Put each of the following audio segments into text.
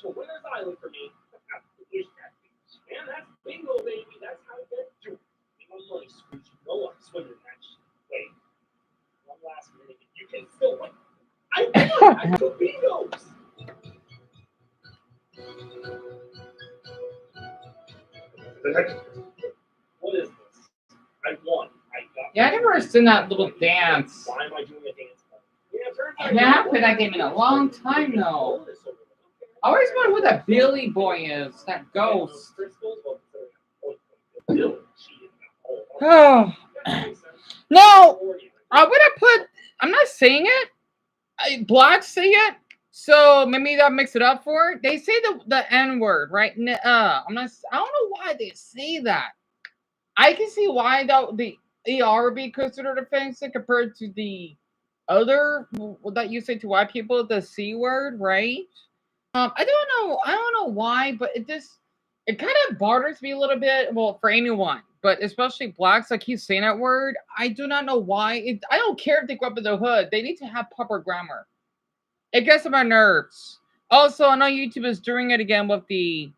to Winner's Island for me. Man, that's bingo, baby. That's how you do it. My money, Scrooge. You know I'm swimming in that shit. Wait, one last minute. You can still win. I won! I took bingos! What is this? I won. I got. Yeah, I never seen that little dance. Why am I doing a dance? I haven't played that game in a long time though. I always wonder what that Billy boy is. That ghost. Oh. No, I would have put. I'm not saying it. Blacks say it, so maybe that makes it up for it. They say the N word, right? I'm not. I don't know why they say that. I can see why the ER would be considered offensive compared to the other that you say to white people, the C word, right? I don't know. I don't know why, but it kind of bothers me a little bit. Well, for anyone, but especially blacks, like he's saying that word. I do not know why. I don't care if they grew up in the hood. They need to have proper grammar. It gets on my nerves. Also, I know YouTube is doing it again with the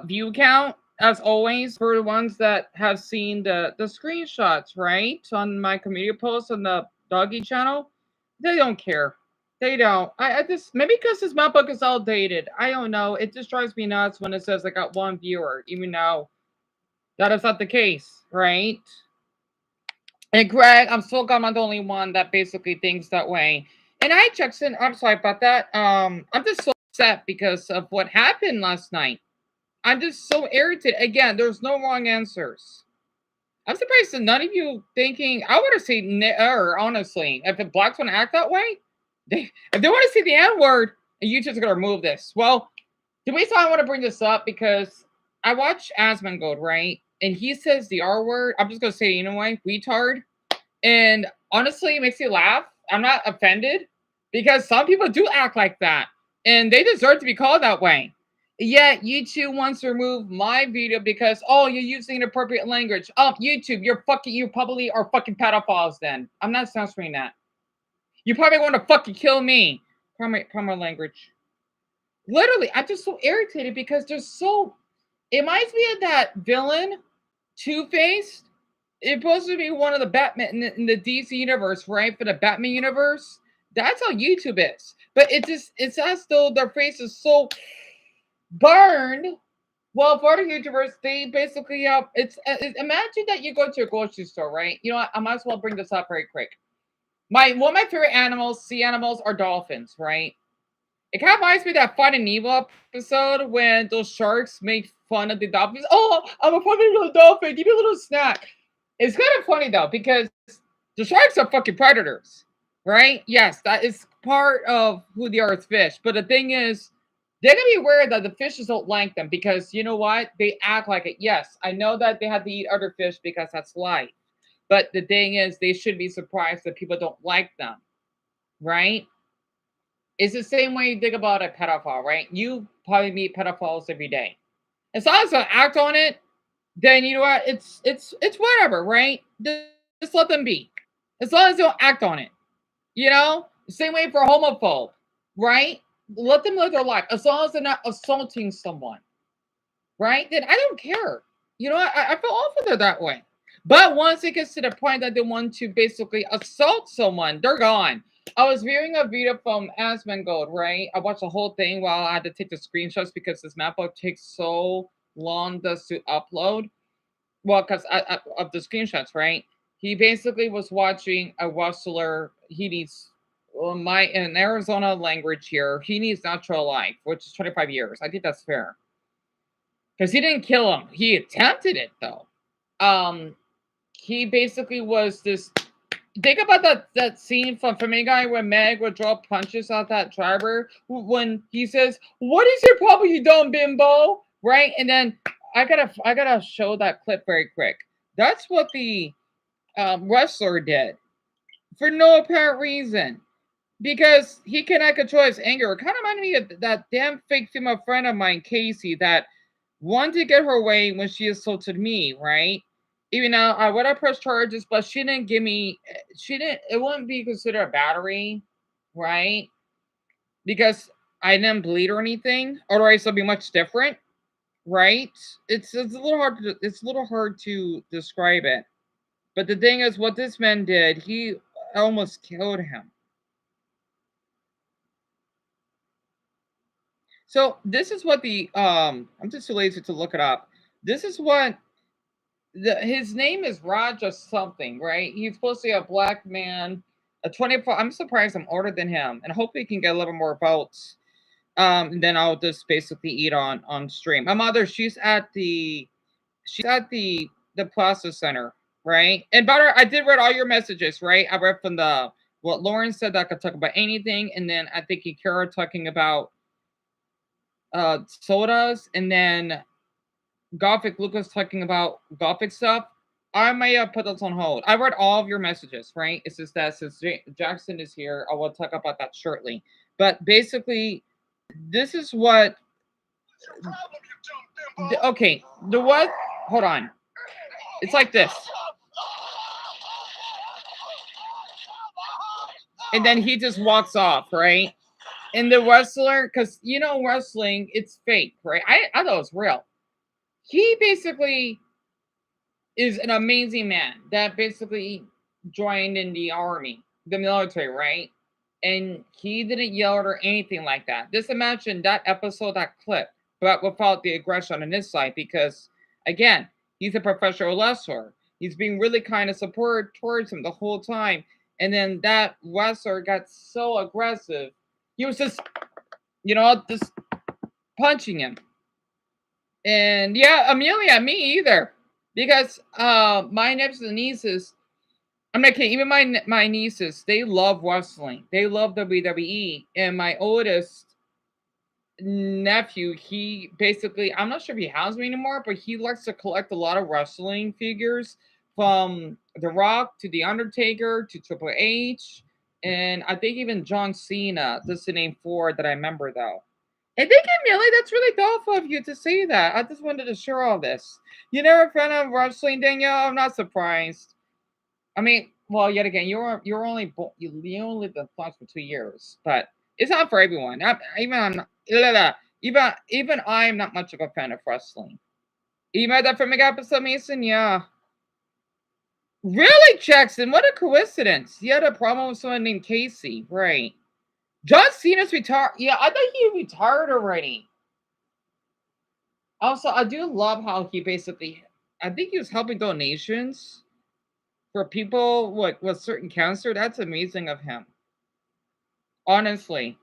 view count, as always, for the ones that have seen the screenshots, right? On my community post on the doggy channel. They don't care. They don't. I just maybe because this map book is outdated. I don't know. It just drives me nuts when it says I got one viewer, even though that is not the case, right? And Greg, I'm still not the only one that basically thinks that way. And I Jackson, I'm sorry about that. I'm just so upset because of what happened last night. I'm just so irritated. Again, there's no wrong answers. I'm surprised that none of you thinking. I would have said, honestly, if the blacks want to act that way, if they want to see the N word, you just gonna remove this. Well, the reason I want to bring this up because I watched Asmongold, right? And he says the R word. I'm just gonna say it anyway, retard. And honestly, it makes me laugh. I'm not offended because some people do act like that, and they deserve to be called that way. Yet YouTube wants to remove my video because you're using inappropriate language. YouTube, you probably are fucking pedophiles. Then I'm not censoring that. You probably want to fucking kill me. Proper language. Literally, I'm just so irritated because there's so. It reminds me of that villain, Two-Face. It's supposed to be one of the Batman in the DC universe, right? For the Batman universe. That's how YouTube is. But it's as though their face is so burned. Well, for the YouTubers, they basically have imagine that you go to a grocery store, right? You know what? I might as well bring this up very quick. One of my favorite animals, sea animals, are dolphins, right? It kind of reminds me of that Finding Nemo episode when those sharks make fun of the dolphins. Oh, I'm a funny little dolphin. Give me a little snack. It's kind of funny though because the sharks are fucking predators, right? Yes, that is part of who they are as fish. But the thing is, they're gonna be aware that the fishes don't like them because you know what? They act like it. Yes, I know that they have to eat other fish because that's life. But the thing is, they should be surprised that people don't like them, right? It's the same way you think about a pedophile, right? You probably meet pedophiles every day. As long as they act on it, then you know what? It's whatever, right? Just let them be. As long as they don't act on it. You know? Same way for homophobe, right? Let them live their life. As long as they're not assaulting someone, right? Then I don't care. You know, I feel awful they're that way. But once it gets to the point that they want to basically assault someone, they're gone. I was viewing a video from Asmongold, right? I watched the whole thing while I had to take the screenshots because this map book takes so long just to upload. Well, because of the screenshots, right? He basically was watching a wrestler. He needs my in Arizona language here. He needs natural life, which is 25 years. I think that's fair because he didn't kill him. He attempted it though. He basically was this. Think about that scene from Family Guy where Meg would draw punches at that driver when he says, "What is your problem, you dumb bimbo?" Right, and then I gotta show that clip very quick. That's what the wrestler did for no apparent reason because he cannot control his anger. It kind of reminded me of that damn fake female friend of mine, Casey, that wanted to get her way when she assaulted me, right? Even though I would have pressed charges, but she didn't give me, it wouldn't be considered a battery, right? Because I didn't bleed or anything. Otherwise, it'll be much different, right? It's a little hard to describe it. But the thing is, what this man did, he almost killed him. So this is what the I'm just too lazy to look it up. This is what his name is Raja something, right? He's supposed to be a black man, a 24. I'm surprised I'm older than him, and hopefully he can get a little more votes. And then I'll just basically eat on stream. My mother, she's at the Plaza Center, right? And Butter, I did read all your messages, right? I read from the what Lauren said that I could talk about anything, and then I think Kara talking about sodas, and then Gothic Lucas talking about Gothic stuff. I may put those on hold. I read all of your messages, right? It's just that since Jackson is here, I will talk about that shortly. But basically, this is what. Okay, the what? Hold on. It's like this. And then he just walks off, right? And the wrestler, because wrestling, it's fake, right? I thought it was real. He basically is an amazing man that basically joined in the army, the military, right? And he didn't yell or anything like that. Just imagine that episode, that clip, but without the aggression on his side, because again, he's a professional wrestler. He's being really kind of supportive towards him the whole time. And then that wrestler got so aggressive. He was just punching him. And yeah, Amelia, me either. Because my nephews and nieces, I'm not kidding, even my nieces, they love wrestling. They love WWE. And my oldest nephew, he basically, I'm not sure if he has me anymore, but he likes to collect a lot of wrestling figures from The Rock to The Undertaker to Triple H. And I think even John Cena. That's the name 4 that I remember though. I think, Emily, that's really thoughtful of you to say that. I just wanted to share all this. You never a fan of wrestling, Danielle? I'm not surprised. I mean, well, yet again, you're only you only lived in France for 2 years, but it's not for everyone. Even I'm not much of a fan of wrestling. You made that from a episode, Mason? Yeah. Really, Jackson? What a coincidence. You had a problem with someone named Casey, right? John Cena's retired. Yeah, I thought he retired already. Also, I do love how he basically, I think he was helping donations for people with certain cancer. That's amazing of him. Honestly.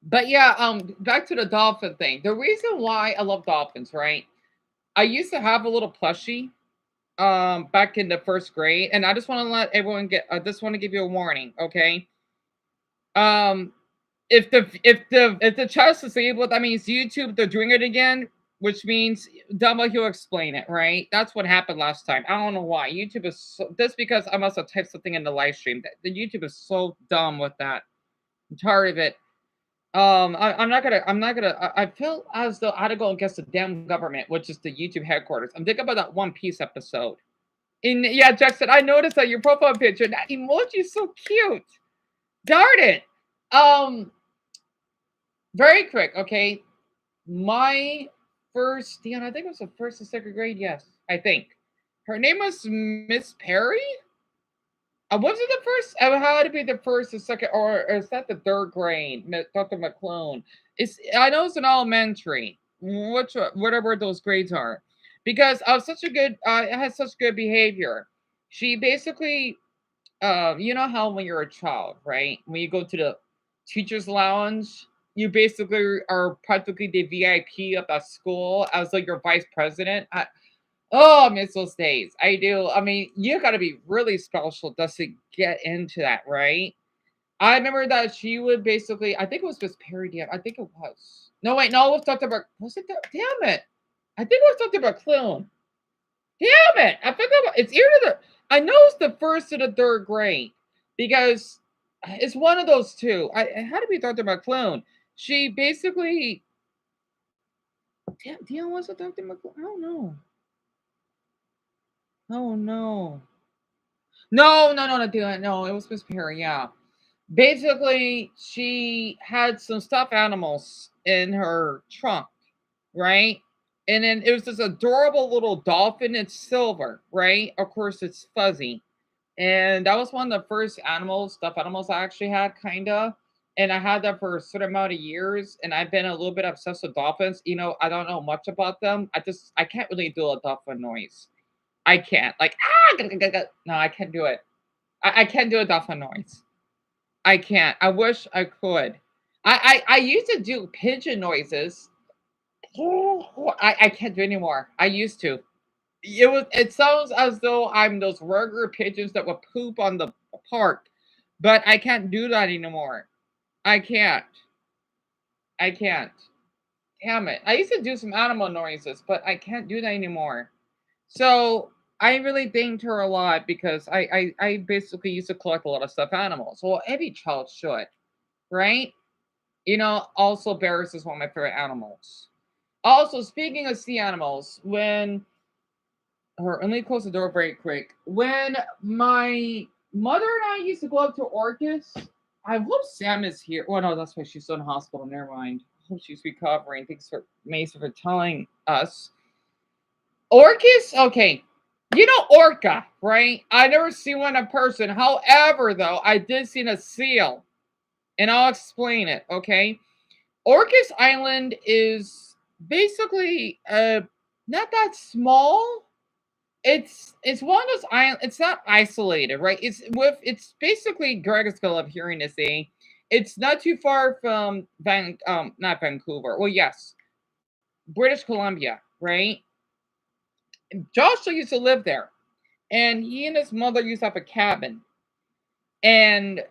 But yeah, back to the dolphin thing. The reason why I love dolphins, right? I used to have a little plushie back in the first grade, and I just want to let everyone get I just want to give you a warning, okay? Um if the child's disabled, that means YouTube, they're doing it again, which means Dumbo, he'll explain it, right? That's what happened last time. I don't know why. YouTube is that's because I must have typed something in the live stream. The YouTube is so dumb with that. I'm tired of it. I'm not gonna I feel as though I had to go against the damn government, which is the YouTube headquarters. I'm thinking about that One Piece episode. And yeah, Jackson, I noticed that your profile picture, that emoji is so cute. Darn it. Um, very quick, okay. My first, Dion, I think it was the first and second grade. Yes, I think her name was Miss Perry. Was it the first? How to be the first, the second, or is that the third grade? Dr. McClone. I know it's an elementary, whatever those grades are, because I was such a good. I had such good behavior. She basically, you know how when you're a child, right? When you go to the teachers' lounge, you basically are practically the VIP of that school as like your vice president. Oh, I miss those days. I do. I mean, you got to be really special just to get into that, right? I remember that she would basically, I think it was Miss Perry. I think it was. No, wait, no, it was Dr. Was it? Damn it. I think it was Dr. McClone. Damn it. I think it's either I know it's the first to the third grade because it's one of those two. It had to be Dr. McClone. She basically, damn, was it Dr. McClone? I don't know. Oh no. No, no, no, no, no, it was Miss Perry, yeah. Basically, she had some stuffed animals in her trunk, right? And then it was this adorable little dolphin. It's silver, right? Of course, it's fuzzy. And that was one of the first animals, stuffed animals I actually had, kinda. And I had that for a certain amount of years. And I've been a little bit obsessed with dolphins. I don't know much about them. I can't really do a dolphin noise. I can't. Like, no, I can't do it. I can't do a dolphin noise. I can't. I wish I could. I used to do pigeon noises. I can't do anymore. I used to. It sounds as though I'm those regular pigeons that would poop on the park, but I can't do that anymore. I can't. I can't. Damn it. I used to do some animal noises, but I can't do that anymore. So I really thanked her a lot because I basically used to collect a lot of stuffed animals. Well, every child should, right? Also bears is one of my favorite animals. Also, speaking of sea animals, let me close the door very quick. When my mother and I used to go up to Orcas, I hope Sam is here. Well, no, that's why she's still in hospital. Never mind. I hope she's recovering. Thanks for Mason for telling us. Orcas, okay. Orca, right? I never seen one in person. However, though, I did see a seal, and I'll explain it. Okay, Orcas Island is basically not that small. It's one of those islands. It's not isolated, right? It's basically Greg is gonna love hearing this say. It's not too far from not Vancouver. Well, yes, British Columbia, right? Joshua used to live there, and he and his mother used to have a cabin, and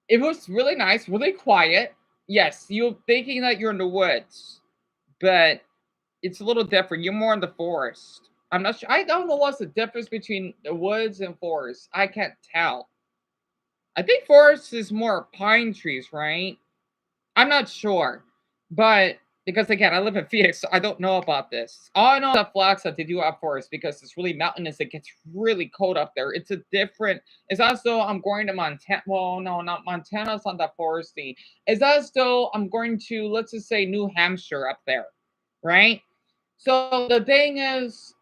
it was really nice, really quiet. Yes, you're thinking that you're in the woods, but it's a little different. You're more in the forest. I'm not sure. I don't know what's the difference between the woods and forest. I can't tell. I think forest is more pine trees, right? I'm not sure. But because again, I live in Phoenix, so I don't know about this. All I know is that Flagstaff they do have forest because it's really mountainous. It gets really cold up there. It's as though I'm going to Montana. Well, no, not Montana. It's not that foresty. It's as though I'm going to, let's just say, New Hampshire up there, right? So the thing is,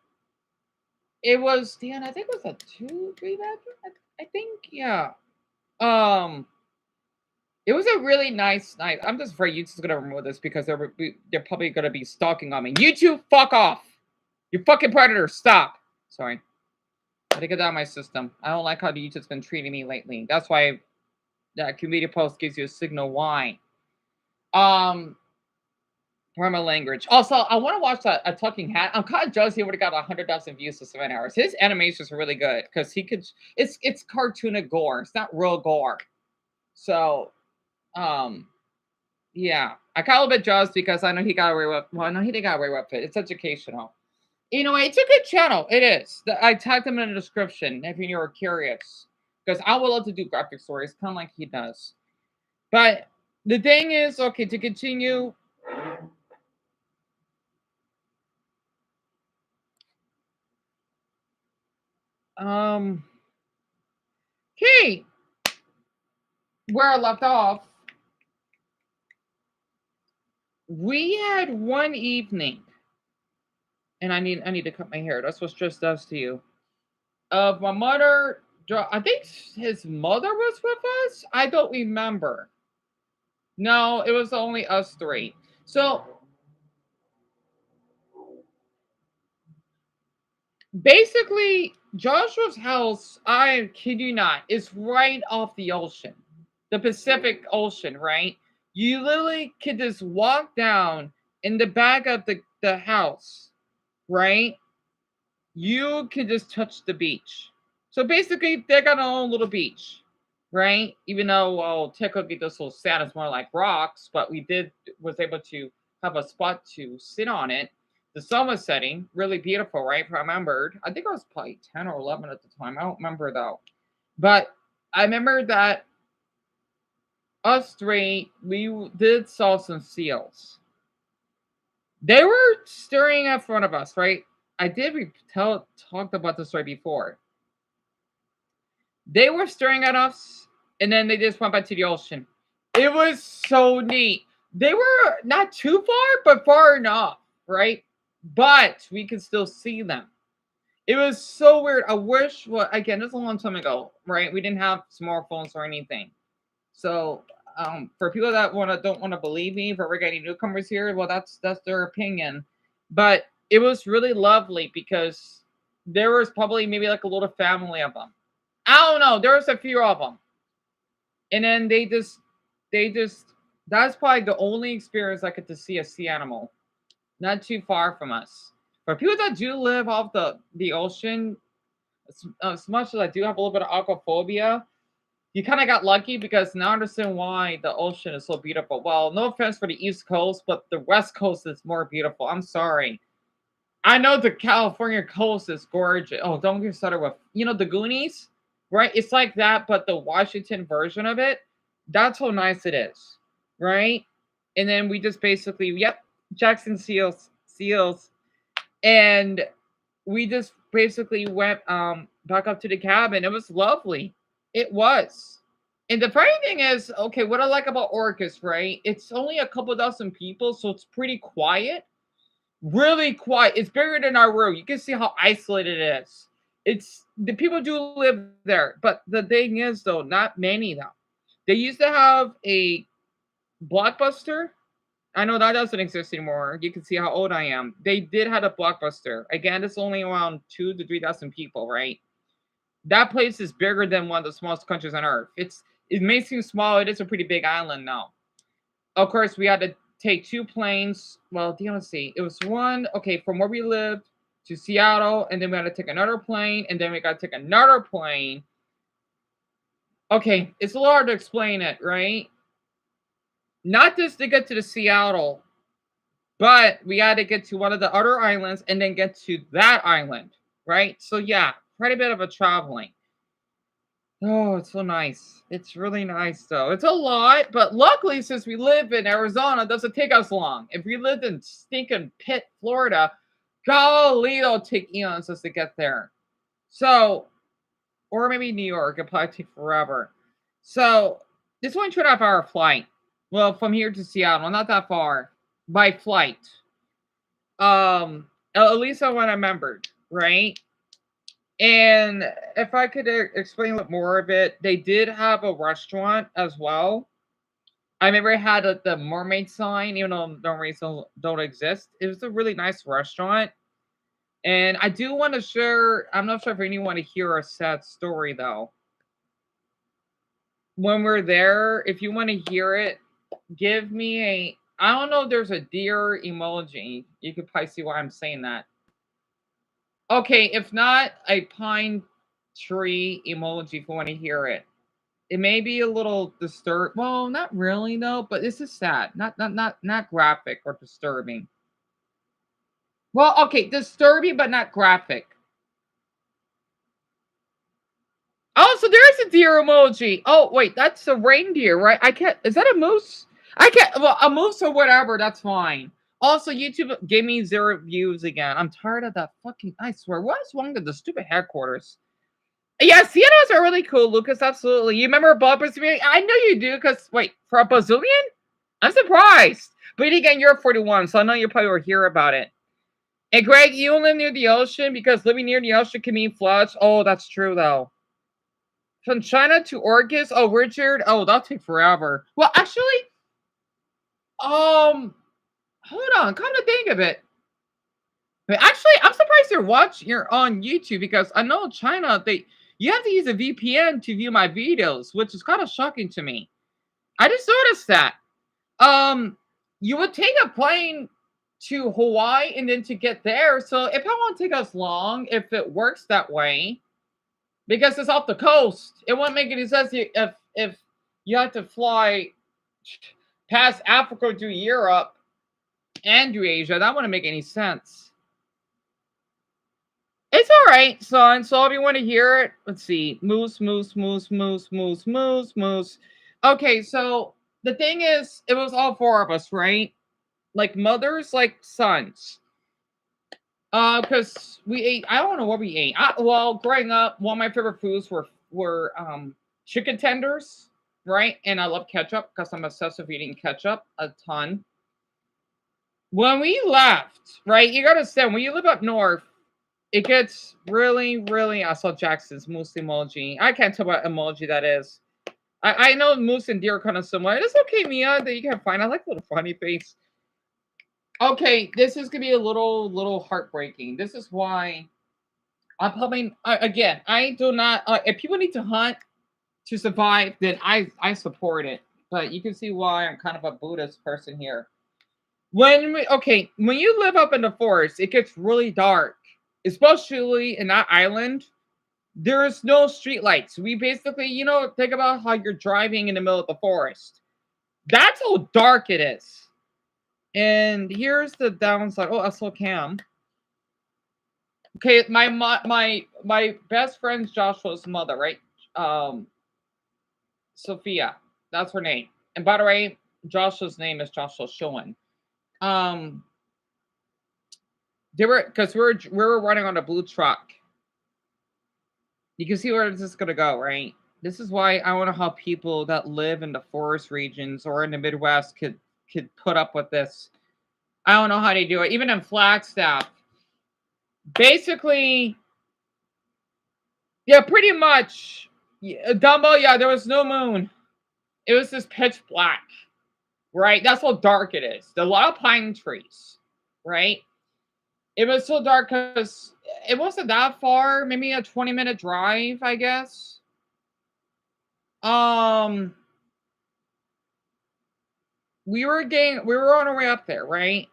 it was Dan. I think it was a 2, 3 bedroom. I think yeah. Um, it was a really nice night. I'm just afraid YouTube's gonna remove this because they're probably gonna be stalking on me. YouTube, fuck off! You fucking predator! Stop. Sorry, I had to get that out of my system. I don't like how the YouTube's been treating me lately. That's why that community post gives you a signal why. Normal language. Also, I want to watch a Talking Hat. I'm kind of jealous he would have got 100,000 views to 7 hours. His animations are really good because he could. It's cartoonic gore. It's not real gore. So, yeah, I got a little bit jealous because I know he got away with. Well, no, he didn't get away with it. It's educational. Anyway, it's a good channel. It is. I tagged him in the description if you're curious because I would love to do graphic stories, kind of like he does. But the thing is, okay, to continue. Okay, where I left off, we had one evening, and I need to cut my hair. That's what stress does to you. Of my mother, I think his mother was with us. I don't remember. No, it was only us three. So basically, Joshua's house, I kid you not, is right off the ocean, the Pacific Ocean, right? You literally could just walk down in the back of the house, right? You can just touch the beach. So basically, they got their own little beach, right? Even though, well, technically this little sand is more like rocks, but was able to have a spot to sit on it. The sun was setting, really beautiful, right? If I remembered, I think I was probably 10 or 11 at the time. I don't remember though, but I remember that us three we did saw some seals. They were staring in front of us, right? I did talked about this story before. They were staring at us, and then they just went back to the ocean. It was so neat. They were not too far, but far enough, right? But we could still see them. It was so weird. I wish, well, again, this was a long time ago, right? We didn't have smartphones or anything. So, for people that don't want to believe me, for we're getting newcomers here, well, that's their opinion. But it was really lovely because there was probably maybe like a little family of them. I don't know. There was a few of them, and then they just that's probably the only experience I get to see a sea animal, not too far from us. For people that do live off the ocean, as much as I do have a little bit of aquaphobia, you kind of got lucky because now I understand why the ocean is so beautiful. Well, no offense for the East Coast, but the West Coast is more beautiful. I'm sorry. I know the California coast is gorgeous. Oh, don't get started with the Goonies, right? It's like that, but the Washington version of it. That's how nice it is, right? And then we just basically, yep, Jackson seals, and we just basically went back up to the cabin. It was lovely. It was. And the funny thing is, okay, what I like about Orcas, right? It's only a couple dozen people, so it's pretty quiet. Really quiet. It's bigger than our room. You can see how isolated it is. It's the people do live there, but the thing is though, not many though. They used to have a Blockbuster. I know that doesn't exist anymore. You can see how old I am. They did have a Blockbuster. Again, it's only around 2,000 to 3,000 people, right? That place is bigger than one of the smallest countries on earth. It may seem small. It is a pretty big island now. Of course, we had to take two planes. Well, let's see. It was one, okay, from where we lived to Seattle, and then we had to take another plane, and then we got to take another plane. Okay, it's a little hard to explain it, right? Not just to get to the Seattle, but we had to get to one of the other islands and then get to that island, right? So yeah, quite a bit of a traveling. Oh, it's so nice. It's really nice though. It's a lot, but luckily since we live in Arizona, it doesn't take us long. If we lived in stinking Pitt, Florida, golly, it'll take eons just to get there. So, or maybe New York, it'll probably take forever. So, this 1.5 hour flight. Well, from here to Seattle, not that far by flight. At least I want to remembered, right? And if I could explain a bit more of it, they did have a restaurant as well. I remember it had the mermaid sign, even though mermaids don't exist. It was a really nice restaurant. And I do want to share, I'm not sure if anyone want to hear a sad story though. When we're there, if you want to hear it, give me I don't know if there's a deer emoji. You could probably see why I'm saying that. Okay, if not, a pine tree emoji if you want to hear it. It may be a little disturbed. Well, not really though, but this is sad. Not graphic or disturbing. Well, okay, disturbing but not graphic. Oh, so there's a deer emoji. Oh, wait, that's a reindeer, right? I can't. Is that a moose? I can't. Well, a moose or whatever. That's fine. Also, YouTube gave me 0 views again. I'm tired of that fucking. I swear, what is wrong with the stupid headquarters? Yeah, Seattle's are really cool, Lucas. Absolutely. You remember Bob Brazilian? I know you do, because wait, for a Brazilian? I'm surprised. But again, you're 41, so I know you probably will hear about it. And Greg, you live near the ocean because living near the ocean can mean floods. Oh, that's true though. From China to Orcas. Oh, Richard. Oh, that'll take forever. Well, actually, hold on. Come to think of it, actually, I'm surprised you're on YouTube because I know China you have to use a VPN to view my videos, which is kind of shocking to me. I just noticed that. You would take a plane to Hawaii and then to get there, so it probably won't take us long if it works that way. Because it's off the coast. It won't make any sense if you have to fly past Africa to Europe and to Asia. That wouldn't make any sense. It's all right, son. So if you want to hear it, let's see. Moose. Okay, so the thing is, it was all 4 of us, right? Like mothers, like sons. Because we ate. I don't know what we ate. Well, growing up, one of my favorite foods were chicken tenders. right? And I love ketchup because I'm obsessed with eating ketchup a ton. When we left, right, you gotta say, when you live up north, it gets really, really. I saw Jackson's moose emoji. I can't tell what emoji that is. I know moose and deer are kind of similar. It's okay, Mia, that you can find. I like the little funny face. Okay, this is gonna be a little heartbreaking. This is why I'm probably again. I do not. If people need to hunt to survive, then I support it. But you can see why I'm kind of a Buddhist person here. When you live up in the forest, it gets really dark, especially in that island. There is no street lights. We basically, think about how you're driving in the middle of the forest. That's how dark it is. And here's the downside. Oh, I saw Cam. Okay, my best friend's Joshua's mother, right? Um, Sophia. That's her name. And by the way, Joshua's name is Joshua Schoen. Um, they were because we were running on a blue truck. You can see where this is gonna go, right? This is why I want to help people that live in the forest regions or in the Midwest could put up with this. I don't know how to do it. Even in Flagstaff, basically, yeah, pretty much. Yeah, Dumbo, yeah, there was no moon. It was just pitch black, right? That's how dark it is. There are a lot of pine trees, right? It was so dark because it wasn't that far, maybe a 20-minute drive, I guess. Um, we were on our way up there, right?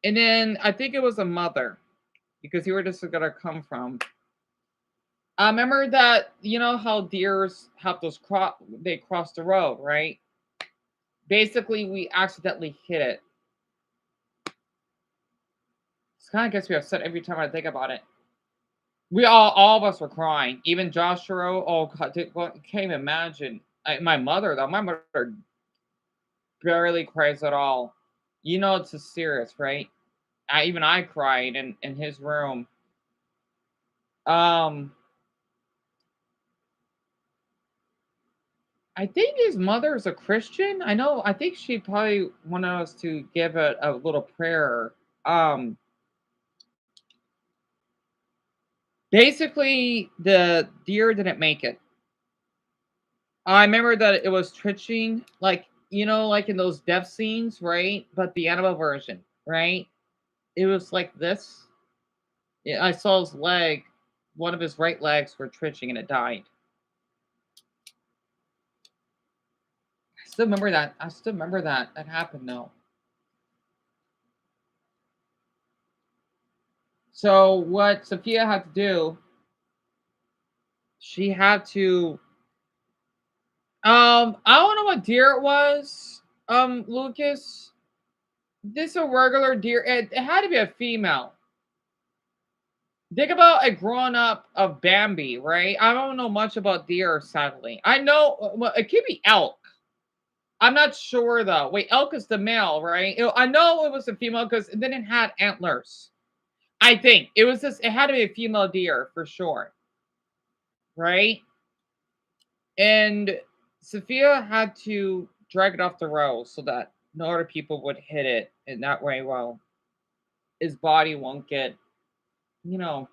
And then I think it was a mother because you were just gonna come from. I remember that how deers have they cross the road, right? Basically, we accidentally hit it. This kind of gets me upset every time I think about it. We all of us were crying. Even Joshua. Oh God, can't even imagine. My mother though, my mother barely cries at all. It's just serious, right? I cried in his room. Um, I think his mother is a Christian. I know. I think she probably wanted us to give a little prayer. Um, Basically, the deer didn't make it. I remember that it was twitching, like like in those death scenes, right? But the animal version, right? It was like this. Yeah, I saw his leg, one of his right legs were twitching, and it died. I still remember that. I still remember that happened though. So what Sophia had to do, she had to I don't know what deer it was, Lucas. This a regular deer. It had to be a female. Think about a grown up of Bambi, right? I don't know much about deer, sadly. I know well, it could be elk. I'm not sure though. Wait, elk is the male, right? I know it was a female because then it had antlers. I think it was just. It had to be a female deer for sure, right? And Sophia had to drag it off the road so that no other people would hit it, and that way, well, his body won't get, you know.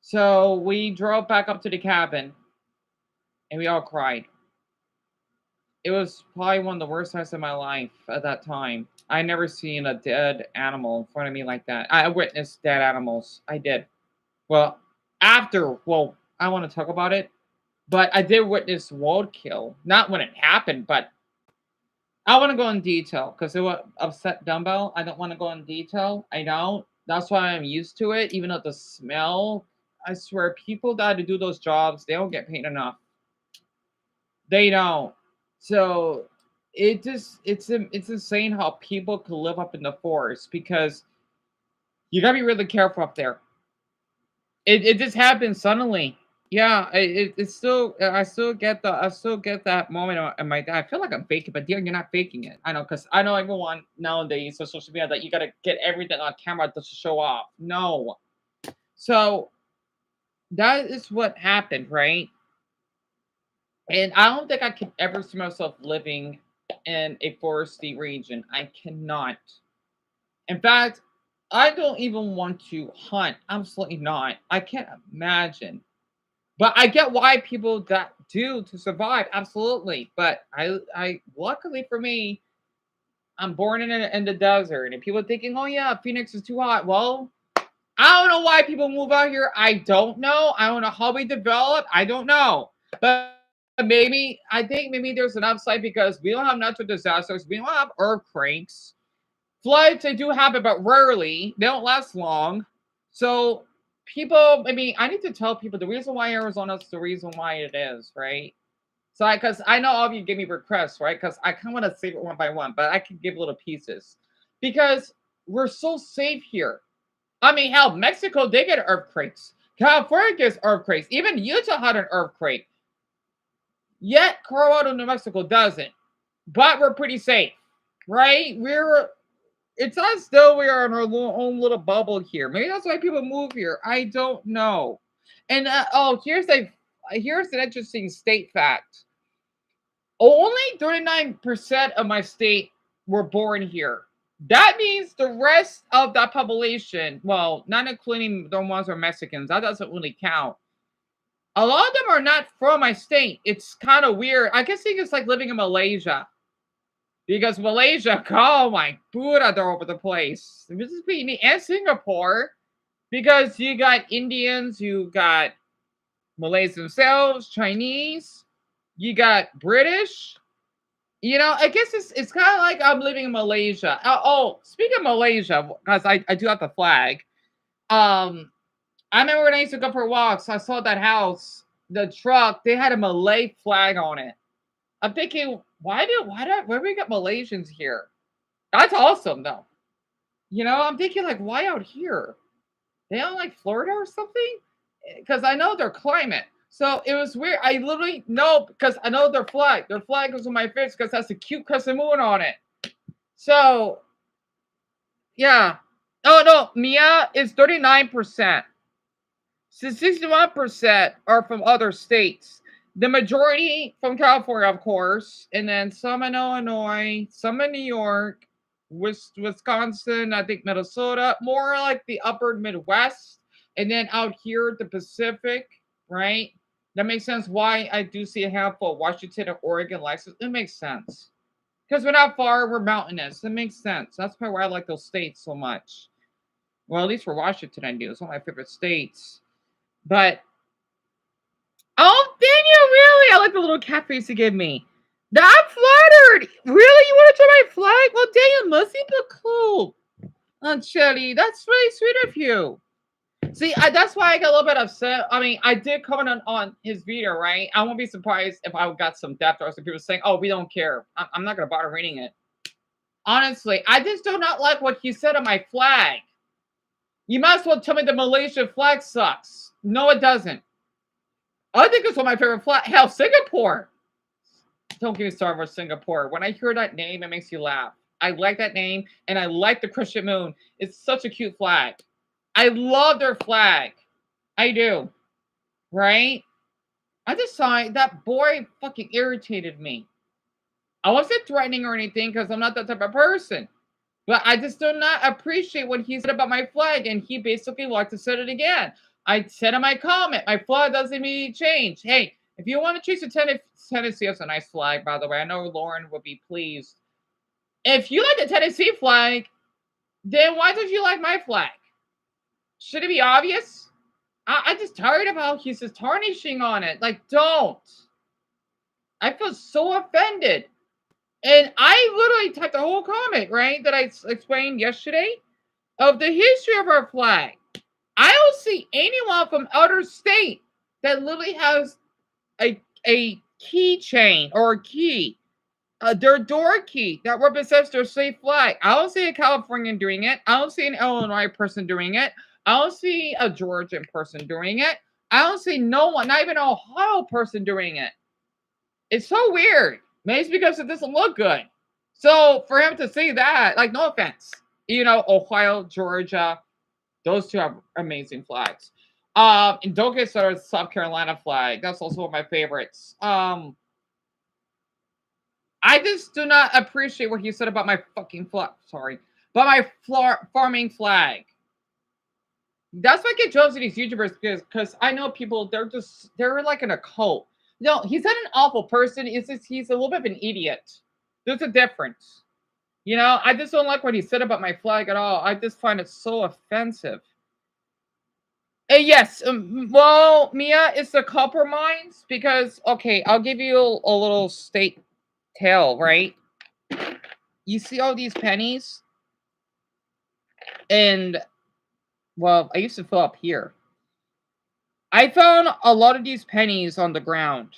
So we drove back up to the cabin, and we all cried. It was probably one of the worst times of my life at that time. I never seen a dead animal in front of me like that. I witnessed dead animals. I did. Well, I want to talk about it, but I did witness roadkill. Not when it happened, but I want to go in detail because it would upset Dumbo. I don't want to go in detail. I don't. That's why I'm used to it. Even though the smell, I swear, people that had to do those jobs, they don't get paid enough. They don't. So it's insane how people could live up in the forest because you gotta be really careful up there. It just happened suddenly. Yeah, it's still I still get that moment in my I feel like I'm faking, but dear, you're not faking it. I know because I know everyone nowadays on social media that you gotta get everything on camera to show off. No, so that is what happened, right? And I don't think I could ever see myself living in a foresty region. I cannot. In fact, I don't even want to hunt. Absolutely not. I can't imagine. But I get why people that do to survive. Absolutely. But luckily for me, I'm born in the desert, and people thinking, oh yeah, Phoenix is too hot. Well, I don't know why people move out here. I don't know. I don't know how we develop. I don't know. But maybe I think maybe there's an upside because we don't have natural disasters. We don't have earthquakes. Floods, they do happen, but rarely. They don't last long. So people, I mean, I need to tell people the reason why Arizona is the reason why it is, right? So because I know all of you give me requests, right? Because I kind of want to save it one by one, but I can give little pieces. Because we're so safe here. I mean, hell, Mexico, they get earthquakes. California gets earthquakes. Even Utah had an earthquake. Yet Colorado, New Mexico doesn't. But we're pretty safe, right? It's us though we are in our own little bubble here. Maybe that's why people move here. I don't know. And here's an interesting state fact. Only 39% of my state were born here. That means the rest of that population, well, not including the ones who are Mexicans, that doesn't really count. A lot of them are not from my state. It's kind of weird. I guess it's like living in Malaysia. Because Malaysia, oh my Buddha, they're over the place. This is pretty neat. And Singapore, because you got Indians, you got Malays themselves, Chinese, you got British. You know, I guess it's kind of like I'm living in Malaysia. Speaking of Malaysia, because I do have the flag. I remember when I used to go for walks, I saw that house, the truck, they had a Malay flag on it. I'm thinking, why do we got Malaysians here? That's awesome though. You know, I'm thinking like, why out here? They don't like Florida or something? Because I know their climate. So it was weird. I literally know because I know their flag. Their flag was on my face because that's a cute crescent moon on it. So yeah. Oh no, Mia is 39%. So 61% are from other states. The majority from California, of course, and then some in Illinois, some in New York, Wisconsin, I think Minnesota, more like the upper Midwest, and then out here, the Pacific, right? That makes sense why I do see a handful of Washington and Oregon license. It makes sense. Because we're not far, we're mountainous. It makes sense. That's probably why I like those states so much. Well, at least for Washington, I do. It's one of my favorite states. But oh, Daniel, really? I like the little cat face you gave me. I'm flattered. Really? You want to try my flag? Well, Daniel, must be cool. Oh, Chetty, that's really sweet of you. See, that's why I got a little bit upset. I mean, I did comment on his video, right? I won't be surprised if I got some death or some people saying, oh, we don't care. I'm not going to bother reading it. Honestly, I just do not like what he said on my flag. You might as well tell me the Malaysian flag sucks. No, it doesn't. I think it's one of my favorite flags. Hell, Singapore. Don't get me started with Singapore. When I hear that name, it makes you laugh. I like that name, and I like the Christian moon. It's such a cute flag. I love their flag. I do. Right? I just saw it. That boy fucking irritated me. I wasn't threatening or anything because I'm not that type of person. But I just do not appreciate what he said about my flag, and he basically liked to say it again. I said in my comment, my flag doesn't immediately change. Hey, if you want to change to Tennessee, that's a nice flag, by the way. I know Lauren will be pleased. If you like the Tennessee flag, then why don't you like my flag? Should it be obvious? I'm just tired of how he's just tarnishing on it. Like, don't. I feel so offended. And I literally typed the whole comment, right, that I explained yesterday of the history of our flag. I don't see anyone from outer state that literally has a keychain or a key, their door key that represents their state flag. I don't see a Californian doing it. I don't see an Illinois person doing it. I don't see a Georgian person doing it. I don't see no one, not even an Ohio person doing it. It's so weird. Maybe it's because it doesn't look good. So for him to say that, like, no offense, you know, Ohio, Georgia, those two have amazing flags. And don't get started South Carolina flag. That's also one of my favorites. I just do not appreciate what you said about my fucking flag. Sorry, but my farming flag. That's why I get jealous of these YouTubers because I know people. They're like in a cult. No, he's not an awful person. It's just he's a little bit of an idiot. There's a difference. You know, I just don't like what he said about my flag at all. I just find it so offensive. Yes, well, Mia, it's the copper mines because okay, I'll give you a little state tale, right? You see all these pennies, and well, I used to fill up here. I found a lot of these pennies on the ground.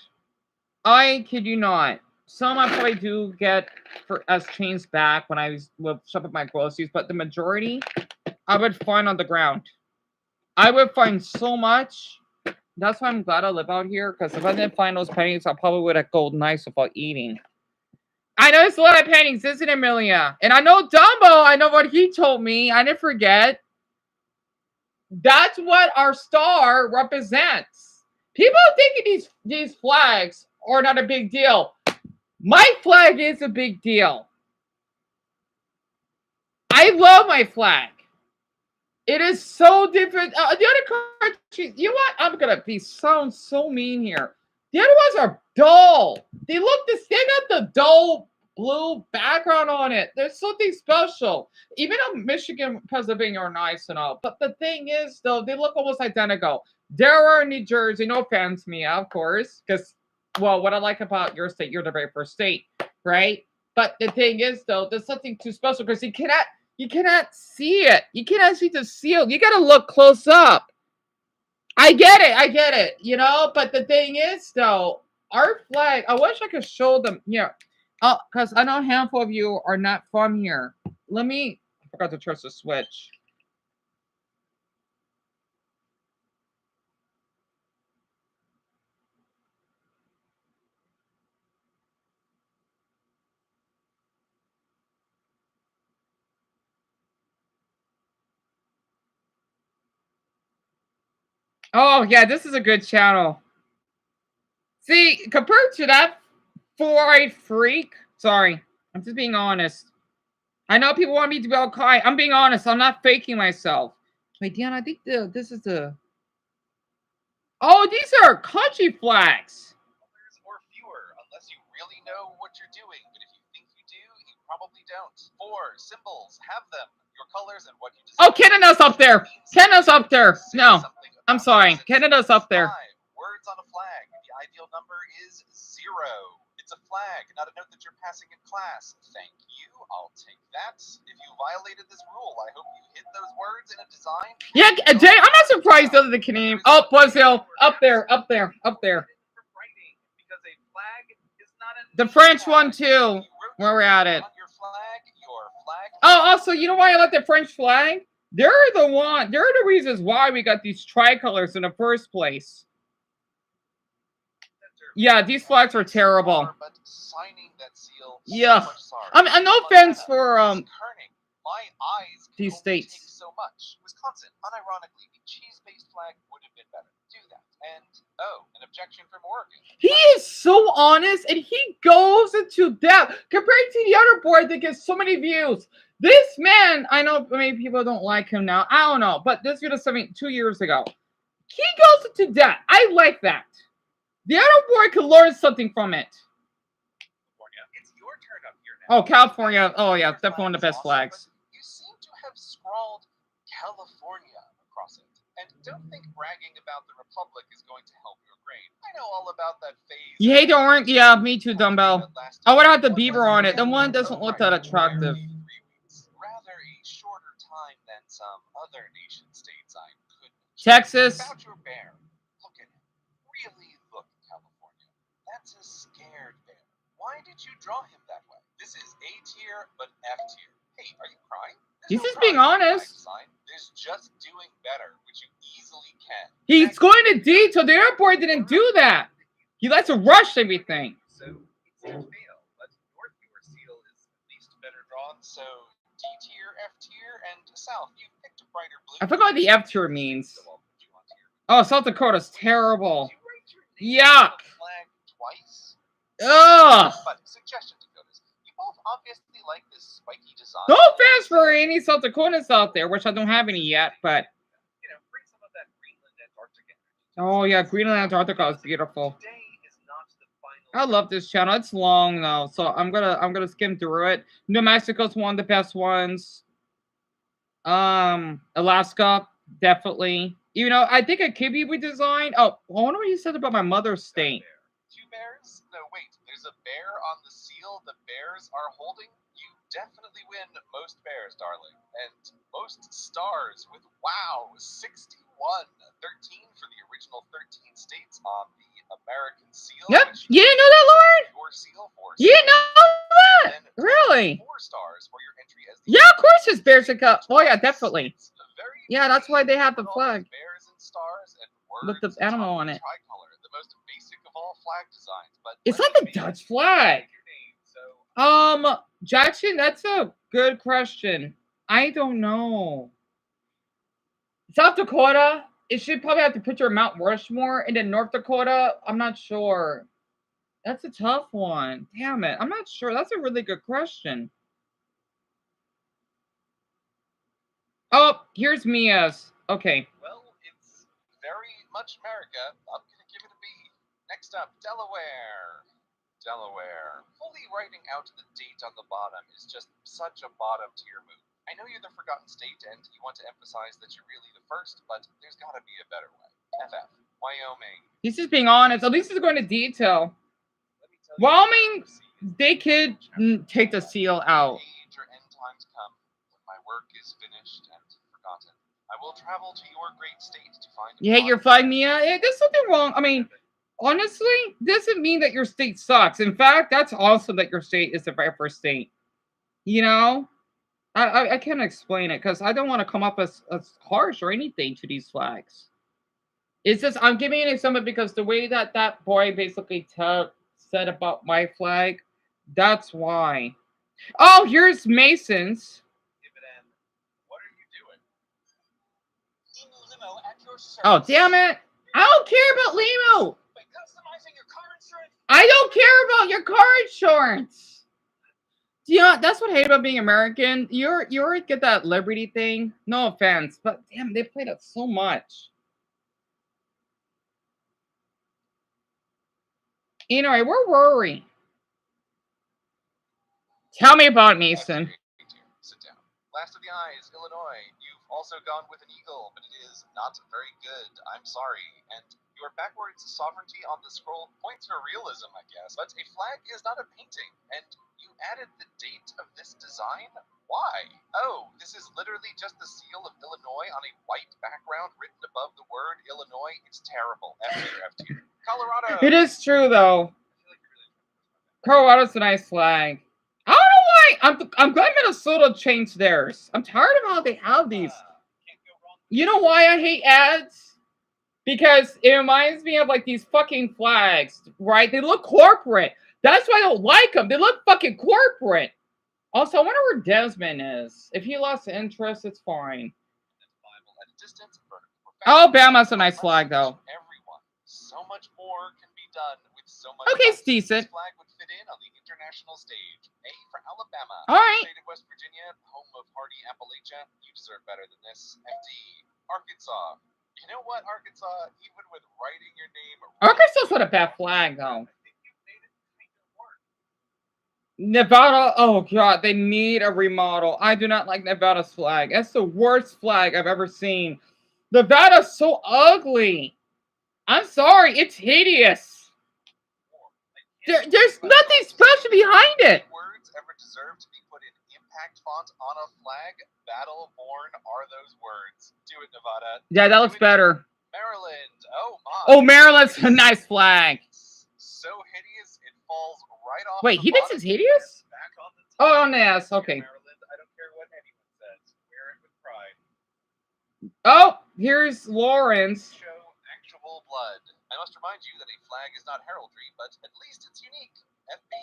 I kid you not. Some I probably do get for as change back when I would shop at my groceries, but the majority I would find on the ground. I would find so much. That's why I'm glad I live out here, because if I didn't find those pennies, I probably would have gone nice without eating. I know it's a lot of pennies, isn't it, Amelia? And I know Dumbo, I know what he told me. I didn't forget. That's what our star represents. People think these flags are not a big deal. My flag is a big deal. I love my flag. It is so different. The other countries, you know what? I'm gonna sound so mean here. The other ones are dull. They got the dull blue background on it. There's something special. Even though Michigan, Pennsylvania are nice and all, but the thing is, though, they look almost identical. There are New Jersey, no offense, Mia, of course, because well, what I like about your state, you're the very first state, right? But the thing is, though, there's something too special because you cannot see it. You cannot see the seal. You gotta look close up. I get it, you know, but the thing is, though, our flag, I wish I could show them, yeah. Because I know a handful of you are not from here. I forgot to press the switch. Oh, yeah, this is a good channel. See, compared to that four-eyed freak, sorry, I'm just being honest. I know people want me to be all quiet. I'm being honest. I'm not faking myself. Wait, Dion, I think this is the... Oh, these are country flags. Or fewer, unless you really know what you're doing. But if you think you do, you probably don't. 4 symbols, have them. Your colors and what you decide. Oh, Canada's up there. Canada's up there. No, I'm sorry. Canada's up there. 5 words on a flag. The ideal number is 0. It's a flag, not a note that you're passing in class. Thank you. I'll take that. If you violated this rule, I hope you hit those words in a design. Yeah, Jay, I'm not surprised other than Canadian. Oh, Brazil. Up there. The French one, too. Where we're at it. Oh, also, you know why I like the French flag? They're the reasons why we got these tricolors in the first place. Yeah, these flags are terrible. Yeah. I mean, no offense for these states. So much. Wisconsin, unironically, the cheese-based flag would have been better. Do that. And an objection from Oregon. He is so honest, and he goes into depth compared to the other board that gets so many views. This man, I know maybe people don't like him now. I don't know, but this video was 2 years ago. He goes into depth. I like that. The other board could learn something from it. It's your turn up here now. Oh, California. Oh, yeah, definitely one of the best flags. You seem to have scrawled California across it. And don't think bragging about the Republic is going to help your grade. I know all about that phase. You hate the orange? Yeah, me too, Dumbbell. I would have the beaver on it. The one doesn't look that attractive. Rather a shorter time than some other nation states I could. Texas. About your bear. Look at him. Really look, California. That's a scared bear. Why did you draw him that way? This is A tier, but F tier. Hey, are you crying? He's just being honest. There's just doing better, which you easily can. He's going to D, so the airport didn't do that. He likes to rush everything. So it's a fail, but your seal is at least better drawn. So D tier, F tier, and South. You picked a brighter blue. I forgot what the F tier means. Oh, South Dakota's terrible. Did you write your name Yuck. on the flag twice? Ugh. But suggestion, Dakotas. You both obviously like this spiky design. No offense for any South Dakotas out there, which I don't have any yet, but. You know, bring some of that Greenland Antarctica. Oh yeah, Greenland Antarctica is beautiful. Today is not the I final. love this channel. It's long though, so I'm gonna skim through it. New Mexico's one of the best ones. Alaska, definitely. You know, I think it could be redesigned. Oh, I wonder what you said about my mother's state. Two bears? No, wait. There's a bear on the seal the bears are holding. You definitely win most bears, darling. And most stars with, wow, 61. 13 for the original 13 states on the American seal. Yep. which You didn't know that, Lauren? Your seal force. You didn't know that? And Really? 4 stars for your entry as the Yeah, of course it's Bears and Cup. Oh yeah, definitely. It's a very Yeah, that's why they have the with all these flag bears and stars and with the words animal atop on the it. tricolor, the most basic of all flag designs. But It's let not me the make Dutch flag. your name, so Jackson, that's a good question. I don't know. South Dakota, it should probably have to put your Mount Rushmore, and then North Dakota, I'm not sure. That's a tough one. Damn it. I'm not sure. That's a really good question. Oh, here's Mia's. Okay. well, it's very much America. I'm gonna give it a B. Next up, Delaware. Delaware. Fully writing out the date on the bottom is just such a bottom tier move. I know you're the forgotten state and you want to emphasize that you're really the first, but there's gotta be a better way. FF. Wyoming. He's just being honest. At least he's going to detail. Let me tell you, Wyoming, they could take the seal out. Age or end times come when my work is finished and forgotten. I will travel to your great state to find. You hate your flag, Mia? There's something wrong. I mean, honestly, doesn't mean that your state sucks. In fact, that's awesome that your state is the very first state. You know? I can't explain it because I don't want to come up as harsh or anything to these flags. It's just I'm giving an example because the way that that boy basically said about my flag, that's why. Oh, here's Mason's. What are you doing? In limo at your service. Oh, damn it. I don't care about limo. By customizing your car insurance. I don't care about your car insurance. You know, that's what I hate about being American. You already get that liberty thing. No offense, but damn, they played it so much. Anyway, where were we? Tell me about Mason. Sit down. Last of the eyes, Illinois. You've also gone with an eagle, but it is not very good. I'm sorry. And your backwards sovereignty on the scroll points to realism, I guess. But a flag is not a painting, and you added the date of this design? Why? Oh, this is literally just the seal of Illinois on a white background written above the word Illinois. It's terrible. F tier, F tier. Colorado. It is true, though. Colorado's a nice flag. I don't know why. I'm glad Minnesota changed theirs. I'm tired of how they have these. You know why I hate ads? Because it reminds me of like these fucking flags, right? They look corporate. That's why I don't like them. They look fucking corporate. Also, I wonder where Desmond is. If he lost interest, it's fine. Alabama's a nice flag, though. Everyone. So much more can be done with so much. Okay, it's decent. This flag would fit in on the international stage. A for Alabama. All right. State of West Virginia, home of hardy Appalachia. You deserve better than this. FD. Arkansas. You know what, Arkansas? Even with writing your name. Arkansas's not a bad flag, though. Nevada, oh god, they need a remodel. I do not like Nevada's flag. That's the worst flag I've ever seen. Nevada's so ugly. I'm sorry, it's hideous. There's nothing special behind it. Words ever deserve to be put in impact font on a flag? Battle-born are those words. Do it, Nevada. Yeah, that looks better. Maryland. Oh my. Oh, Maryland's a nice flag. So hideous, it falls right off. Wait, he thinks it's hideous? Oh, on the ass. Okay. Maryland, I don't care what anyone says. Wear it with pride. Oh, here's Lawrence. Show actual blood. I must remind you that a flag is not heraldry, but at least it's unique. FB.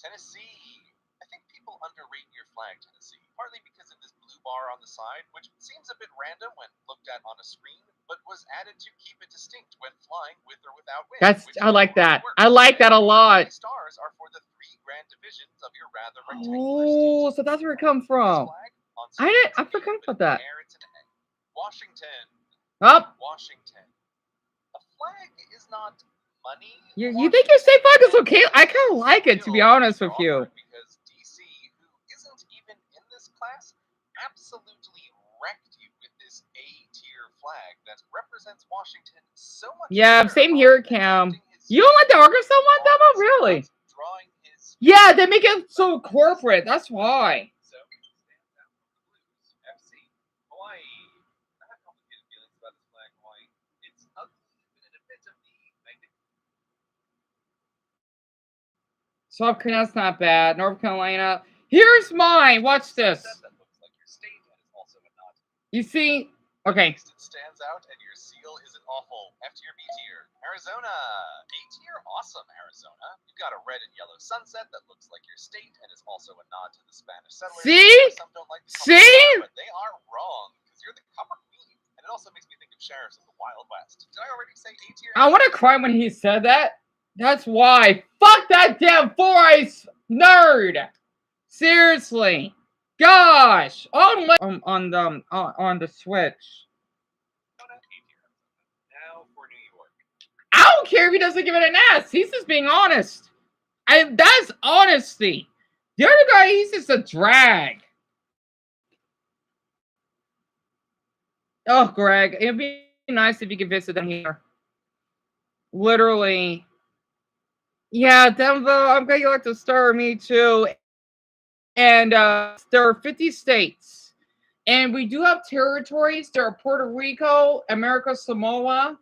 Tennessee. I think people underrate your flag, Tennessee. Partly because of this blue bar on the side, which seems a bit random when looked at on a screen, but was added to keep it distinct when flying with or without wind. I like that. I like that a lot. The stars are for the 3 grand divisions of your rather rectangular Oh, state. so that's where it comes from. I forgot about that. Washington. Oh, Washington. A flag is not money. you think your state flag is okay? I kind of like it, to be honest with you. Because DC, who isn't even in this class, absolutely wrecked you with this A-tier flag that represents Washington so much. Yeah, same here, Cam. You don't like the Arkansas one, Demo? Really? Yeah, they make it so corporate. That's why. So FC Hawaii. I have complicated feelings about this flag, Hawaii. It's ugly, but in a bit of the South Carolina's not bad. North Carolina. Here's mine. Watch this. That looks like your state and is also a knot. You see? Okay. It stands out, and your seal isn't awful. F tier, B tier. Arizona. A tier, awesome, Arizona. You've got a red and yellow sunset that looks like your state and is also a nod to the Spanish settlers. See? Some don't like the See? color, but they are wrong, because you're the cover queen. And it also makes me think of sheriffs of the Wild West. Did I already say A tier? I want to cry when he said that. That's why. Fuck that damn 4-Ice nerd. Seriously. Gosh. On the Switch. Now for New York. I don't care if he doesn't give it an ass. He's just being honest. That's honesty. The other guy, he's just a drag. Oh, Greg, it'd be nice if you could visit them here. Literally. Yeah, Denver, I'm glad you like to stir. Me too. And there are 50 states. And we do have territories. There are Puerto Rico, America, Samoa,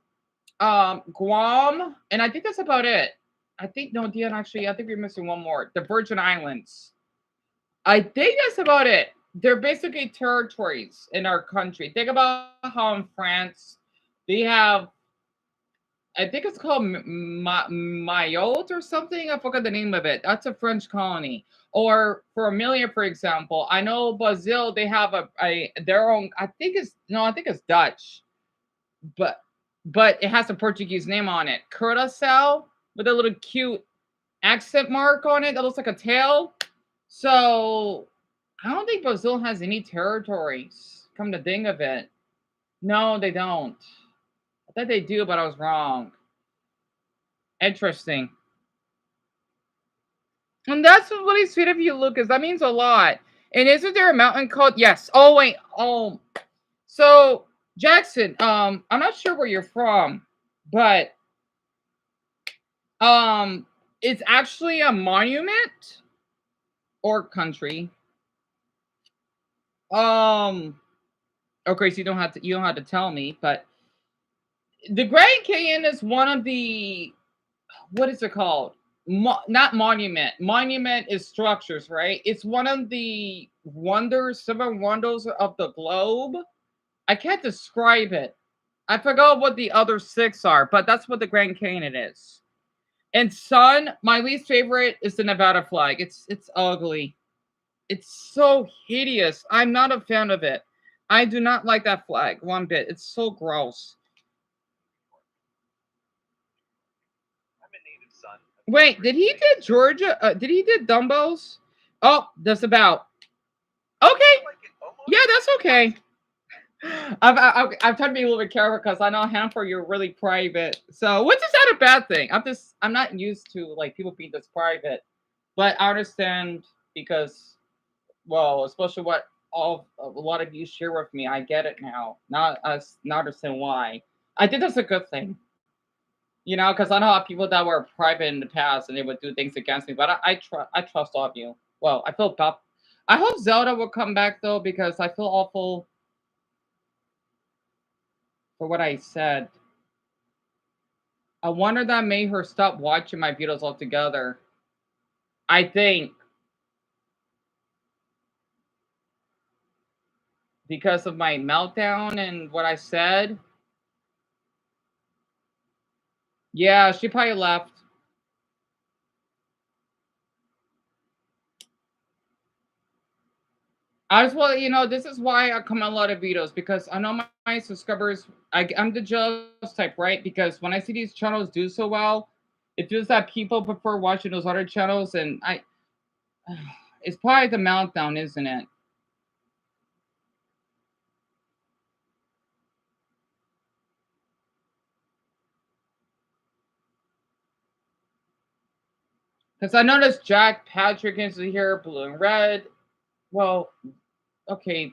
Guam, and I think that's about it. I think, no, Dion, actually, I think we're missing one more. The Virgin Islands. I think that's about it. They're basically territories in our country. Think about how in France, they have, I think it's called Mayotte or something. I forgot the name of it. That's a French colony. Or for Amelia, for example, I know Brazil, they have their own, I think it's Dutch. But it has a Portuguese name on it. Curaçao with a little cute accent mark on it that looks like a tail. So I don't think Brazil has any territories. Come to think of it. No, they don't. I thought they do, but I was wrong. Interesting. And that's really sweet of you, Lucas. That means a lot. And isn't there a mountain called? Yes. Oh, wait. Oh. So, Jackson, I'm not sure where you're from, but it's actually a monument or country. Okay, so you don't have to tell me, but the Grand Canyon is one of the, what is it called? Not monument. Monument is structures, right? It's one of the seven wonders of the globe. I can't describe it. I forgot what the other 6 are, but that's what the Grand Canyon is. And Sun, my least favorite is the Nevada flag. It's ugly. It's so hideous. I'm not a fan of it. I do not like that flag one bit. It's so gross. I'm a native son. Wait, did he did Georgia? Did he did Dumbo's? Oh, that's about. Okay. Yeah, that's okay. I've tried to be a little bit careful because I know Hanford, you're really private. So, which is not a bad thing. I'm not used to like people being this private, but I understand because, well, especially what a lot of you share with me, I get it now. Not understand why. I think that's a good thing. You know, because I know how people that were private in the past and they would do things against me, but I trust all of you. Well, I feel bad. I hope Zelda will come back though because I feel awful for what I said. I wonder that made her stop watching my videos altogether. I think. Because of my meltdown and what I said. Yeah, she probably left. I just want you know this is why I come on a lot of videos because I know my subscribers. I'm the jealous type, right? Because when I see these channels do so well, it feels that people prefer watching those other channels, and I it's probably the meltdown, isn't it? Because I noticed Jack Patrick is here, blue and red. Well, okay.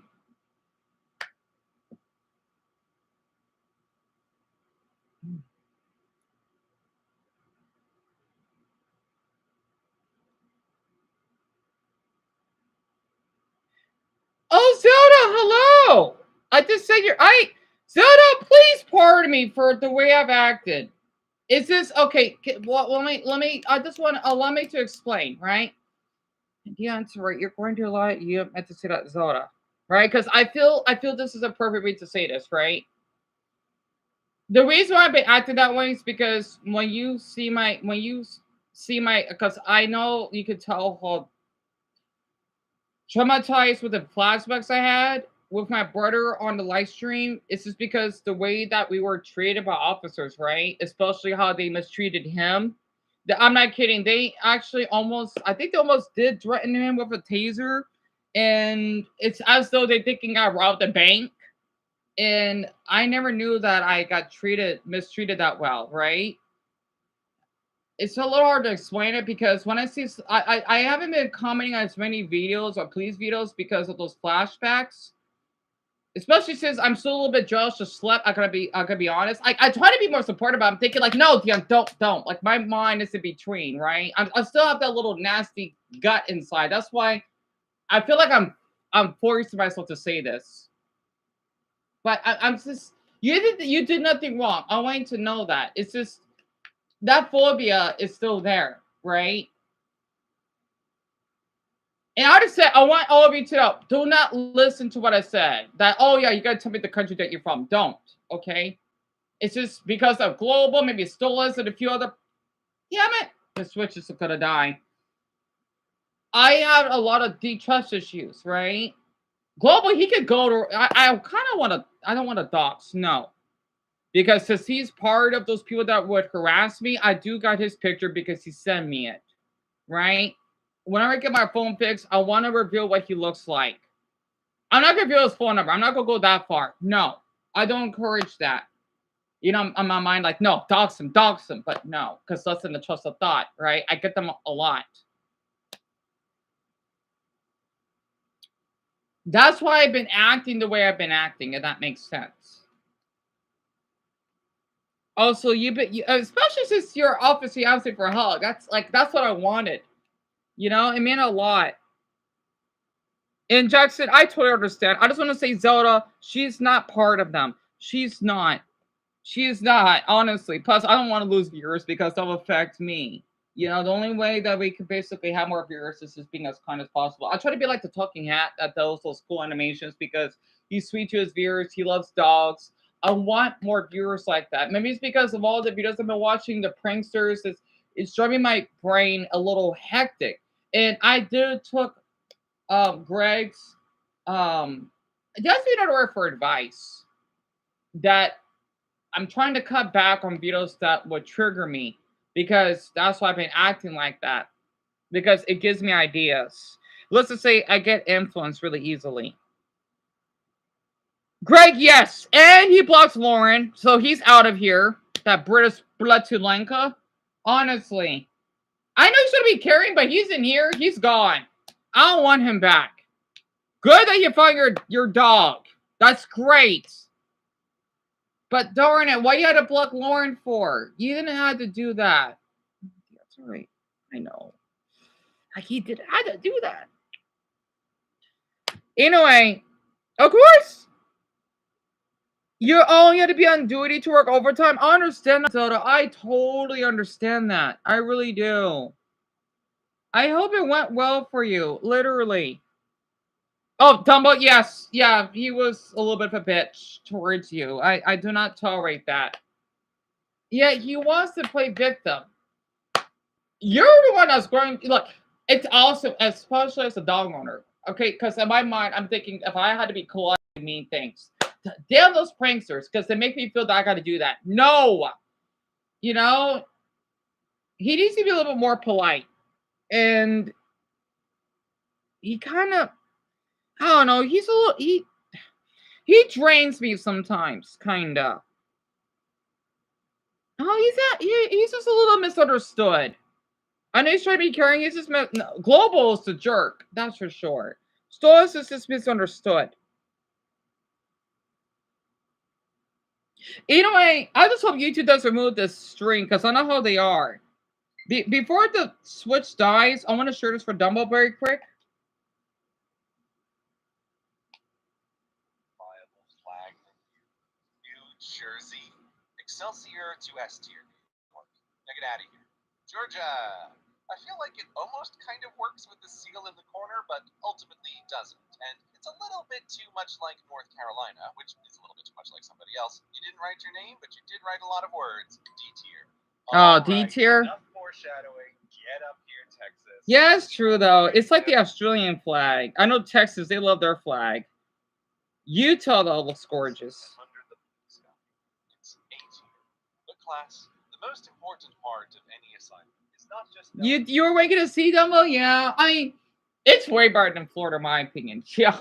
Oh, Zelda, hello. I just said Zelda. Please pardon me for the way I've acted. Is this okay? Well, let me. I just want allow me to explain, right? Yeah, it's right. You're going to lie. You meant to say that, Zelda, right? Because I feel this is a perfect way to say this, right? The reason why I've been acting that way is because when you see my because I know you could tell how traumatized with the flashbacks I had with my brother on the live stream. It's just because the way that we were treated by officers, right? Especially how they mistreated him. I'm not kidding. They actually almost, I think they almost did threaten him with a taser. And it's as though they thinking I robbed a bank. And I never knew that I got mistreated that well, right? It's a little hard to explain it because when I see, I haven't been commenting on as many videos or police videos because of those flashbacks. Especially since I'm still a little bit jealous. Just slept. I gotta be honest. I try to be more supportive, but I'm thinking like, no, Dion, don't. Like my mind is in between, right? I still have that little nasty gut inside. That's why I feel like I'm forcing myself to say this. But I'm just you did nothing wrong. I want you to know that. It's just that phobia is still there, right? And I just said, I want all of you to know, do not listen to what I said. That, oh yeah, you gotta tell me the country that you're from. Don't, okay? It's just because of global, maybe Stolas and a few other. Damn it, the Switch is gonna die. I have a lot of deep trust issues, right? Global, he could go to. I kind of want to. I don't want to dox, no, because since he's part of those people that would harass me, I do got his picture because he sent me it, right? Whenever I get my phone fixed, I want to reveal what he looks like. I'm not gonna reveal his phone number. I'm not gonna go that far. No, I don't encourage that. You know, on my mind, like, no, dox him, but no, because less than the trust of thought, right? I get them a lot. That's why I've been acting the way I've been acting, if that makes sense. Also, especially since you're obviously asking for a hug. That's what I wanted. You know, it meant a lot. And Jackson, I totally understand. I just want to say, Zelda, she's not part of them. She's not. She's not, honestly. Plus, I don't want to lose viewers because that'll affect me. You know, the only way that we can basically have more viewers is just being as kind as possible. I try to be like the talking hat that does those cool animations because he's sweet to his viewers. He loves dogs. I want more viewers like that. Maybe it's because of all the videos I've been watching, the pranksters. It's driving my brain a little hectic. And I did took Greg's just be another word for advice that I'm trying to cut back on videos that would trigger me because that's why I've been acting like that because it gives me ideas. Let's just say I get influenced really easily. Greg, yes, and he blocks Lauren, so he's out of here. That British Blatulenka. Honestly, I know he's gonna be carrying, but he's in here. He's gone. I don't want him back. Good that you found your dog. That's great. But darn it, why you had to block Lauren for? You didn't have to do that. That's all right. I know. He did have to do that. Anyway, of course, you had to be on duty to work overtime. I understand that, Zelda. I totally understand that. I really do. I hope it went well for you, literally. Oh, Dumbo, yes. Yeah, he was a little bit of a bitch towards you. I do not tolerate that. Yeah, he wants to play victim. You're the one that's going. Look, it's awesome, especially as a dog owner. Okay, because in my mind, I'm thinking if I had to be cool, I mean things. Damn those pranksters, because they make me feel that I got to do that. No, you know, he needs to be a little bit more polite, and he kind of, I don't know, he's a little he drains me sometimes, kind of. Oh, he's just a little misunderstood. I know he's trying to be caring. He's just no, Global is the jerk, that's for sure. Stolas is just misunderstood. Anyway, I just hope YouTube does remove this string because I know how they are. Before the switch dies, I want to share this for Dumbo very quick. Viable flag. New Jersey. Excelsior to S tier. Now get out of here. Georgia. I feel like it almost kind of works with the seal in the corner, but ultimately doesn't. And it's a little bit too much like North Carolina, which is a little bit too much like somebody else. You didn't write your name, but you did write a lot of words. D tier. Oh, D tier. Enough foreshadowing. Get up here, Texas. Yeah, it's true though. It's like the Australian flag. I know Texas, they love their flag. Utah though looks gorgeous. Under the sky. It's A tier. The class, the most important part of any assignment. Not just you were waking to see Dumbo? Yeah. I mean, it's way better than Florida, in my opinion. Yeah.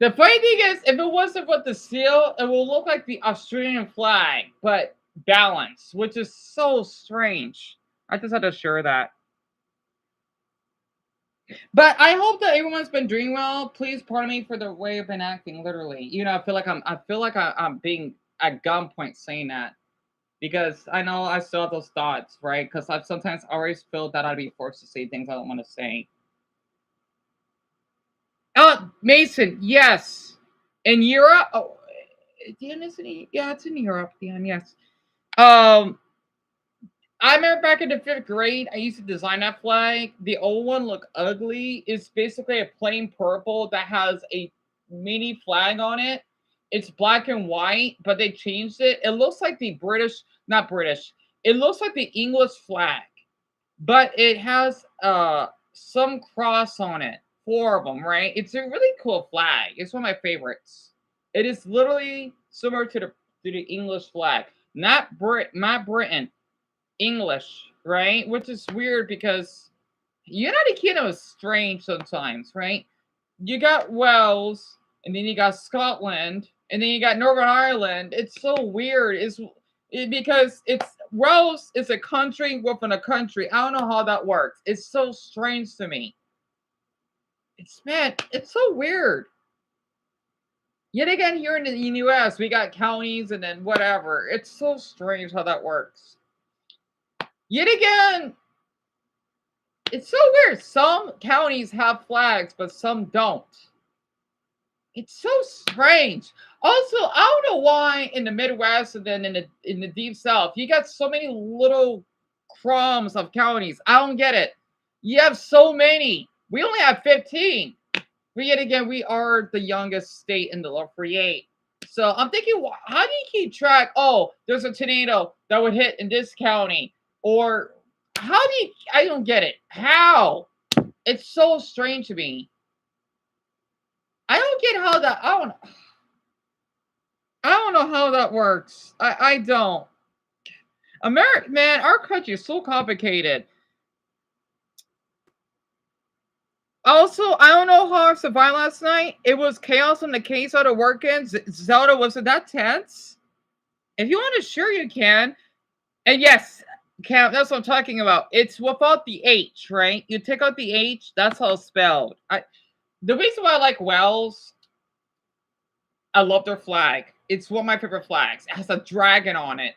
The funny thing is, if it wasn't for the seal, it will look like the Australian flag, but balanced, which is so strange. I just had to share that. But I hope that everyone's been doing well. Please pardon me for the way I've been acting, literally. You know, I feel like I'm being at gunpoint saying that. Because I know I still have those thoughts, right? Because I've sometimes always felt that I'd be forced to say things I don't want to say. Oh, Mason, yes. In Europe, oh, Dan, isn't he? Yeah, it's in Europe, Dan, yes. I remember back in the 5th grade, I used to design that flag. The old one looked ugly. It's basically a plain purple that has a mini flag on it. It's black and white, but they changed it. It looks like the not British. It looks like the English flag, but it has some cross on it. 4 of them, right? It's a really cool flag. It's one of my favorites. It is literally similar to the English flag, not Britain. English, right? Which is weird because United Kingdom is strange sometimes, right? You got Wales, and then you got Scotland, and then you got Northern Ireland. It's so weird. Because it's Wales is a country within a country. I don't know how that works. It's so strange to me. It's so weird. Yet again, here in the US, we got counties and then whatever. It's so strange how that works. Yet again, it's so weird. Some counties have flags, but some don't. It's so strange. Also, I don't know why in the Midwest and then in the deep South, you got so many little crumbs of counties. I don't get it. You have so many. We only have 15. But yet again, we are the youngest state in the lower 48. So I'm thinking, how do you keep track? Oh, there's a tornado that would hit in this county. Or how do you, I don't get it. How? It's so strange to me. I don't get how that, I don't know how that works. I don't. America, man, our country is so complicated. Also, I don't know how I survived last night. It was chaos on the case out of working. Zelda, wasn't that tense? If you want to share, you can. And yes, Cam, that's what I'm talking about. It's without the H, right? You take out the H, that's how it's spelled. The reason why I like Wells, I love their flag. It's one of my favorite flags. It has a dragon on it.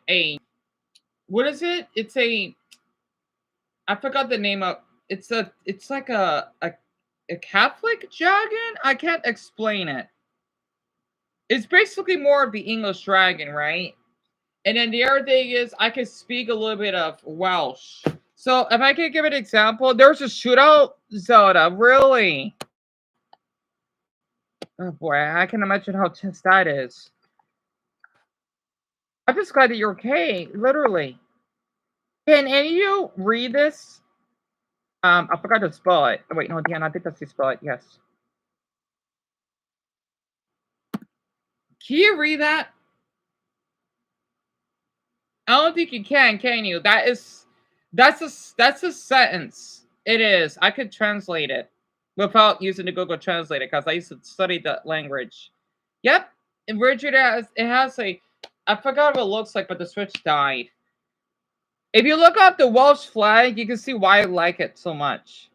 What is it? I forgot the name of. It's like a Catholic dragon. I can't explain it. It's basically more of the English dragon, right? And then the other thing is I can speak a little bit of Welsh. So if I could give an example, there's a shootout, Zelda. Really? Oh boy, I can imagine how tense that is. I'm just glad that you're okay, literally. Can any of you read this? I forgot to spell it. Oh, wait, no, Deanna, I think that's the spell it. Yes. Can you read that? I don't think you can you? That's a sentence. It is. I could translate it without using the Google Translator because I used to study that language. Yep. And Richard has a I forgot what it looks like, but the switch died. If you look up the Welsh flag, you can see why I like it so much.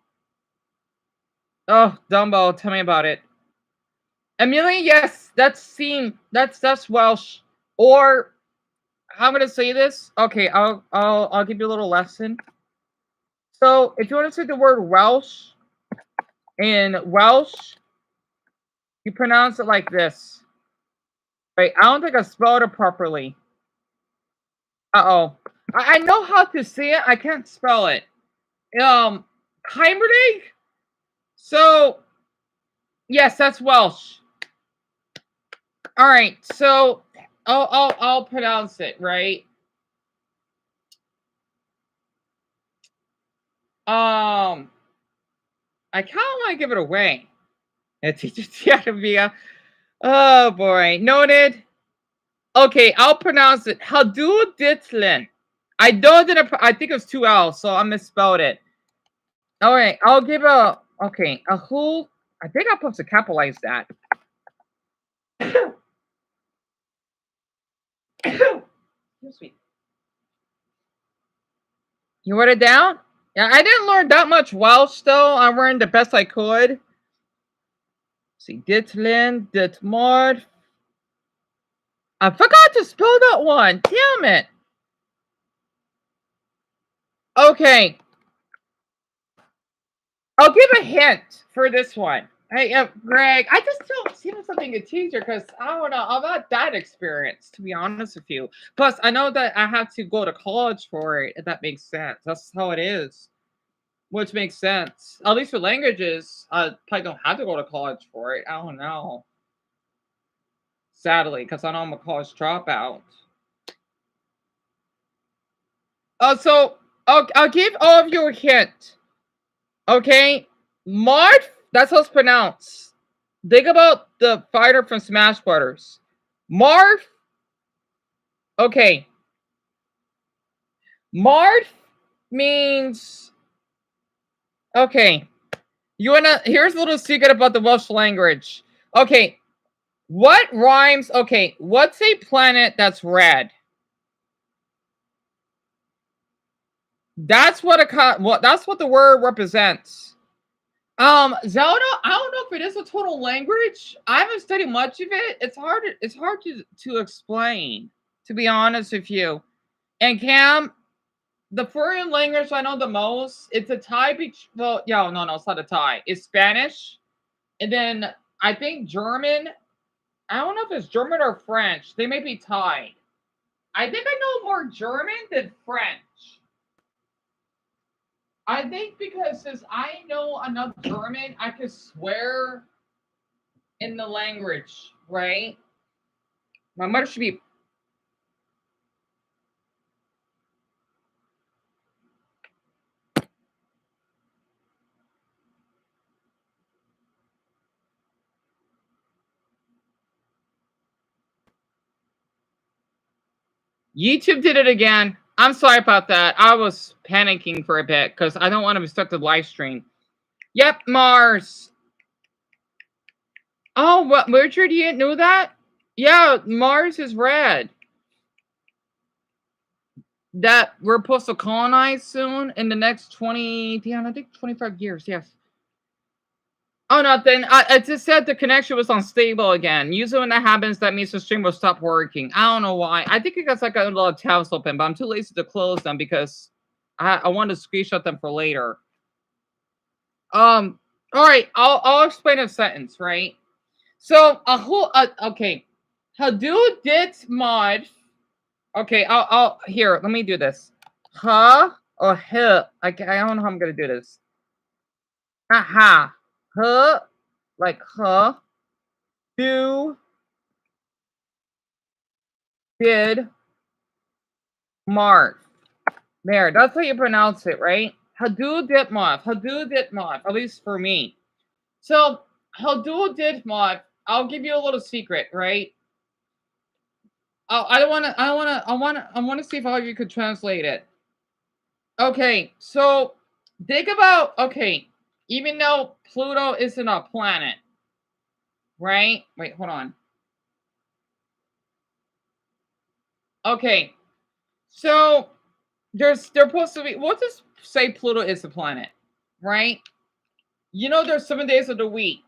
Oh, Dumbo, tell me about it. Amelia, yes, that's Welsh. Or how I'm gonna say this? Okay, I'll give you a little lesson. So if you want to say the word Welsh in Welsh, you pronounce it like this. Wait, I don't think I spelled it properly. Uh-oh. I know how to say it, I can't spell it. Heimerdig? So yes, that's Welsh. Alright, so I'll pronounce it, right? I kind of want to give it away. It's Tiaravia. Oh boy. Noted. Okay, I'll pronounce it. Hadu Ditlin. I think it was 2 L's, so I misspelled it. Alright, I'll give a who. I think I'm supposed to capitalize that. Excuse me. You wrote it down? Yeah, I didn't learn that much Welsh though. I learned the best I could. Let's see, Ditlin, Ditmar. I forgot to spell that one. Damn it. Okay. I'll give a hint for this one. Hey, Greg, I just don't see something a teacher because I don't know. I'm not that experienced, to be honest with you. Plus, I know that I have to go to college for it, if that makes sense. That's how it is, which makes sense. At least for languages, I probably don't have to go to college for it. I don't know. Sadly, because I know I'm a college dropout. So I'll give all of you a hint. Okay, Marth. That's how it's pronounced. Think about the fighter from Smash Brothers. Marth. Okay. Marth means. Okay. Here's a little secret about the Welsh language. Okay. What rhymes? Okay. What's a planet that's red? That's what that's what the word represents. Zelda, I don't know if it is a total language. I haven't studied much of it. It's hard to explain, to be honest with you. And Cam, the foreign language I know the most, it's a tie no, it's not a tie. It's Spanish. And then I think German. I don't know if it's German or French. They may be tied. I think I know more German than French. I think because since I know enough German, I could swear in the language, right? My mother should be. YouTube did it again. I'm sorry about that. I was panicking for a bit because I don't want to restrict the live stream. Yep, Mars. Oh, what? Richard, you didn't know that? Yeah, Mars is red. That we're supposed to colonize soon in the next 20, I think 25 years, yes. Oh, nothing. I just said the connection was unstable again. Usually when that happens, that means the stream will stop working. I don't know why. I think it got like a little tabs open, but I'm too lazy to close them because I want to screenshot them for later. All right, I'll explain a sentence, right? So okay. Hadoop did mod. Okay, I'll here, let me do this. Huh or huh? I don't know how I'm gonna do this. Aha. Huh, like huh. Do did Marth. There, that's how you pronounce it, right? Hadou Ditmoth, at least for me. So Hadou Ditmoth, I'll give you a little secret, right? I want to see if all of you could translate it. Okay, so think about, okay, even though Pluto isn't a planet, right? Wait, hold on. Okay, so they're supposed to be, we'll just say Pluto is a planet, right? You know, there's 7 days of the week.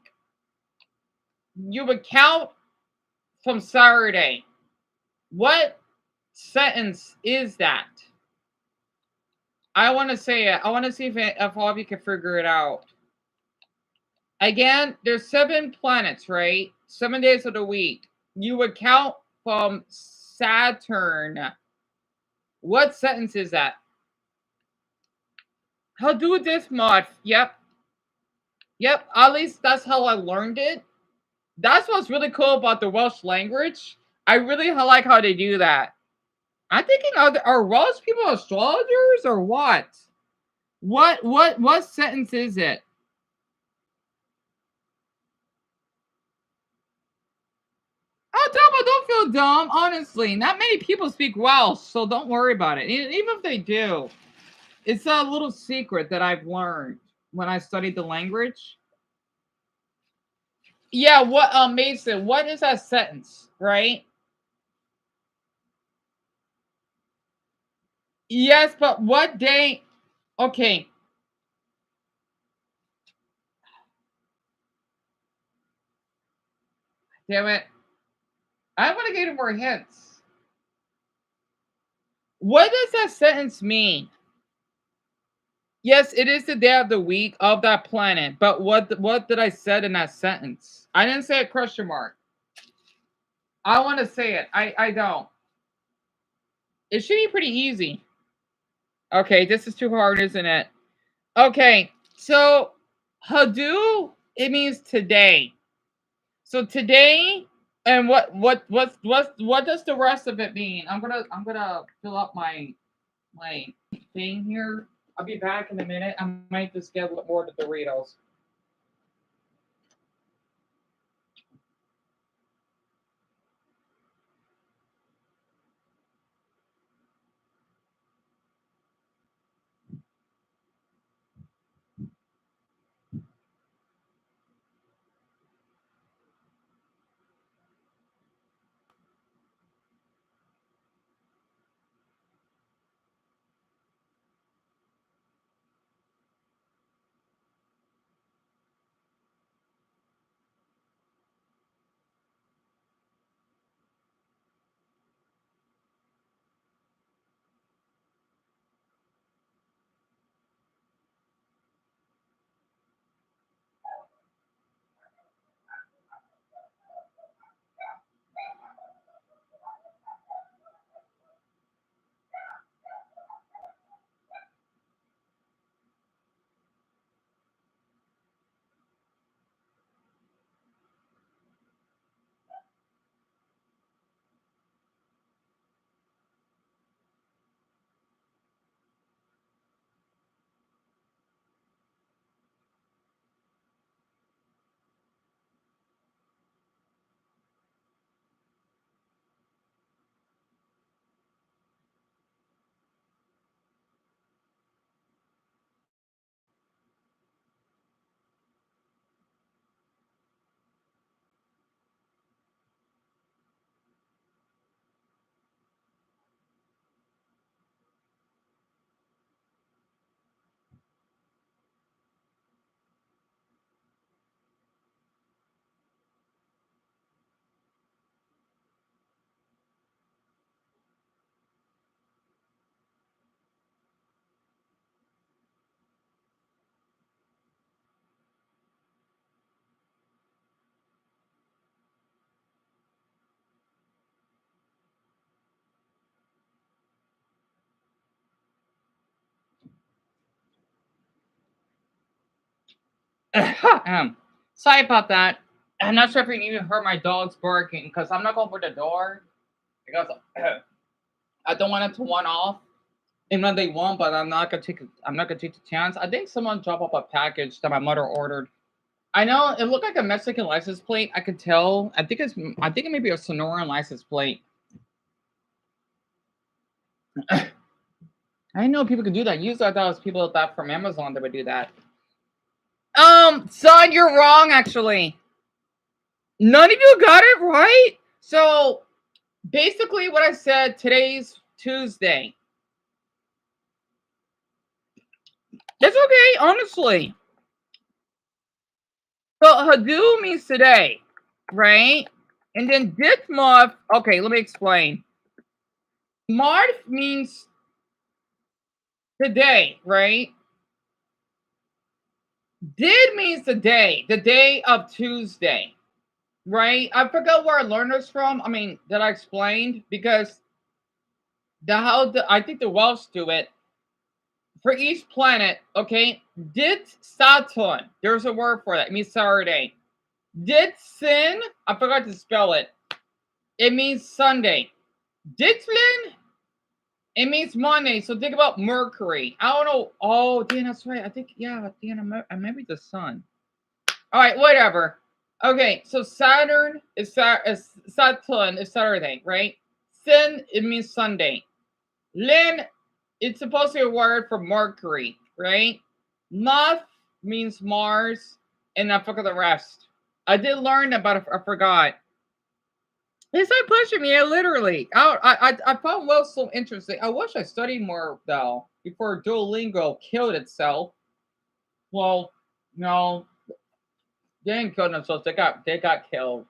You would count from Saturday. What sentence is that? I want to say it. I want to see if all of you can figure it out. Again, there's 7 planets, right? 7 days of the week. You would count from Saturn. What sentence is that? How do this mod? Yep. Yep. At least that's how I learned it. That's what's really cool about the Welsh language. I really like how they do that. I'm thinking, are Welsh people astrologers or what? What sentence is it? Oh, don't feel dumb. Honestly, not many people speak Welsh, so don't worry about it. Even if they do, it's a little secret that I've learned when I studied the language. Yeah, what Mason, what is that sentence, right? Yes, but what day? Okay. Damn it. I want to give you more hints. What does that sentence mean? Yes, it is the day of the week of that planet, but what did I said in that sentence? I didn't say a question mark. I want to say it. I don't. It should be pretty easy. Okay, this is too hard, isn't it? Okay, so Hadou, it means today. So today, and what does the rest of it mean? I'm gonna fill up my thing here. I'll be back in a minute. I might just get more of the Doritos. Sorry about that. I'm not sure if you can even heard my dogs barking because I'm not going for the door because I don't want it to run off. and when they won't, but I'm not gonna take the chance. I think someone dropped off a package that my mother ordered. I know it looked like a Mexican license plate. I could tell. I think it may be a Sonoran license plate. I didn't know people could do that. Usually I thought it was people that from Amazon that would do that. Son, you're wrong, actually. None of you got it right. So basically what I said, today's Tuesday. That's okay, honestly. So Hadu means today, right? And then Ditmoth, okay, let me explain. Marth means today, right? Did means the day of Tuesday, right? I forgot where I learned this from. I mean, that I explained because I think the Welsh do it for each planet. Okay, Dit Saturn. There's a word for that. It means Saturday. Dit Sin. I forgot to spell it. It means Sunday. Ditlin. It means Monday. So think about Mercury. I don't know. Oh, Dan, that's right. I think, yeah, Dan, I maybe the sun. All right, whatever. Okay, so Saturn is Saturn is Saturday, right? Sin, it means Sunday. Lin, it's supposed to be a word for Mercury, right? Noth means Mars, and I forgot the rest. I did learn about it, I forgot. It's my pleasure, Mia. Literally, I found Welsh so interesting. I wish I studied more though before Duolingo killed itself. Well, no, they didn't kill themselves. They got killed.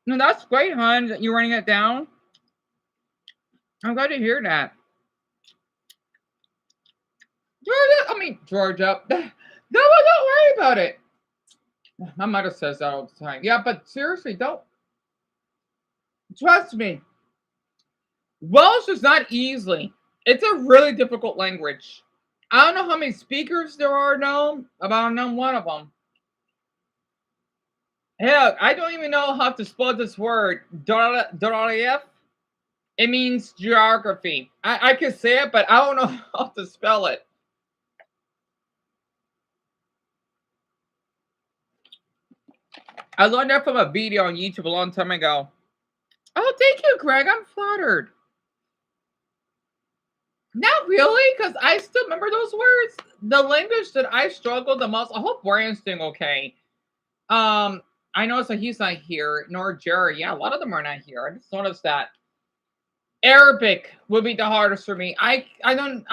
No, that's great, hon. That you're writing it down. I'm glad to hear that. Georgia. No, don't worry about it. My mother says that all the time. Yeah, but seriously, don't. Trust me. Welsh is not easy. It's a really difficult language. I don't know how many speakers there are now, but I know one of them. Hell, I don't even know how to spell this word. Doralief. It means geography. I can say it, but I don't know how to spell it. I learned that from a video on YouTube a long time ago. Oh, thank you, Greg. I'm flattered. Not really, because I still remember those words. The language that I struggled the most. I hope Brian's doing okay. I noticed that he's not here, nor Jerry. Yeah, a lot of them are not here. I just noticed that. Arabic would be the hardest for me. I don't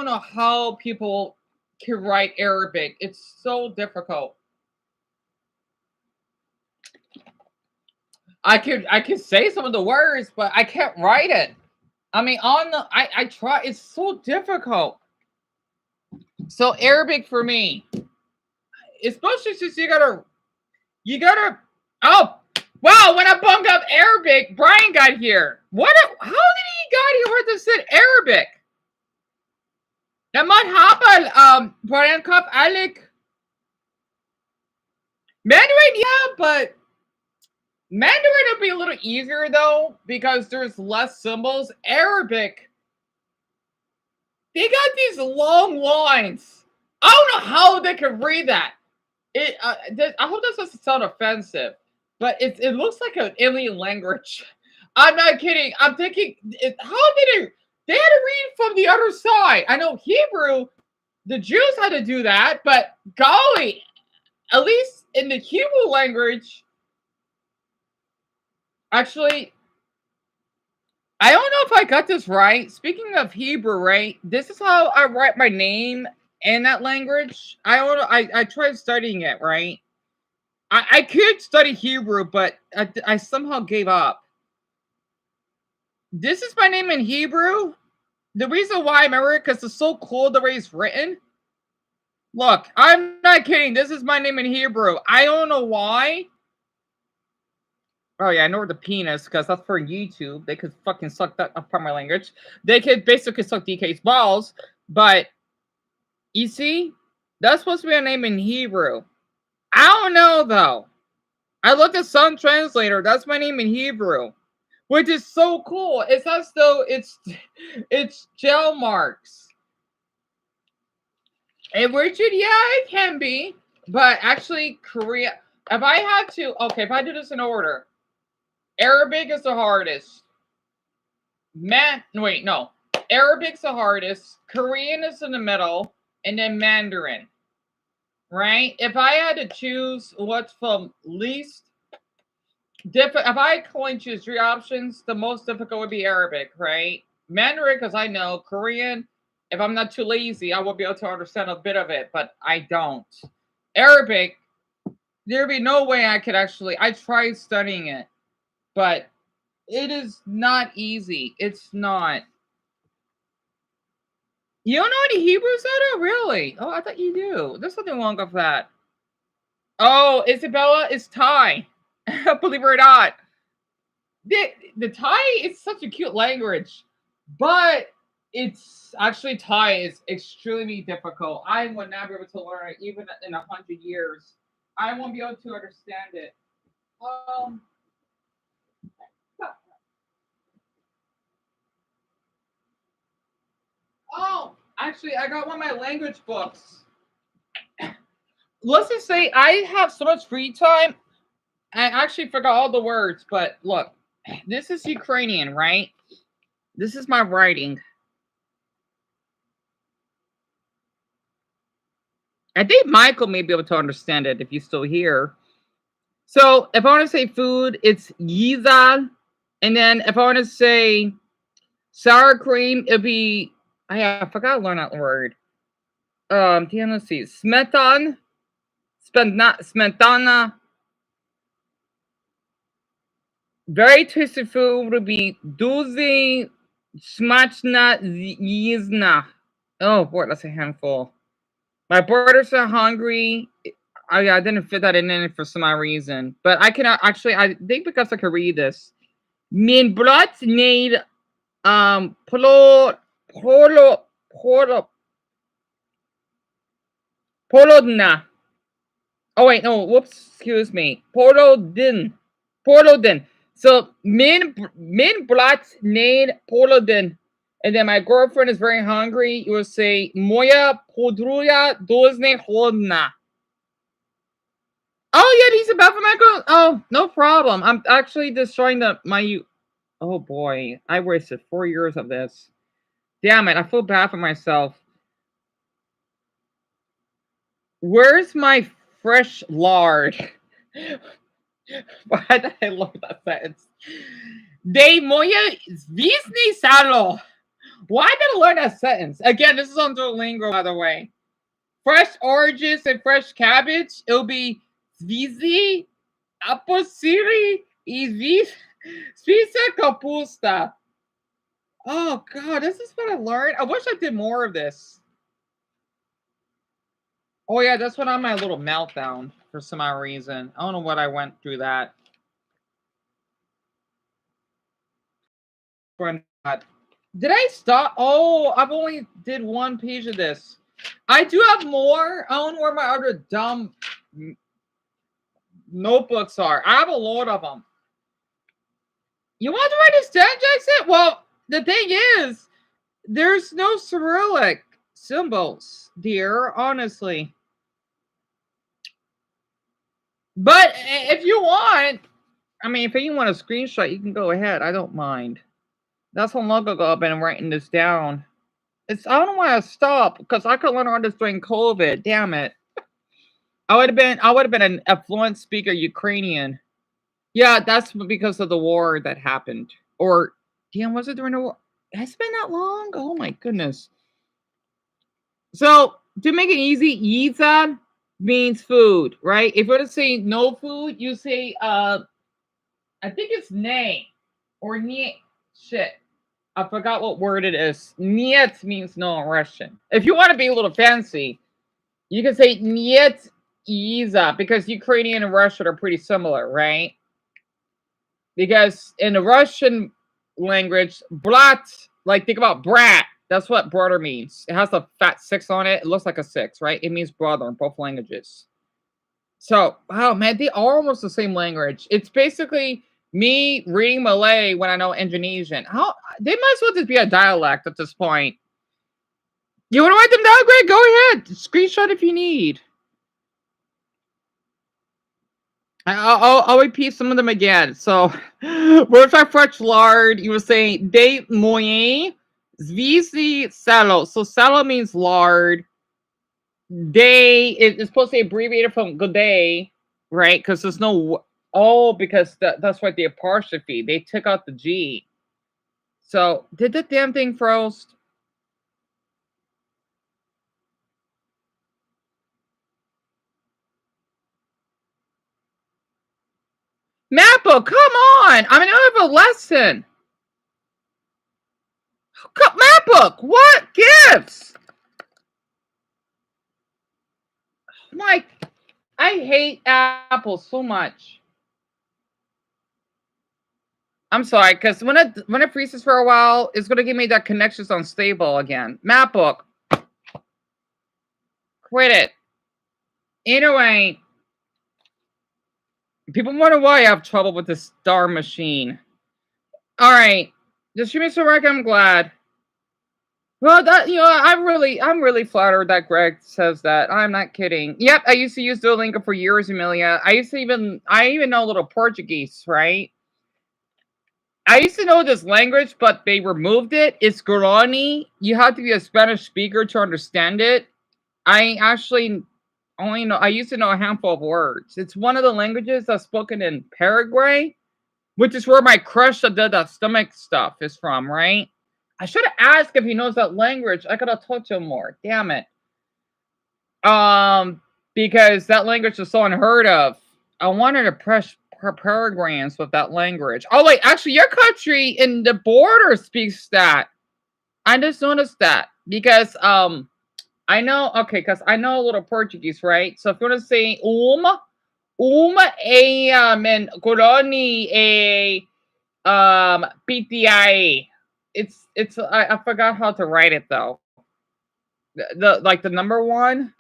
know how people can write Arabic. It's so difficult. I could say some of the words, but I can't write it. I mean, I try. It's so difficult. So Arabic for me, especially since you gotta. Oh, wow! When I bumped up Arabic, Brian got here. How did he got here with this said Arabic? Brian Cup Alec. Mandarin, yeah, but Mandarin would be a little easier though because there's less symbols. Arabic, they got these long lines. I don't know how they can read that. I hope this doesn't sound offensive, but it looks like an alien language. I'm not kidding. I'm thinking, how did they had to read from the other side? I know Hebrew, the Jews had to do that, but golly, at least in the Hebrew language, actually, I don't know if I got this right. Speaking of Hebrew, right? This is how I write my name in that language. I tried studying it, right? I could study Hebrew, but I somehow gave up. This is my name in Hebrew. The reason why I remember it because it's so cool the way it's written. Look, I'm not kidding. This is my name in Hebrew. I don't know why. Oh yeah, I know the penis because that's for YouTube. They could fucking suck that up from my language. They could basically suck DK's balls, but you see, that's supposed to be a name in Hebrew. I don't know though. I looked at Sun Translator. That's my name in Hebrew, which is so cool. It's as though it's gel marks. And Richard, yeah, it can be, but actually, Korea. If I had to, okay, if I do this in order, Arabic is the hardest. Wait, no. Arabic's the hardest. Korean is in the middle, and then Mandarin. Right? If I had to choose what's from least difficult, if I could only choose 3 options, the most difficult would be Arabic, right? Mandarin, because I know. Korean, if I'm not too lazy, I will be able to understand a bit of it, but I don't. Arabic, there'd be no way I could actually. I tried studying it, but it is not easy. It's not. You don't know any Hebrew, Zeta? Really? Oh, I thought you do. There's something wrong with that. Oh, Isabella is Thai. Believe it or not. The Thai is such a cute language, but it's actually Thai is extremely difficult. I would not be able to learn it even in 100 years. I won't be able to understand it. Oh, actually, I got one of my language books. Let's just say I have so much free time. I actually forgot all the words, but look, this is Ukrainian, right? This is my writing. I think Michael may be able to understand it if he's still here. So if I want to say food, it's yizal. And then if I want to say sour cream, it'll be, I forgot to learn that word. Let's see. Smetana. Smetana. Very tasty food would be duzi smachna yizna. Oh boy, that's a handful. My brothers are hungry. I didn't fit that in for some odd reason, but I cannot actually. I think because I could read this. Min brat need polodna Oh wait, no, whoops, excuse me. Polodin. So min brat need polodin. And then my girlfriend is very hungry. You will say moya podruya dozne hodna. Oh yeah, these are bad for my girl. Oh, no problem. I'm actually destroying my. Oh boy, I wasted 4 years of this. Damn it, I feel bad for myself. Where's my fresh lard? Why did I love that sentence? De moya zvisny salo. Why did I learn that sentence? Again, this is on Duolingo, by the way. Fresh oranges and fresh cabbage. It'll be zvizi, aposiri, svisa kapusta. Oh God, this is what I learned. I wish I did more of this. Oh yeah, that's what on my little meltdown for some odd reason. I don't know what I went through that. Did I stop? Oh, I've only did 1 page of this. I do have more. I don't know where my other dumb notebooks are. I have a lot of them. You want to write this down, Jackson? Well, the thing is, there's no Cyrillic symbols, dear, honestly. But if you want, I mean, if you want a screenshot, you can go ahead. I don't mind. That's how long ago I've been writing this down. I don't know why I stopped, because I could learn all this during COVID. Damn it. I would have been a fluent speaker Ukrainian. Yeah, that's because of the war that happened. Or damn, was it during the war? Has it been that long? Oh my goodness. So to make it easy, yiza means food, right? If you're to say no food, you say I think it's nay or nie. Shit. I forgot what word it is. Niet means no in Russian. If you want to be a little fancy, you can say niet yiza, because Ukrainian and Russian are pretty similar, right? Because in the Russian language, brat, like think about brat. That's what brother means. It has a fat 6 on it. It looks like a 6, right? It means brother in both languages. So, oh man, they are almost the same language. It's basically me reading Malay when I know Indonesian. How they might as well just be a dialect at this point. You want to write them down, Greg? Go ahead. Screenshot if you need. I'll repeat some of them again. So, words like French lard. You were saying de moyen, zvisi salo. So salo means lard. Day is supposed to be abbreviated from good day, right? Because there's no because that's what the apostrophe. They took out the G. So did the damn thing froze? Mappa, come on! I'm in the middle of a lesson. Mapbook, what gifts? Mike, I hate Apple so much. I'm sorry, because when it freezes for a while, it's gonna give me that connection's unstable again. Mapbook, quit it. Anyway, people wonder why I have trouble with this star machine. All right, the streaming so work. I'm glad. Well, that I'm really flattered that Greg says that. I'm not kidding. Yep, I used to use Duolingo for years, Amelia. I even know a little Portuguese, right? I used to know this language, but they removed it. It's Guarani. You have to be a Spanish speaker to understand it. I actually only know. I used to know a handful of words. It's one of the languages that's spoken in Paraguay, which is where my crush that did that stomach stuff is from, right? I should have asked if he knows that language. I could have talked to him more. Damn it. Because that language is so unheard of. I wanted to press Paraguayans with that language. Oh wait, actually, your country in the border speaks that. I just noticed that because I know because I know a little Portuguese, right? So if you want to say e in coloni e PTI. It's I forgot how to write it though. The like the number one.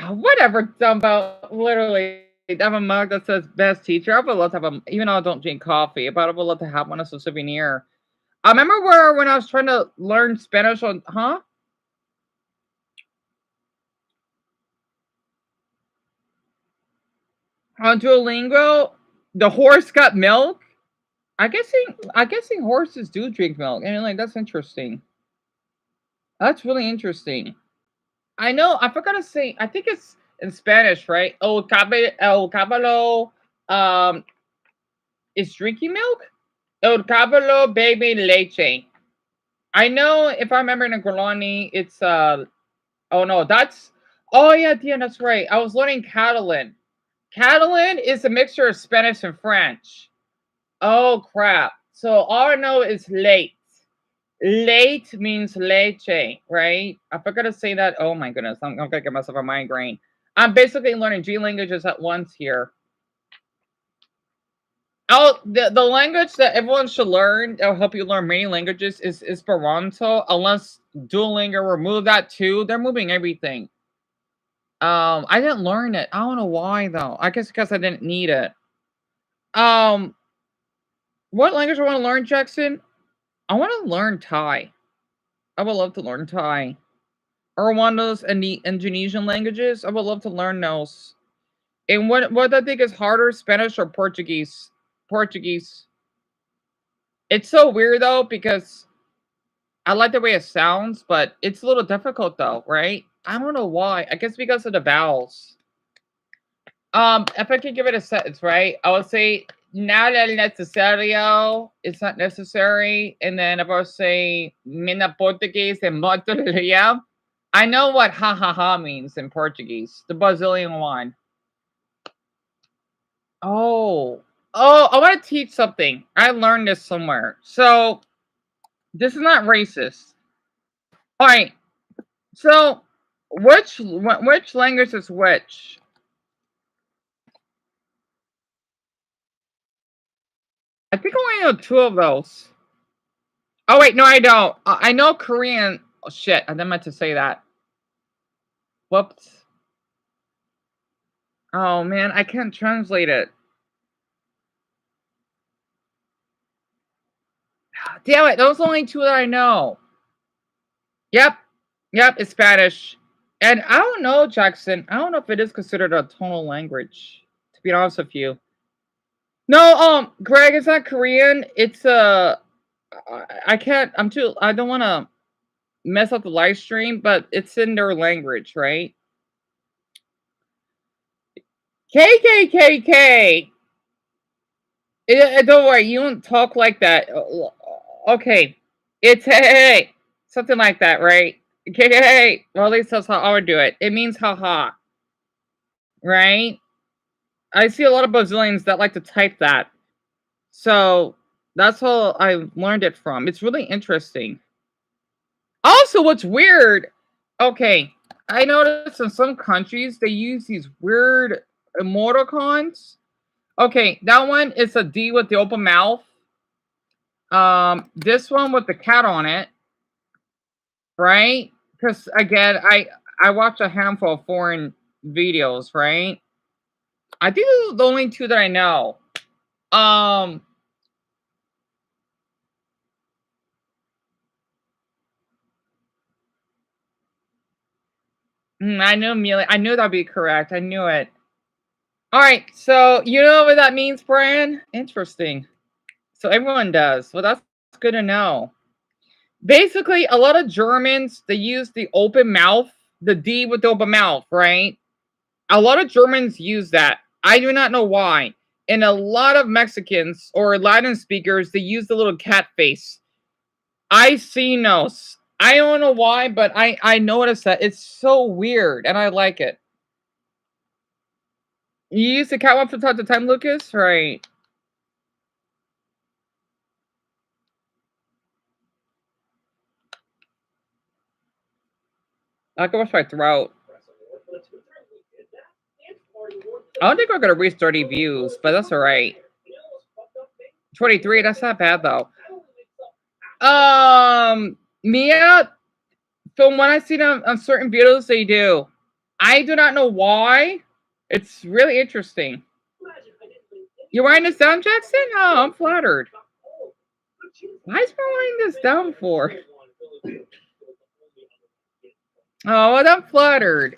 Whatever, Dumbo. Literally, I have a mug that says "best teacher." I would love to have them, even though I don't drink coffee. But I would love to have one as a souvenir. I remember when I was trying to learn Spanish on on Duolingo, the horse got milk. I guessing horses do drink milk, and like that's interesting. That's really interesting. I know. I forgot to say. I think it's in Spanish, right? El cabalo, is drinking milk. El cabalo baby leche. I know. If I remember in Negolani, it's Oh no, that's. Oh yeah, that's right. I was learning Catalan. Catalan is a mixture of Spanish and French. Oh crap! So all I know is late. Late means leche, right? I forgot to say that. Oh my goodness, I'm gonna get myself a migraine. I'm basically learning G languages at once here. Oh, the language that everyone should learn that'll help you learn many languages is Esperanto. Unless Duolingo remove that too, they're moving everything. I didn't learn it. I don't know why though. I guess because I didn't need it. Um, what language I want to learn, Jackson? I want to learn Thai. I would love to learn Thai. Or one of those Indonesian languages. I would love to learn those. And what I think is harder, Spanish or Portuguese? Portuguese. It's so weird though because I like the way it sounds, but it's a little difficult though, right? I don't know why. I guess because of the vowels. If I could give it a sentence, right? I would say nada necesario. It's not necessary. And then if I would say mina Portuguese and Monteria, I know what ha ha ha means in Portuguese, the Brazilian one. Oh, I want to teach something. I learned this somewhere. So this is not racist. All right. So which language is which? I think I only know two of those. Oh wait, no, I don't. I know Korean. Oh shit, I didn't meant to say that. Whoops. Oh man, I can't translate it. Damn it, those are the only two that I know. Yep. Yep, it's Spanish. And I don't know, Jackson. I don't know if it is considered a tonal language, to be honest with you. No, Greg, it's not Korean. It's I can't I don't wanna mess up the live stream, but it's in their language, right? KKKK. Don't worry, you don't talk like that. Okay, it's hey, something like that, right? KKK. Well, at least that's how I would do it. It means haha, right? I see a lot of Brazilians that like to type that, so that's all I learned it from. It's really interesting. Also, what's weird? Okay, I noticed in some countries they use these weird emoticons. Okay, that one is a D with the open mouth. This one with the cat on it, right? Because again, I watch a handful of foreign videos, right? I think those are the only two that I know. I knew Amelia. I knew that'd be correct. I knew it. All right, so you know what that means, Brian? Interesting. So everyone does. Well, that's good to know. Basically, a lot of Germans, they use the open mouth, the D with the open mouth, right? A lot of Germans use that. I do not know why. And a lot of Mexicans or Latin speakers, they use the little cat face. I see nos. I don't know why, but I noticed that. It's so weird, and I like it. You use the cat one from time to time, Lucas? Right. I can wash my throat. I don't think we're gonna reach 30 views, but that's alright. 23, that's not bad though. Mia, from what I've seen on certain videos, they do. I do not know why. It's really interesting. You're writing this down, Jackson? Oh, I'm flattered. Why is my writing this down for? Oh, well, I'm flattered.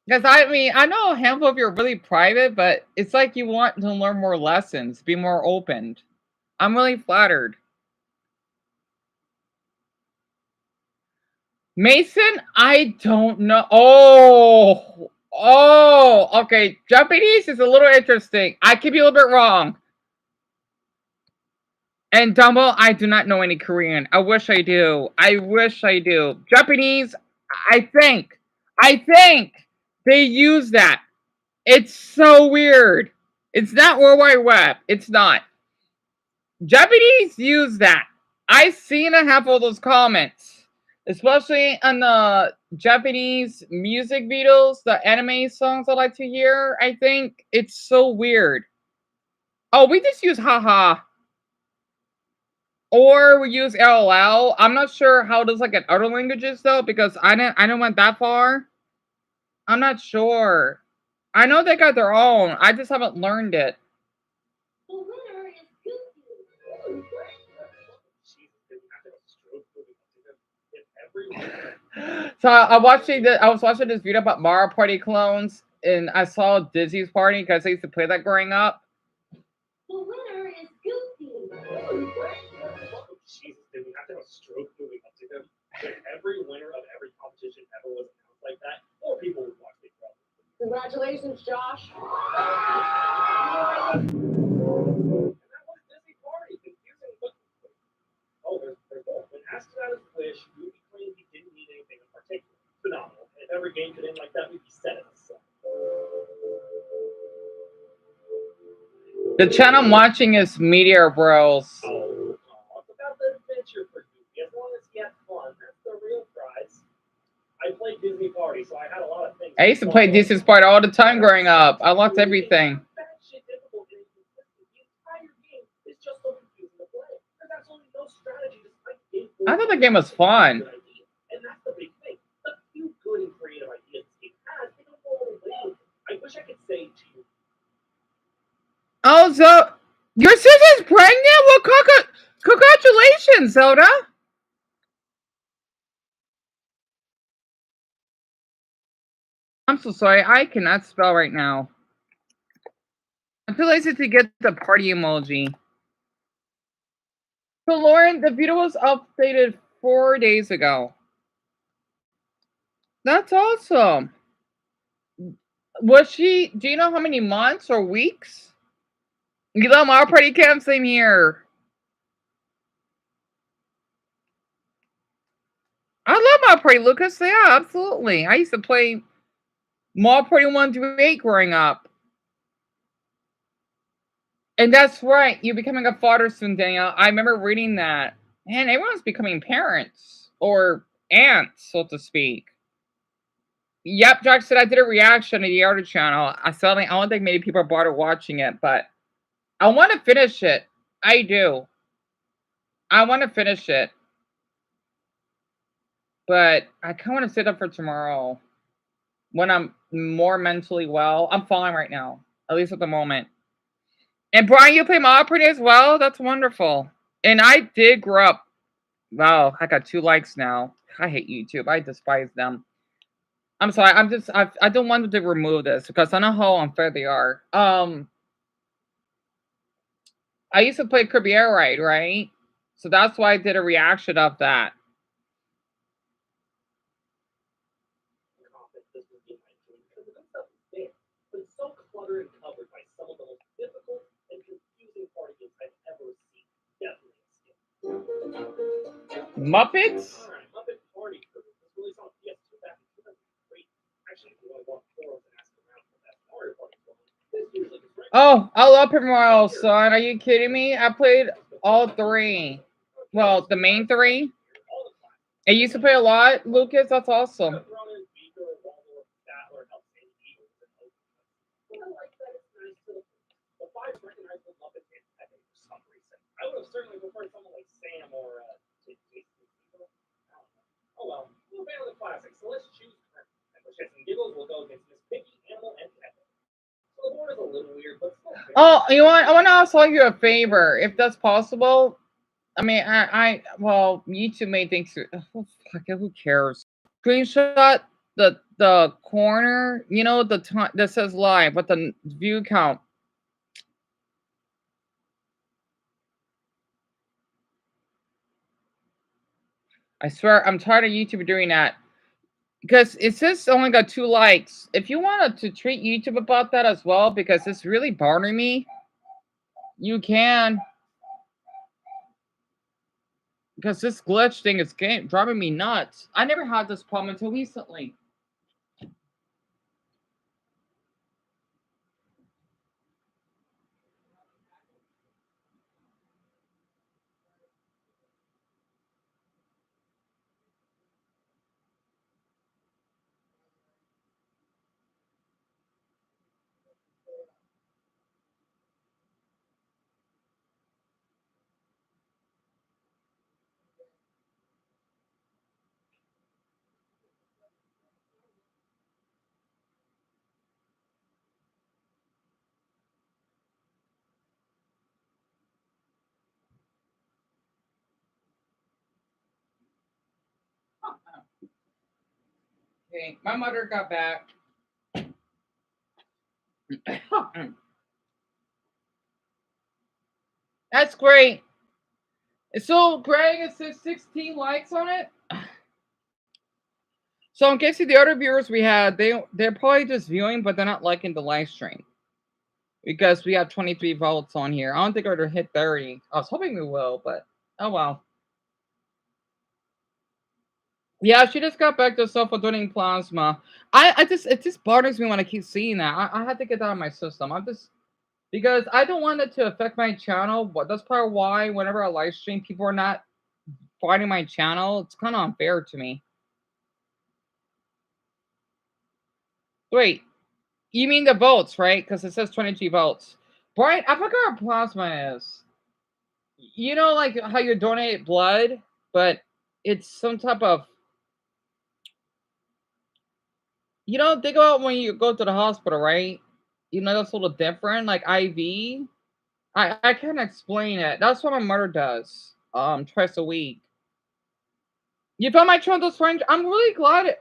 Because I mean, I know a handful of you are really private, but it's like you want to learn more lessons, be more open. I'm really flattered. Mason, I don't know. Okay. Japanese is a little interesting. I could be a little bit wrong. And Dumbo, I do not know any Korean. I wish I do. I wish I do. Japanese, I think they use that. It's so weird. It's not World Wide Web. It's not. Japanese use that. I've seen a handful of those comments, especially on the Japanese music videos, the anime songs I like to hear. I think it's so weird. Oh, we just use haha. Or we use LOL. I'm not sure how it is like in other languages though, because I didn't went that far. I'm not sure. I know they got their own. I just haven't learned it. So I was watching this video about Mario Party clones, and I saw Disney's Party because I used to play that growing up. The winner is Goofy. Jesus, did we have to have a stroke moving up to him? If every winner of every competition ever was announced like that, more people would watch Big Brother. Congratulations, Josh. And that was Disney Party. Confusing, but there's more. When asked about his wish, Goofy claimed he didn't need anything in particular. Phenomenal. And if every game could end like that, we'd be set in the sun. The channel I'm watching is Meteor Bros. Oh, talk about the adventure for Goofy. As long as he had fun, that's the real prize. I played Disney Party, so I had a lot of things. I used to play Disney's Party all the time growing up. I loved everything. I thought the game was fun. And that's the big thing. The few good So your sister's pregnant? Well, congratulations, Zelda. I'm so sorry. I cannot spell right now. I'm too lazy to get the party emoji. So, Lauren, the video was updated 4 days ago. That's awesome. Was she? Do you know how many months or weeks? You love my party camp? Same here. I love my party, Lucas. Yeah, absolutely. I used to play Mall Party 1 through 8 growing up. And that's right. You're becoming a father soon, Danielle. I remember reading that. Man, everyone's becoming parents or aunts, so to speak. Yep, Jack said I did a reaction to the other channel. I don't think many people bothered watching it, but I want to finish it. I do. I want to finish it. But I kind of want to sit up for tomorrow when I'm more mentally well. I'm fine right now, at least at the moment. And Brian, you play Monopoly as well? That's wonderful. And I did grow up. Wow, I got 2 likes now. I hate YouTube. I despise them. I'm sorry. I don't want to remove this because I know how unfair they are. I used to play Kirby Air Ride, right? So that's why I did a reaction of that. But so cluttered and covered by some of the most difficult and confusing party games I've ever seen. Definitely skip. Muppets? Alright, Muppet Party Crew. This released on PS2 back in 2003. Actually, if you want to walk forward and ask around for that Mario Party Crew, this usually gets right. Oh, I love Paper Mario, son. Are you kidding me? I played all 3. Well, the main 3. I used to play a lot, Lucas. That's awesome. I would have certainly preferred someone like Sam or oh well, we're a fan of the classics, so let's choose current. And for shits and giggles, we'll go against Miss Piggy, Animal, and Pepper. So the board is a little weird, but still. Oh, you want? I want to ask you a favor, if that's possible. I mean, well, YouTube may think. Oh, fuck it, who cares? Screenshot the corner. You know the time that says live with the view count. I swear, I'm tired of YouTube doing that. Because it says only got 2 likes. If you wanted to treat YouTube about that as well, because it's really bothering me, you can. Because this glitch thing is driving me nuts. I never had this problem until recently. Okay, my mother got back. That's great. So, Greg, it says 16 likes on it. So, in case of the other viewers we had, they're probably just viewing, but they're not liking the live stream. Because we have 23 votes on here. I don't think we're going to hit 30. I was hoping we will, but oh well. Yeah, she just got back to self-donating plasma. It just bothers me when I keep seeing that. I had to get that out of my system. Because I don't want it to affect my channel, but that's part of why whenever I live stream, people are not finding my channel. It's kind of unfair to me. Wait, you mean the votes, right? Because it says 22 votes. Brian, I forgot what plasma is. You know, like how you donate blood, but it's some type of. You know, think about when you go to the hospital, right? You know, that's a little different, like IV. I can't explain it. That's what my mother does. Twice a week. You found my channel, strange. I'm really glad.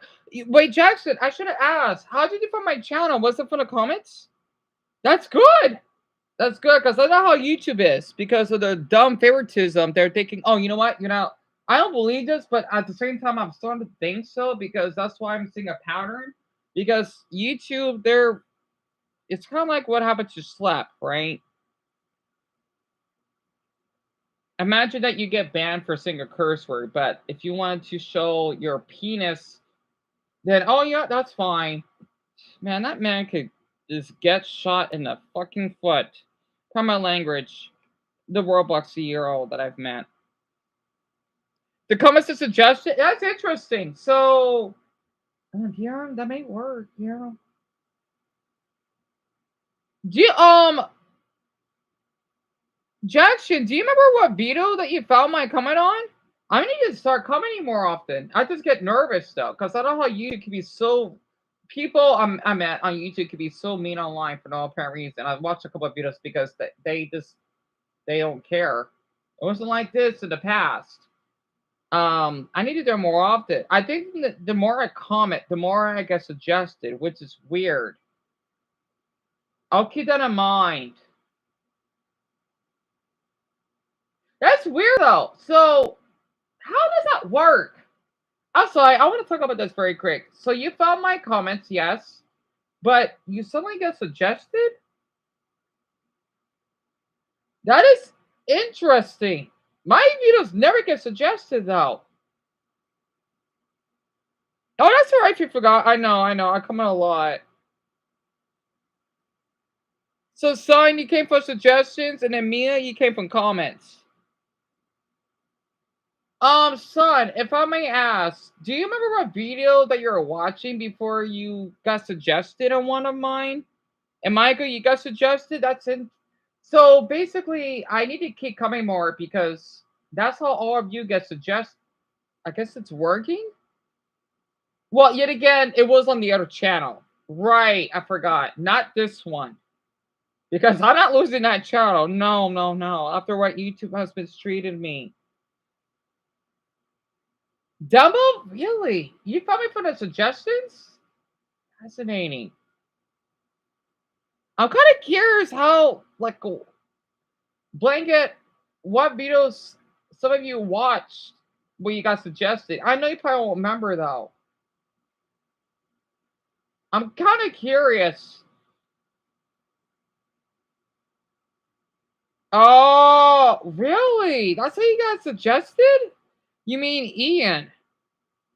Wait, Jackson, I should have asked. How did you find my channel? Was it from the comments? That's good. That's good because I know how YouTube is because of the dumb favoritism. They're thinking, oh, you know what? I don't believe this, but at the same time, I'm starting to think so because that's why I'm seeing a pattern. Because YouTube, it's kind of like what happened to Slap, right? Imagine that you get banned for saying a curse word, but if you want to show your penis, then oh yeah, that's fine. Man, that man could just get shot in the fucking foot. From my language, the Roblox CEO that I've met. The comments to suggest it. That's interesting. So, yeah, that may work. Yeah. Do you, Jackson, do you remember what video that you found my comment on? I need to start commenting more often. I just get nervous though, because I know how YouTube can be so. People I'm at on YouTube can be so mean online for no apparent reason. I watched a couple of videos because they don't care. It wasn't like this in the past. I need to do it more often. I think the more I comment, the more I get suggested, which is weird. I'll keep that in mind. That's weird though. So how does that work? I'm sorry, I want to talk about this very quick. So you found my comments, yes, but you suddenly get suggested? That is interesting. My videos never get suggested though. Oh, that's all right if you forgot. I know. I comment a lot. So, Son, you came for suggestions, and then Mia, you came from comments. Son, if I may ask, do you remember what video that you were watching before you got suggested on one of mine? And Michael, you got suggested? That's in. So basically, I need to keep coming more because that's how all of you get suggested. I guess it's working. Well, yet again, it was on the other channel. Right, I forgot. Not this one. Because I'm not losing that channel. No, no, no. After what YouTube has mistreated me. Dumbo? Really? You found me for the suggestions? Fascinating. I'm kind of curious how, like, Blanket, what videos some of you watched when you got suggested. I know you probably won't remember, though. I'm kind of curious. Oh, really? That's how you got suggested? You mean Ian?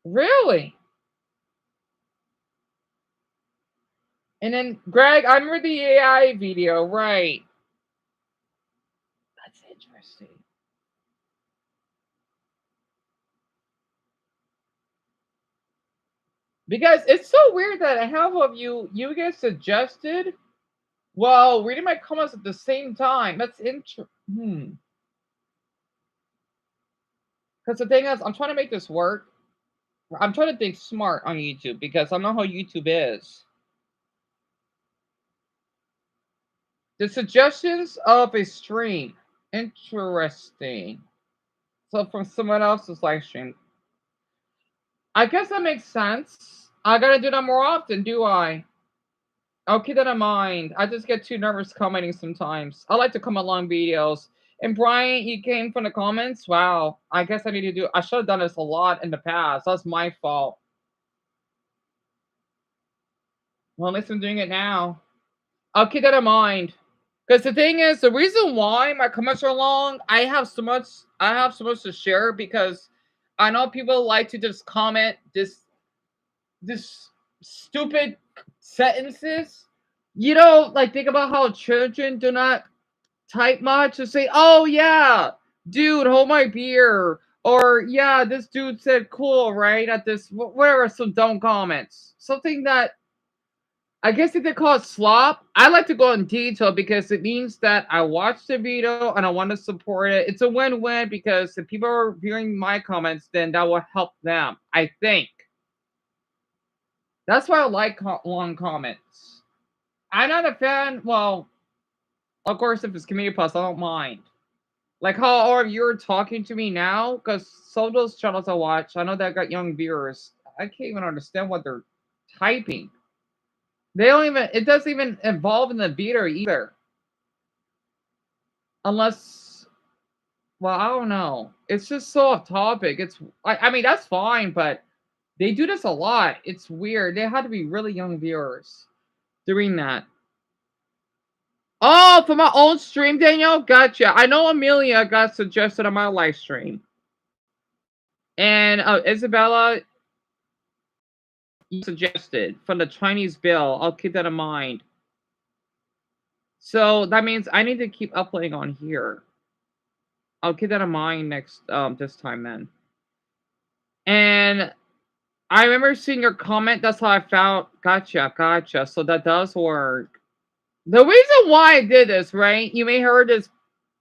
Really? And then Greg, I remember the AI video, right? That's interesting. Because it's so weird that half of you get suggested while reading my comments at the same time. That's interesting. Because the thing is, I'm trying to make this work. I'm trying to think smart on YouTube because I know how YouTube is. The suggestions of a stream. Interesting. So from someone else's live stream. I guess that makes sense. I gotta do that more often, do I? I'll keep that in mind. I just get too nervous commenting sometimes. I like to comment long videos. And Brian, you came from the comments? Wow. I guess I need to do I should have done this a lot in the past. That's my fault. Well, at least I'm doing it now. I'll keep that in mind. Because the thing is, the reason why my comments are long, I have so much to share because I know people like to just comment this stupid sentences. You know, like think about how children do not type much and say, "Oh yeah, dude, hold my beer," or "Yeah, this dude said cool, right?" At this whatever, some dumb comments, something that I guess if they call it slop, I like to go in detail because it means that I watched the video and I want to support it. It's a win-win because if people are viewing my comments, then that will help them. I think. That's why I like long comments. I'm not a fan. Well, Of course, if it's Community Plus, I don't mind. Like how you're talking to me now, because some of those channels I watch, I know that got young viewers. I can't even understand what they're typing. They don't even. It doesn't even involve in the beater either, unless. Well, I don't know. It's just so off topic. It's. I mean, that's fine, but they do this a lot. It's weird. They had to be really young viewers doing that. Oh, for my own stream, Daniel? Gotcha. I know Amelia got suggested on my live stream. And Isabella, you suggested from the Chinese bill. I'll keep that in mind. So that means I need to keep uploading on here. I'll keep that in mind next this time then. And I remember seeing your comment. That's how I found. Gotcha. So that does work. The reason why I did this, right? You may have heard this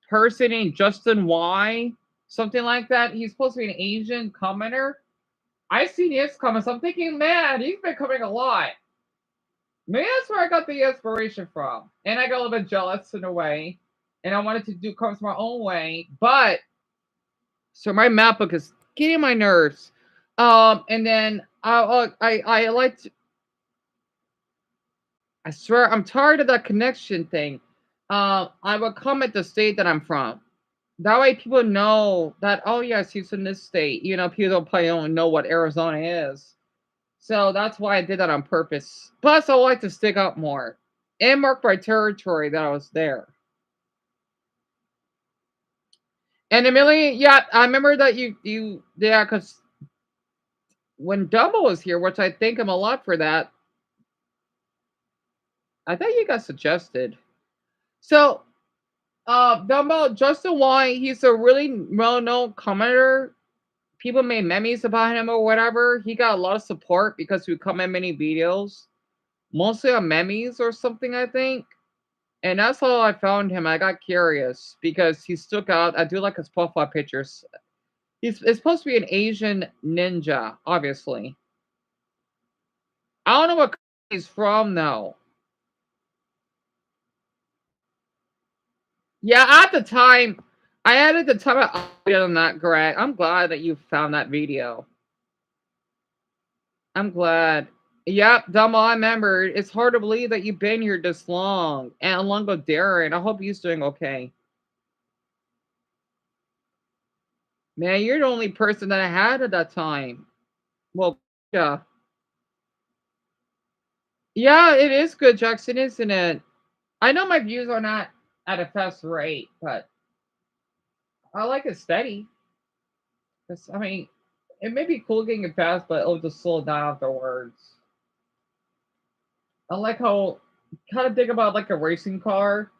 person named Justin Y, something like that. He's supposed to be an Asian commenter. I seen his comments. I'm thinking, man, he's been coming a lot. Maybe that's where I got the inspiration from. And I got a little bit jealous in a way. And I wanted to do comments my own way. But so my map book is getting my nerves. And then I like to, I swear I'm tired of that connection thing. I will comment the state that I'm from. That way people know that, oh yes, he's in this state. You know, people don't probably don't know what Arizona is. So that's why I did that on purpose. Plus, I like to stick up more and mark my territory that I was there. And Amelia, yeah, I remember that yeah, because when Dumbo was here, which I thank him a lot for that, I thought you got suggested. So, Dumbo, Justin White, he's a really well-known commenter. People made memes about him or whatever. He got a lot of support because he would comment many videos, mostly on memes or something, I think. And that's how I found him. I got curious because he stuck out. I do like his profile pictures. It's supposed to be an Asian ninja, obviously. I don't know what country he's from, though. Yeah, at the time, I added the time I updated on that, Greg. I'm glad that you found that video. I'm glad. Yep, Dumbo, I remember. It's hard to believe that you've been here this long. And Alongo Darren, I hope he's doing okay. Man, you're the only person that I had at that time. Well, yeah. Yeah, it is good, Jackson, isn't it? I know my views are not at a fast rate, but I like it steady. I mean, it may be cool getting it fast, but it'll just slow down afterwards. I like how kind of think about like a racing car.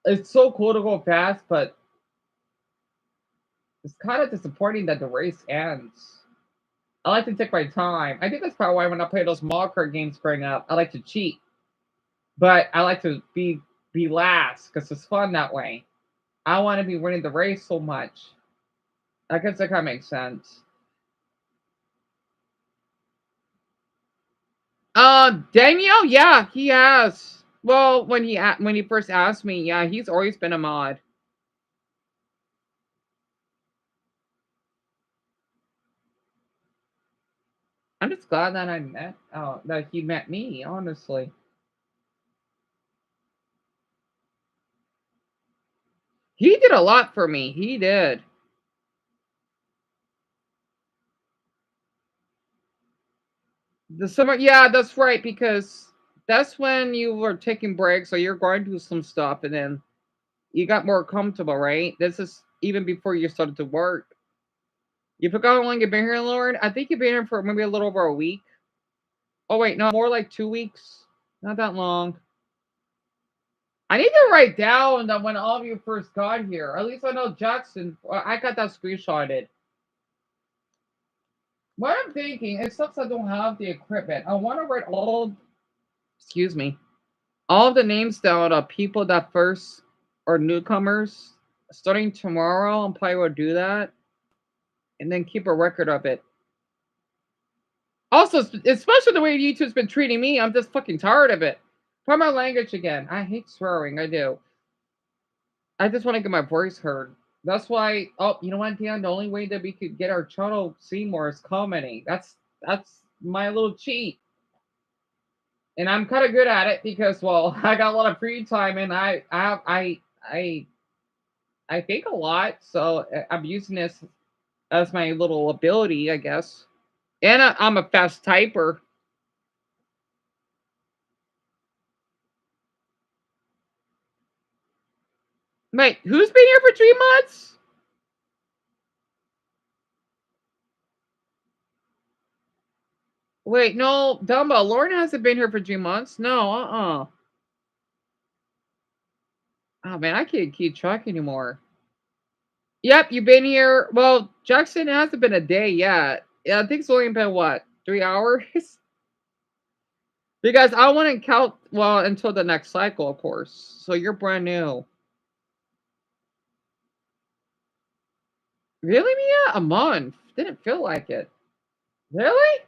It's so cool to go fast, but it's kind of disappointing that the race ends. I like to take my time. I think that's probably why when I play those Mario Kart games growing up, I like to cheat. But I like to be last because it's fun that way. I want to be winning the race so much. I guess that kind of makes sense. Daniel, yeah, he has. Well, when he first asked me, yeah, he's always been a mod. I'm just glad that that he met me, honestly. He did a lot for me. He did. The summer, yeah, that's right, because that's when you were taking breaks or you're going to do some stuff and then you got more comfortable, right? This is even before you started to work. You forgot how long you've been here, Lauren? I think you've been here for maybe a little over a week. Oh, wait, no, more like 2 weeks. Not that long. I need to write down that when all of you first got here. At least I know Jackson. I got that screenshotted. What I'm thinking, it sucks I don't have the equipment. I want to write excuse me, all of the names down of people that first are newcomers. Starting tomorrow, I'm probably going to do that. And then keep a record of it. Also, especially the way YouTube's been treating me, I'm just fucking tired of it. Pardon my language again. I hate swearing, I do. I just want to get my voice heard. That's why. Oh, you know what, Dan? The only way that we could get our channel seen more is commenting. That's my little cheat, and I'm kind of good at it because, well, I got a lot of free time, and I think a lot, so I'm using this as my little ability, I guess. And I'm a fast typer. Wait, who's been here for 3 months? Wait, no, Dumbo, Lauren hasn't been here for 3 months. No, Oh man, I can't keep track anymore. Yep, you've been here. Well, Jackson, it hasn't been a day yet. Yeah, I think it's only been what, 3 hours? Because I want to count well until the next cycle, of course. So you're brand new. Really, Mia? A month? Didn't feel like it. Really?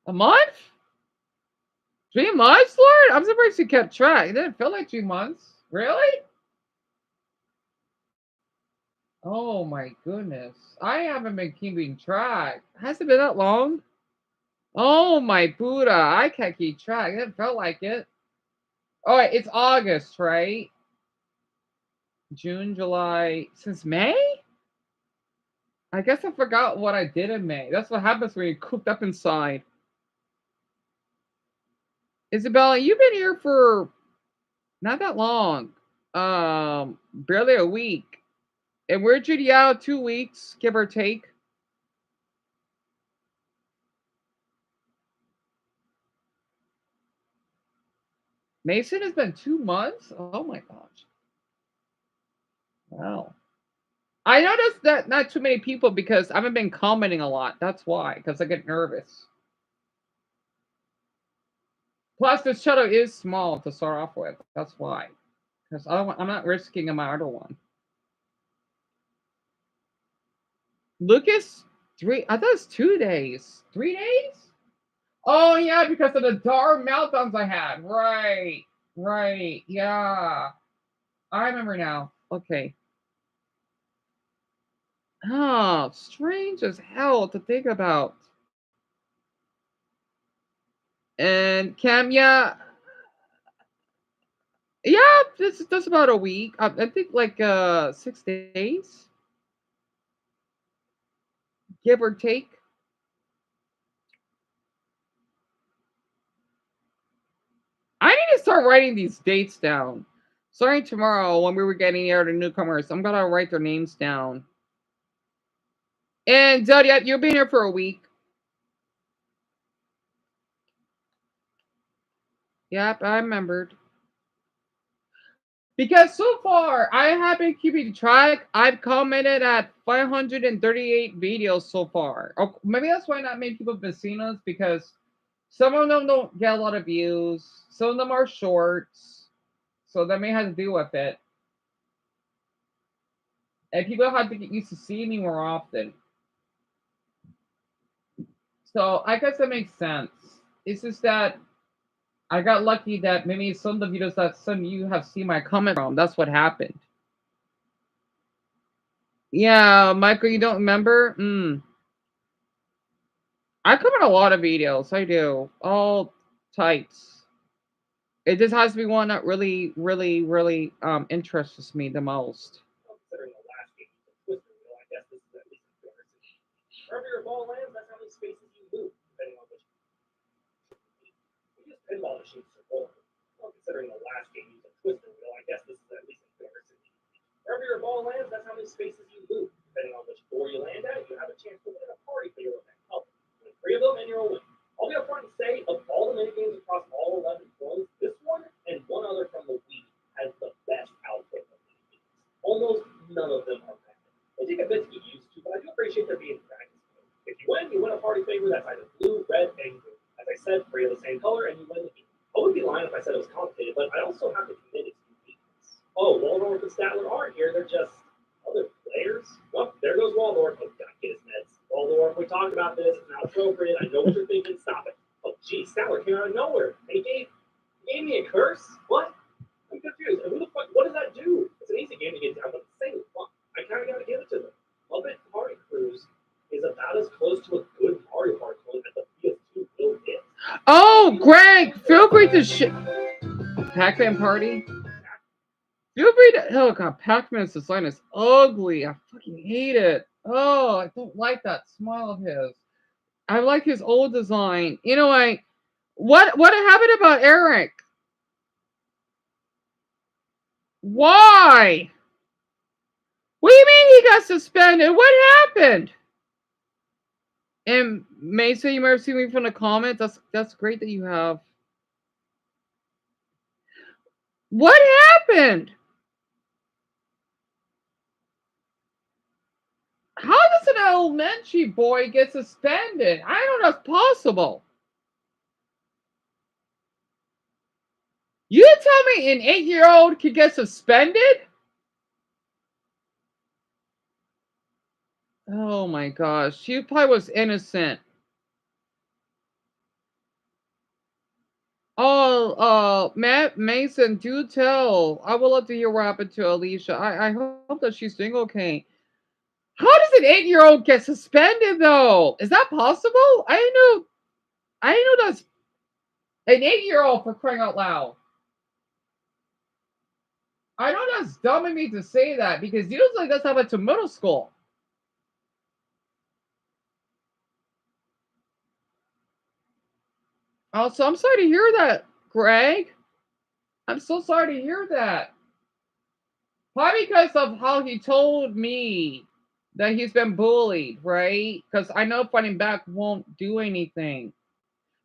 A month? 3 months, Lord? I'm surprised you kept track. It didn't feel like 3 months. Really? Oh my goodness. I haven't been keeping track. Has it been that long? Oh my Buddha. I can't keep track. It didn't feel like it. Oh, it's August, right? June, July. Since May? I guess I forgot what I did in May. That's what happens when you're cooped up inside. Isabella, you've been here for not that long. Barely a week. And we're Judy out 2 weeks, give or take. Mason has been 2 months? Oh my gosh. Wow. I noticed that not too many people because I haven't been commenting a lot. That's why, because I get nervous. Plus, this shadow is small to start off with. That's why. Because I'm not risking my other one. Lucas, I thought it was 2 days. 3 days? Oh, yeah, because of the dark meltdowns I had. Right. Yeah. I remember now. Okay. Oh, strange as hell to think about. And Cam, yeah, that's about a week. I think like 6 days, give or take. I need to start writing these dates down. Starting tomorrow, when we were getting here to newcomers, I'm gonna write their names down. And Zodiac, you've been here for a week. Yep, I remembered. Because so far, I have been keeping track. I've commented at 538 videos so far. Oh, maybe that's why not many people have been seeing us, because some of them don't get a lot of views. Some of them are shorts. So that may have to do with it. And people have to get used to seeing me more often. So I guess that makes sense. It's just that I got lucky that maybe some of the videos that some of you have seen my comment from, that's what happened. Yeah, Michael, you don't remember? I comment a lot of videos. I do. All types. It just has to be one that really interests me the most. Considering the last game you took Twister, I guess this is at least embarrassing. Wherever your ball lands, that's how many spaces you move, depending on which. We use pinball machines to roll. Well, considering the last game you took Twister, I guess this is at least embarrassing. Wherever your ball lands, that's how many spaces you move. Depending on which floor you land at, you have a chance to win a party for your event. Oh, win 3 of them and you'll win. I'll be upfront and say, of all the minigames across all 11 phones, this one and one other from the Wii has the best output of minigames. Almost none of them are bad. They take a bit to get used to, but I do appreciate there being practice. If you win a party favor that's either blue, red, and green. As I said, 3 of the same color, and you win the game. I wouldn't be lying if I said it was complicated, but I also have to commit it's uniqueness. Oh, Waldorf and Statler aren't here, they're just other players. Well, there goes Waldorf. Oh, God, get his meds. Waldorf, we talked about this. It's not appropriate. I know what you're thinking. Stop it. Oh, geez, Statler came out of nowhere. He gave me a curse? What? I'm confused. And who the fuck? What does that do? It's an an easy game to get down, but at the same time, I kind of got to give it to them. Muppet Party Cruise is about as close to a good Mario Kart game as the PS2 will get. Oh, Greg, feel free to Pac-Man Party. Feel free to. Oh god, Pac-Man's design is ugly. I fucking hate it. Oh, I don't like that smile of his. I like his old design. You know, what happened about Eric? Why? What do you mean he got suspended? What happened? And Mason, you might have seen me from the comments. That's great that you have. What happened? How does an elementary boy get suspended? I don't know if it's possible. You tell me an 8-year-old could get suspended? Oh my gosh. She probably was innocent. Oh, Matt Mason, do tell. I would love to hear what happened to Alicia. I hope that she's doing okay. How does an 8-year-old get suspended though? Is that possible? I didn't know that's an 8-year-old, for crying out loud. I know that's dumb of me to say that because usually that's happen to middle school. Also, I'm sorry to hear that, Greg. I'm so sorry to hear that. Probably because of how he told me that he's been bullied, right? Because I know fighting back won't do anything.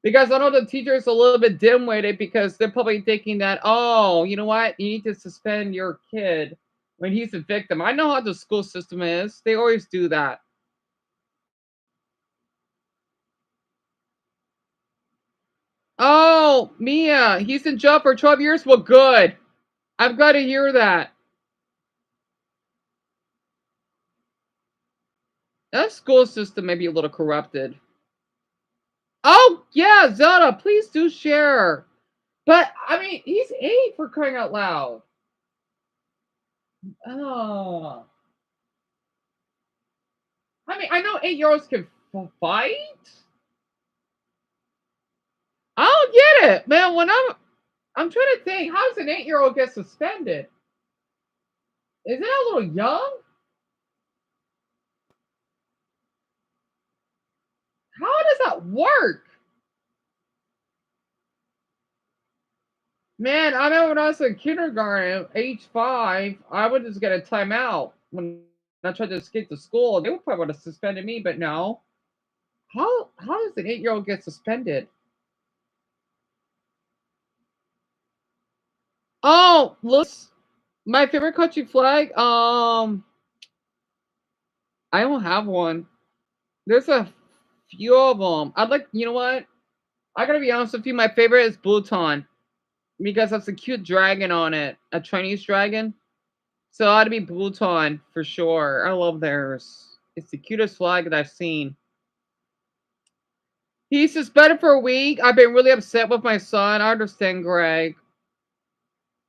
Because I know the teacher's a little bit dim-witted because they're probably thinking that, oh, you know what? You need to suspend your kid when he's a victim. I know how the school system is. They always do that. Oh, Mia, he's in jail for 12 years? Well, good. I've got to hear that. That school system may be a little corrupted. Oh, yeah, Zelda, please do share. But, I mean, he's 8 for crying out loud. Oh. I mean, I know 8-year-olds can fight. I don't get it, man. I'm trying to think, how does an 8-year-old get suspended? Is it a little young? How does that work? Man, I know when I was in kindergarten, age 5, I would just get a timeout when I tried to escape to school. They would probably would have suspended me, but no. How does an 8-year-old get suspended? Oh, look, my favorite country flag. I don't have one. There's a few of them. I'd like, you know what? I gotta be honest with you. My favorite is Bhutan because that's a cute dragon on it, a Chinese dragon. So it ought to be Bhutan for sure. I love theirs. It's the cutest flag that I've seen. He's suspended for a week. I've been really upset with my son. I understand, Greg.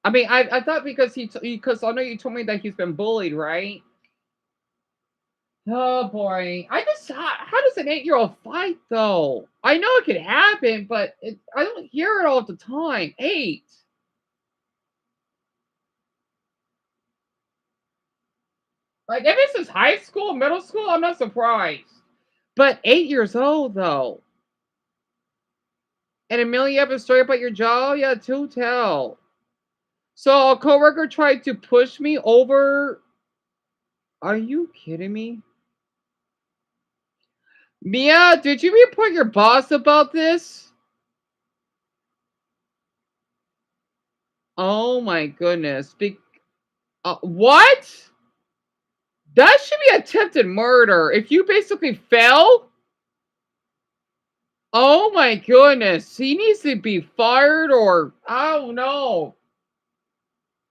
I mean, I thought because because I know you told me that he's been bullied, right? Oh boy, how does an 8-year-old fight though? I know it could happen, but I don't hear it all the time. 8. Like if this is high school, middle school, I'm not surprised. But 8 years old though. And Amelia, you have a story about your job? Yeah, to tell. So a coworker tried to push me over. Are you kidding me? Mia, did you report your boss about this? Oh my goodness. What? That should be attempted murder. If you basically fell. Oh my goodness. He needs to be fired or I don't know.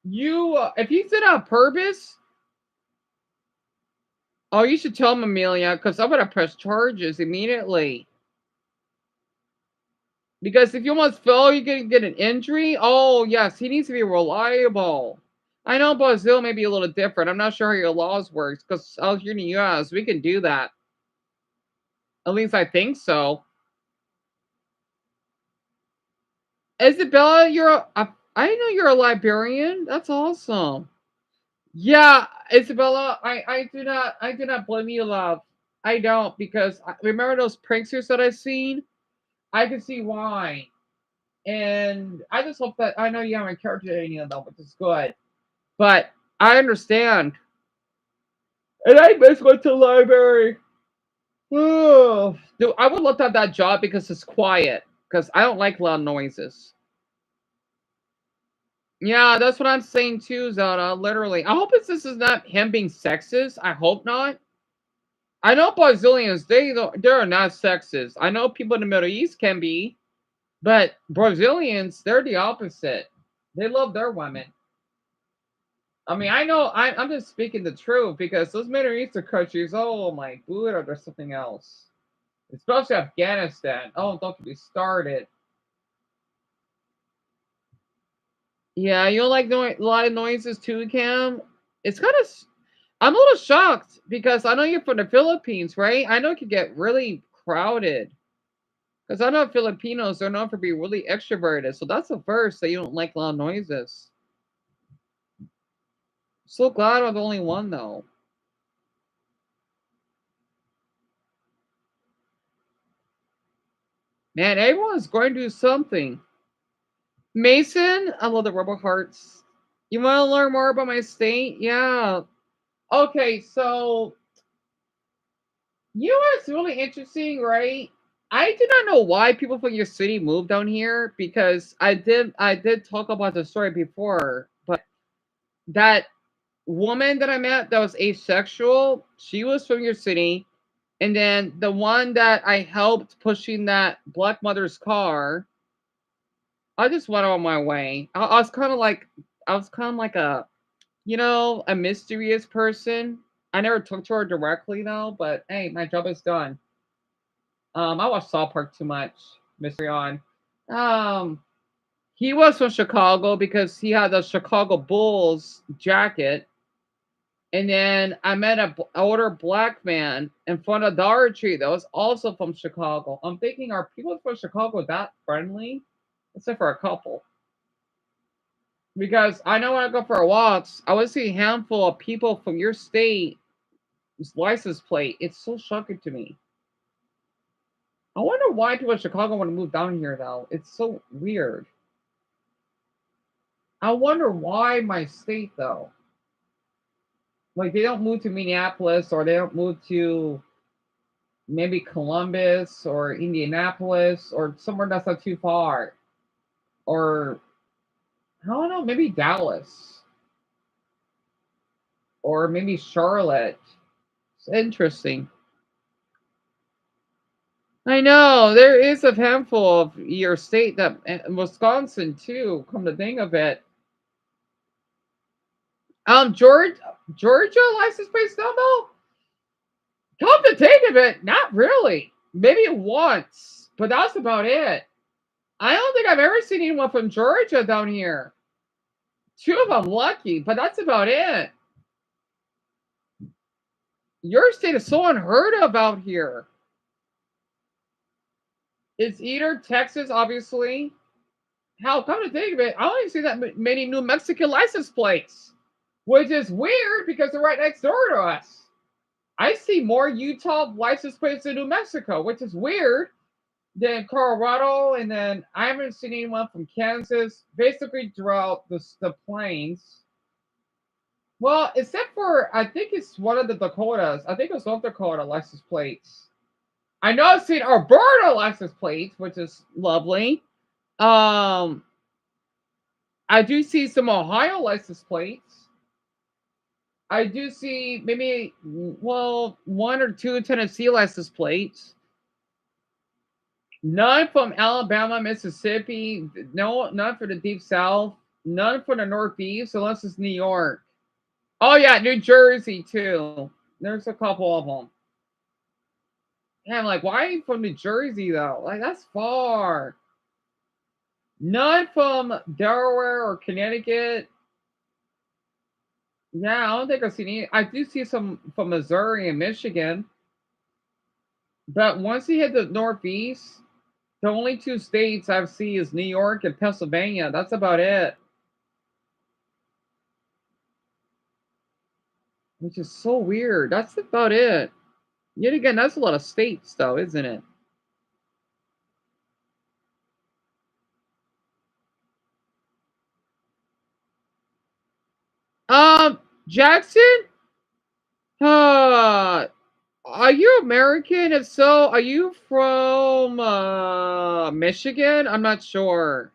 If he's did it on purpose. Oh, you should tell him, Amelia, because I'm gonna press charges immediately. Because if you almost fell, you're gonna get an injury. Oh yes, he needs to be reliable. I know Brazil may be a little different. I'm not sure how your laws works because out here in the US, we can do that. At least I think so. Isabella, I know you're a librarian. That's awesome. Yeah, Isabella, I do not blame you, love. I don't because remember those pranksters that I've seen. I can see why, and I just hope that I know you haven't encouraged any of them, which is good. But I understand, and I miss going to the library. Oh, dude, I would love to have that job because it's quiet. Because I don't like loud noises. Yeah, that's what I'm saying too, Zona. Literally, I hope this is not him being sexist. I hope not. I know Brazilians, they're not sexist. I know people in the Middle East can be, but Brazilians, they're the opposite. They love their women. I mean, I know I'm just speaking the truth because those Middle Eastern countries, oh my Buddha, there's something else. Especially Afghanistan. Oh, don't get me started. Yeah, you don't like a lot of noises too, Cam? It's kind of. I'm a little shocked because I know you're from the Philippines, right? I know it could get really crowded. Because I know Filipinos are known for being really extroverted. So that's the first that you don't like loud noises. So glad I'm the only one, though. Man, everyone's going to do something. Mason, I love the rubber hearts. You want to learn more about my state? Yeah. Okay, so you know what's really interesting, right? I do not know why people from your city moved down here because I did talk about the story before, but that woman that I met that was asexual, she was from your city, and then the one that I helped pushing that black mother's car, I just went on my way. I was kind of like a a mysterious person. I never talked to her directly though, but hey, my job is done. I watch South Park too much. Mystery on. Um, he was from Chicago because he had the Chicago Bulls jacket. And then I met a older black man in front of Dollar Tree that was also from Chicago. I'm thinking, are people from Chicago that friendly? Except for a couple. Because I know when I go for walks, I would see a handful of people from your state license plate. It's so shocking to me. I wonder why people in Chicago want to move down here, though. It's so weird. I wonder why my state, though. Like, they don't move to Minneapolis or they don't move to maybe Columbus or Indianapolis or somewhere that's not too far. Or, I don't know, maybe Dallas or maybe Charlotte. It's interesting. I know there is a handful of your state that Wisconsin too. Come to think of it, Georgia license plate number. Come to think of it, not really. Maybe once, but that's about it. I don't think I've ever seen anyone from Georgia down here. Two of them lucky, but that's about it. Your state is so unheard of out here. It's either Texas, obviously. Hell, come to think of it, I don't even see that many New Mexican license plates, which is weird because they're right next door to us. I see more Utah license plates than New Mexico, which is weird. Then Colorado, and then I haven't seen anyone from Kansas, basically throughout the plains. Well, except for I think it's one of the Dakotas. I think it's North Dakota license plates. I know I've seen Alberta license plates, which is lovely. Um, I do see some Ohio license plates. I do see maybe one or two Tennessee license plates. None from Alabama, Mississippi. No, none for the Deep South. None for the Northeast, unless it's New York. Oh yeah, New Jersey too. There's a couple of them. Yeah, I'm like, why are you from New Jersey though? Like that's far. None from Delaware or Connecticut. Yeah, I don't think I've seen any. I do see some from Missouri and Michigan, but once you hit the Northeast, the only two states I've seen is New York and Pennsylvania. That's about it. Which is so weird. That's about it. Yet again, that's a lot of states, though, isn't it? Jackson? Uh, are you American? If so, are you from Michigan? I'm not sure.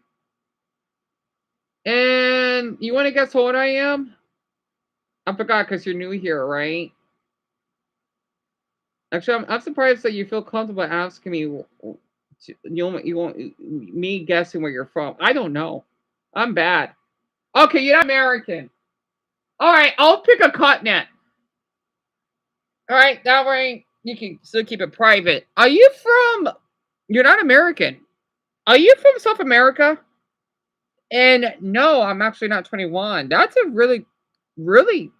And you want to guess how old I am? I forgot because you're new here, right? Actually, I'm surprised that you feel comfortable asking me. You want me guessing where you're from? I don't know. I'm bad. Okay, you're not American. All right, I'll pick a continent. All right, that way you can still keep it private. Are you from? You're not American. Are you from South America? And no, I'm actually not 21. That's a really, really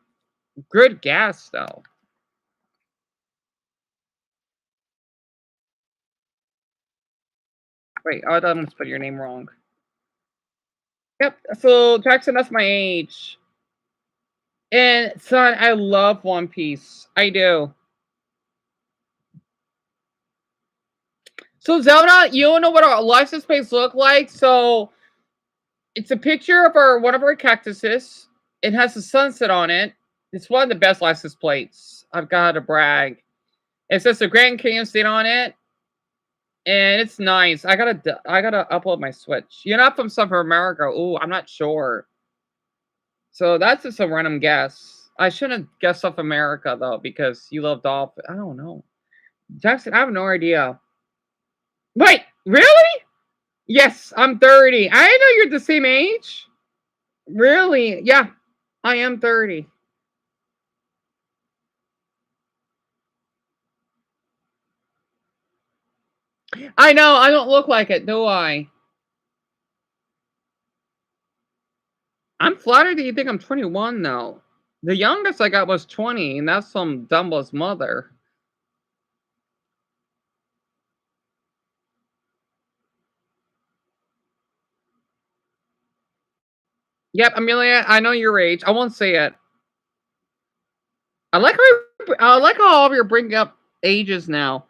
good guess, though. Wait, I almost spelled your name wrong. Yep. So Jackson, that's my age. And son, I love One Piece. I do. So Zelda, you don't know what our license plates look like. So it's a picture of our one of our cactuses. It has a sunset on it. It's one of the best license plates. I've got to brag. It says the Grand Canyon State on it, and it's nice. I gotta upload my Switch. You're not from South America. Ooh, I'm not sure. So that's just a random guess. I shouldn't have guessed South America though because you love dolphins. I don't know. Jackson, I have no idea. Wait, really? Yes, I'm 30. I know you're the same age. Really? Yeah, I am 30. I know, I don't look like it, do I? I'm flattered that you think I'm 21 though. The youngest I got was 20, and that's from Dumbo's mother. Yep, Amelia, I know your age. I won't say it. I like how all of you are bringing up ages now.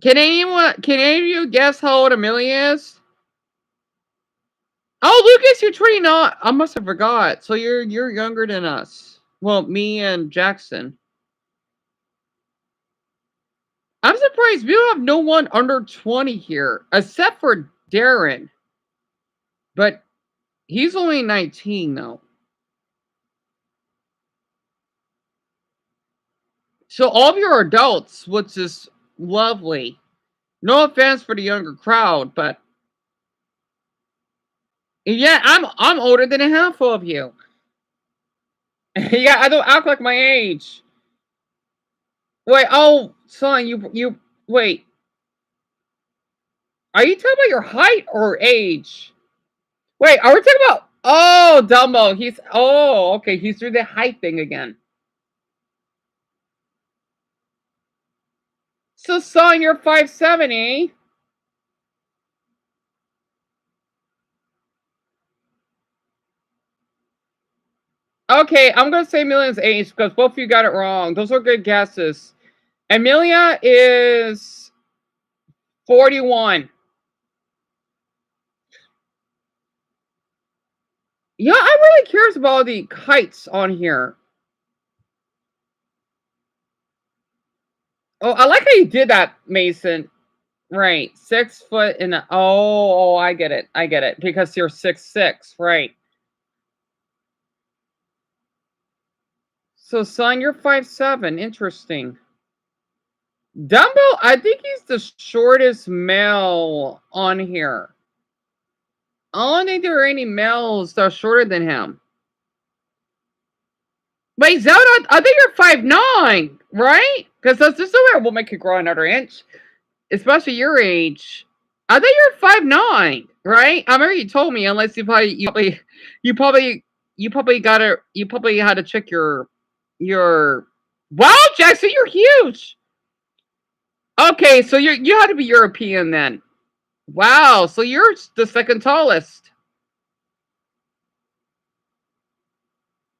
Can any of you guess how old Amelia is? Oh, Lucas, you're 29. I must have forgot. So you're younger than us. Well, me and Jackson. I'm surprised we don't have no one under 20 here, except for Darren. But he's only 19 though. So all of you are adults, which is lovely. No offense for the younger crowd, but yeah, I'm older than a handful of you. Yeah, I don't act like my age. Wait, oh, son, you wait. Are you talking about your height or age? Wait, are we talking about? Oh, Dumbo. Okay. He's through the height thing again. So, son, you're 5'7", eh? Okay, I'm gonna say Amelia's age because both of you got it wrong. Those are good guesses. Amelia is 41. Yeah, I'm really curious about all the heights on here. Oh, I like how you did that, Mason. Right, 6 foot and I get it. I get it because you're 6'6", right? So, son, you're 5'7". Interesting. Dumbo, I think he's the shortest male on here. I don't think there are any males that are shorter than him. Wait, Zelda, I think you're 5'9", right? Because that's just somewhere will make you grow another inch, especially your age. I thought you were 5'9", right? I remember you told me. Unless you probably had to check your. Wow, Jackson, you're huge. Okay, so you had to be European then. Wow, so you're the second tallest.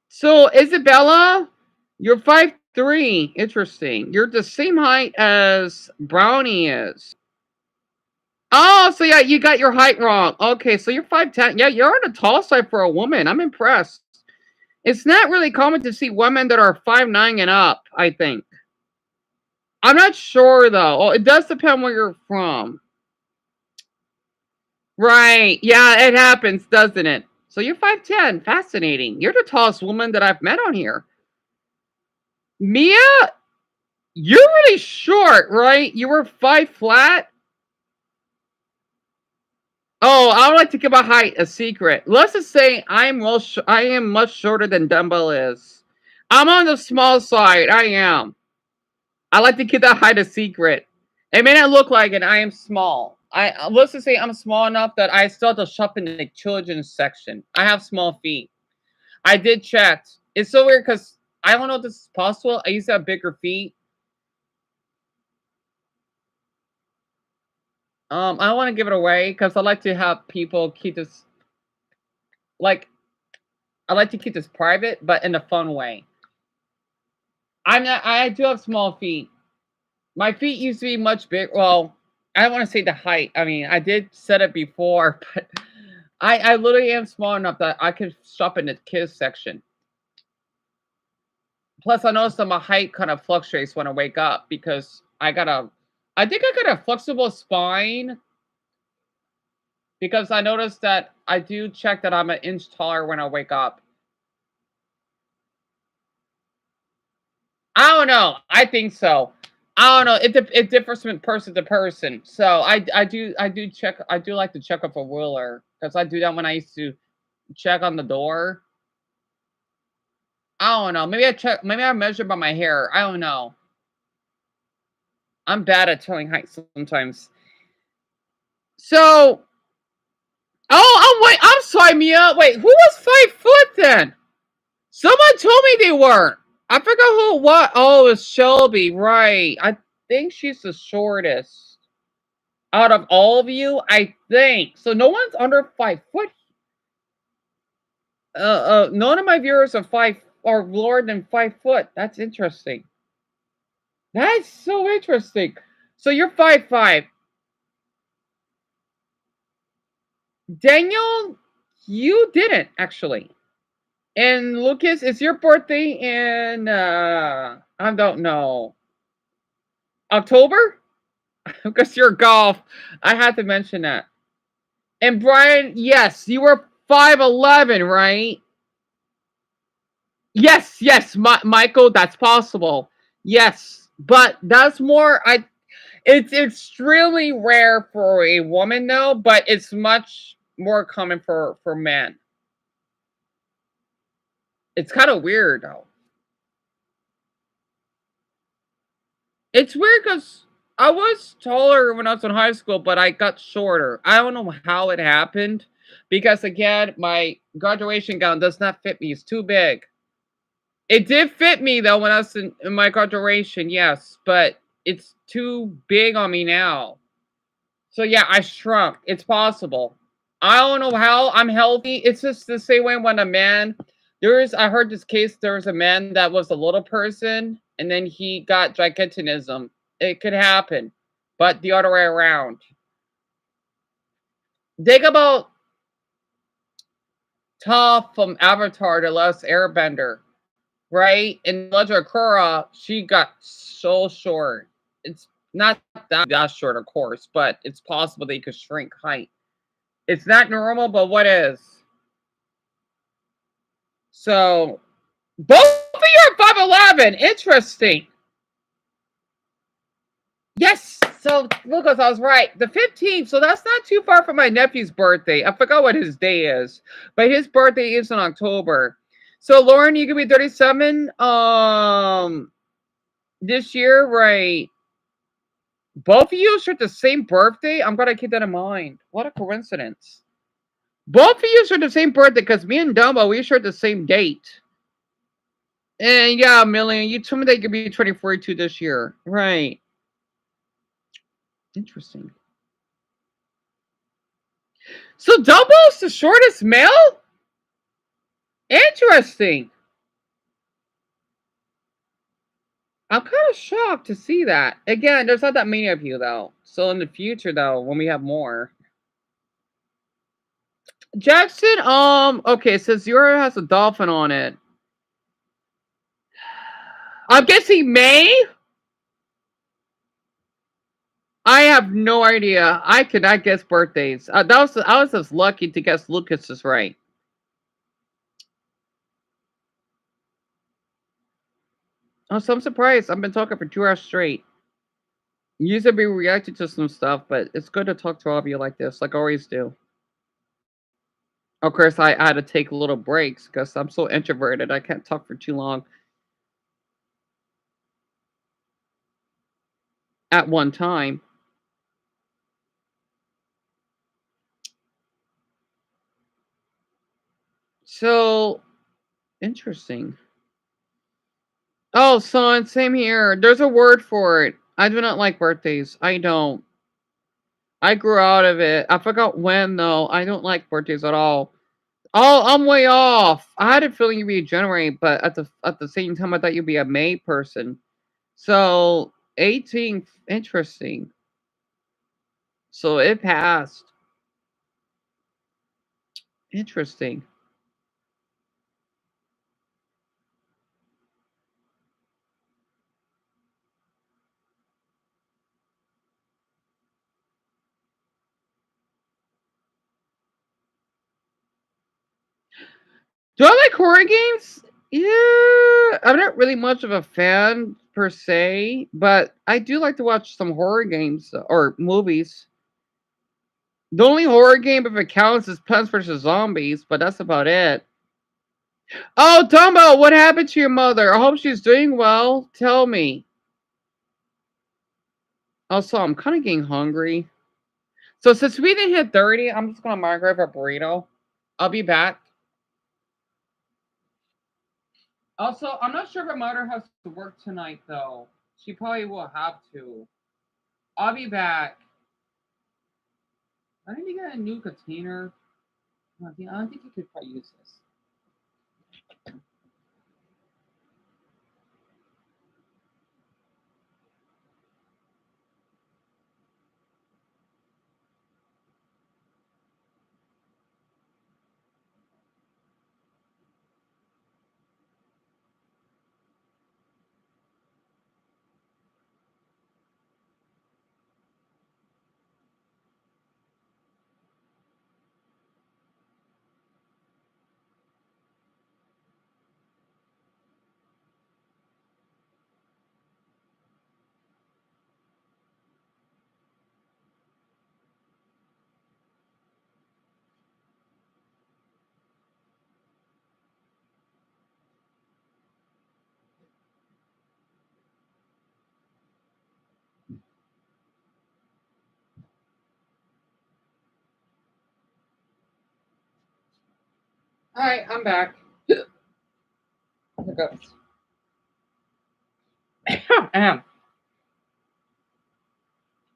So Isabella, you're 5'3". Interesting. You're the same height as Brownie is. Oh, so yeah, you got your height wrong. Okay, so you're 5'10". Yeah, you're on the tall side for a woman. I'm impressed. It's not really common to see women that are 5'9" and up, I think. I'm not sure though. Oh, it does depend where you're from. Right. Yeah, it happens, doesn't it? So you're 5'10". Fascinating. You're the tallest woman that I've met on here. Mia, you're really short, right? You were 5 flat. Oh, I would like to give my height a secret. Let's just say I am much shorter than Dumbo is. I'm on the small side. I am. I like to keep that height a secret. It may not look like it. I am small. I let's just say I'm small enough that I still have to shop in the children's section. I have small feet. I did check. It's so weird because I don't know if this is possible. I used to have bigger feet. I don't want to give it away because I like to have people keep this like I like to keep this private, but in a fun way. I'm not. I do have small feet. My feet used to be much big. Well, I don't want to say the height. I mean, I did said it before, but I literally am small enough that I could shop in the kids section. Plus, I noticed that my height kind of fluctuates when I wake up because I think I got a flexible spine because I noticed that I do check that I'm an inch taller when I wake up. I don't know. I think so. I don't know. It differs from person to person. So I do like to check up a ruler because I do that when I used to check on the door. I don't know. Maybe I measure by my hair. I don't know. I'm bad at telling height sometimes. So wait, I'm sorry, Mia. Wait, who was 5 foot then? Someone told me they weren't. I forgot who what. Oh, it's Shelby, right. I think she's the shortest out of all of you, I think. So no one's under 5 foot. None of my viewers are lower than 5 foot. That's interesting. That's so interesting. So you're 5'5". Daniel, you didn't actually. And Lucas, is your birthday in I don't know. October? Because you're golf. I had to mention that. And Brian, yes, you were 5'11", right? Yes, Michael, that's possible. Yes, but that's more. It's extremely rare for a woman though, but it's much more common for men. It's kind of weird though. It's weird because I was taller when I was in high school, but I got shorter. I don't know how it happened because again, my graduation gown does not fit me. It's too big. It did fit me though when I was in my graduation, yes, but it's too big on me now. So yeah, I shrunk. It's possible. I don't know how I'm healthy. It's just the same way when a man. I heard this case. There was a man that was a little person, and then he got gigantism. It could happen, but the other way around. Think about Toph from Avatar: The Last Airbender, right? In Legend of Korra, she got so short. It's not that short, of course, but it's possible that you could shrink height. It's not normal, but what is? So both of you are 5'11". Interesting. Yes. So Lucas, I was right. The 15th. So that's not too far from my nephew's birthday. I forgot what his day is, but his birthday is in October. So Lauren, you could be 37. This year, right? Both of you share the same birthday? I'm gonna keep that in mind. What a coincidence. Both of you share the same birthday because me and Dumbo, we share the same date. And yeah, Million, you told me that you could be 24 too this year. Right. Interesting. So Dumbo's the shortest male? Interesting. I'm kind of shocked to see that. Again, there's not that many of you though. So in the future though, when we have more. Jackson, okay, so Zero has a dolphin on it. I'm guessing May? I have no idea. I could not guess birthdays. I was just lucky to guess Lucas's right. Oh, so I'm surprised. I've been talking for 2 hours straight. Usually be reacting to some stuff, but it's good to talk to all of you like this, like I always do. Of course, I had to take little breaks because I'm so introverted. I can't talk for too long at one time. So interesting. Oh, son, same here. There's a word for it. I do not like birthdays. I don't. I grew out of it. I forgot when though. I don't like birthdays at all. Oh, I'm way off. I had a feeling you'd be a January, but at the same time, I thought you'd be a May person. So 18th, interesting. So it passed. Interesting. Do I like horror games? Yeah, I'm not really much of a fan per se, but I do like to watch some horror games or movies. The only horror game, if it counts, is Plants vs. Zombies, but that's about it. Oh, Dumbo, what happened to your mother? I hope she's doing well. Tell me. Also, I'm kind of getting hungry. So since we didn't hit 30, I'm just gonna microwave a burrito. I'll be back. Also, I'm not sure if my mother has to work tonight though. She probably will have to. I'll be back. I need to get a new container. I don't think you could probably use this. All right, I'm back. Hiccups. Ahem.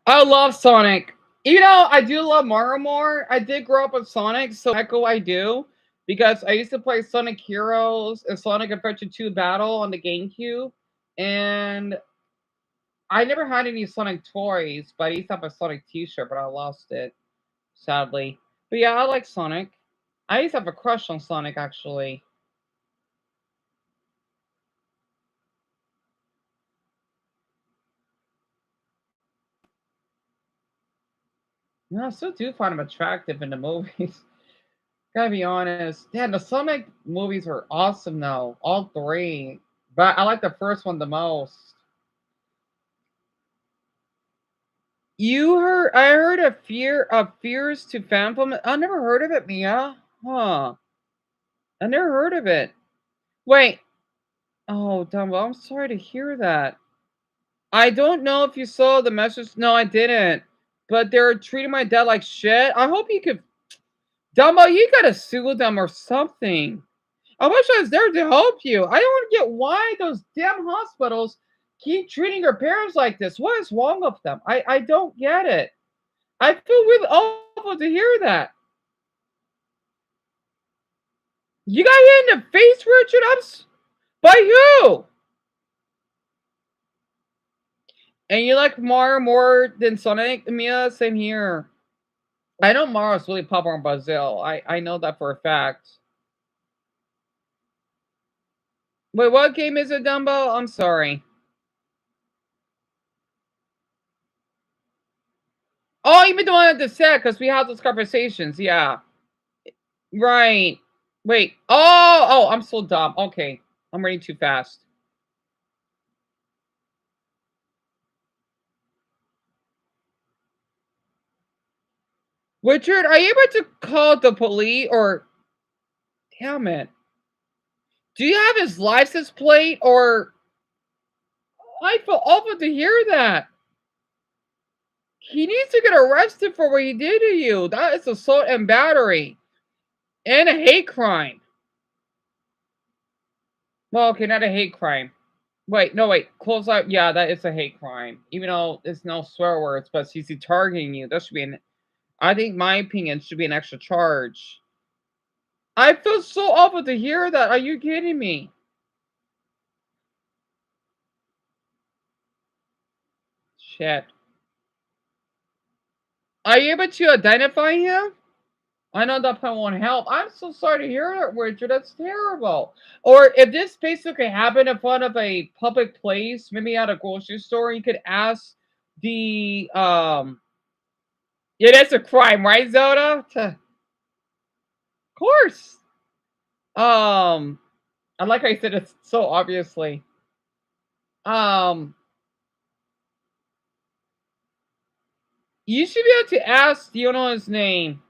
I love Sonic. You know, I do love Mario more. I did grow up with Sonic, so Echo I do. Because I used to play Sonic Heroes and Sonic Adventure 2 Battle on the GameCube. And I never had any Sonic toys, but I used to have a Sonic t-shirt, but I lost it, sadly. But yeah, I like Sonic. I used to have a crush on Sonic, actually. You know, I still do find him attractive in the movies. Gotta be honest. Yeah, the Sonic movies were awesome though. All three. But I like the first one the most. You heard I heard of Fears to Phantom. I never heard of it, Mia. Huh. I never heard of it. Wait. Oh, Dumbo, I'm sorry to hear that. I don't know if you saw the message. No, I didn't. But they're treating my dad like shit. I hope you could. Dumbo, you gotta sue them or something. I wish I was there to help you. I don't get why those damn hospitals keep treating your parents like this. What is wrong with them? I don't get it. I feel really awful to hear that. You got hit in the face, Richard? By who? And you like Mario more than Sonic, Mia? Same here. I know Mario's really popular in Brazil. I know that for a fact. Wait, what game is it, Dumbo? I'm sorry. Oh, even the one at the set, because we had those conversations. Yeah. Right. Wait. Oh, I'm so dumb. Okay. I'm reading too fast. Richard, are you able to call the police or... Damn it. Do you have his license plate or... I feel awful to hear that. He needs to get arrested for what he did to you. That is assault and battery. And a hate crime. Well, okay, not a hate crime. Wait, no, wait. Close out. Yeah, that is a hate crime. Even though it's no swear words, but he's targeting you. That should be an... I think my opinion should be an extra charge. I feel so awful to hear that. Are you kidding me? Shit. Are you able to identify him? I know that probably won't help. I'm so sorry to hear that, Richard. That's terrible. Or if this basically happened in front of a public place, maybe at a grocery store, you could ask the Yeah, that's a crime, right, Zoda? Of course. I like how you said it so obviously. You should be able to ask, do you know his name?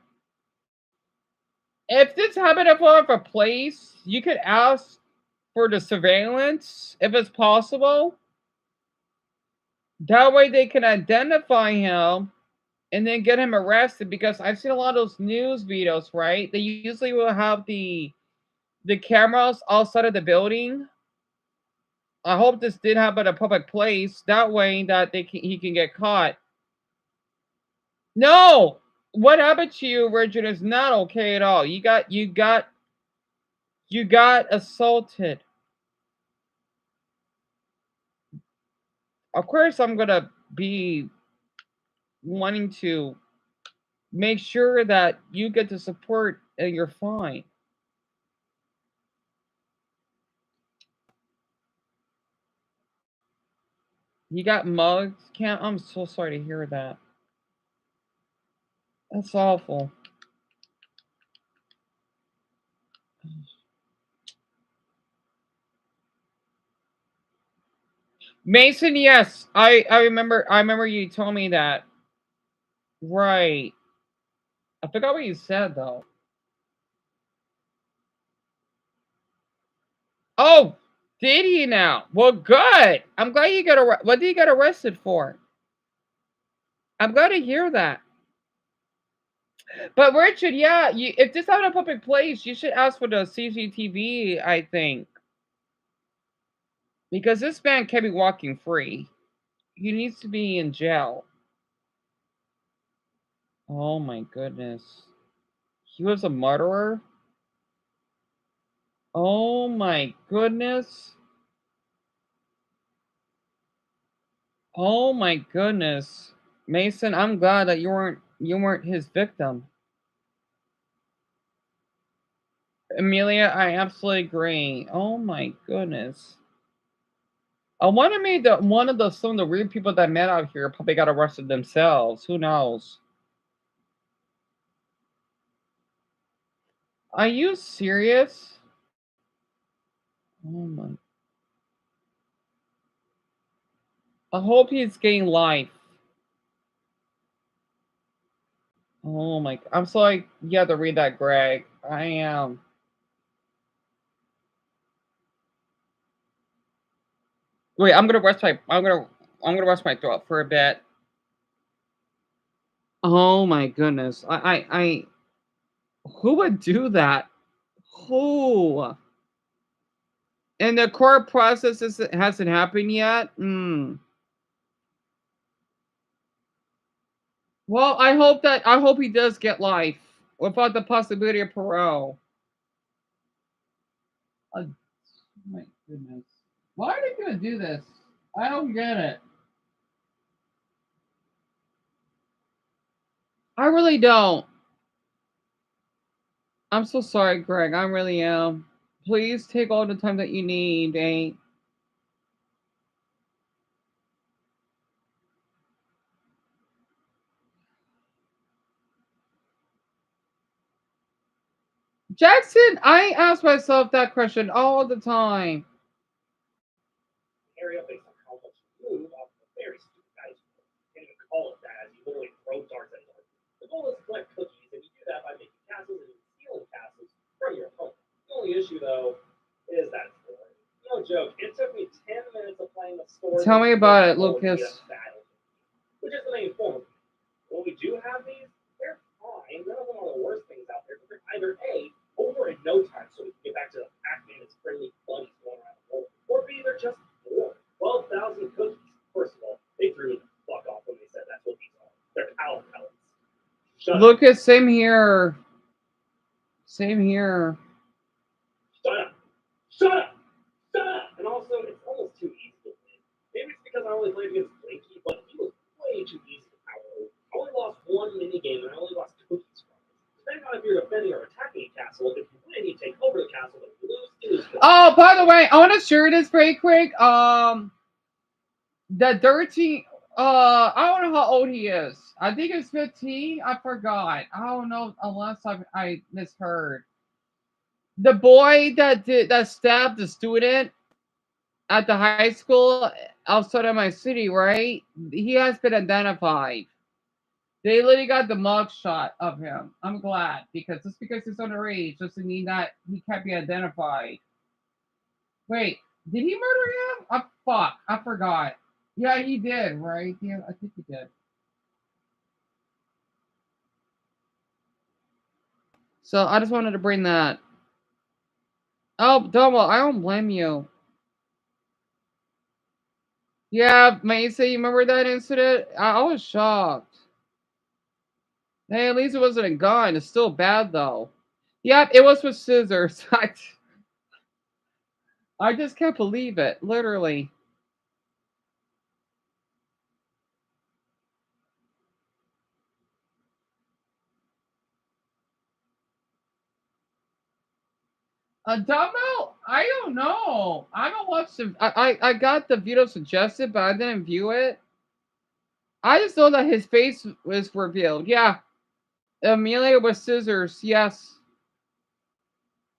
If this happened in front of a place, you could ask for the surveillance, if it's possible. That way they can identify him and then get him arrested, because I've seen a lot of those news videos, right? They usually will have the cameras outside of the building. I hope this did happen at a public place. That way that he can get caught. No! What happened to you, Richard, is not okay at all. You got assaulted. Of course, I'm gonna be wanting to make sure that you get the support and you're fine. You got mugged? I'm so sorry to hear that. That's awful. Mason, yes. I remember you told me that. Right. I forgot what you said though. Oh, did he now? Well, good. I'm glad you got arrested. What did you get arrested for? I'm glad to hear that. But Richard, yeah, if this happened in a public place, you should ask for the CCTV, I think. Because this man can't be walking free. He needs to be in jail. Oh my goodness. He was a murderer? Oh my goodness. Oh my goodness. Mason, I'm glad that you weren't his victim. Amelia, I absolutely agree. Oh my goodness. I wonder maybe that one of some of the weird people that met out here probably got arrested themselves. Who knows? Are you serious? Oh my. I hope he's getting life. Oh my. I'm sorry you have to read that, Greg. I am. Wait, I'm gonna I'm gonna wash my throat for a bit. Oh my goodness. Who would do that? Who? And the court process hasn't happened yet? Well, I hope he does get life without the possibility of parole. Oh my goodness. Why are they gonna do this? I don't get it. I really don't. I'm so sorry, Greg. I really am. Please take all the time that you need, eh? Jackson, I ask myself that question all the time. Area based on how much you move off of a very stupid guy's can't even call it that as you literally throw darts at darts. The goal is to collect cookies, and you do that by making castles and stealing castles from your opponent. The only issue though is that it's boring. No joke, it took me 10 minutes of playing the story. Tell me about it, Lucas. Which is the main form. When we do have these, they're fine. None of them are the worst things out there, but they're either A, over in no time so we can get back to Pac-Man and his friendly buddies going around the world, or B, they're just boring. 12,000 cookies. First of all, they threw me the fuck off when they said that's what these are. They're power pellets. Lucas, same here. Same here. Shut up. Shut up. Shut up. And also, it's almost too easy to win. Maybe it's because I only played against Blinky, but he was way too easy to power over. I only lost one minigame, and I only lost cookies from it. Depending on if you're defending or attacking a castle, if you win, you take over the castle, but if you lose, you lose. Oh, by the way, I want to share this very quick. The dirty, I don't know how old he is. I think it's 15. I forgot. I don't know unless I misheard. The boy that stabbed the student at the high school outside of my city, right? He has been identified. They literally got the mug shot of him. I'm glad because just because he's underage doesn't mean that he can't be identified. Wait, did he murder him? Fuck, I forgot. Yeah, he did, right? Yeah, I think he did. So I just wanted to bring that. Oh, Double, I don't blame you. Yeah, Mesa, you remember that incident? I was shocked. Hey, at least it wasn't a gun. It's still bad, though. Yep, it was with scissors. I just can't believe it, literally. A Dumbo? I don't know. I don't watch the. I got the video suggested, but I didn't view it. I just know that his face was revealed. Yeah, Amelia with scissors. Yes,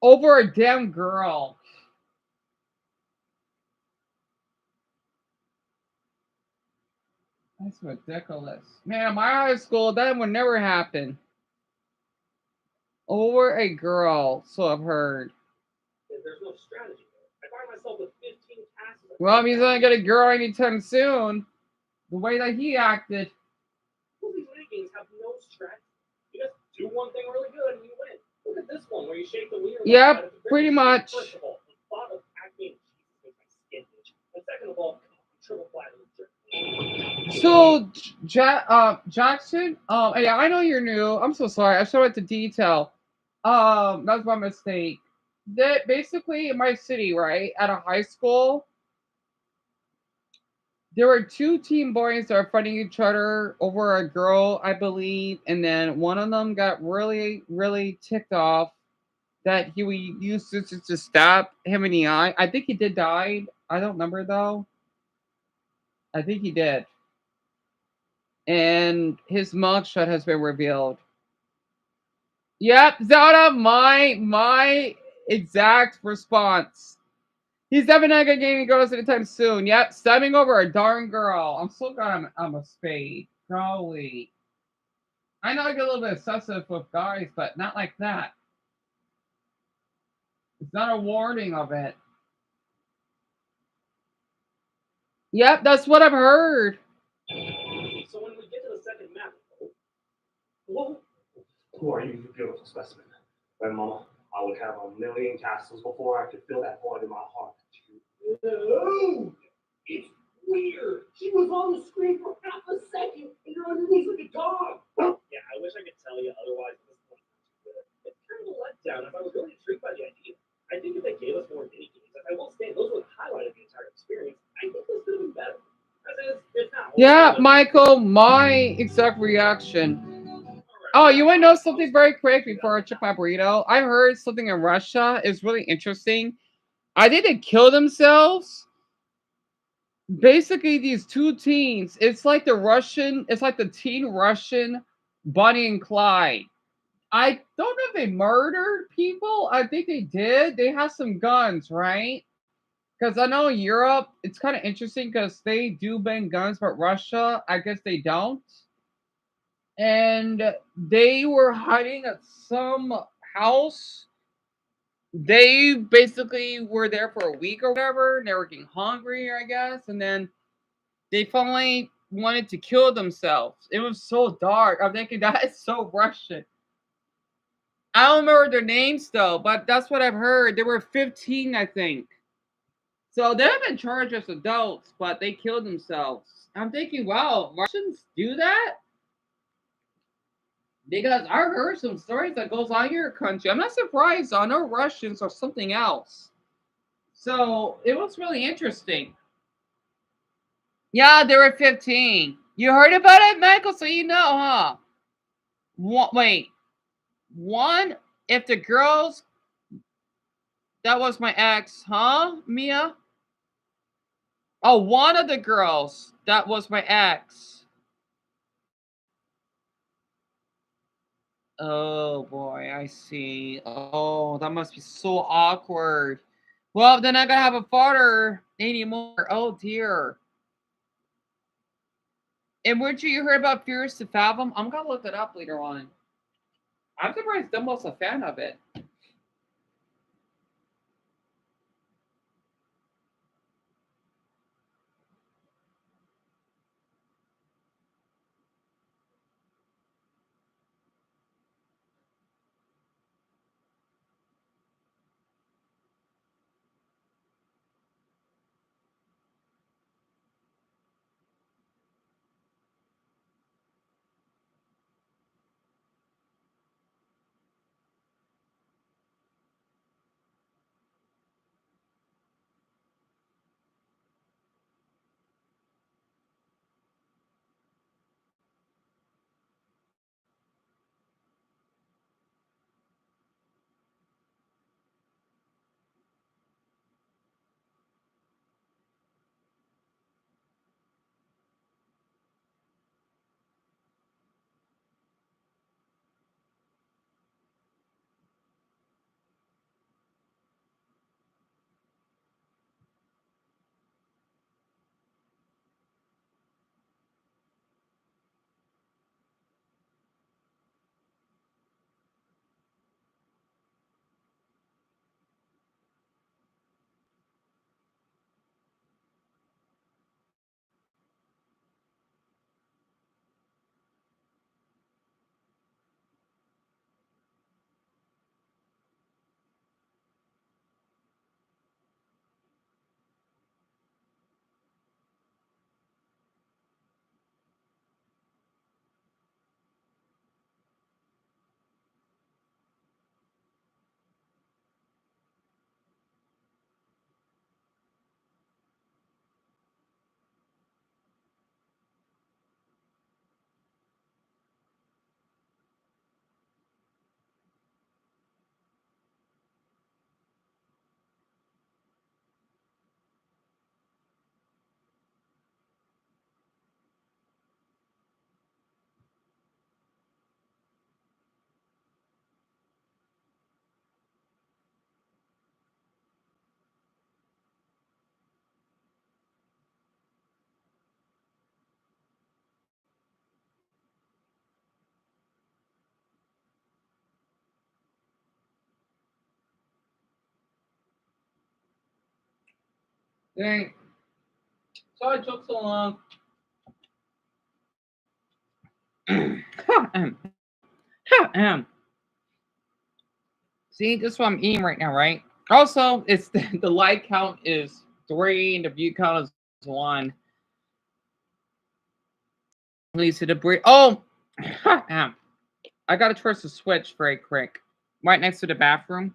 over a damn girl. That's ridiculous, man. My high school, that would never happen. Over a girl, so I've heard. There's no strategy there. I find myself with 15 passes. Well, he's not gonna get a girl anytime soon. The way that he acted. All these mini games have no strategy. You just do one thing really good and you win. Look at this one where you shake the wheel. Yep, pretty much. First of all, the thought of Pac-Man makes my skin itch. And second of all, triple flat in the jerk. So, Jackson, yeah, I know you're new. I'm so sorry. I showed it to detail. That was my mistake. That basically in my city, right, at a high school, there were two teen boys that were fighting each other over a girl, I believe, and then one of them got really, really ticked off that he would use scissors to stab him in the eye. I think he did die. I don't remember though. I think he did. And his mugshot has been revealed. Yep, Zara, my exact response. He's definitely not gonna get any girls anytime soon. Yep, stabbing over a darn girl. I'm so glad I'm a spade. Golly. I know I get a little bit obsessive with guys, but not like that. It's not a warning of it. Yep, that's what I've heard. So when we get to the second map, whoa, who are you, you beautiful specimen? My mama, I would have a million castles before I could feel that void in my heart. No, it's weird. She was on the screen for half a second, and you're underneath like a dog. Yeah, I wish I could tell you otherwise. At this point, it's kind of a letdown. If I was really intrigued by the idea, I think if they gave us more mini games, I will say those were the highlight of the entire experience. I think this could have been better. As is, it's not. Yeah, Michael, my exact reaction. Oh, you want to know something very quick before I check my burrito? I heard something in Russia is really interesting. I think they kill themselves. Basically, these two teens, it's like the teen Russian Bonnie and Clyde. I don't know if they murdered people. I think they did. They have some guns, right? Because I know Europe, it's kind of interesting because they do ban guns, but Russia, I guess they don't. And they were hiding at some house. They basically were there for a week or whatever, and they were getting hungry, I guess, and then they finally wanted to kill themselves. It was so dark. I'm thinking that is so Russian. I don't remember their names though, but that's what I've heard. They were 15, I think. So they have been charged as adults, but they killed themselves. I'm thinking, wow, Russians do that? Because I heard some stories that goes on in your country. I'm not surprised. I know Russians or something else. So it was really interesting. Yeah, they were 15. You heard about it, Michael? So you know, huh? Wait, one, if the girls, that was my ex, huh, Mia? Oh, one of the girls, that was my ex. Oh boy, I see. Oh, that must be so awkward. Well, then I gotta have a father anymore. Oh dear. And weren't you heard about Fears to Fathom? I'm gonna look it up later on. I'm surprised Dumble's a fan of it. Dang. Sorry it took so long. See, this is what I'm eating right now, right? Also, it's the like count is 3 and the view count is 1. Leads to the break. Oh, I gotta press the switch very quick. Right next to the bathroom.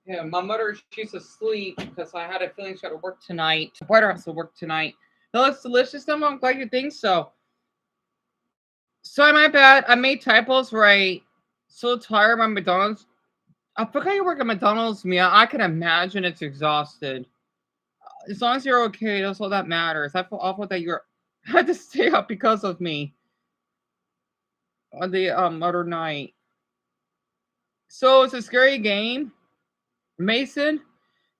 Yeah, my mother, she's asleep because I had a feeling she had to work tonight. My brother has to work tonight. No, it's delicious, though. I'm glad you think so. Sorry, my bad. I made typos right. So tired of my McDonald's. I forgot you work at McDonald's, Mia. I can imagine it's exhausted. As long as you're okay, that's all that matters. I feel awful that you're had to stay up because of me on the other night. So it's a scary game, Mason.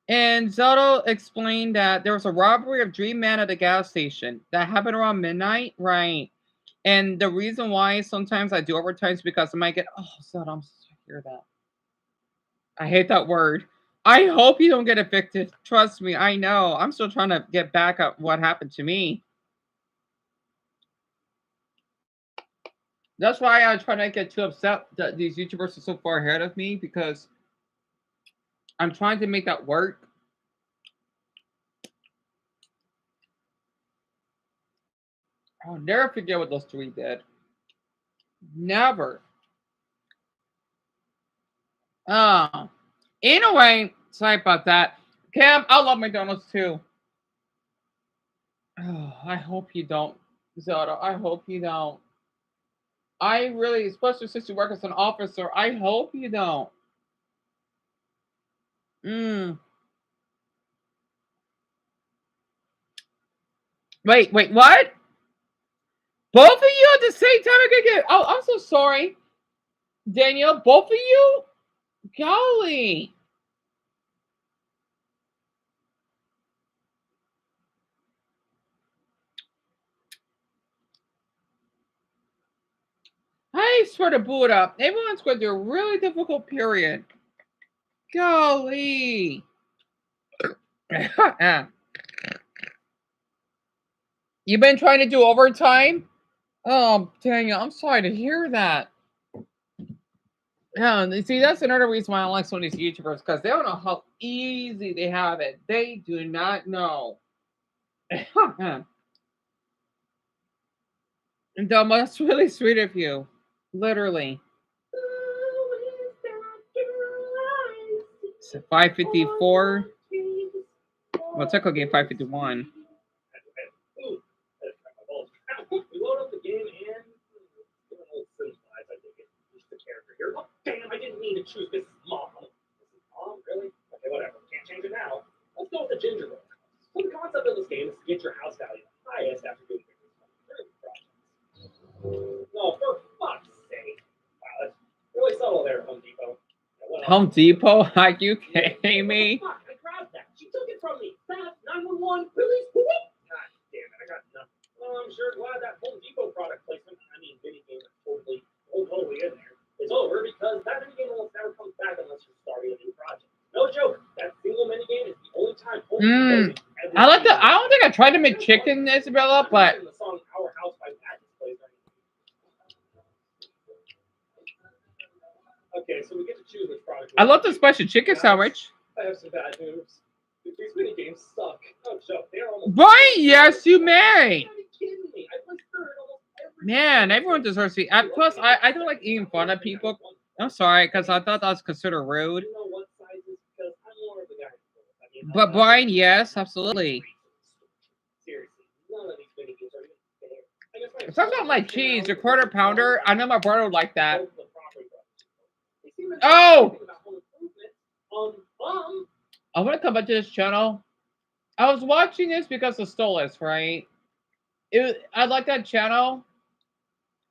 And Zelda explained that there was a robbery of Dream Man at a gas station that happened around midnight, right? And the reason why sometimes I do overtime is because I might get, oh, Zelda, I'm sorry to hear that. I hate that word. I hope you don't get evicted. Trust me, I know. I'm still trying to get back at what happened to me. That's why I try not to get too upset that these YouTubers are so far ahead of me because I'm trying to make that work. I'll never forget what those 3 did. Never. Oh. Anyway, sorry about that. Cam, I love McDonald's too. Oh, I hope you don't, Zelda. I hope you don't. I really, especially since you work as an officer, I hope you don't. Wait, what? Both of you at the same time are gonna get. Oh, I'm so sorry, Daniel. Both of you? Golly. I swear to Buddha, everyone's going through a really difficult period. Golly. You've been trying to do overtime? Oh, Daniel, I'm sorry to hear that. Yeah, see, that's another reason why I don't like some of these YouTubers because they don't know how easy they have it. They do not know. And that's really sweet of you. Literally. It's 5:54. Well, technically 5:51. We load up the game and I think it's the character here. Oh, damn, I didn't mean to choose Mrs. Mom. Mrs. Mom, really? Okay, whatever. Can't change it now. Let's go with the gingerbread house. So the concept of this game is to get your house value highest after doing projects. No, for fuck's sake. Wow, that's really subtle there, Home Depot. Home Depot? Are you kidding me? Fuck, I grabbed that. She took it from me. Fast 911, police. God damn it, I got nothing. Well, I'm sure glad that Home Depot product placement, mini game is totally in there. It's over because that mini game almost never comes back unless you're starting a new project. No joke. That single mini game is the only time Home Depot I like that. I don't think I tried to make chicken, Isabella, but the song Our House by Patton plays. Okay, so we get to choose which product. I love the spicy chicken sandwich. I have some bad news. These mini games suck. No joke. They're almost. Right? Yes, you may. Kidding me. I played third almost every Man, everyone deserves to. Plus, I don't like eating fun of people. I'm sorry, because I thought that was considered rude. You know what sizes? Because I'm more of the guy. But Brian, yes, absolutely. Seriously, none of these mini games are even fair. If something like cheese, a quarter pounder, I know my brother would like that. Oh! I want to come back to this channel. I was watching this because of Stolas, right? I like that channel.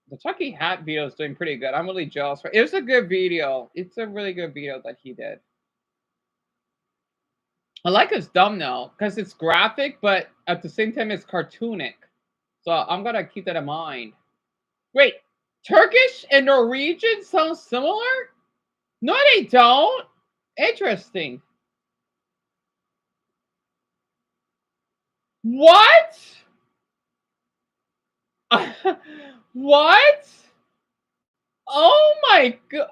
The Chucky Hat video is doing pretty good. I'm really jealous. It was a good video. It's a really good video that he did. I like his thumbnail because it's graphic, but at the same time, it's cartoonic. So I'm gonna keep that in mind. Wait, Turkish and Norwegian sound similar? No, they don't. Interesting. What? What? Oh my god.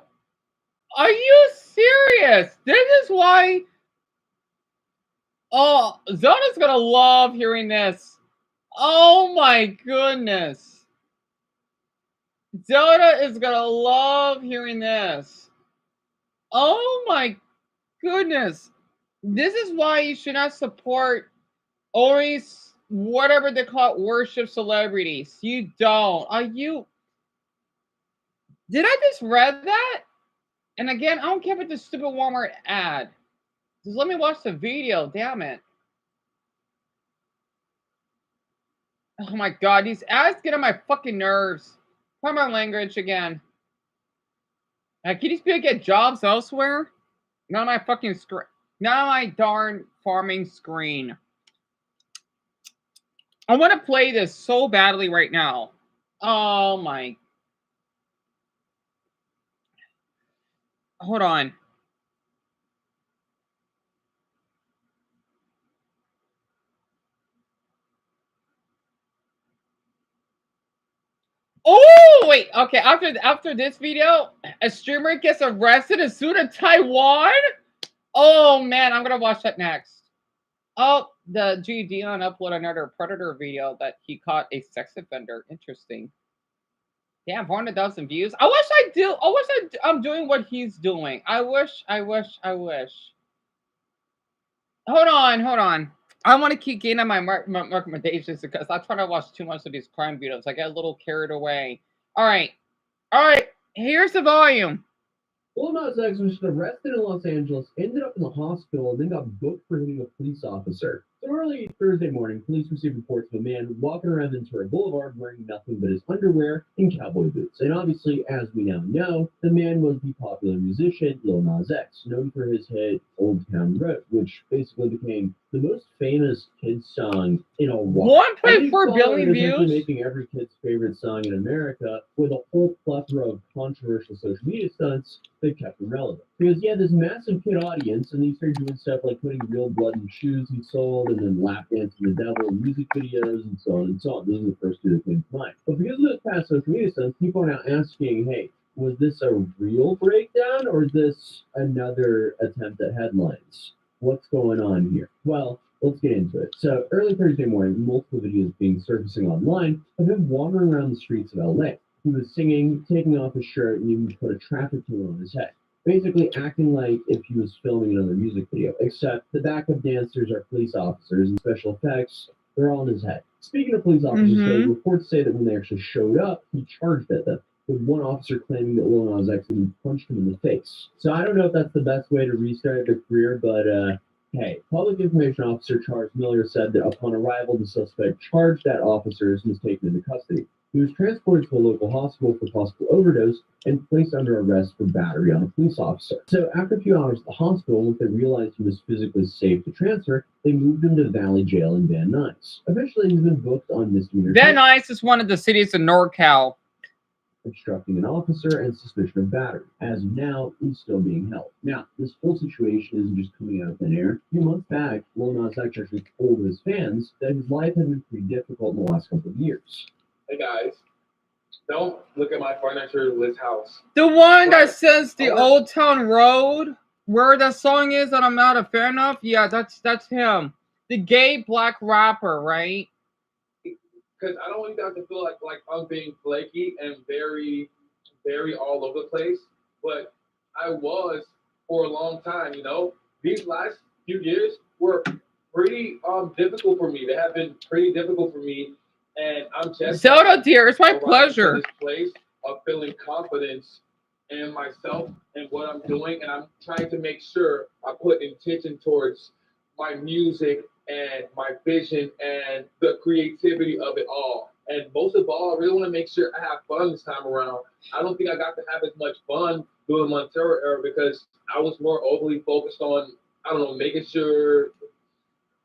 Are you serious? This is why. Oh, Zona's gonna love hearing this. Oh my goodness. Zona is gonna love hearing this. Oh my goodness. This is why you should not support always whatever they call it, worship celebrities. You don't. Are you? Did I just read that? And again, I don't care about this stupid Walmart ad. Just let me watch the video. Damn it. Oh my god, these ads get on my fucking nerves. Pardon my language again. Can these people get jobs elsewhere? Not on my fucking screen. Not on my darn farming screen. I want to play this so badly right now. Oh my. Hold on. Oh wait, okay. After this video, a streamer gets arrested in suit in Taiwan. Oh man, I'm gonna watch that next. Oh, the G Dion uploaded another Predator video that he caught a sex offender. Interesting. Damn, 400,000 views. I wish I'm doing what he's doing. I wish. Hold on. I want to keep gaining my recommendations because I try to watch too much of these crime videos. I get a little carried away. All right. Here's the volume. Lil Nas X was arrested in Los Angeles, ended up in the hospital, and then got booked for hitting a police officer. So early Thursday morning, police received reports of a man walking around Ventura Boulevard wearing nothing but his underwear and cowboy boots. And obviously, as we now know, the man was the popular musician Lil Nas X, known for his hit Old Town Road, which basically became the most famous kids song in a while. 1.4 billion views. Making every kid's favorite song in America with a whole plethora of controversial social media stunts that kept him relevant. Because he had this massive kid audience, and he started doing stuff like putting real blood in shoes he sold, and then lap dancing the devil in music videos, and so on and so on. Those are the first two that came to mind. But because of those past social media stunts, people are now asking, hey, was this a real breakdown, or is this another attempt at headlines? What's going on here? Well, let's get into it. So early Thursday morning, multiple videos being surfacing online of him wandering around the streets of LA. He was singing, taking off his shirt, and even put a traffic cone on his head. Basically acting like if he was filming another music video, except the backup dancers are police officers and special effects, they're all in his head. Speaking of police officers, though, reports say that when they actually showed up, he charged at them, with one officer claiming that Lil Nas X even punched him in the face. So I don't know if that's the best way to restart their career, but hey, Public Information Officer Charles Miller said that upon arrival, the suspect charged that officer and was taken into custody. He was transported to a local hospital for possible overdose and placed under arrest for battery on a police officer. So after a few hours at the hospital, once they realized he was physically safe to transfer, they moved him to Valley Jail in Van Nuys. Eventually, he's been booked on misdemeanor. Van Nuys is one of the cities in NorCal. Obstructing an officer and suspicion of battery. As of now, he's still being held. Now, this whole situation isn't just coming out of thin air. A few months back, Lil Nas X actually told his fans that his life had been pretty difficult in the last couple of years. Hey guys, don't look at my furniture list house. The one that says the Old Town Road, where that song is that I'm not a fan of? Yeah, that's him. The gay black rapper, right? Because I don't want you guys to feel like I'm being flaky and very, very all over the place. But I was for a long time, you know. These last few years were pretty difficult for me. They have been pretty difficult for me. And I'm just Zelda, dear, it's my pleasure. This place of feeling confidence in myself and what I'm doing, and I'm trying to make sure I put intention towards my music and my vision and the creativity of it all. And most of all, I really want to make sure I have fun this time around. I don't think I got to have as much fun doing Montero era because I was more overly focused on, I don't know, making sure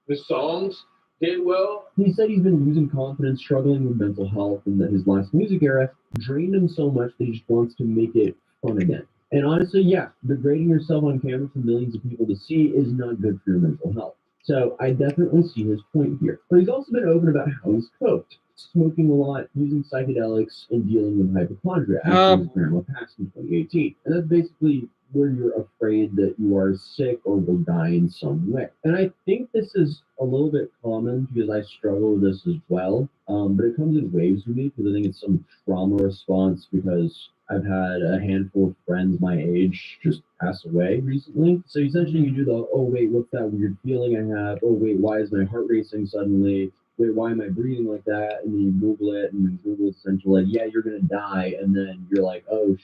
the songs did well. He said he's been losing confidence, struggling with mental health, and that his last music era drained him so much that he just wants to make it fun again. And honestly, yeah, degrading yourself on camera for millions of people to see is not good for your mental health. So I definitely see his point here. But he's also been open about how he's coped, smoking a lot, using psychedelics, and dealing with hypochondria after his grandma passed in 2018. And that's basically where you're afraid that you are sick or will die in some way. And I think this is a little bit common because I struggle with this as well. But it comes in waves for me because I think it's some trauma response because I've had a handful of friends my age just pass away recently. So essentially you do the, oh wait, what's that weird feeling I have? Oh wait, why is my heart racing suddenly? Wait, why am I breathing like that? And then you Google it, and then Google is essentially like, yeah, you're gonna die. And then you're like, oh,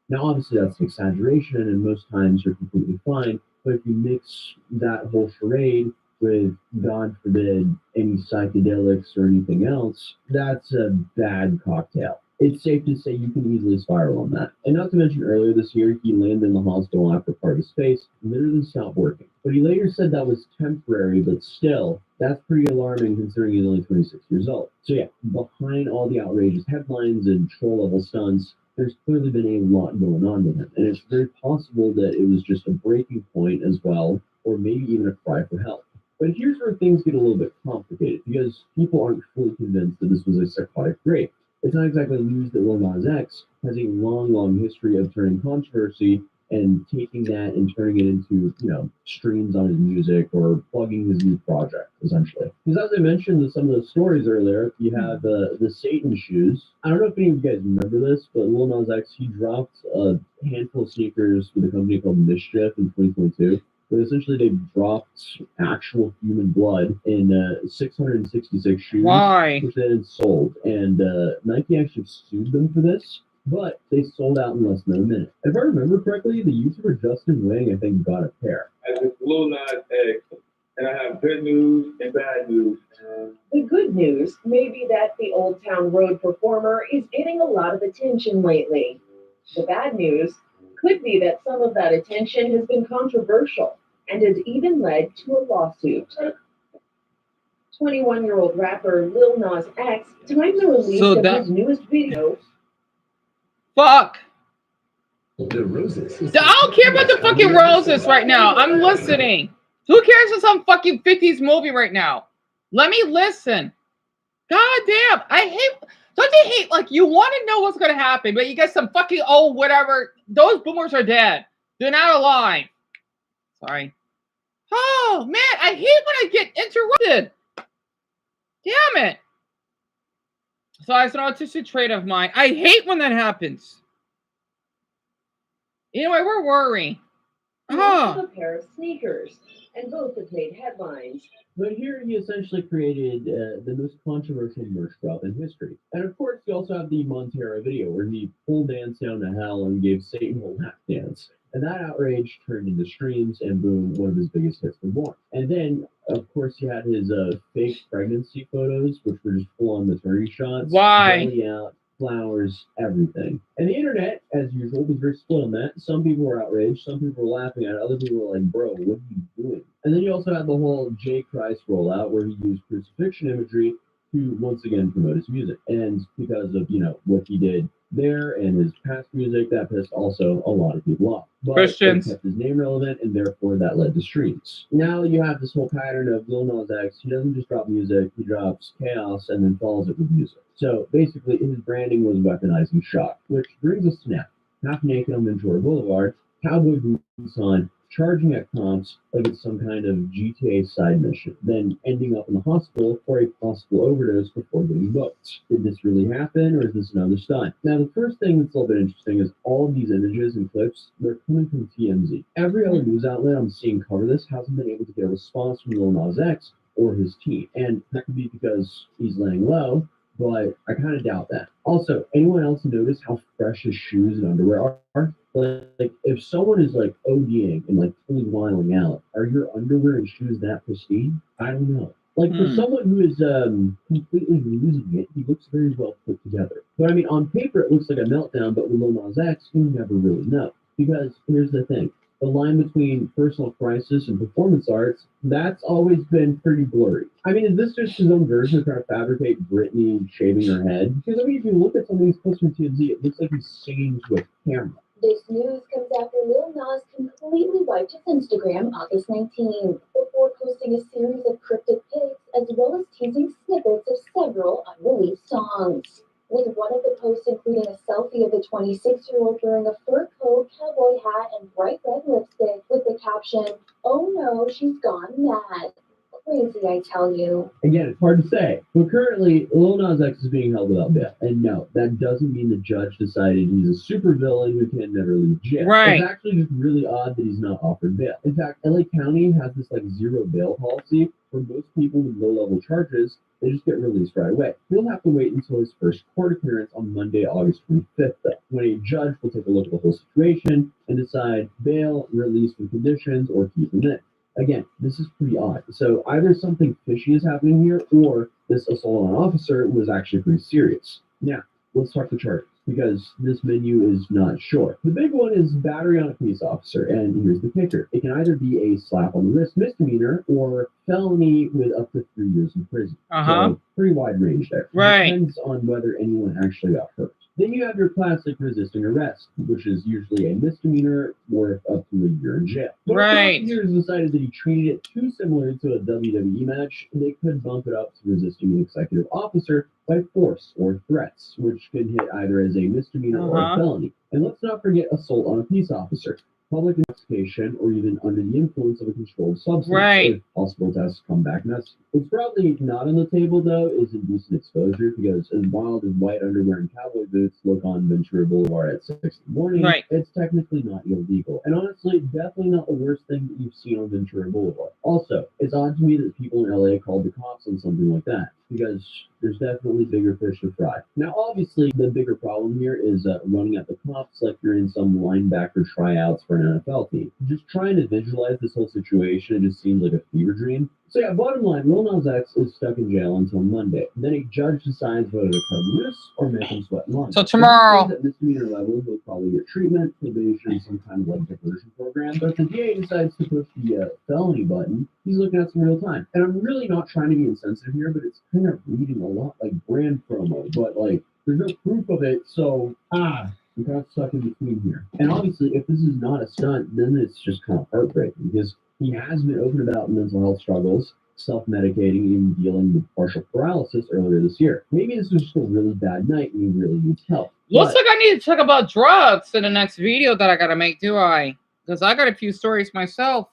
now obviously that's an exaggeration, and most times you're completely fine. But if you mix that whole charade with, God forbid, any psychedelics or anything else, that's a bad cocktail. It's safe to say you can easily spiral on that. And not to mention earlier this year, he landed in the hospital after part of his face literally stopped working. But he later said that was temporary, but still, that's pretty alarming considering he's only 26 years old. So yeah, behind all the outrageous headlines and troll-level stunts, there's clearly been a lot going on with him. And it's very possible that it was just a breaking point as well, or maybe even a cry for help. But here's where things get a little bit complicated, because people aren't fully convinced that this was a psychotic break. It's not exactly news that Lil Nas X has a long history of turning controversy and taking that and turning it into, streams on his music or plugging his new project, essentially. Because as I mentioned in some of the stories earlier, you have the Satan shoes. I don't know if any of you guys remember this, but Lil Nas X, he dropped a handful of sneakers with a company called Mischief in 2022. But essentially, they dropped actual human blood in 666 shoes, Why? which they then sold. And Nike actually sued them for this, but they sold out in less than a minute. If I remember correctly, the YouTuber Justin Wang, I think, got a pair. As with Lil Nas X, and I have good news and bad news. The good news may be that the Old Town Road performer is getting a lot of attention lately. The bad news could be that some of that attention has been controversial and has even led to a lawsuit. 21-year-old rapper Lil Nas X timed the release of his newest video. Fuck. The roses. I don't care about the fucking roses right now. I'm listening. Who cares about some fucking 50s movie right now? Let me listen. God damn. Don't you hate, like, you want to know what's going to happen, but you get some fucking, whatever. Those boomers are dead. They're not alive. Sorry. Oh, man, I hate when I get interrupted. Damn it. So it's an autistic trait of mine. I hate when that happens. Anyway, we're worrying. A pair of sneakers, and both have made headlines. But here he essentially created the most controversial merch drop in history. And of course, you also have the Montero video where he pulled dance down to hell and gave Satan a lap dance. And that outrage turned into streams, and boom, one of his biggest hits were born. And then, of course, he had his fake pregnancy photos, which were just full-on maternity shots. Why? Belly out, flowers, everything. And the internet, as usual, was very split on that. Some people were outraged, some people were laughing at it, other people were like, bro, what are you doing? And then you also had the whole J. Christ rollout, where he used crucifixion imagery to once again promote his music. And because of, what he did there and his past music, that pissed also a lot of people off. But Christians it kept his name relevant, and therefore that led to streams. Now you have this whole pattern of Lil Nas X. He doesn't just drop music, he drops chaos and then follows it with music. So basically, his branding was weaponizing shock, which brings us to now. Half naked on Ventura Boulevard, cowboy boots on, charging at comps like it's some kind of GTA side mission, then ending up in the hospital for a possible overdose before getting booked. Did this really happen, or is this another stunt? Now, the first thing that's a little bit interesting is all of these images and clips, they're coming from TMZ. Every other news outlet I'm seeing cover this hasn't been able to get a response from Lil Nas X or his team. And that could be because he's laying low, but I kind of doubt that. Also, anyone else notice how fresh his shoes and underwear are? Like, if someone is like ODing and like fully wilding out, are your underwear and shoes that pristine? I don't know. Like, for someone who is completely losing it, he looks very well put together. But I mean, on paper, it looks like a meltdown, but with Lil Nas X, you never really know. Because here's the thing. The line between personal crisis and performance arts, that's always been pretty blurry. I mean, is this just his own version of trying to fabricate Britney shaving her head? Because I mean, if you look at some of these clips from TMZ, it looks like he's singing to a camera. This news comes after Lil Nas completely wiped his Instagram August 19th before posting a series of cryptic pics as well as teasing snippets of several unreleased songs. With one of the posts including a selfie of the 26-year-old wearing a fur coat, cowboy hat, and bright red lipstick with the caption, "Oh no, she's gone mad." Crazy, I tell you. Again, it's hard to say, but currently, Lil Nas X is being held without bail. And no, that doesn't mean the judge decided he's a supervillain who can never leave jail. Right. It's actually just really odd that he's not offered bail. In fact, LA County has this like zero bail policy for most people with low-level charges. They just get released right away. He'll have to wait until his first court appearance on Monday, August 25th, though, when a judge will take a look at the whole situation and decide bail, release with conditions, or keep him in. Again, this is pretty odd. So either something fishy is happening here, or this assault on an officer was actually pretty serious. Now, let's talk the charges, because this menu is not short. The big one is battery on a police officer, and here's the kicker. It can either be a slap on the wrist misdemeanor or felony with up to 3 years in prison. So pretty wide range there. Right. Depends on whether anyone actually got hurt. Then you have your classic resisting arrest, which is usually a misdemeanor worth up to a year in jail. But Right. if prosecutors decided that he treated it too similar to a WWE match, they could bump it up to resisting an executive officer by force or threats, which could hit either as a misdemeanor or a felony. And let's not forget assault on a peace officer, public intoxication, or even under the influence of a controlled substance. Right. If possible tests come back messy. What's probably not on the table, though, is indecent exposure, because as wild as white underwear and cowboy boots look on Ventura Boulevard at 6 in the morning, Right. it's technically not illegal. And honestly, definitely not the worst thing that you've seen on Ventura Boulevard. Also, it's odd to me that people in LA called the cops on something like that, because there's definitely bigger fish to fry. Now, obviously, the bigger problem here is running at the cops like you're in some linebacker tryouts for an NFL team. Just trying to visualize this whole situation, it just seems like a fever dream. So yeah, bottom line, Lil Nas X is stuck in jail until Monday. Then a judge decides whether to cut him loose or make him sweat lunch. So tomorrow. At misdemeanor level, he'll probably get treatment, probation, some kind of like diversion program. But if the DA decides to push the felony button, he's looking at some real time. And I'm really not trying to be insensitive here, but it's kind of reading a lot like brand promo. But like, there's no proof of it, so I'm kind of stuck in between here. And obviously, if this is not a stunt, then it's just kind of heartbreaking, because he has been open about mental health struggles, self-medicating, even dealing with partial paralysis earlier this year. Maybe this was just a really bad night and he really needs help. Looks like I need to talk about drugs in the next video that I gotta make, do I? Because I got a few stories myself.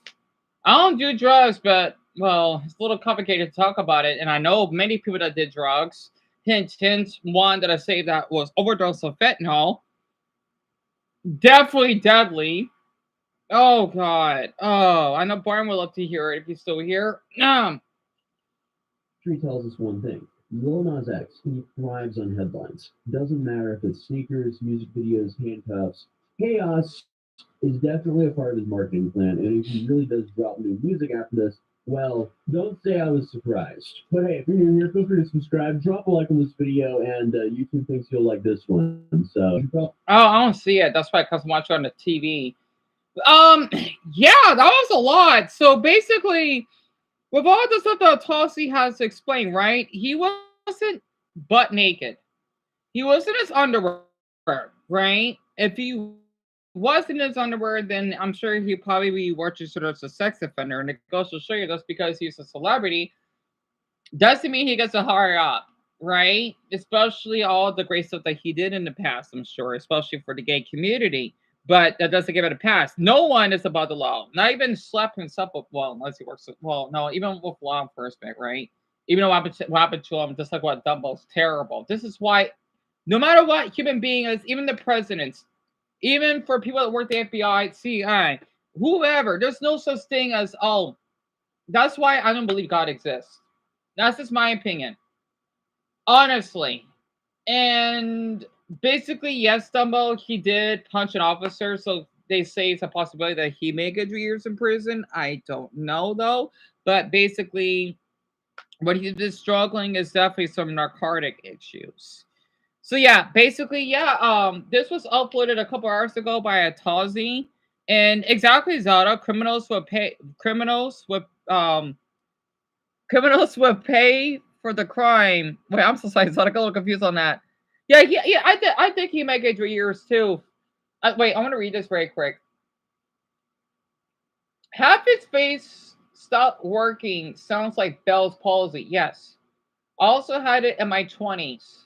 I don't do drugs, but, well, it's a little complicated to talk about it. And I know many people that did drugs. Hint, hint, one that I say that was overdose of fentanyl. Definitely deadly. Oh, God. Oh, I know Brian would love to hear it if he's still here. History tells us one thing. Lil Nas X, he thrives on headlines. Doesn't matter if it's sneakers, music videos, handcuffs. Chaos is definitely a part of his marketing plan, and if he really does drop new music after this, well, don't say I was surprised. But hey, if you're new here, feel free to subscribe, drop a like on this video, and YouTube thinks you'll like this one. So, oh, I don't see it. That's why, because I'm watching on the TV. Yeah, that was a lot. So basically, with all the stuff that Tulsi has explained, right? He wasn't butt naked. He was in his underwear, right? If he was in his underwear, then I'm sure he'd probably be registered as a sex offender. And it goes to show you that's because he's a celebrity. Doesn't mean he gets a higher up, right? Especially all the great stuff that he did in the past, I'm sure, especially for the gay community. But that doesn't give it a pass. No one is above the law. Not even slapping himself up. Well, unless he works. Well, no, even with law enforcement, right? Even though what happened to him, just like what Dumbo's terrible. This is why, no matter what human being is, even the presidents, even for people that work the FBI, CIA, whoever, there's no such thing as, oh, that's why I don't believe God exists. That's just my opinion. Honestly. And basically, yes, Dumbo, he did punch an officer, so they say it's a possibility that he may get 3 years in prison. I don't know, though. But basically, what he's been struggling is definitely some narcotic issues. So, yeah, basically, yeah, this was uploaded a couple hours ago by a Tazi. And exactly, Zara, criminals would pay for the crime. Wait, I'm so sorry, Zara, I got a little confused on that. Yeah, yeah, I think he might get 3 years too. Wait, I want to read this very quick. Half his face stopped working. Sounds like Bell's palsy. Yes. Also had it in my 20s.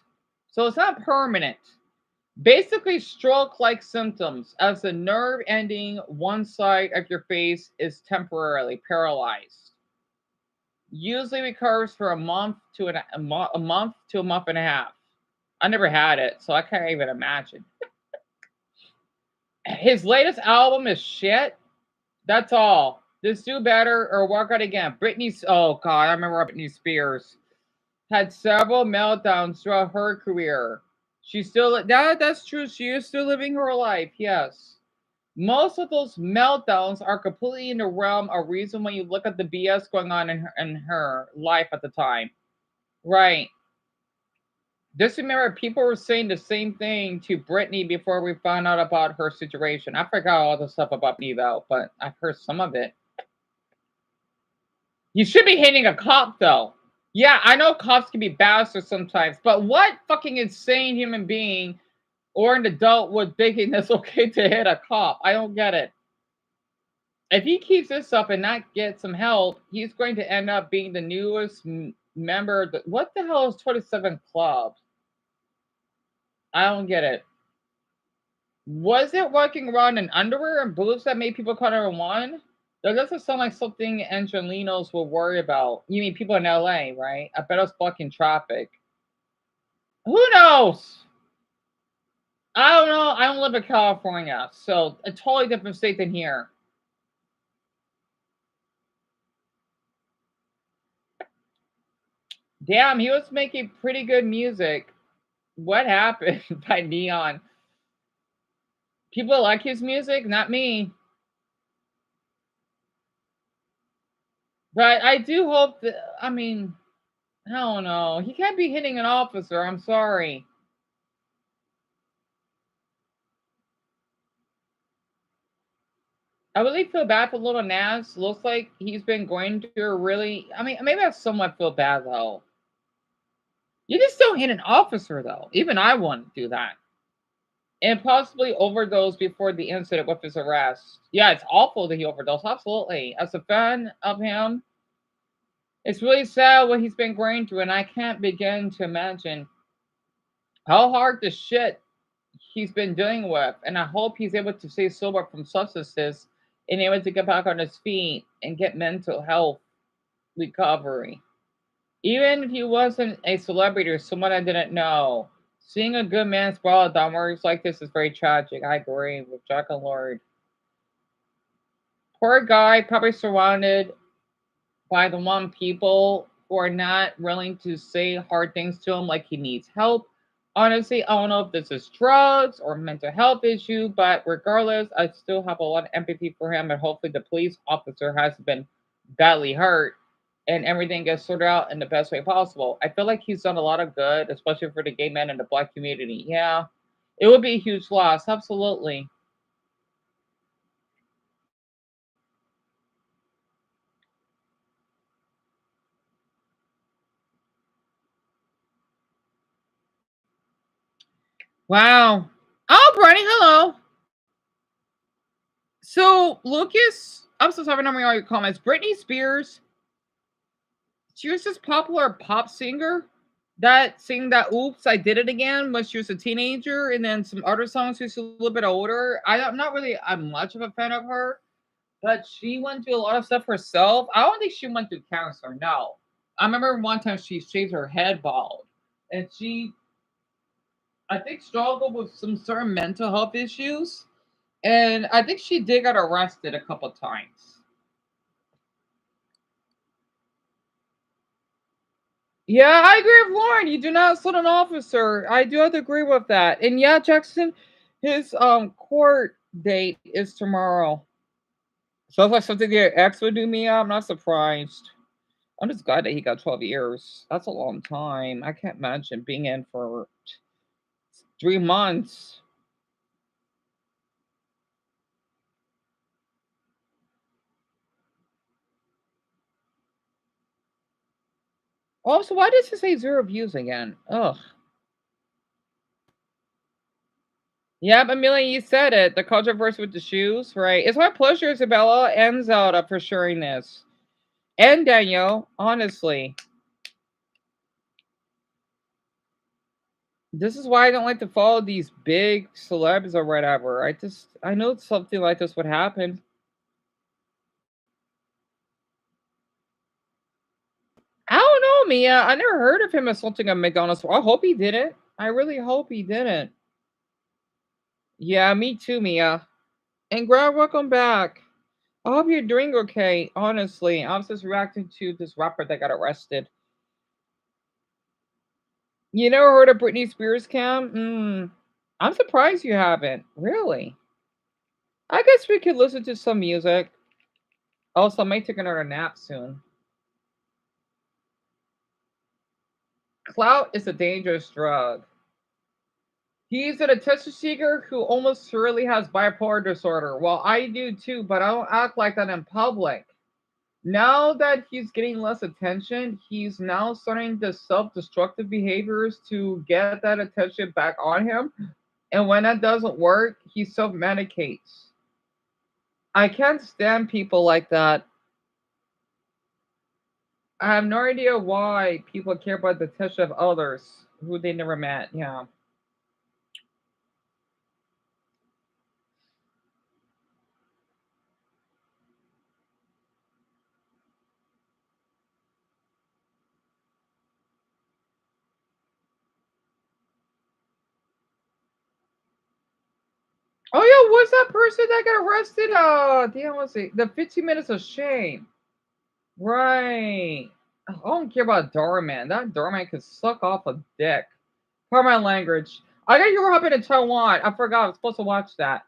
So it's not permanent. Basically, stroke-like symptoms as the nerve ending one side of your face is temporarily paralyzed. Usually recovers for a month to a month to a month and a half. I never had it, so I can't even imagine. His latest album is shit. That's all. Just do better or work out again. Oh god, I remember Britney Spears had several meltdowns throughout her career. She's still that's true. She is still living her life. Yes. Most of those meltdowns are completely in the realm of reason when you look at the BS going on in her life at the time. Right. Just remember, people were saying the same thing to Britney before we found out about her situation. I forgot all the stuff about me though, but I've heard some of it. You should be hitting a cop though. Yeah, I know cops can be bastards sometimes, but what fucking insane human being or an adult would thinking it's okay to hit a cop? I don't get it. If he keeps this up and not get some help, he's going to end up being the newest member. What the hell is 27 Club? I don't get it. Was it walking around in underwear and boobs that made people call her one? That doesn't sound like something Angelinos will worry about. You mean people in LA, right? I bet us blocking traffic. Who knows? I don't know. I don't live in California, so a totally different state than here. Damn, he was making pretty good music. What happened by Neon? People like his music, not me. But I do hope that, I mean, I don't know. He can't be hitting an officer. I'm sorry. I really feel bad for little Nas. Looks like he's been going through a really, I mean, maybe I somewhat feel bad though. You just don't hit an officer though. Even I wouldn't do that. And possibly overdose before the incident with his arrest. Yeah, it's awful that he overdosed. Absolutely. As a fan of him, it's really sad what he's been going through, and I can't begin to imagine how hard the shit he's been dealing with. And I hope he's able to stay sober from substances and able to get back on his feet and get mental health recovery. Even if he wasn't a celebrity or someone I didn't know, seeing a good man sprawl down words like this is very tragic. I agree with Jack and Lord. Poor guy, probably surrounded by the one people who are not willing to say hard things to him like he needs help. Honestly, I don't know if this is drugs or mental health issue, but regardless, I still have a lot of empathy for him, and hopefully the police officer has been badly hurt and everything gets sorted out in the best way possible. I feel like he's done a lot of good, especially for the gay men and the black community. Yeah, it would be a huge loss, absolutely. Wow. Oh, Brittany, hello. So, Lucas, I'm so sorry for not reading all your comments. Britney Spears, she was this popular pop singer that sang that "Oops, I Did It Again" when she was a teenager, and then some other songs she's a little bit older. I'm not really much of a fan of her, but she went through a lot of stuff herself. I don't think she went through cancer. No, I remember one time she shaved her head bald, and I think, struggled with some certain mental health issues, and I think she did get arrested a couple times. Yeah, I agree with Lauren. You do not assault an officer. I do have to agree with that. And yeah, Jackson, his court date is tomorrow. Sounds like something your ex would do me. I'm not surprised. I'm just glad that he got 12 years. That's a long time. I can't imagine being in for 3 months. Also, why does it say 0 views again? Ugh. Yep, Amelia, you said it. The controversy with the shoes, right? It's my pleasure, Isabella and Zelda, for sharing this. And Daniel, honestly. This is why I don't like to follow these big celebs or whatever. I know something like this would happen. I don't know, Mia. I never heard of him assaulting a McDonald's. I hope he didn't. I really hope he didn't. Yeah, me too, Mia. And Greg, welcome back. I hope you're doing okay, honestly. I was just reacting to this rapper that got arrested. You never heard of Britney Spears, Cam? I'm surprised you haven't. Really? I guess we could listen to some music. Also, I might take another nap soon. Clout is a dangerous drug. He's an attention seeker who almost surely has bipolar disorder. Well, I do too, but I don't act like that in public. Now that he's getting less attention, he's now starting the self-destructive behaviors to get that attention back on him. And when that doesn't work, he self-medicates. I can't stand people like that. I have no idea why people care about the attention of others who they never met. Yeah. Oh yeah, what's that person that got arrested? Damn, what's it? The 15 minutes of shame. Right. I don't care about doorman. That doorman could suck off a dick. Pardon my language. I got you were hopping in Taiwan. I forgot I was supposed to watch that.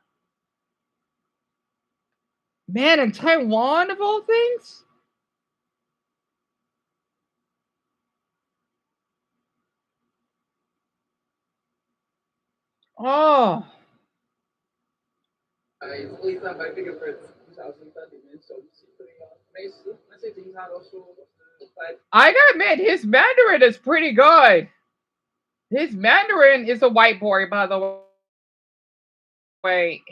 Man, in Taiwan of all things? Oh. I gotta admit, his Mandarin is pretty good. His Mandarin is a white boy, by the way.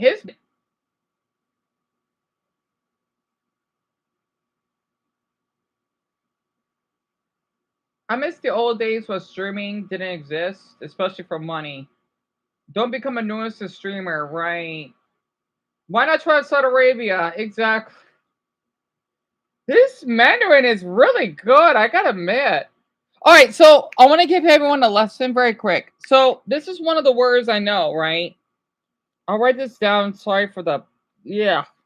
I miss the old days where streaming didn't exist, especially for money. Don't become a newest streamer, right? Why not try Saudi Arabia? Exactly. This Mandarin is really good, I gotta admit. All right, so I want to give everyone a lesson very quick. So this is one of the words I know, right? I'll write this down. Sorry for the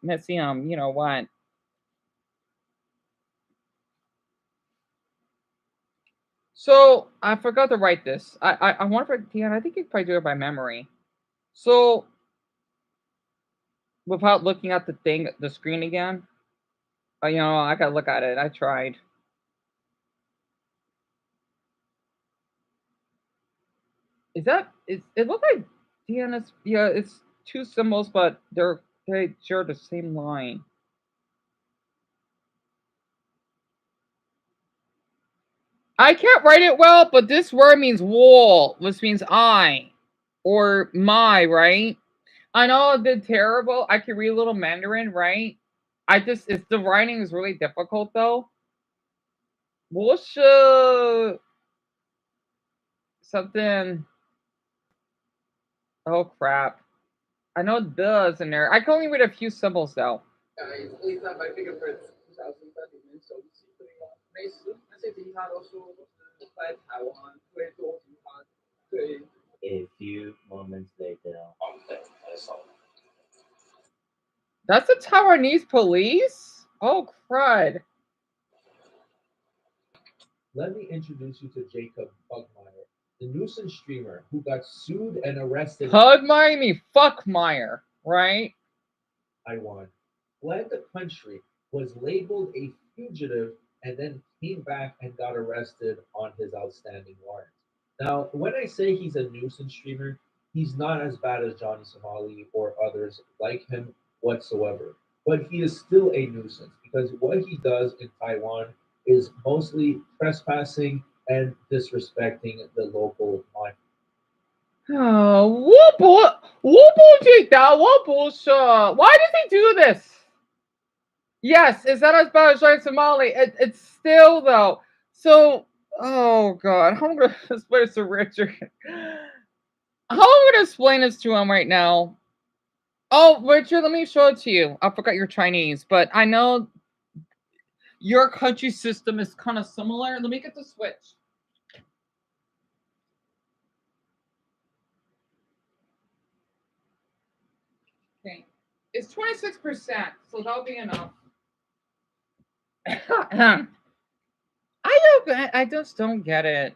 messy you know what. So I forgot to write this. I wonder if I think you probably do it by memory. So without looking at the screen again, I gotta look at it. I tried. It looked like DNS? Yeah, it's two symbols, but they share the same line. I can't write it well, but this word means wool, which means I or my, right? I know I did terrible. I can read a little Mandarin, right? It's the writing is really difficult though. Wusha something. Oh crap! I know does in there. I can only read a few symbols though. A few moments later. That's the Taiwanese police? Oh crud. Let me introduce you to Jacob Bugmeyer, the nuisance streamer who got sued and arrested. Pugmeyer me Fuckmeyer, right? Taiwan, fled the country, was labeled a fugitive, and then came back and got arrested on his outstanding warrant. Now, when I say he's a nuisance streamer, he's not as bad as Johnny Somali or others like him whatsoever. But he is still a nuisance because what he does in Taiwan is mostly trespassing and disrespecting the local monument. 我不知道，我不是。Why does he do this? Yes, is that as bad as right Somali? It's still though. So, oh god, how am I gonna explain this to Richard? How am I gonna explain this to him right now? Oh, Richard, let me show it to you. I forgot your Chinese, but I know your country system is kind of similar. Let me get the switch. Okay, it's 26%, so that'll be enough. I just don't get it.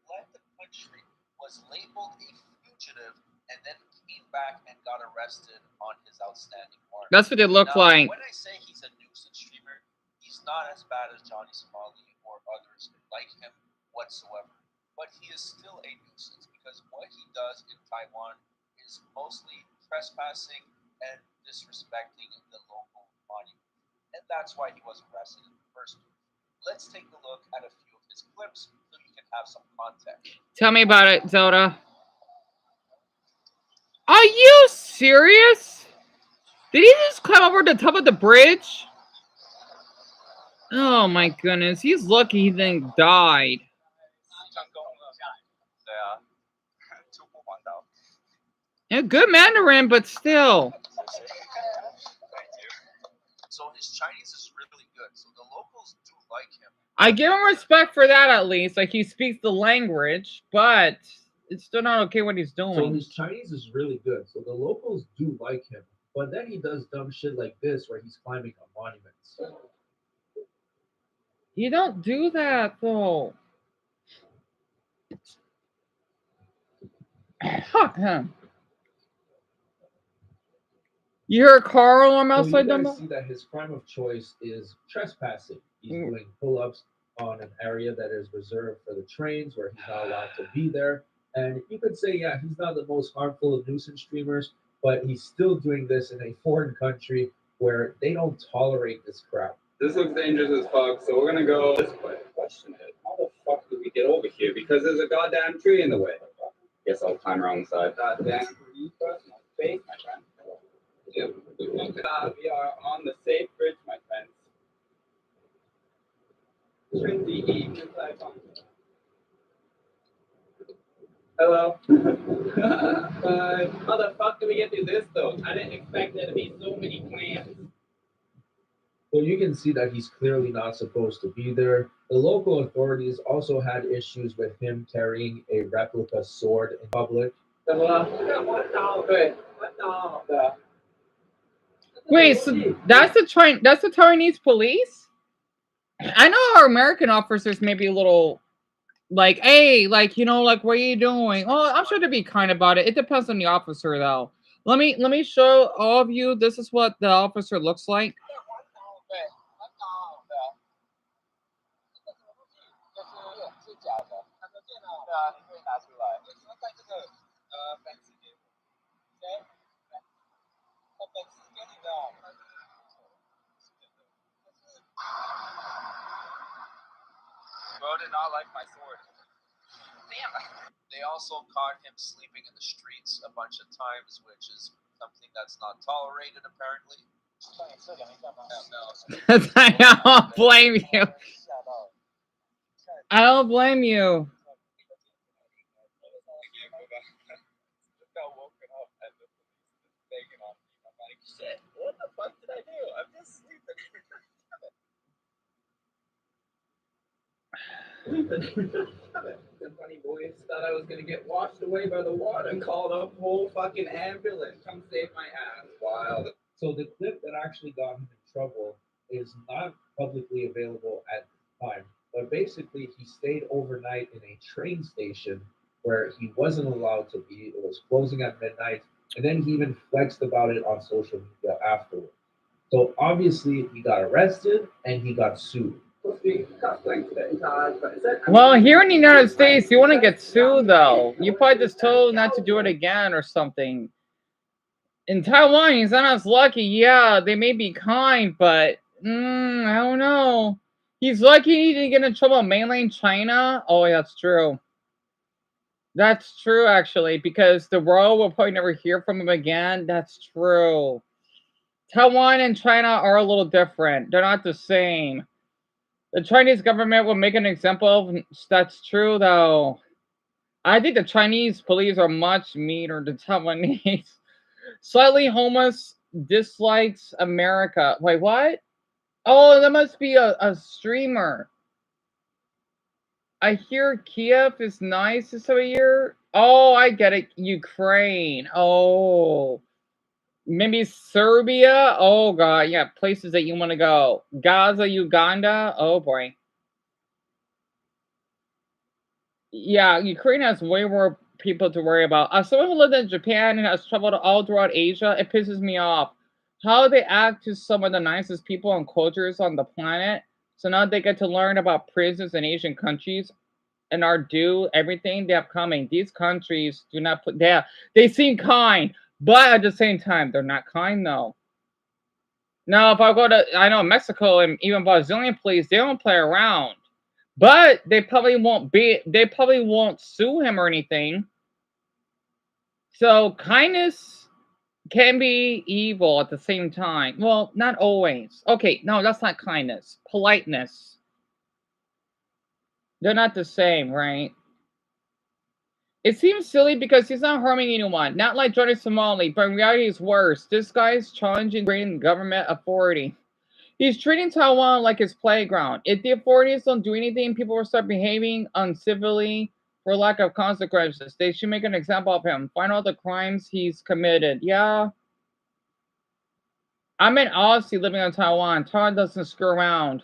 Led the country, was labeled a fugitive, and then came back and got arrested on his outstanding warrant. That's what it looked like. When I say he's a nuisance streamer, he's not as bad as Johnny Somali or others like him whatsoever. But he is still a nuisance because what he does in Taiwan is mostly trespassing and disrespecting the local monument. And that's why he was arrested in the first place. Let's take a look at a few of his clips so you can have some context. Tell me about it, Zelda. Are you serious? Did he just climb over the top of the bridge? Oh my goodness, he's lucky he then died. Yeah, good Mandarin, but still. So his Chinese is really good. So the locals do like him. I give him respect for that at least. Like he speaks the language, but it's still not okay what he's doing. So his Chinese is really good. So the locals do like him. But then he does dumb shit like this where he's climbing on monuments. You don't do that though. You hear a car alarm outside So you guys see that his crime of choice is trespassing. He's doing pull-ups on an area that is reserved for the trains where he's not allowed to be there. And you could say, yeah, he's not the most harmful of nuisance streamers, but he's still doing this in a foreign country where they don't tolerate this crap. This looks dangerous as fuck, so we're gonna go this way. Question it. How the fuck did we get over here? Because there's a goddamn tree in the way. Guess I'll climb around the side. Goddamn. You cross my face, my friend. Yep. We are on the safe bridge, my friends. Trinity Eve. Hello. How the fuck do we get through this though? I didn't expect there to be so many plants. Well, you can see that he's clearly not supposed to be there. The local authorities also had issues with him carrying a replica sword in public. Wait, so that's the Chinese police? I know our American officers may be a little like, hey, like, you know, like, what are you doing? Oh, I'm sure to be kind about it. It depends on the officer though. Let me show all of you. This is what the officer looks like. Bro did not like my sword. Damn. They also caught him sleeping in the streets a bunch of times, which is something that's not tolerated apparently. I don't blame you. I don't blame you. Shit, what the fuck did I do? I'm just sleeping. The funny boys thought I was gonna get washed away by the water and called a whole fucking ambulance. Come save my ass. Wild. So the clip that actually got him in trouble is not publicly available at the time, but basically he stayed overnight in a train station where he wasn't allowed to be. It was closing at midnight, and then he even flexed about it on social media afterwards. So obviously he got arrested and he got sued. Well, here in the United States, you want to get sued though. You probably just told not to do it again or something. In Taiwan, he's not as lucky. Yeah, they may be kind, but I don't know. He's lucky he didn't get in trouble in mainland China. Oh, yeah, that's true. That's true, actually, because the world will probably never hear from him again. That's true. Taiwan and China are a little different. They're not the same. The Chinese government will make an example of that's true, though. I think the Chinese police are much meaner than Taiwanese. Slightly homeless dislikes America. Wait, what? Oh, that must be a streamer. I hear Kiev is nice this time of year. Oh, I get it. Ukraine. Oh. Maybe Serbia. Oh, God. Yeah, places that you want to go. Gaza, Uganda. Oh, boy. Yeah, Ukraine has way more people to worry about. As someone who lived in Japan and has traveled all throughout Asia, it pisses me off how they act to some of the nicest people and cultures on the planet. So now they get to learn about prisons in Asian countries and are due everything they have coming. These countries do not put they seem kind, but at the same time, they're not kind though. Now, if I go to I know Mexico and even Brazilian police, they don't play around. But they probably won't sue him or anything. So kindness can be evil at the same time. Well, not always. Okay, no, that's not kindness. Politeness. They're not the same, right? It seems silly because he's not harming anyone. Not like Johnny Somali, but in reality it's worse. This guy's challenging government authority. He's treating Taiwan like his playground. If the authorities don't do anything, people will start behaving uncivilly for lack of consequences. They should make an example of him. Find out the crimes he's committed. Yeah. I'm an Aussie living in Taiwan. Taiwan doesn't screw around.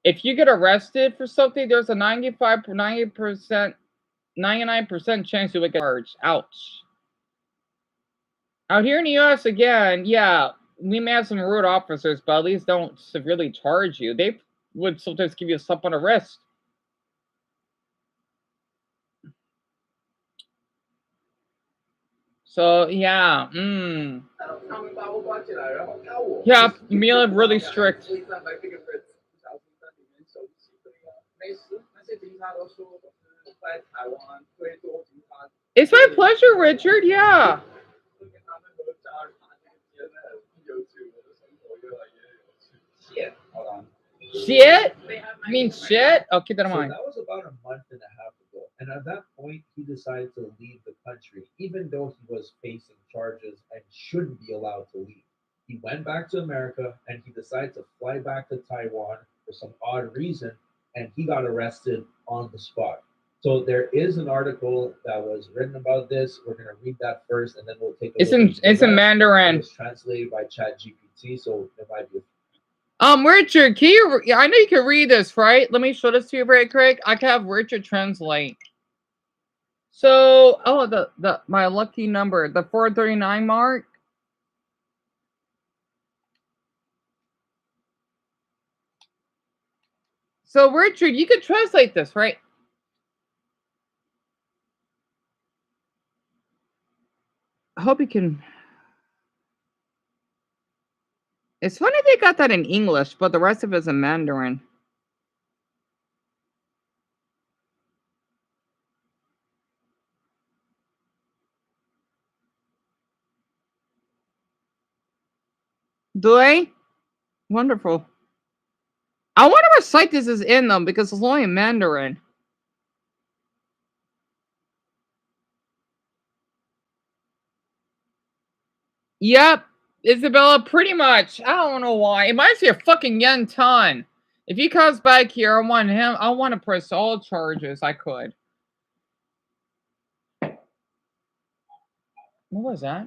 If you get arrested for something, there's a 99% chance you will get charged. Ouch. Out here in the US again, yeah, we may have some rude officers, but at least don't severely charge you. They would sometimes give you a slap on the wrist. So yeah, yeah, Mila really strict. It's my pleasure, Richard. Yeah. Shit? I mean shit? Oh, keep that in So mind. that was about a month and a half ago. And at that point, he decided to leave the country, even though he was facing charges and shouldn't be allowed to leave. He went back to America and he decided to fly back to Taiwan for some odd reason, and he got arrested on the spot. So there is an article that was written about this. We're gonna read that first, and then we'll take a look at the It's in rest. Mandarin. It was translated by ChatGPT, so it might be. Richard, can you? I know you can read this, right? Let me show this to you very quick. I can have Richard translate. So, oh, the my lucky number, the 439 mark. So, Richard, you could translate this, right? I hope you can. It's funny they got that in English, but the rest of it's in Mandarin. Do they? Wonderful. I wonder what site this is in, though, because it's only in Mandarin. Yep, Isabella, pretty much. I don't know why. It might be a fucking yen ton. If he comes back here, I want him. I want to press all charges. I could. What was that?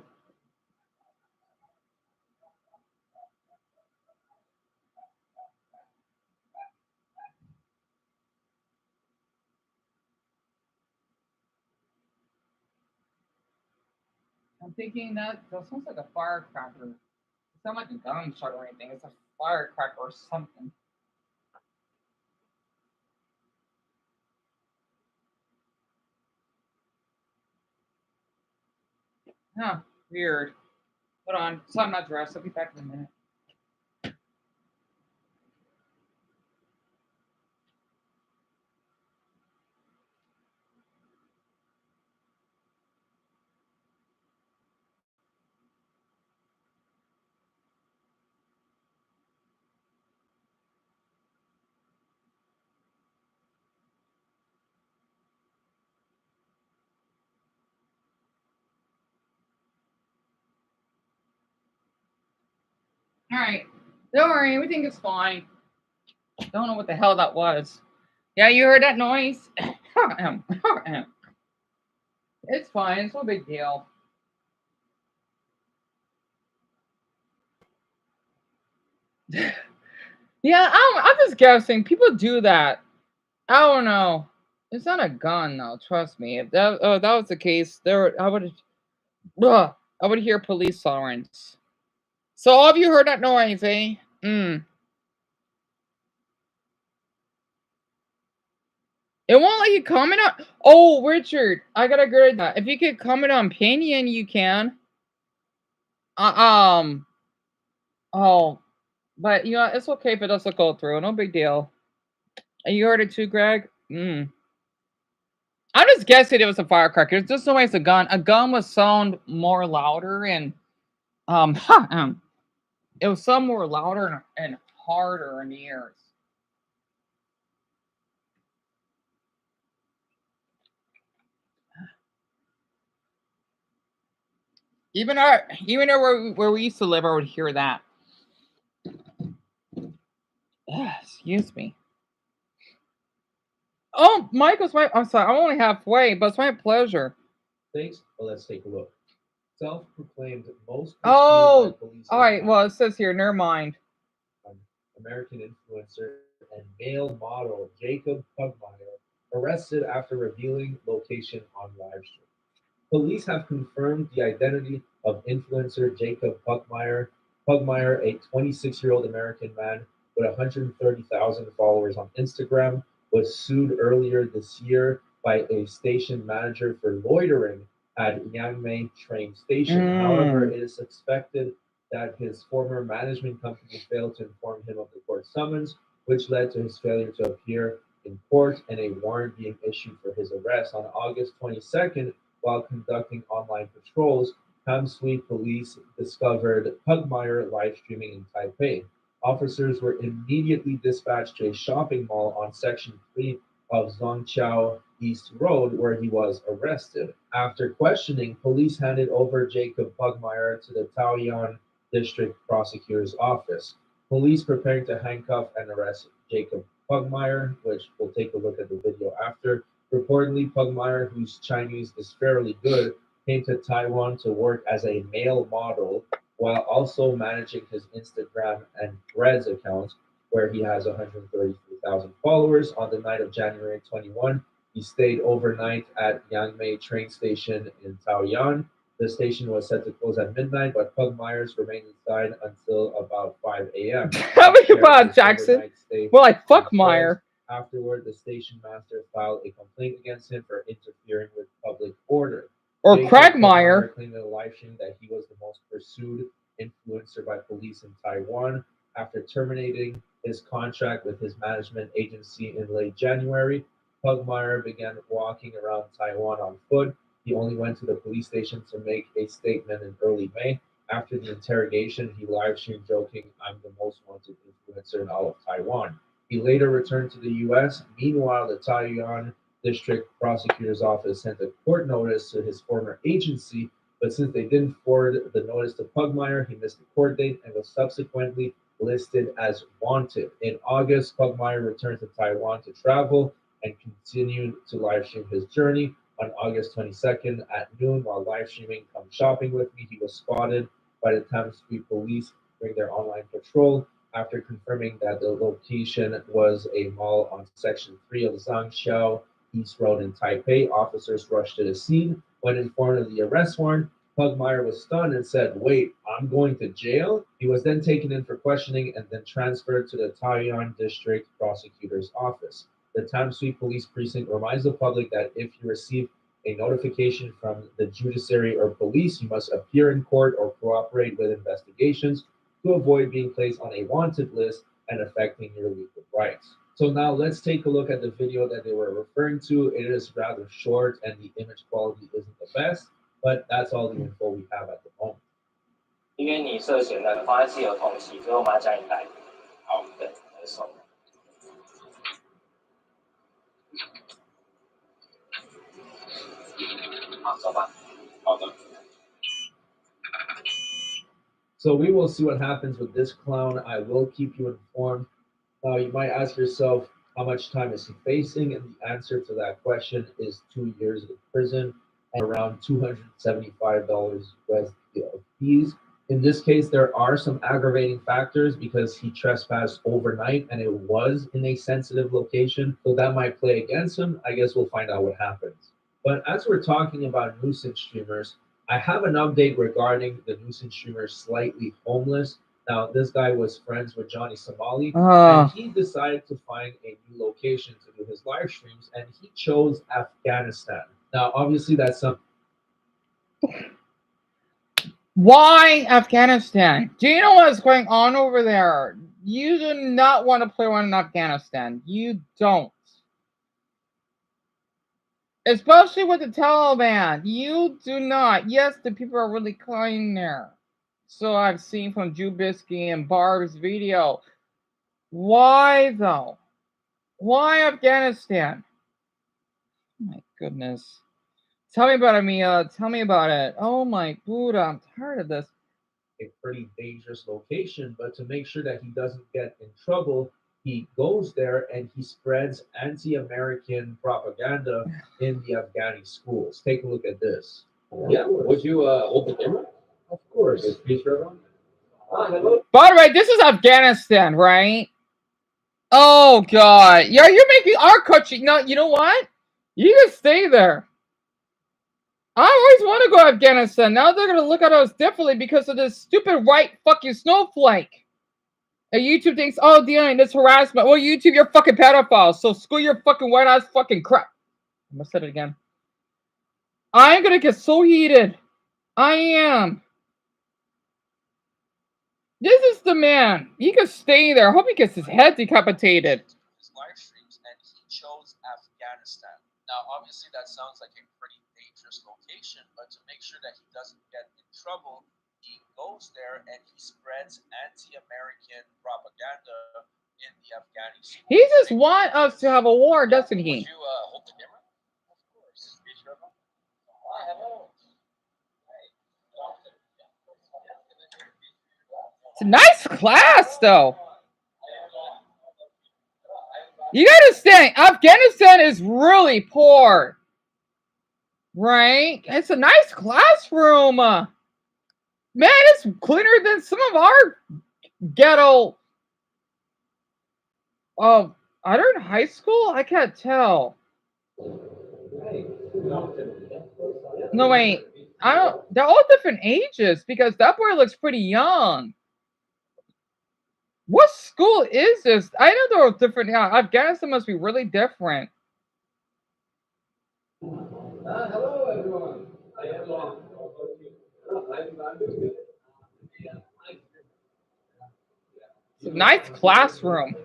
I'm thinking that sounds like a firecracker. It's not like a gunshot or anything. It's a firecracker or something. Huh, weird. Hold on. So I'm not dressed. I'll be back in a minute. All right. Don't worry. Everything is fine. Don't know what the hell that was. Yeah, you heard that noise? It's fine. It's no big deal. Yeah, I'm just guessing. People do that. I don't know. It's not a gun, though. Trust me. If that was the case, I would hear police sirens. So all of you heard that noise, eh? It won't let you comment on. Oh, Richard, I got a good idea. If you could comment on Pinion, you can. Um. Oh, but it's okay if it doesn't go through. No big deal. And you heard it too, Greg. I'm just guessing it was a firecracker. There's just no way it's a gun. A gun would sound more louder and it was sound more louder and harder in the ears. Even where we used to live, I would hear that. Excuse me. Oh, I'm sorry. I'm only halfway, but it's my pleasure. Thanks. Well, let's take a look. Self-proclaimed most. Oh, all right. Well, it says here. Never mind. American influencer and male model Jacob Pugmire arrested after revealing location on livestream. Police have confirmed the identity of influencer Jacob Pugmire. Pugmire, a 26-year-old American man with 130,000 followers on Instagram, was sued earlier this year by a station manager for loitering at Yangmei train station. However, it is suspected that his former management company failed to inform him of the court summons, which led to his failure to appear in court and a warrant being issued for his arrest. On August 22nd, while conducting online patrols, Hamsui police discovered Pugmire live streaming in Taipei. Officers were immediately dispatched to a shopping mall on Section 3 of Zhongqiao East Road, where he was arrested. After questioning, police handed over Jacob Pugmire to the Taoyuan District Prosecutor's Office. Police preparing to handcuff and arrest Jacob Pugmire, which we'll take a look at the video after. Reportedly, Pugmire, whose Chinese is fairly good, came to Taiwan to work as a male model while also managing his Instagram and Threads accounts, where he has 133,000 followers. On the night of January 21, he stayed overnight at Yangmei train station in Taoyuan. The station was set to close at midnight, but Pugmire's remained inside until about 5 a.m. How about Jackson? Well, like fuck Meyer. Afterward, the station master filed a complaint against him for interfering with public order. Or Cragmire claimed in a live stream that he was the most pursued influencer by police in Taiwan. After terminating his contract with his management agency in late January, Pugmire began walking around Taiwan on foot. He only went to the police station to make a statement in early May. After the interrogation, he live streamed joking, "I'm the most wanted influencer in all of Taiwan." He later returned to the U.S. Meanwhile, the Taoyuan District Prosecutor's Office sent a court notice to his former agency, but since they didn't forward the notice to Pugmire, he missed the court date and was subsequently listed as wanted. In August, Pugmire returned to Taiwan to travel and continued to live stream his journey. On August 22nd at noon, while live streaming "Come Shopping With Me," he was spotted by the Tamsui police during their online patrol. After confirming that the location was a mall on Section 3 of Zhangqiao East Road in Taipei, officers rushed to the scene. When informed of the arrest warrant, Pugmire was stunned and said, "Wait, I'm going to jail?" He was then taken in for questioning and then transferred to the Taiyuan District Prosecutor's Office. The Tamsui Police Precinct reminds the public that if you receive a notification from the judiciary or police, you must appear in court or cooperate with investigations to avoid being placed on a wanted list and affecting your legal rights. So now let's take a look at the video that they were referring to. It is rather short and the image quality isn't the best, but that's all the info we have at the moment. 因为你涉嫌的妨碍自由通缉，所以我们要将你逮捕。好，对，没错。好，走吧。好的。 So we will see what happens with this clown. I will keep you informed. You might ask yourself, how much time is he facing? And the answer to that question is 2 years in prison and around $275 USD of fees. In this case, there are some aggravating factors because he trespassed overnight and it was in a sensitive location. So that might play against him. I guess we'll find out what happens. But as we're talking about nuisance streamers, I have an update regarding the nuisance streamer Slightly Homeless. Now, this guy was friends with Johnny Somali, and he decided to find a new location to do his live streams, and he chose Afghanistan. Now, obviously, that's some. Why Afghanistan? Do you know what's going on over there? You do not want to play one in Afghanistan. You don't. Especially with the Taliban. You do not. Yes, the people are really kind there. So I've seen from Jubisky and Barb's video. Why though? Why Afghanistan? Oh my goodness. Tell me about it, Mia. Tell me about it. Oh my Buddha, I'm tired of this. A pretty dangerous location, but to make sure that he doesn't get in trouble, he goes there and he spreads anti-American propaganda in the Afghani schools. Take a look at this. Yeah, would you hold the camera? Of course. By the way, this is Afghanistan, right? Oh God. Yeah, you're making our country. No, you know what? You can stay there. I always want to go to Afghanistan. Now they're going to look at us differently because of this stupid white fucking snowflake. And YouTube thinks, oh, Dion, it's harassment. Well, YouTube, you're fucking pedophiles. So screw your fucking white ass fucking crap. I'm going to say it again. I'm going to get so heated. I am. This is the man. He can stay there. I hope he gets his head decapitated. His live streams, and he chose Afghanistan. Now, obviously, that sounds like a pretty dangerous location, but to make sure that he doesn't get in trouble, he goes there and he spreads anti-American propaganda in the Afghani schools. He just wants us to have a war, doesn't he? Would you hold the camera? Of course. Hello. It's a nice class, though. You gotta understand, Afghanistan is really poor. Right? It's a nice classroom. Man, it's cleaner than some of our ghetto. Oh, are they in high school? I can't tell. No, wait. I don't. They're all different ages because that boy looks pretty young. What school is this? I know they're all different. Yeah, Afghanistan must be really different. Hello, everyone. It's a nice classroom.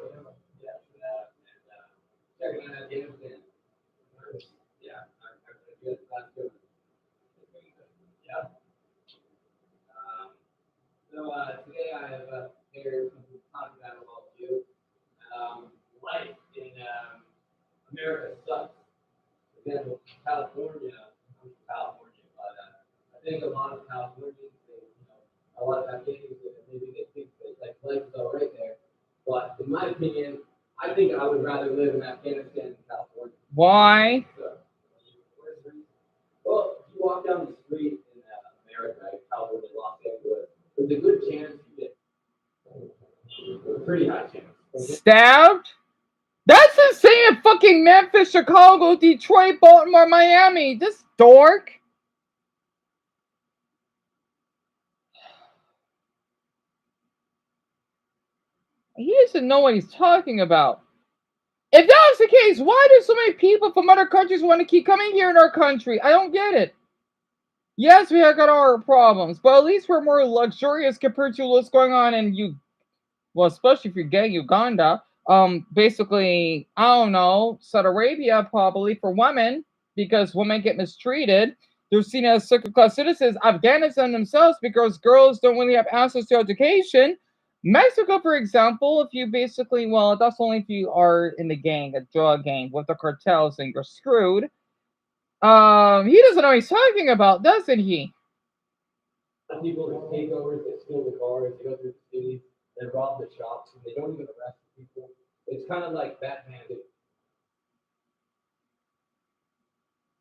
Today I have here to talk about you. Life in America sucks. Again, California, I'm from California, but I think a lot of Californians, a lot of Afghans, maybe they think that like life is all right there. But in my opinion, I think I would rather live in Afghanistan than California. Why? Well, if you walk down the street in America, California, Los Angeles, there's a good chance you get a pretty high chance. Stabbed? That's insane in fucking Memphis, Chicago, Detroit, Baltimore, Miami. This dork. He doesn't know what he's talking about. If that was the case, why do so many people from other countries want to keep coming here in our country? I don't get it. Yes, we have got our problems, but at least we're more luxurious compared to what's going on in well, especially if you're getting Uganda. Basically, I don't know, Saudi Arabia probably for women because women get mistreated. They're seen as second class citizens. Afghanistan themselves because girls don't really have access to education. Mexico, for example, if you basically, well, that's only if you are in the gang, a drug gang with the cartels, and you're screwed. He doesn't know what he's talking about, doesn't he? People that take over, they steal the cars, they go through the city, they rob the shops, and they don't even arrest the people. It's kind of like Batman.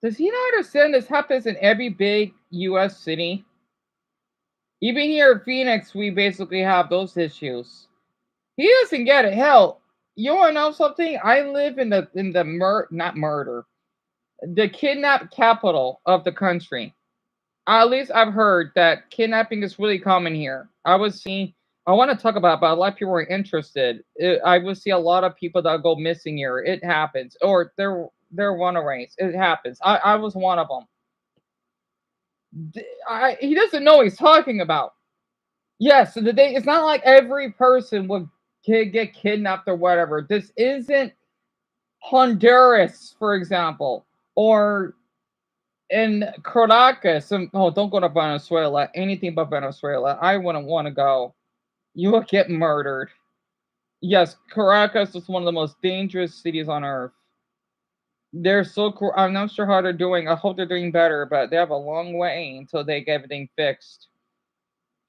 Does he not understand this happens in every big U.S. city? Even here in Phoenix, we basically have those issues. He doesn't get it. Hell, you want to know something? I live in the not murder, the kidnap capital of the country. At least I've heard that kidnapping is really common here. I would see. I want to talk about it, but a lot of people are interested. I would see a lot of people that go missing here. It happens, or they're runaways. It happens. I was one of them. He doesn't know what he's talking about. Yes, so it's not like every person would get kidnapped or whatever. This isn't Honduras, for example, or in Caracas. Oh, don't go to Venezuela. Anything but Venezuela. I wouldn't want to go. You will get murdered. Yes, Caracas is one of the most dangerous cities on earth. They're so cool. I'm not sure how they're doing. I hope they're doing better, but they have a long way until they get everything fixed.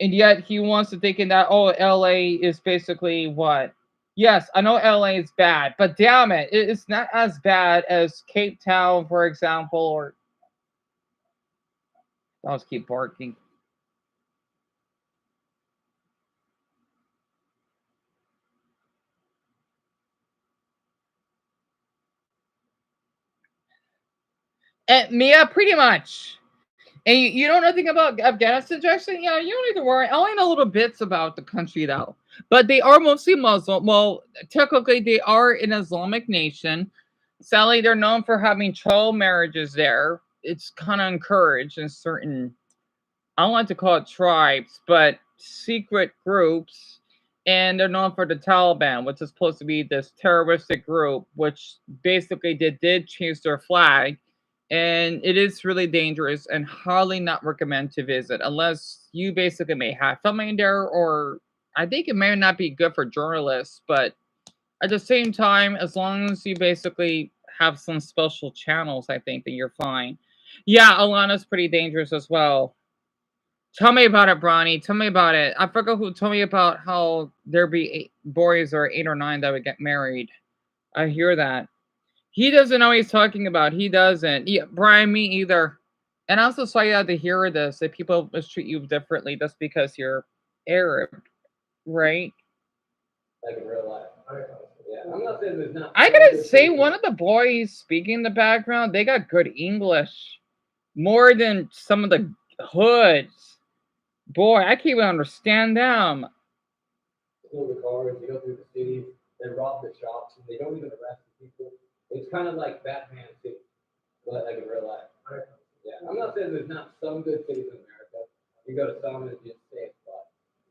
And yet he wants to think in that, oh, LA is basically what? Yes, I know LA is bad, but damn it, it's not as bad as Cape Town, for example, or I'll just keep barking. And Mia, pretty much. And you know nothing about Afghanistan, Jackson? Yeah, you don't need to worry. I only know little bits about the country, though. But they are mostly Muslim. Well, technically, they are an Islamic nation. Sadly, they're known for having child marriages there. It's kind of encouraged in certain, I don't like to call it tribes, but secret groups. And they're known for the Taliban, which is supposed to be this terroristic group, which basically they did change their flag. And it is really dangerous and highly not recommend to visit unless you basically may have family there, or I think it may not be good for journalists, but at the same time, as long as you basically have some special channels, I think that you're fine. Yeah, Alana's pretty dangerous as well. Tell me about it, Bronny. Tell me about it. I forgot who told me about how there be boys or 8 or 9 that would get married. I hear that. He doesn't know what he's talking about. He doesn't. Yeah, Brian, me either. And I also saw you had to hear this that people mistreat you differently just because you're Arab, right? Like in real life. Yeah, I'm not saying there's not. I gotta say, one of the boys speaking in the background, they got good English. More than some of the hoods. Boy, I can't even understand them. Steal the cars, they go through the city, they rob the shops, and they don't even arrest the people. It's kind of like Batman too, but like in real life. Yeah, I'm not saying there's not some good cities in America. You go to some and it's just safe, but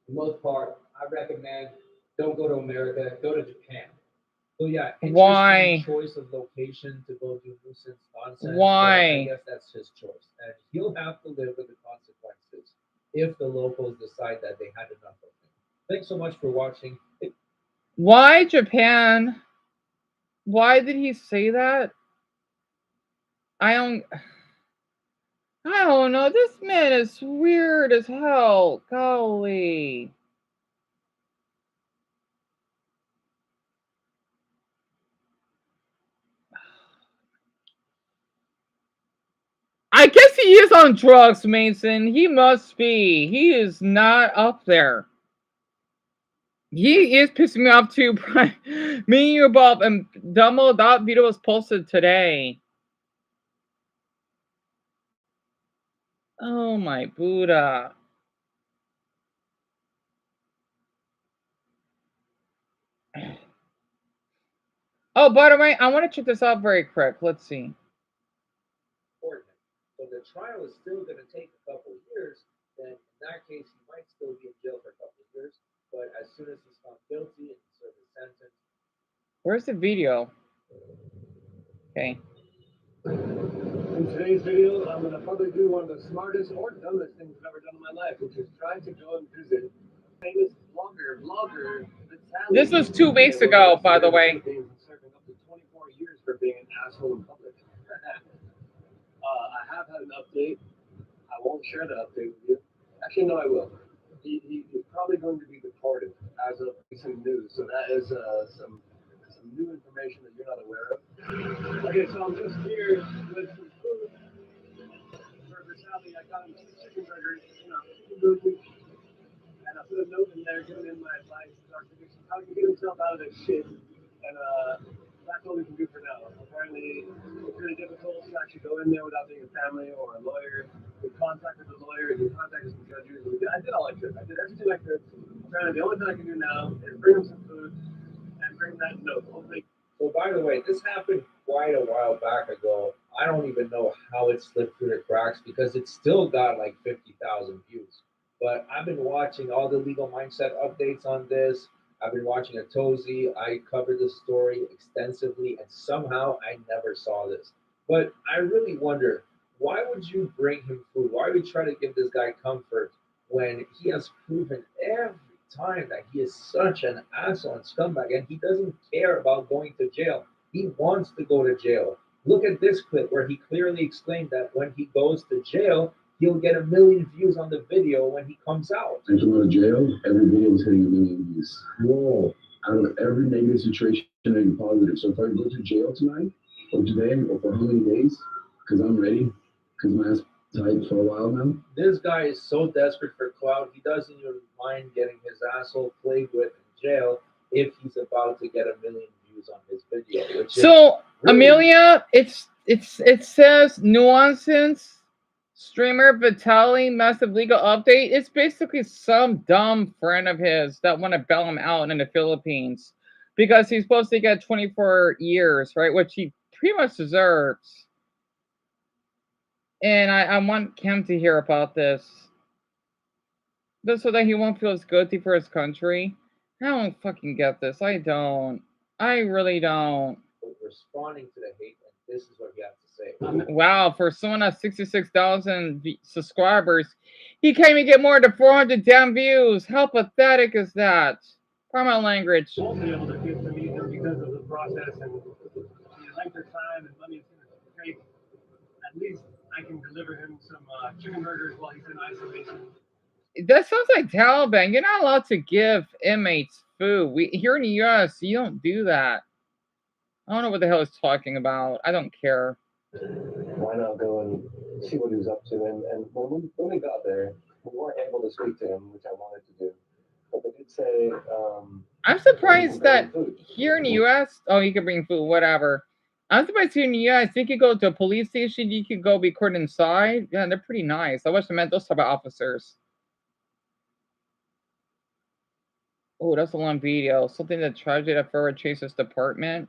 for the most part, I recommend don't go to America, go to Japan. So yeah, Why? Choice of location to go do nuisance nonsense. Why? I guess that's his choice, and he'll have to live with the consequences if the locals decide that they had enough of him. Thanks so much for watching. Why Japan? Why did he say that? I don't. I don't know. This man is weird as hell. Golly. I guess he is on drugs, Mason. He must be. He is not up there. He is pissing me off too, Brian. Me and you, Bob, and Dumbo, that video was posted today. Oh my Buddha. Oh, by the way, I want to check this out very quick. Let's see. Important. So the trial is still going to take a couple of years. Then in that case, he might still be in jail for a couple of years. But as soon as he's found guilty and he serves his sentence. Where's the video? Okay. In today's video, I'm going to probably do one of the smartest or dumbest things I've ever done in my life, which is try to go and visit a famous vlogger, This was 2 weeks ago, by the way. Serving up to 24 years for being an asshole in public. I have had an update. I won't share the update with you. Actually, no, I will. He is probably going to be deported as of recent news. So that is some new information that you're not aware of. Okay, so I'm just here with some food. For Sally, I got him 2 chicken burgers, chicken burgers. And I put a note in there giving him my advice how to get himself out of this shit. And that's all we can do for now. Apparently, it's really difficult to actually go in there without being a family or a lawyer. We contacted the lawyers, we contacted some judges. I did all I could. I did everything I could. Apparently, the only thing I can do now is bring him some food and bring that note. Hopefully. So by the way, this happened quite a while back ago. I don't even know how it slipped through the cracks because it still got like 50,000 views. But I've been watching all the legal mindset updates on this. I've been watching a Tozy. I covered this story extensively, and somehow I never saw this. But I really wonder, why would you bring him food? Why would you try to give this guy comfort when he has proven every time that he is such an asshole and scumbag, and he doesn't care about going to jail? He wants to go to jail. Look at this clip where he clearly explained that when he goes to jail, he'll get 1 million views on the video when he comes out. I came out of jail, every video was hitting 1 million views. Whoa. Out of every negative situation, I'm positive. So if I go to jail tonight, or today, or for how many days, because I'm ready, because my ass tight for a while now. This guy is so desperate for clout, he doesn't even mind getting his asshole played with in jail if he's about to get 1 million views on his video. So, really, Amelia, it says nuances. Streamer Vitaly massive legal update. It's basically some dumb friend of his that want to bail him out in the Philippines because he's supposed to get 24 years, right? Which he pretty much deserves. And I want him to hear about this. Just so that he won't feel as guilty for his country. I don't fucking get this. I don't. I really don't. Responding to the hate, and this is what you have to say. Wow, for someone at 66,000 subscribers, he can't even get more than 400 damn views. How pathetic is that? Pardon my language. I won't be able to get to meet him because of the process and the length of time and money it's going to take. At least I can deliver him some chicken burgers while he's in isolation. That sounds like Taliban. You're not allowed to give inmates food. Here in the U.S., you don't do that. I don't know what the hell he's talking about. I don't care. Why not go and see what he was up to? And when we got there, we weren't able to speak to him, which I wanted to do. But they did say... I'm surprised that here in the U.S., oh, you can bring food, whatever. I'm surprised here in the U.S., you could go to a police station, you could go be court inside. Yeah, they're pretty nice. I wish I met those type of officers. Oh, that's a long video. Something that tragedy at Federal Chase's department.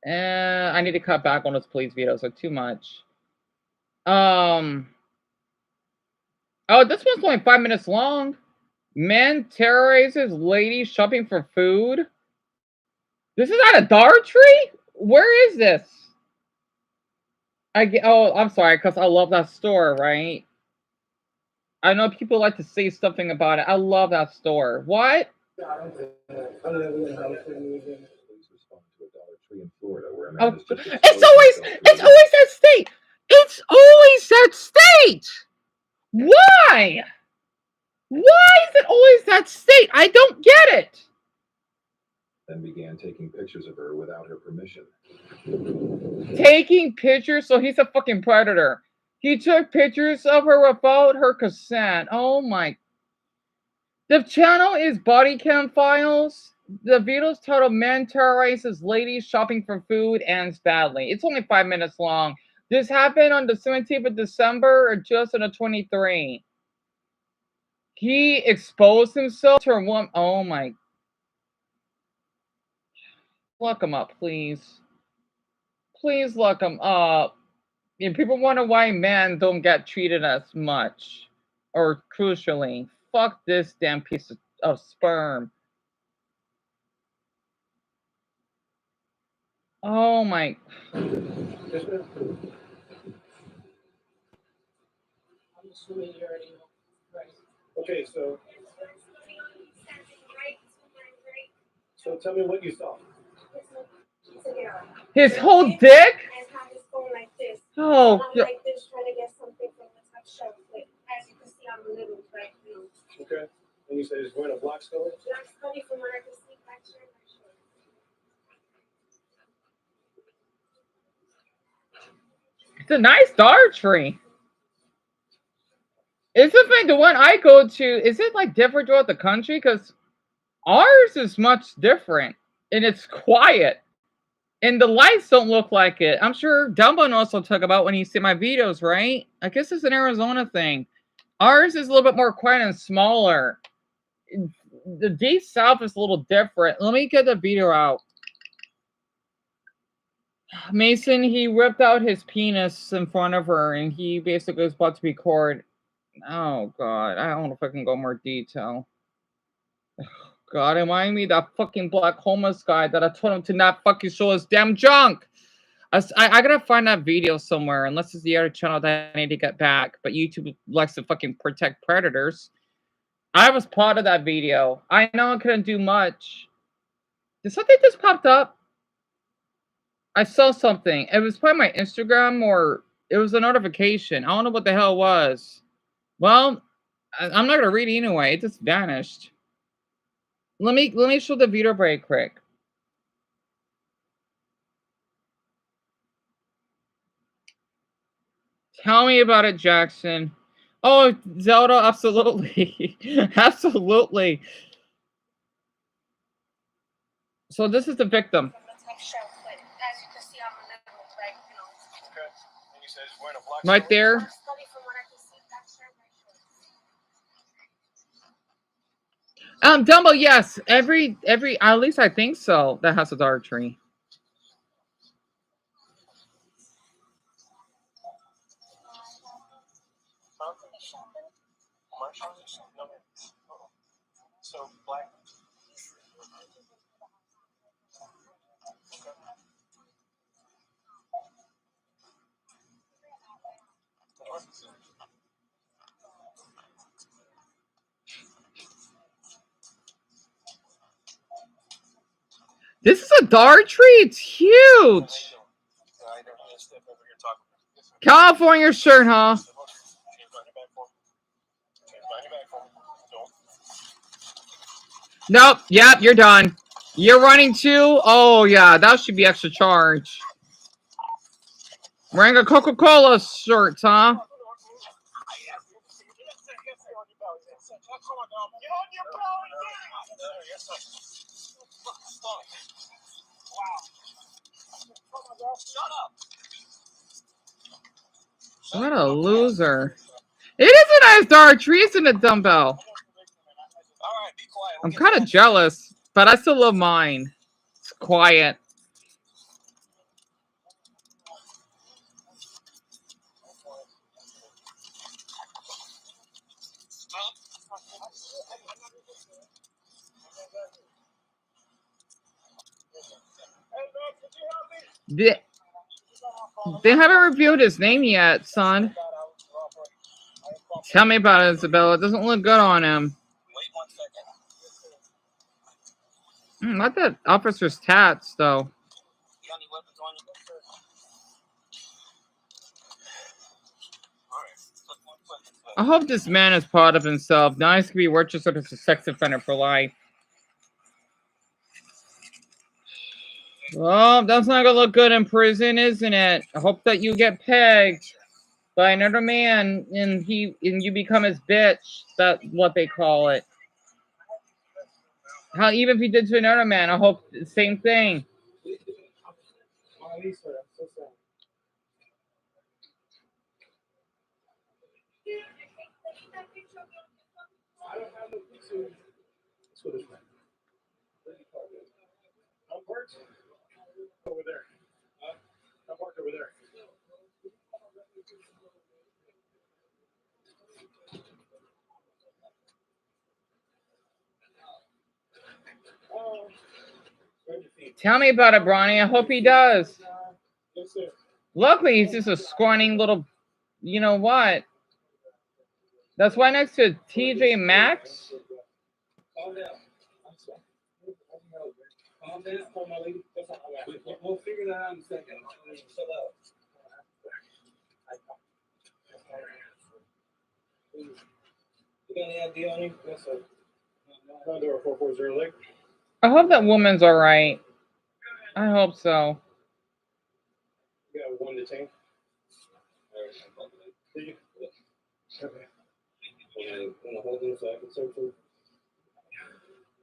I need to cut back on those police videos. They're too much. Oh, this one's only 5 minutes long. Man terrorizes lady shopping for food. This is at a Dollar Tree? Where is this? I'm sorry, because I love that store, right? I know people like to say something about it. I love that store. What? It's always that state. It's always that state. Why? Why is it always that state? I don't get it. Then began taking pictures of her without her permission. Taking pictures? So he's a fucking predator. He took pictures of her without her consent. Oh my. The channel is Body Cam Files. The video's titled Man Terrorizes Ladies Shopping for Food Ends Badly. It's only 5 minutes long. This happened on the 17th of December of 2023. He exposed himself to a woman. Oh my. Look him up, please. Please look him up. And people wonder why men don't get treated as much or crucially. Fuck this damn piece of sperm. Oh my. I'm assuming you already know. Right. Okay, so tell me what you saw. His whole dick? Oh, Okay. And you said he's wearing a black scully? it's a nice archery. Is it like the one I go to? Is it like different throughout the country? Because ours is much different and it's quiet. And the lights don't look like it. I'm sure Dumbo knows what I'll talk about when you see my videos, right? I guess it's an Arizona thing. Ours is a little bit more quiet and smaller. The deep south is a little different. Let me get the video out. Mason, he ripped out his penis in front of her and he basically was about to record. Oh, God. I don't know if I can go more detail. God, remind me of that fucking black homeless guy that I told him to not fucking show his damn junk. I gotta find that video somewhere, unless it's the other channel that I need to get back. But YouTube likes to fucking protect predators. I was part of that video. I know I couldn't do much. Did something just popped up? I saw something. It was probably my Instagram or it was a notification. I don't know what the hell it was. Well, I'm not gonna read it anyway. It just vanished. Let me show the video very quick. Tell me about it, Jackson. Oh, Zelda, absolutely. Absolutely. So this is the victim. Right there. Dumbo, yes. Every at least I think so. That has a dark tree. So black. This is a dart tree. It's huge. California shirt, huh? Nope. Yep, you're done. You're running too? Oh, yeah. That should be extra charge. Wearing a Coca-Cola shirt, huh? What a loser. It is a nice dart tree, isn't it, Dumbbell? I'm kind of jealous, but I still love mine. It's quiet. They haven't revealed his name yet, son. Tell me about it, Isabella. It doesn't look good on him. Not that officer's tats, though. I hope this man is proud of himself. Now he's going to be registered as a sex offender for life. Well, that's not going to look good in prison, isn't it? I hope that you get pegged by another man and you become his bitch. That's what they call it. How even if he did to another man, I hope the same thing. Tell me about it, Bronny. I hope he does. Yes, sir. Luckily, he's just a scrawny little. You know what? That's right next to TJ Maxx. Calm down. I'm sorry. Calm down, my lady. That's all I got. We'll figure that out in a second. Chill out. You got any idea on you? Yes, sir. Condor 440 Lake. I hope that woman's all right. I hope so. You got 1 to 10. Do you? Okay. Want to hold him so I can search him?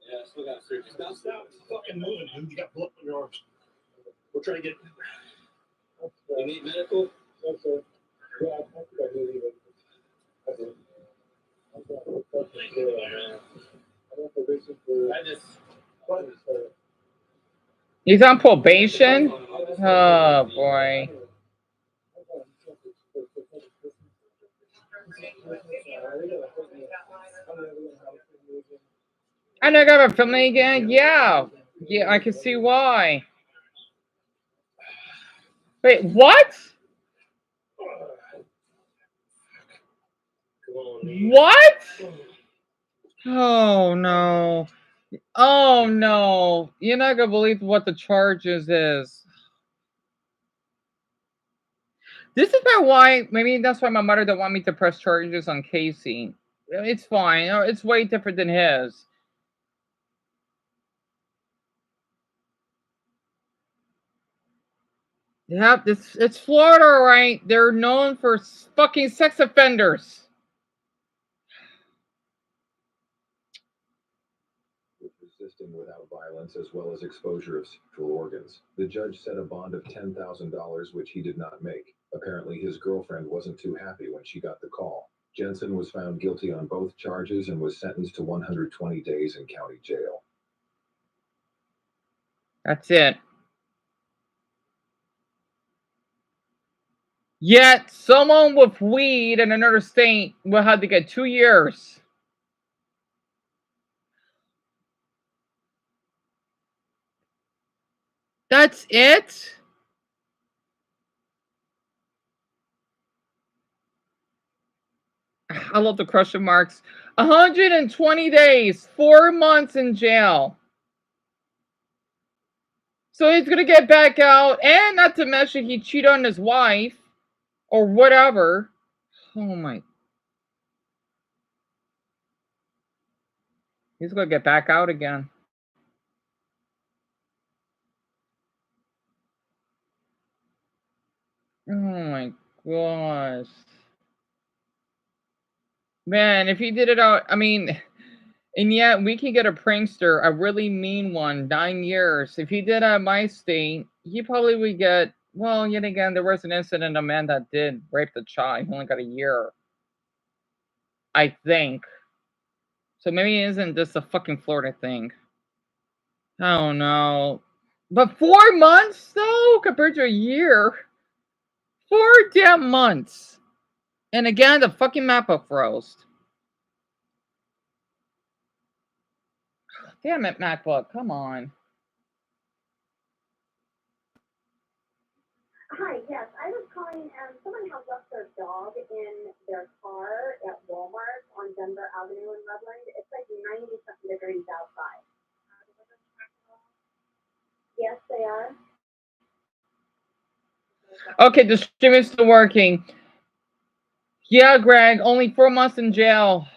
Yeah, I still got to search him. Stop fucking moving, dude. You got blood on your arms. We're trying to get. You need medical? Yes, sir. Yeah, I think I need it. I do. I just. He's on probation? Oh, boy. I know I got a family again? Yeah. Yeah, I can see why. Wait, what? What? Oh, no. Oh, no. You're not going to believe what the charges is. This is about why, maybe that's why my mother don't want me to press charges on Casey. It's fine. It's way different than his. Yep, it's Florida, right? They're known for fucking sex offenders. Resisting without violence as well as exposure of sexual organs. The judge set a bond of $10,000, which he did not make. Apparently, his girlfriend wasn't too happy when she got the call. Jensen was found guilty on both charges and was sentenced to 120 days in county jail. That's it. Yet, someone with weed in another state will have to get 2 years. That's it? I love the question marks. 120 days, 4 months in jail. So he's going to get back out, and not to mention he cheated on his wife, or whatever. Oh my. He's going to get back out again. Oh my gosh. Man, if he did it out, I mean, and yet we can get a prankster, a really mean one, 9 years. If he did at my state, he probably would get, well, yet again, there was an incident, a man that did rape the child. He only got a year. I think. So maybe it isn't just a fucking Florida thing. I don't know. But 4 months, though, compared to a year. 4 damn months. And again, the fucking MacBook froze. Damn it, MacBook. Come on. Hi, yes, I was calling, someone has left their dog in their car at Walmart on Denver Avenue in Redland. It's like 90-something degrees outside. Yes, they are. Okay, the stream is still working. Yeah, Greg, only 4 months in jail.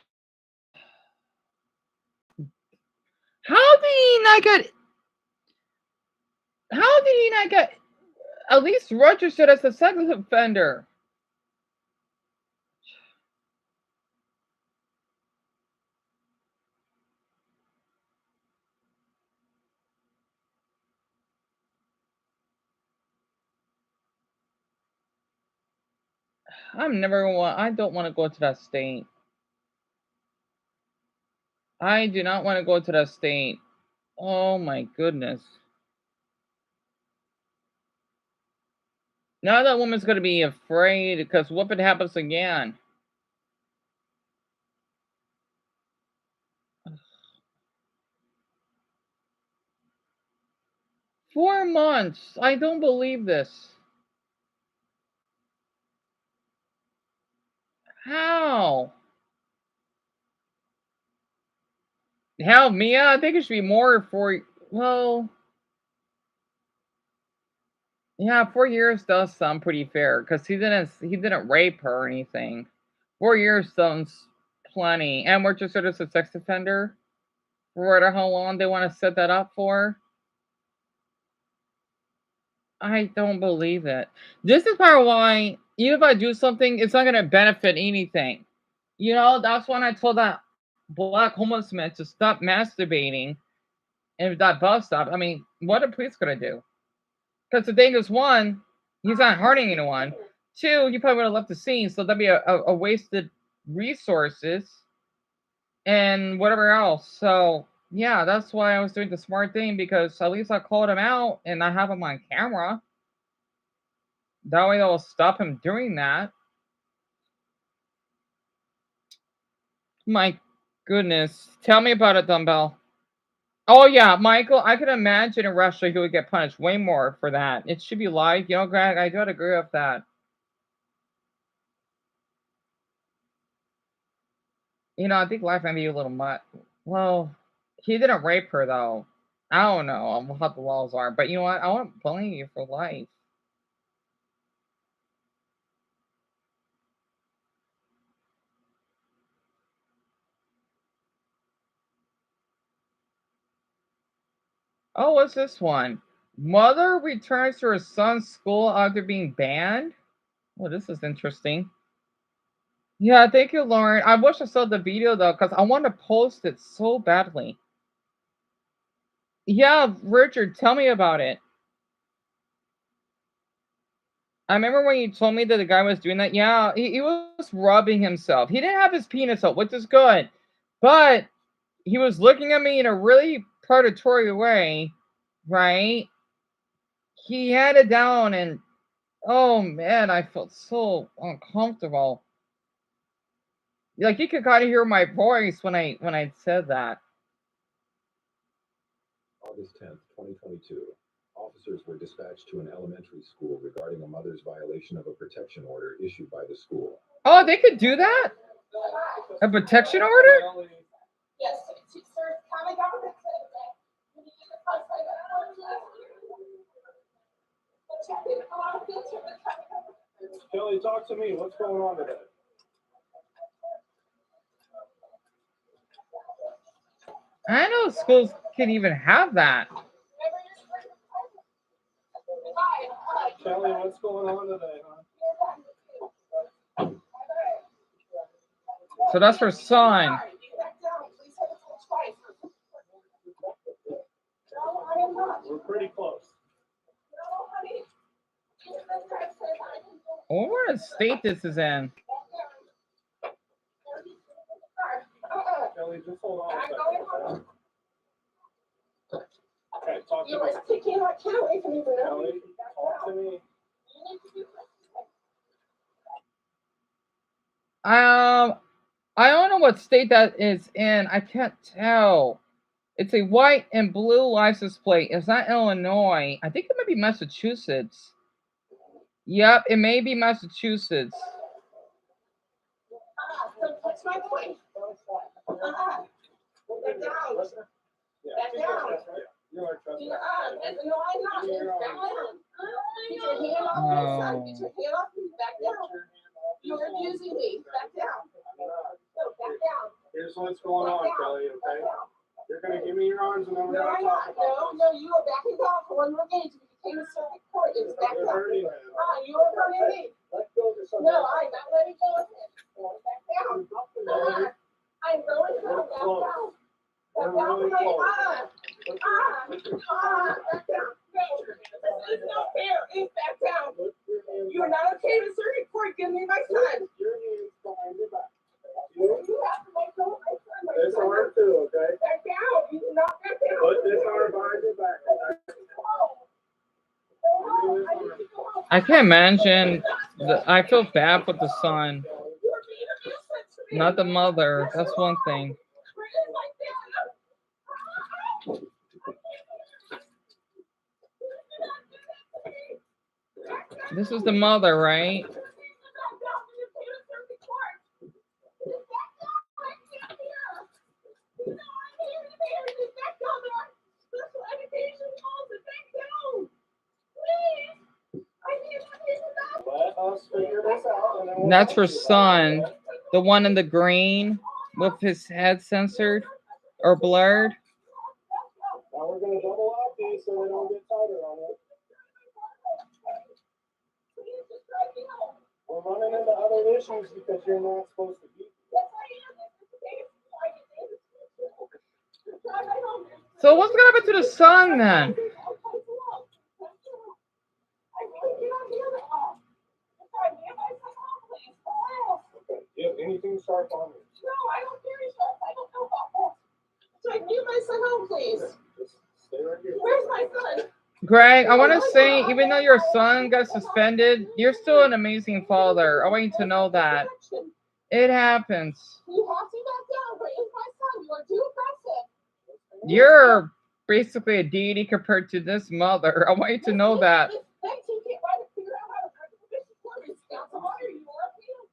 How did he not get at least registered as a sex offender? I don't want to go to that state. I do not want to go to that state. Oh my goodness. Now that woman's going to be afraid because what if it happens again? 4 months. I don't believe this. How? Hell, Mia, I think it should be more for, well, yeah, 4 years does sound pretty fair because he didn't rape her or anything. 4 years sounds plenty, and we're just sort of a sex offender for how long they want to set that up for. I don't believe it. This is part of why even if I do something, it's not going to benefit anything. You know, that's when I told that black homeless man to stop masturbating and that bus stop. I mean, what are police going to do? Because the thing is, one, he's not hurting anyone. Two, he probably would have left the scene, so that'd be a wasted resources and whatever else. So yeah, that's why I was doing the smart thing because at least I called him out and I have him on camera. That way they'll stop him doing that. My goodness. Tell me about it, Dumbbell. Oh yeah, Michael, I can imagine in Russia he would get punished way more for that. It should be live. You know, Greg, I do agree with that. You know, I think life might be a little much. Well, he didn't rape her though. I don't know what the laws are, but you know what? I won't blame you for life. Oh, what's this one? Mother returns to her son's school after being banned. Well, this is interesting. Yeah, thank you, Lauren. I wish I saw the video though, because I want to post it so badly. Yeah, Richard, tell me about it. I remember when you told me that the guy was doing that. Yeah, he was rubbing himself. He didn't have his penis up, which is good. But he was looking at me in a really predatory way, right? He had it down and oh man, I felt so uncomfortable. Like you could kind of hear my voice when I said that. August 10th, 2022. Officers were dispatched to an elementary school regarding a mother's violation of a protection order issued by the school. Oh, they could do that? A protection order? Yes, sir. County government. Kelly, talk to me. What's going on today? I know schools can even have that. Kelly, what's going on today, huh? So that's her son. We're pretty close. I wonder what state this is in. Kelly, just hold on a second. Okay, talk to me. Kelly, talk to me. I don't know what state that is in. I can't tell. It's a white and blue license plate. It's not Illinois. I think it might be Massachusetts. Yep, it may be Massachusetts. What's my point? Back down. Back down. You are trusting. No, I'm not. Back down. Get your hand off my son. Get your hand off me. Back down. You're abusing me. Back down. No, back down. Here's what's going on, Kelly, okay? You're going to give me your arms and then we're No, going to I'm talk not. about No, you are backing down for one more game to become a circuit court. It's back You're down. hurting me. You are hurting me. Let's go to something. No, I'm not letting go of him. Back down. I'm going to back down. Back down from my back down. No, this is not fair. It's back down. You are not okay with circuit court. Give me my son. Your hands behind your back. You have to let go of my son. This arm too, okay? Back down. You do not back down. Put this arm behind your back. I can't imagine. I feel bad for the son, not the mother. That's one thing. This is the mother, right? Let us figure this out. And then we'll That's talk her to you about son, it. the one in the green with his head censored or blurred. Now we're gonna double lock these so they don't get tighter on it. We're running into other issues because you're not supposed to be. So what's gonna happen to the son then? Okay. Do you have anything sharp on you? No, I don't care yourself. I don't know about that. So I need my son home, please. Just stay right here. Where's my son? Greg, I want to say, even though your son got suspended, you're still an amazing father. I want you to know that. It happens. You have to back down. Where is my son? You are too aggressive. You're basically a deity compared to this mother. I want you to know that. Thanks, you can't try to figure out how to correct the business for me. Scouts of honor, you are appealed.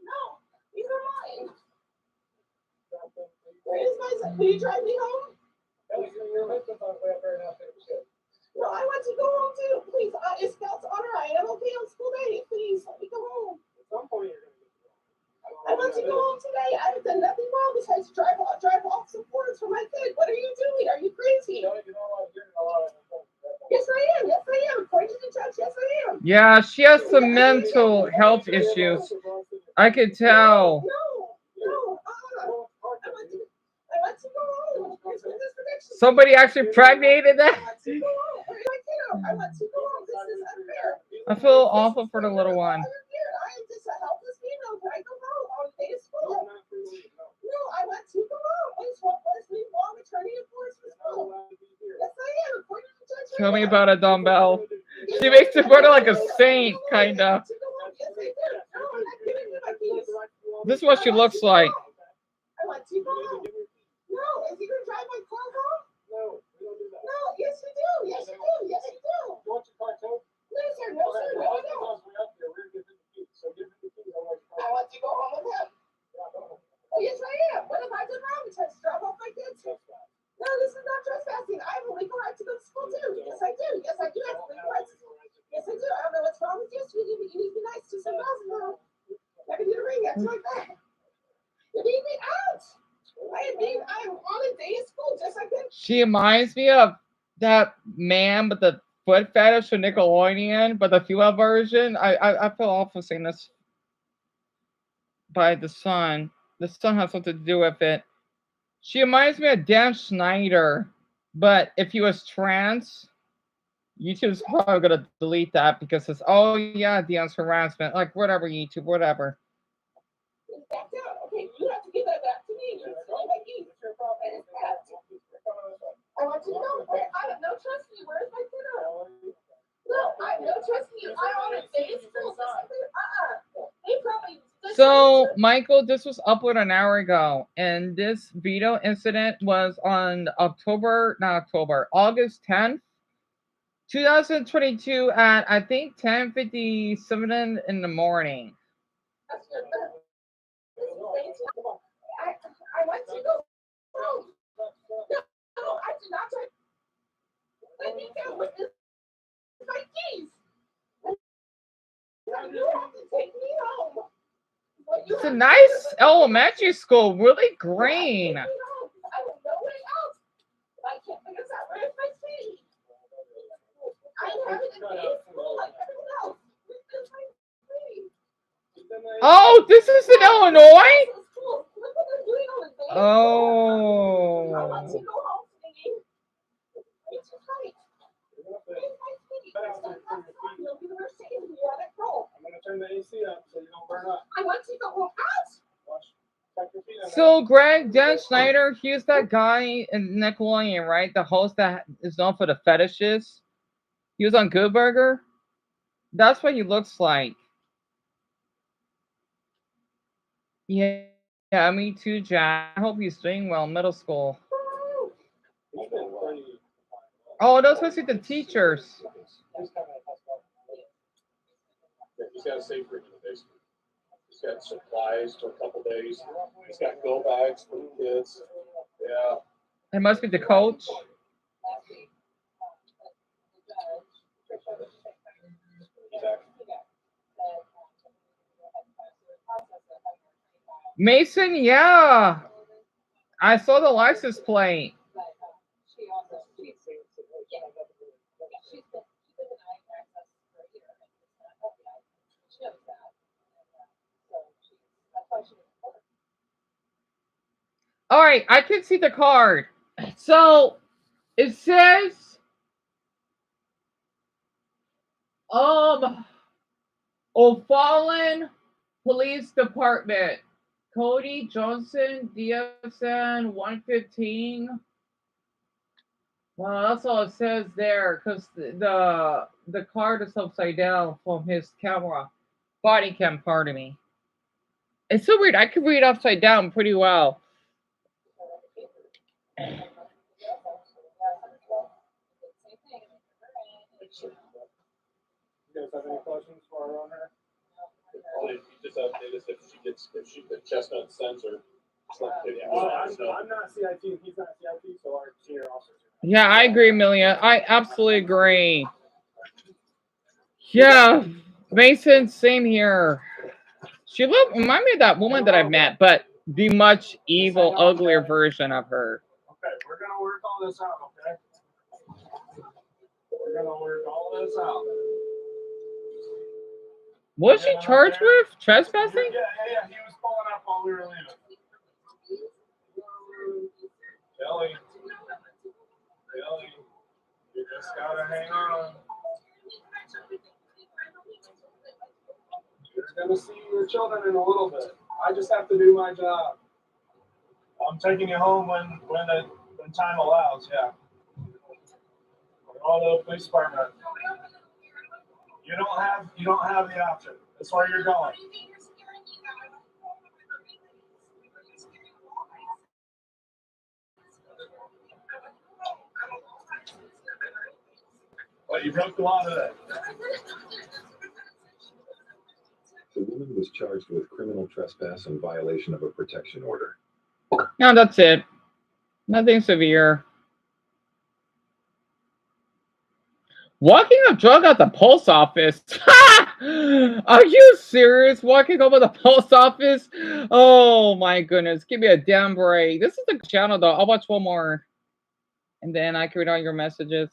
No, these are mine. Where is my son? Will you drive me home? No, I want to go home too. Please, it's Scouts honor. I am okay on school day. Please, let me go home. At some point you're gonna get I want to go home today. I haven't done nothing wrong besides drive off some forms for my kid. What are you doing? Are you crazy? Yes, I am. Yes, I am. According to the judge, yes, I am. Yeah, she has some mental health issues. I could tell. No. I want to go home. Here's what this protection. Somebody actually impregnated that. I want to go home. Where my kiddo? I want to go home. This is unfair. I feel awful for the little one. I am just a helpless female. Can I go home? On the day of school. No, I want to go home. Let's leave long attorney and force for school. Yes, I am. According to the judge. Tell me about it, dumbbell. She makes it more like a saint, kind of. Yes, I do. No, I'm not giving you my keys. This is what she looks like. I want to go home. No, is he going to drive my car home? No, we don't do that. No, yes, you do. Yes, you do. Yes, you do. You want your car towed? No, sir. No, sir. No, I don't. So give him the keys. I want to go home with him. Oh, yes, I am. What have I done wrong? Besides drop off my kids? No, this is not trespassing. I have a legal right to go to school, too. Yes, I do. Yes, I do have a legal right to school. Yes, I do. I don't know what's wrong with you, sweetie, but you need to be nice to some else now. Never did a ring acting like that. You need me out. I'm on a day of school just like that. She reminds me of that man with the foot fetish for Nickelodeon, but the female version. I feel awful saying this by the son. The son has something to do with it. She reminds me of Dan Schneider, but if he was trans, YouTube's probably gonna delete that because it's yeah, Dan's harassment. Like whatever, YouTube, whatever. Back down. Okay, you have to give that back to me. You're telling my keys. I want you to know. I have no trust in you. Where's my kiddo? No, I have no trust in you. I'm on a day of school. They probably. So, Michael, this was uploaded an hour ago, and this veto incident was on August 10th, 2022 at, I think, 10:57 in the morning. I want to go. No, I did not try. Let me go with this. My keys. You have to take me home. It's a nice elementary school, really green. I will no way out. I can't figure this out. Where's my key? I'm having a day of school like everyone else. Where's my key? Oh, this is in Illinois? Look what they're doing on the day. Oh. I want to go home, singing. It's right. Where's my key? You'll be the worst thing in here. I'm gonna turn the AC up so you don't burn up. I want to go home out. So, Greg, Dan Schneider, he's that guy in Nickelodeon, right? The host that is known for the fetishes. He was on Good Burger. That's what he looks like. Yeah, me too, Jack. I hope he's doing well in middle school. Oh, those must be the teachers. He's got a safe room in the basement. He's got supplies for a couple days. He's got go bags for the kids. Yeah. It must be the coach. Mason, yeah. I saw the license plate. All right, I can see the card. So it says O'Fallon Police Department. Cody Johnson, DSN 115. Well, that's all it says there, because the card is upside down from his camera. Body cam, pardon me. It's so weird. I can read upside down pretty well. You guys have any questions for our owner? Only if you just update us if she the chestnut sensor. I'm not CIT, he's not CIT, so our senior officers. Yeah, I agree, Amelia. I absolutely agree. Yeah, Mason, same here. She remind me of that woman that I've met, but the much evil, uglier version of her. Okay, we're gonna work all this out, okay? We're gonna work all this out. What was she charged with? Trespassing? Yeah. He was pulling up while we were leaving. Kelly, you just gotta hang on. You're gonna see your children in a little bit. I just have to do my job. I'm taking you home when time allows. Yeah. We're all to the police department. You don't have the option. That's where you're going. But you broke the law today. The woman was charged with criminal trespass and violation of a protection order. No, that's it. Nothing severe. Walking a drug at the post office. Are you serious? Walking over the post office? Oh my goodness. Give me a damn break. This is a channel though. I'll watch one more. And then I can read all your messages.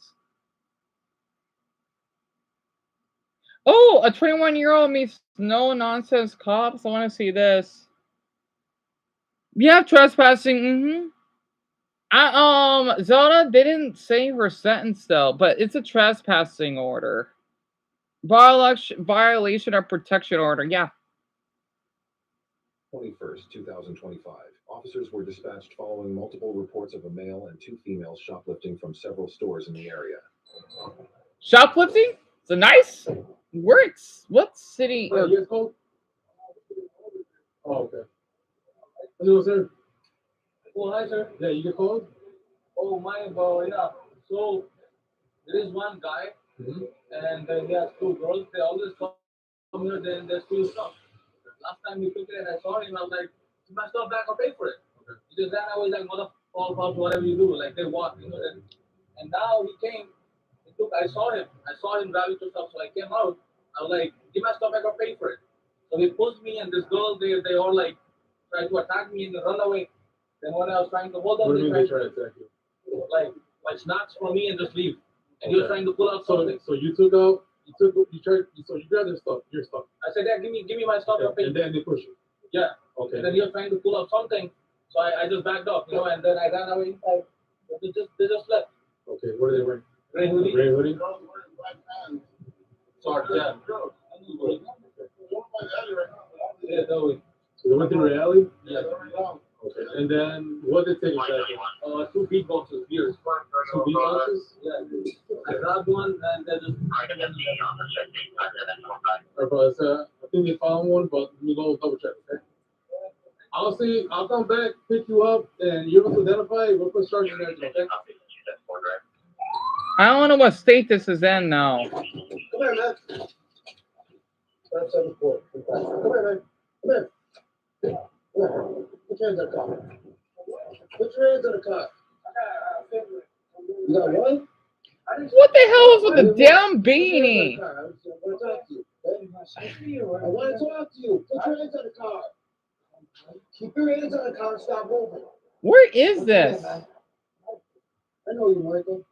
Oh, a 21-year-old meets no nonsense cops. I want to see this. Yeah, trespassing. Zelda didn't say her sentence though, but it's a trespassing order. Violation of protection order. Yeah. 21st, 2025. Officers were dispatched following multiple reports of a male and 2 females shoplifting from several stores in the area. Shoplifting? It's a nice works. What city? Oh, you guys called? Oh, okay. Hello, sir. Oh, hi, sir. Yeah, you get called? Oh, my God, yeah. So, there is one guy, and he has 2 girls. They always come here, then they steal stuff. Last time we took it and I saw him, I was like, "Give my stuff back or pay for it." Okay. Because then I was like, motherfucker, whatever you do. Like, they walk, you know. And now he came, I saw him grabbing to stuff, so I came out. I was like, "Give my stuff back or pay for it." So he pushed me, and this girl, they all like, tried to attack me and they run away. Then when I was trying to hold them, what do you mean they tried to attack you? Like snatch from me and just leave. And he was trying to pull out something. So you grabbed your stuff. I said, "Yeah, give me my stuff." Okay. And then they push you. Yeah. Okay. And then he was trying to pull out something, so I just backed off, you know, and then I ran away inside. They just left. Okay. What are they wearing? Gray hoodie. Gray hoodie. Shorts, yeah. Yeah, that way. So they went through the alley? Yeah. Okay. And then what did they take? 2 big boxes, beers. 2 big boxes? Yeah. I grabbed one and they just. I think they found one, but we go double check, okay? I'll come back, pick you up, and you're going to identify. We'll put charges in there, okay? I don't know what state this is in now. Come here, man. 574. Come here, man. Come here. Come here. Put your hands on the car. Put your hands on the car. You got what? What the hell is with the damn beanie? I want to talk to you. Okay? I want to talk to you. Put your hands on the car. Keep your hands on the car and stop moving. Where is this? I know you, Michael.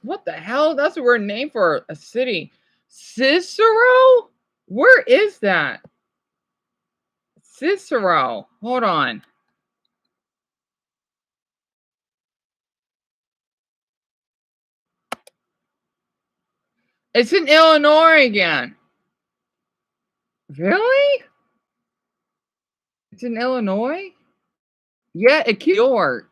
What the hell? That's a weird name for a city. Cicero? Where is that? Cicero. Hold on. It's in Illinois again. Really? It's in Illinois? Yeah, it keeps York.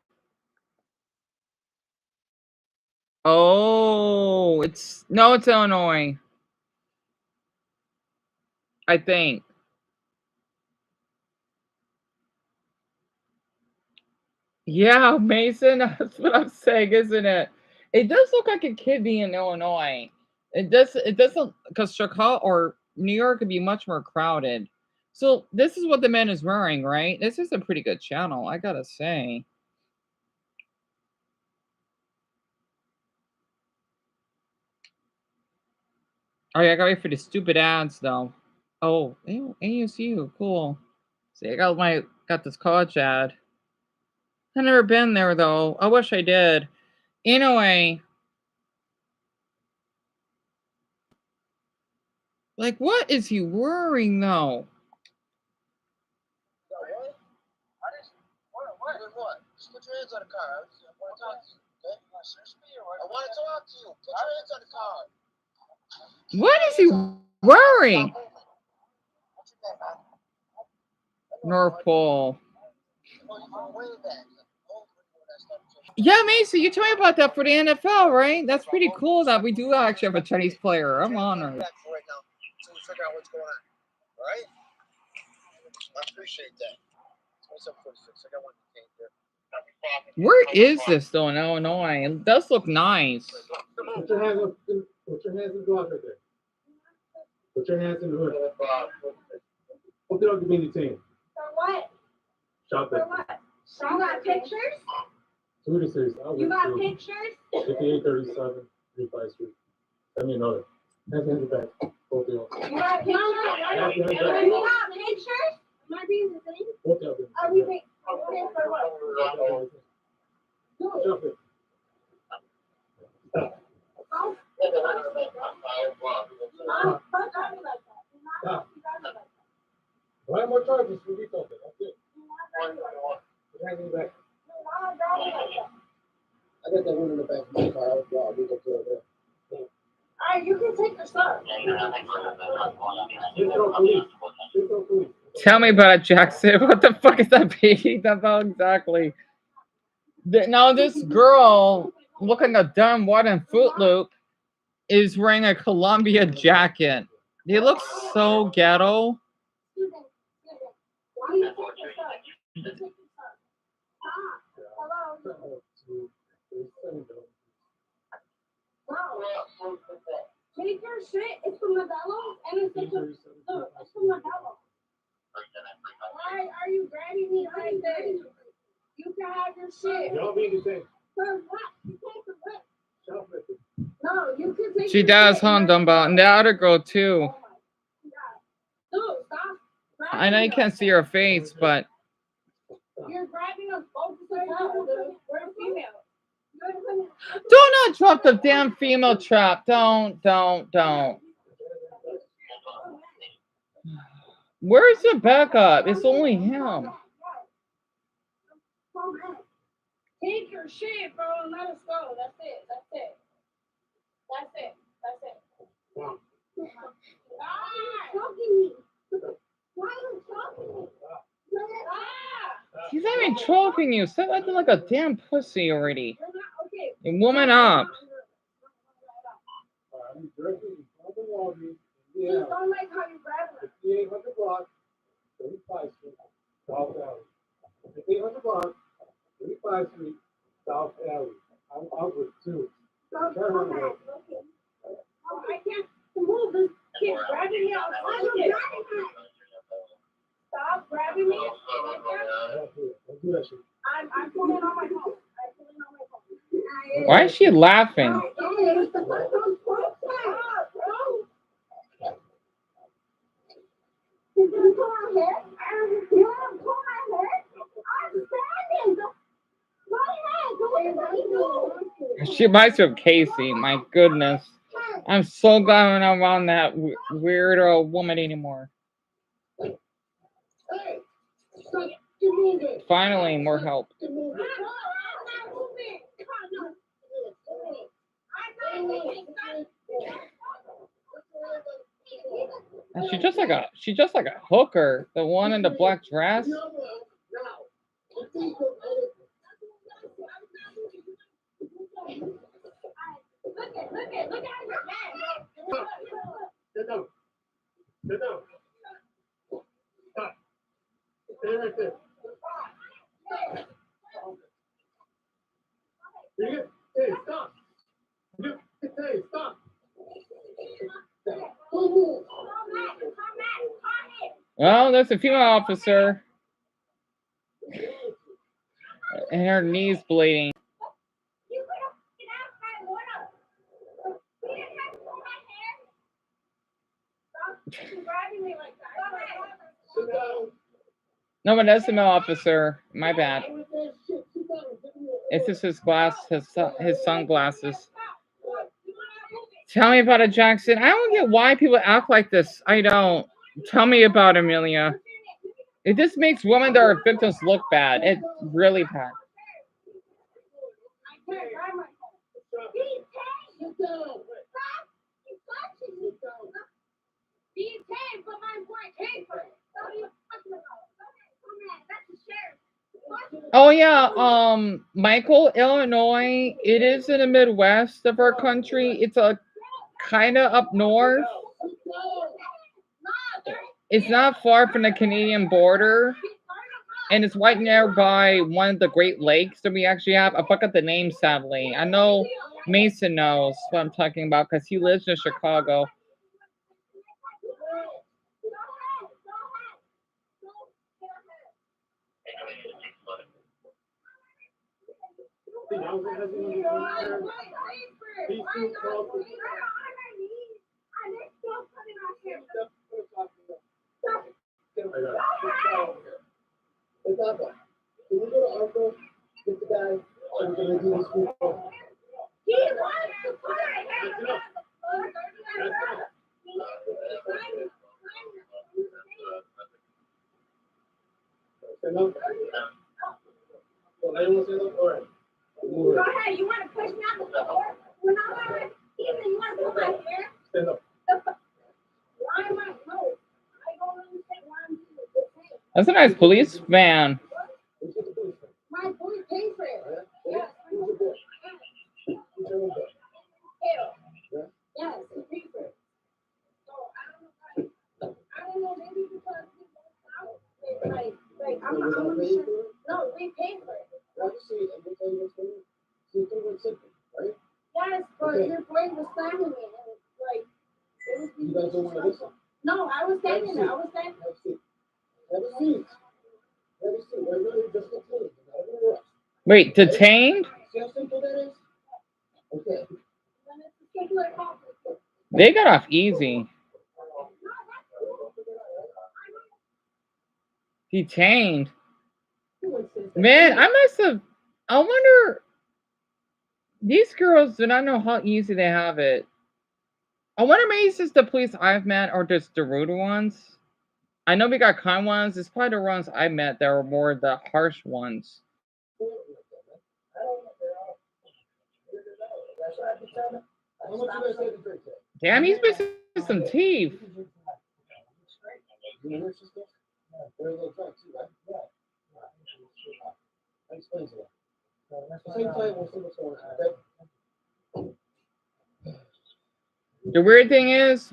Oh, it's Illinois. I think. Yeah, Mason, that's what I'm saying, isn't it? It does look like it could be in Illinois. It doesn't, because Chicago or New York could be much more crowded. So this is what the man is wearing, right? This is a pretty good channel, I gotta say. Oh yeah, I gotta wait for the stupid ads though. Oh, ASU, cool. See, I got this college ad. I've never been there though. I wish I did. Anyway, like, what is he wearing though? What? Just put your hands on the car. I want to talk to you. Okay? I want to talk to you. Put your hands on the car. What is he wearing? North Pole. Yeah, Macy, you told me about that for the NFL, right? That's pretty cool that we do actually have a Chinese player. I'm honored. Until we figure out what's going on. All right? I appreciate that. 2746. I got one detained here. Where is this though in Illinois? It does look nice. Put your hands in the glove right there. Put your hands in the hood. Hope you don't give me any team. For what? Shop it. For what? You got pictures? 2 to 6. You got pictures? 5837 35th Street. Send me another. Hands in the back. Both of y'all. You got pictures? You got pictures? Am I being the same? Both of them. Are we being okay for what? Shop it. Stop. Why more charges for recall? That's it. Put your hands in the back. I got that one in the back of my car. I'll leave it there. Alright, you can take your stuff. Tell me about it, Jackson. What the fuck is that being about exactly? Now this girl looking a dumb what in Fruit Loop is wearing a Columbia jacket. They look so ghetto. Take your shit. It's from Modelo, and it's from Modelo. Why are you grabbing me like this? You can have your shit. Y'all being the same. For what? You can't for what? No, you can take. She does, huh, Dumbo? And the other girl too. Dude, stop. I know you can't see her face, but You're grabbing us both at the same time. We're female. do not drop the damn female trap. Don't. Where's the backup? It's only him. Take your shit, bro, and let us go. That's it. Why are you choking me? Why are you choking me? He's not even choking you. Stop acting like a damn pussy already. And woman up. Just don't like how you grab her. 5800 block, 35th Street, South Alley. 5800 block, 35th Street, South Alley. I'm out with 2. Turn around. Why is she laughing? She reminds me of Casey. My goodness. I'm so glad I'm not around that weirdo woman anymore. Finally, more help. And she's just like a hooker. The one in the black dress. Sit down. Sit down. Stop. Stay right there. Hey, stop. Hey, stop. Well, there's a female officer. And her knees bleeding. No, but that's the male officer. My bad. It's just his his sunglasses. Tell me about it, Jackson. I don't get why people act like this. I don't. Tell me about it, Amelia. It just makes women that are victims look bad. It's really bad. Oh yeah, Michael, Illinois. It is in the Midwest of our country. It's a kind of up north. It's not far from the Canadian border, and it's right nearby one of the Great Lakes that we actually have. I forgot the name, sadly. I know Mason knows what I'm talking about because he lives in Chicago. Go ahead, you want to push me out the door? We're not going to you want to pull my hair? Stand up. Why am I? No. I don't understand why I'm doing this. That's a nice police van. My boy pays for it. Yes. Yes, he pays for it. So I don't know, maybe because he wants out. Like, I'm not sure. No, we paid for it. Yes, but your boy was slamming me, and like, it was. You guys don't want to listen? No, I was standing there. I was standing. Have a seat. Have a seat. We're really just detained. Wait, detained? See how simple that is? Okay. They got off easy. Detained. Man, I wonder, these girls do not know how easy they have it. I wonder maybe it's just the police I've met or just the rude ones. I know we got kind ones. It's probably the ones I met that were more the harsh ones. Damn, he's missing some teeth. The weird thing is,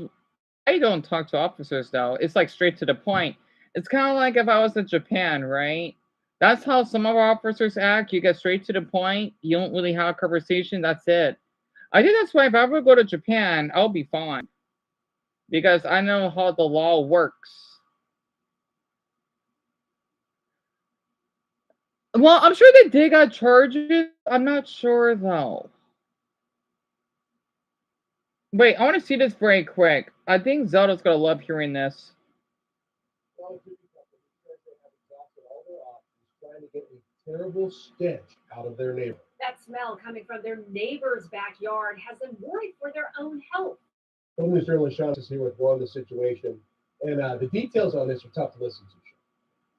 I don't talk to officers though. It's like straight to the point. It's kind of like if I was in Japan, right? That's how some of our officers act. You get straight to the point. You don't really have a conversation. That's it. I think that's why if I ever go to Japan, I'll be fine. Because I know how the law works. Well, I'm sure they did got charges. I'm not sure though. Wait, I want to see this very quick. I think Zelda's gonna love hearing this. Trying to get a terrible stench out of their neighbor. That smell coming from their neighbor's backyard has them worried for their own health. Well, News journalist Sean is here with more on the situation, and the details on this are tough to listen to.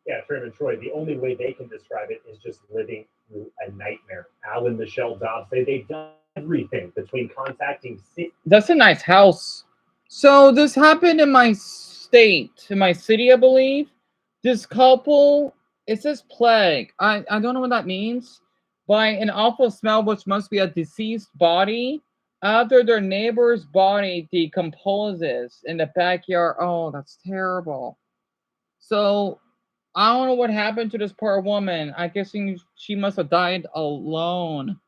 Yeah, Truman Troy, the only way they can describe it is just living through a nightmare. Al and Michelle Dobbs say they've done everything between contacting city. That's a nice house. So this happened in my state, in my city, I believe. This couple, it says plague. I don't know what that means. By an awful smell, which must be a deceased body, after their neighbor's body decomposes in the backyard. Oh, that's terrible. So I don't know what happened to this poor woman. I guess she must have died alone.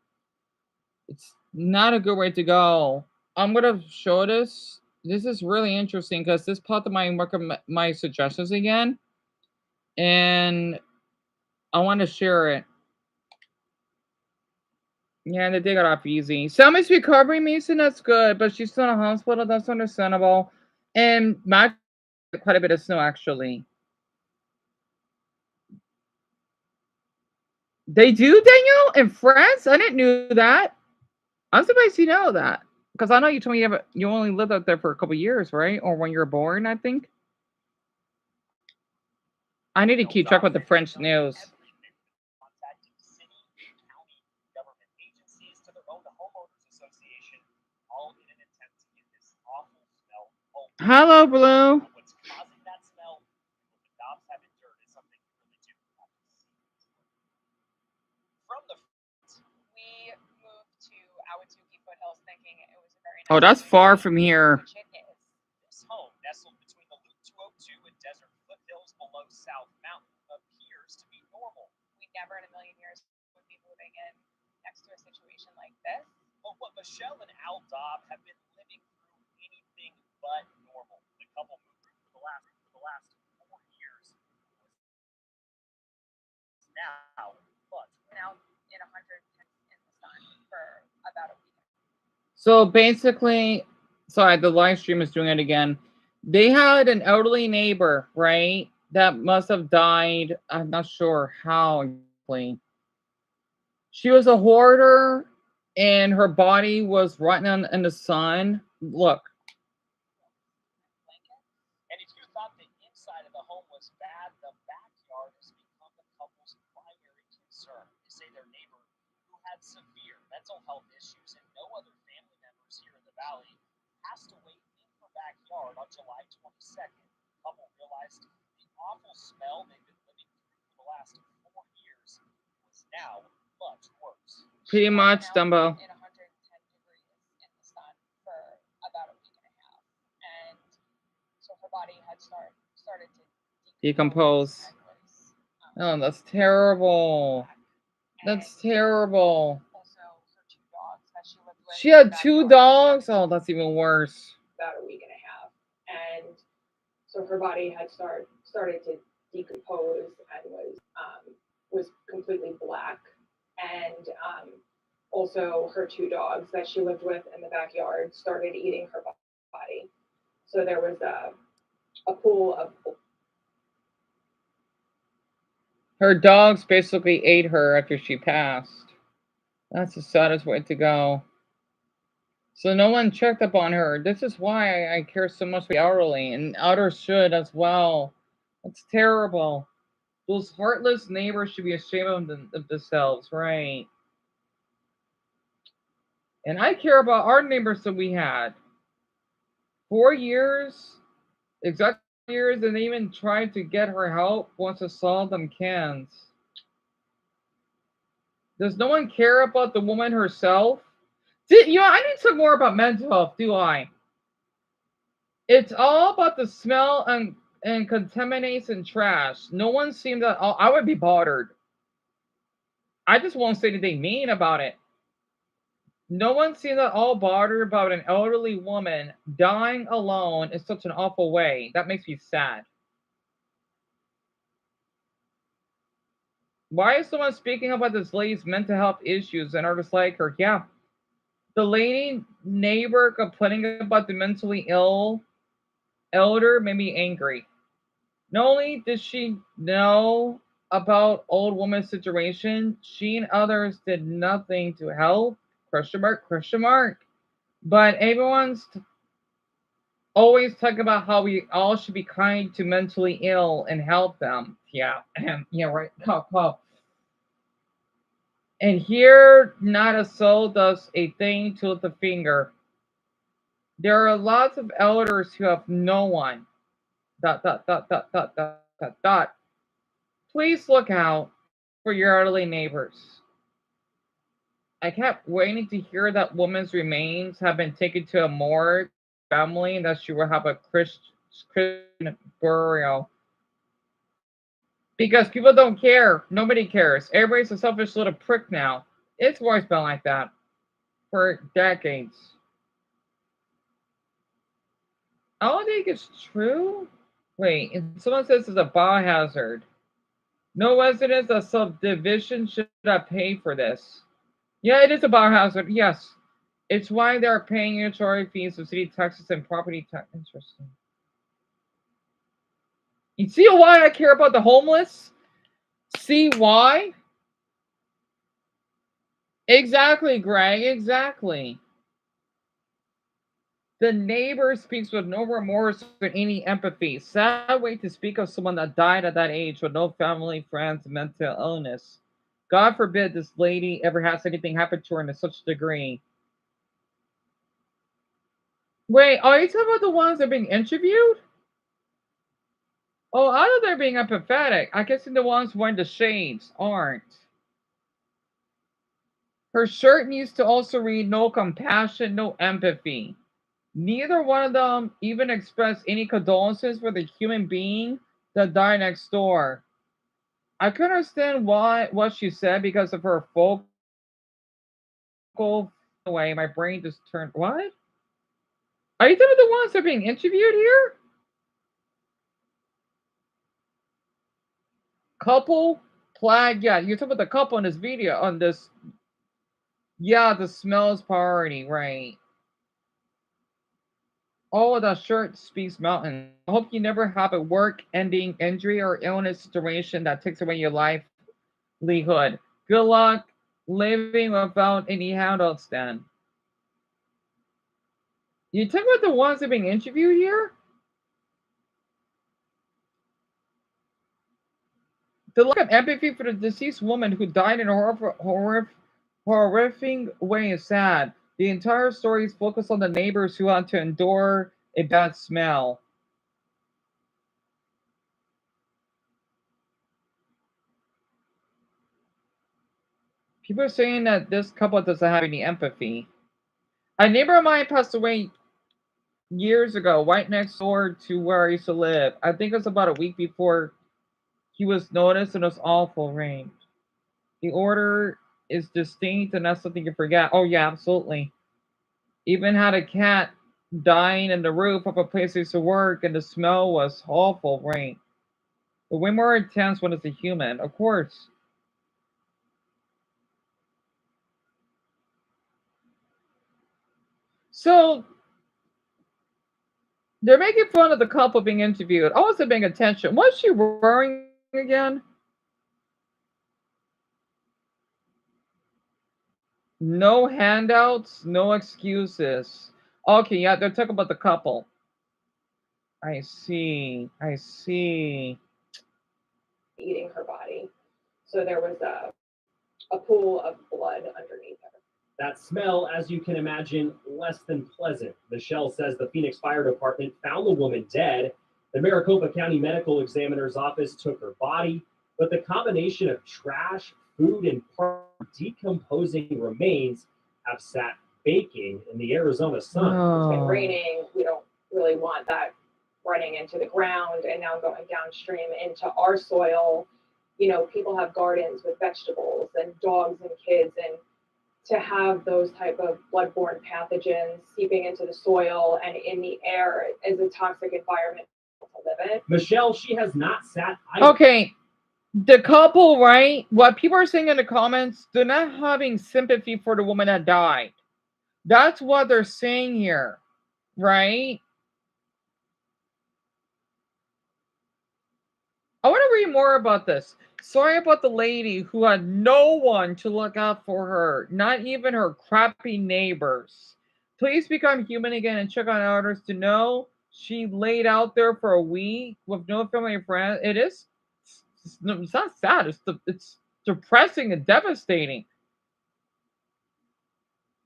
It's not a good way to go. I'm gonna show this. This is really interesting because this popped up my suggestions again, and I want to share it. Yeah, they got off easy. Selma's recovering, Mason. That's good, but she's still in a hospital. That's understandable. And Matt quite a bit of snow actually. They do, Daniel, in France. I didn't know that. I'm surprised you know that because I know you told me you only lived out there for a couple years, right? Or when you were born, I think. I need to keep track with the French news. Hello, Blue. Oh, that's far from here. This home, nestled between the Loop 202 and desert foothills below South Mountain, appears to be normal. We never in a million years would be moving in next to a situation like this. But what Michelle and Al Dobb have been living through anything but normal. The couple moved through for the last 4 years. Now, but now in 110 in the sun for about a week. So basically, sorry, the live stream is doing it again. They had an elderly neighbor, right? That must have died. I'm not sure how exactly. She was a hoarder, and her body was rotting in the sun. Look. And if you thought the inside of the home was bad, the backyard has become the couple's primary concern. They say their neighbor, who had severe mental health issues and no other family members here in the valley, passed away in her backyard on July 22nd. The couple realized the awful smell they've been living through for the last 4 years was now much worse. Pretty much, Dumbo. In 110 degrees in the sun for about a week and a half. And so her body had started to Decompose. Oh, that's terrible. That's terrible. Also, her 2 dogs that she lived with. She had 2 dogs? Oh, that's even worse. About a week and a half. And so her body had started to decompose and was completely black. And also her 2 dogs that she lived with in the backyard started eating her body. So there was a pool of. Her dogs basically ate her after she passed. That's the saddest way to go. So no one checked up on her. This is why I care so much for the elderly, and others should as well. That's terrible. Those heartless neighbors should be ashamed of themselves, right? And I care about our neighbors that we had. 4 years, exactly 4 years, and they even tried to get her help once I saw them cans. Does no one care about the woman herself? I need to talk more about mental health, do I? It's all about the smell and contamination trash. No one seemed that I would be bothered. I just won't say anything mean about it. No one seemed at all bothered about an elderly woman dying alone in such an awful way. That makes me sad. Why is someone speaking about this lady's mental health issues and artists like her? Yeah. The lady neighbor complaining about the mentally ill elder made me angry. Not only did she know about old woman's situation, she and others did nothing to help. Question mark, question mark. But everyone's always talking about how we all should be kind to mentally ill and help them. Yeah, yeah, right. And here, not a soul does a thing to lift a finger. There are lots of elders who have no one. Dot dot dot dot dot dot dot dot. Please look out for your elderly neighbors. I kept waiting to hear that woman's remains have been taken to a morgue family and that she will have a Christian burial. Because people don't care. Nobody cares. Everybody's a selfish little prick now. It's always been like that for decades. I don't think it's true. Wait, and someone says it's a biohazard. No residents of subdivision should have paid for this. Yeah, it is a biohazard. Yes. It's why they're paying inventory fees of city taxes and property tax. Interesting. You see why I care about the homeless? See why? Exactly, Greg. Exactly. The neighbor speaks with no remorse or any empathy. Sad way to speak of someone that died at that age with no family, friends, mental illness. God forbid this lady ever has anything happen to her in such a degree. Wait, are you talking about the ones that are being interviewed? Oh, I thought they're being empathetic. I guess the ones wearing the shades aren't. Her shirt needs to also read no compassion, no empathy. Neither one of them even expressed any condolences for the human being that died next door. I could understand what she said because of her vocal way. My brain just turned. What? Are you talking about the ones that are being interviewed here? Couple plaid. Yeah, you're talking about the couple in this video on this. Yeah, the smells party, right? Oh, the shirt speaks mountains. I hope you never have a work-ending injury or illness situation that takes away your livelihood. Good luck living without any handouts then. You talk about the ones that are being interviewed here? The lack of empathy for the deceased woman who died in a horrific way is sad. The entire story is focused on the neighbors who had to endure a bad smell. People are saying that this couple doesn't have any empathy. A neighbor of mine passed away years ago, right next door to where I used to live. I think it was about a week before he was noticed in this awful rain. The order is distinct and that's something you forget. Oh yeah, absolutely. Even had a cat dying in the roof of a place I used to work and the smell was awful rain. But way more intense when it's a human, of course. So they're making fun of the couple being interviewed. I wasn't paying attention. What's she wearing again? No handouts, no excuses. Okay, yeah, they're talking about the couple. I see. I see. Eating her body. So there was a pool of blood underneath her. That smell, as you can imagine, less than pleasant. Michelle says the Phoenix Fire Department found the woman dead. The Maricopa County Medical Examiner's Office took her body, but the combination of trash, food, and decomposing remains have sat baking in the Arizona sun. It's been raining. We don't really want that running into the ground and now going downstream into our soil. You know, people have gardens with vegetables and dogs and kids, and to have those type of bloodborne pathogens seeping into the soil and in the air is a toxic environment to live in. Michelle, she has not sat idle. Okay, The couple, right? What people are saying in the comments, they're not having sympathy for the woman that died. That's what they're saying here, right? I want to read more about this. Sorry about the lady who had no one to look out for her, not even her crappy neighbors. Please become human again and check on others to know she laid out there for a week with no family or friends. It's not sad. It's depressing and devastating.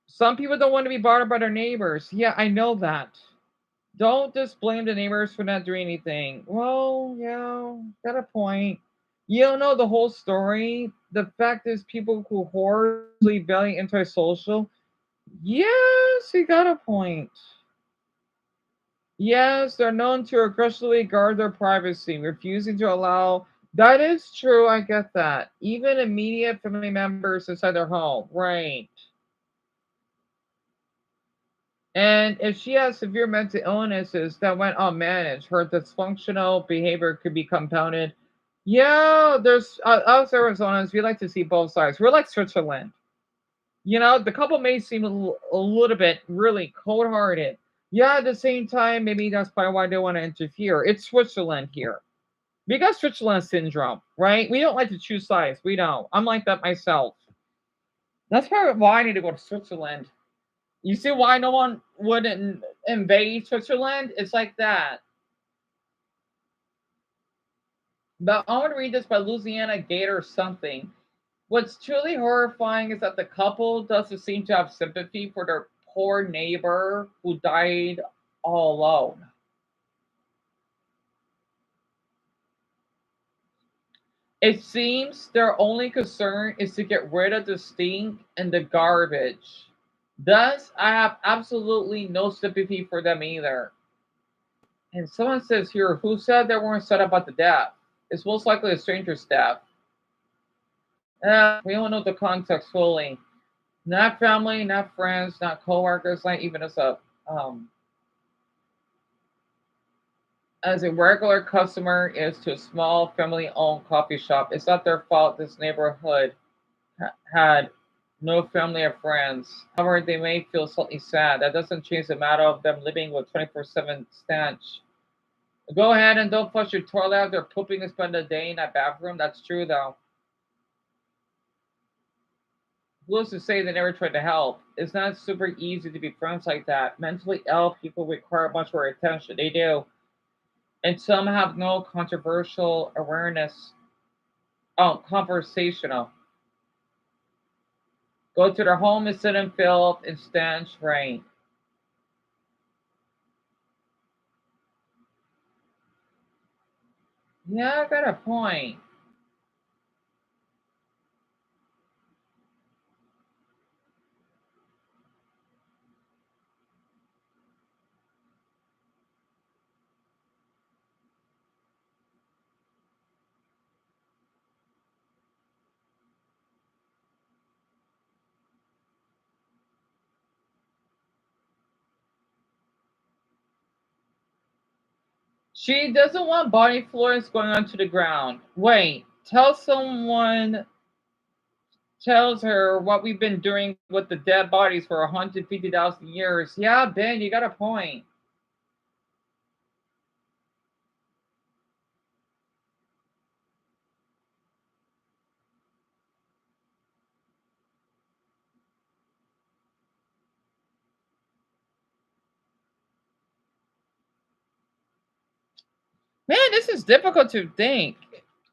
Some people don't want to be bothered by their neighbors. Yeah, I know that. Don't just blame the neighbors for not doing anything. Well, yeah, got a point. You don't know the whole story. The fact is, people who horribly very antisocial. Yes, you got a point. Yes, they're known to aggressively guard their privacy, refusing to allow. That is true. I get that. Even immediate family members inside their home, right? And if she has severe mental illnesses that went unmanaged, her dysfunctional behavior could be compounded. Yeah, there's us Arizonans, we like to see both sides. We're like Switzerland. You know, the couple may seem a little bit really cold hearted. Yeah, at the same time, maybe that's probably why they want to interfere. It's Switzerland here. We got Switzerland syndrome, right? We don't like to choose sides. We don't. I'm like that myself. That's probably why I need to go to Switzerland. You see why no one would invade Switzerland? It's like that. But I want to read this by Louisiana Gator something. What's truly horrifying is that the couple doesn't seem to have sympathy for their poor neighbor who died all alone. It seems their only concern is to get rid of the stink and the garbage. Thus, I have absolutely no sympathy for them either. And someone says here, who said they weren't set about the death? It's most likely a stranger's death. We don't know the context fully. Not family, not friends, not coworkers, not even um, as a regular customer is to a small family-owned coffee shop. It's not their fault this neighborhood had no family or friends. However, they may feel slightly sad. That doesn't change the matter of them living with 24/7 stench. Go ahead and don't flush your toilet after pooping and spend a day in that bathroom. That's true, though. Who's to say they never tried to help? It's not super easy to be friends like that. Mentally ill people require much more attention. They do. And some have no controversial awareness. Oh, conversational. Go to their home and sit in filth and stench rain. Yeah, I got a point. She doesn't want body fluids going onto the ground. Wait, tell someone tells her what we've been doing with the dead bodies for 150,000 years. Yeah, Ben, you got a point. Man, this is difficult to think.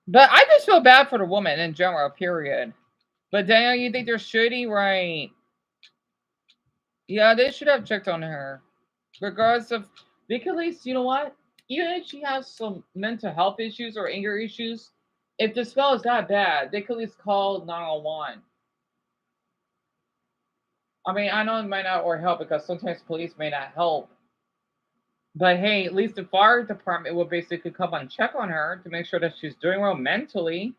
But I just feel bad for the woman in general, period. But Daniel, you think they're shitty, right? Yeah, they should have checked on her. Regardless of, they could at least, you know what? Even if she has some mental health issues or anger issues, if the smell is that bad, they could at least call 911. I mean, I know it might not or help because sometimes police may not help. But hey, at least the fire department will basically come and check on her to make sure that she's doing well mentally.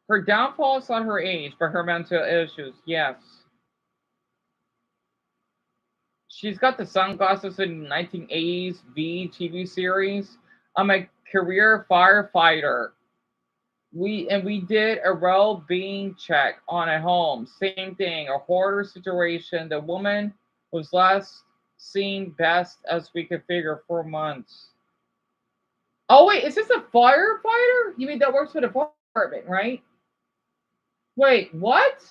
Her downfall is not her age, but her mental issues, yes. She's got the sunglasses in 1980s V TV series. I'm a career firefighter. We did a well-being check on a home. Same thing, a hoarder situation. The woman was last seen best as we could figure 4 months. Oh wait, is this a firefighter? You mean that works for the fire department, right? Wait, what?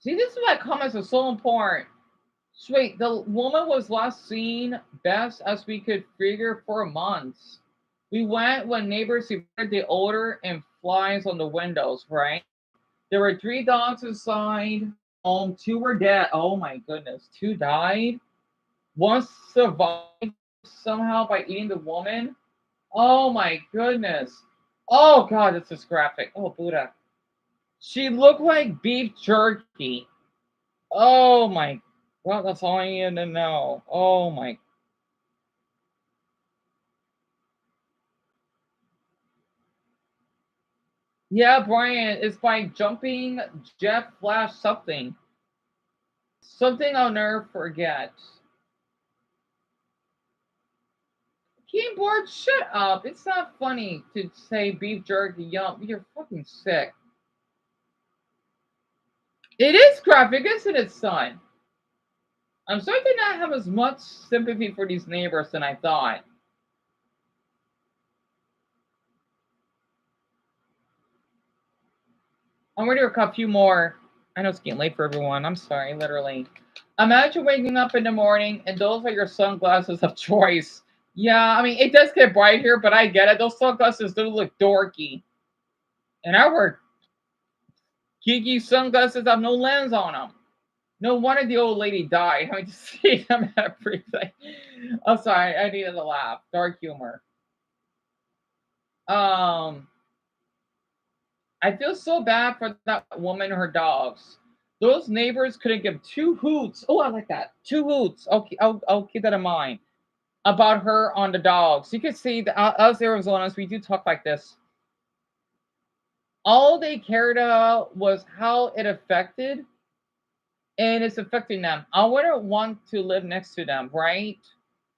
See, this is why comments are so important. Wait, the woman was last seen best as we could figure for months. We went when neighbors reported the odor and flies on the windows, right? There were 3 dogs inside. Two were dead. Oh my goodness. 2 died. One survived somehow by eating the woman. Oh my goodness. Oh god, this is graphic. Oh Buddha. She looked like beef jerky. Oh my. Well, that's all I need to know. Oh my. Yeah, Brian, it's by jumping Jeff Flash something. Something I'll never forget. Keyboard, shut up. It's not funny to say beef jerky, yum. You're fucking sick. It is graphic, isn't it, son? I'm starting to not have as much sympathy for these neighbors than I thought. I'm ready to a few more. I know it's getting late for everyone. I'm sorry, literally. Imagine waking up in the morning and those are your sunglasses of choice. Yeah, I mean, it does get bright here, but I get it. Those sunglasses do look dorky. And I wear geeky sunglasses have no lens on them. No wonder the old lady died. I mean, to see them everything. I'm sorry, I needed to laugh. Dark humor. I feel so bad for that woman and her dogs. Those neighbors couldn't give 2 hoots. Oh, I like that. 2 hoots. Okay, I'll keep that in mind. About her on the dogs. You can see that us Arizona's, we do talk like this. All they cared about was how it affected, and it's affecting them. I wouldn't want to live next to them, right?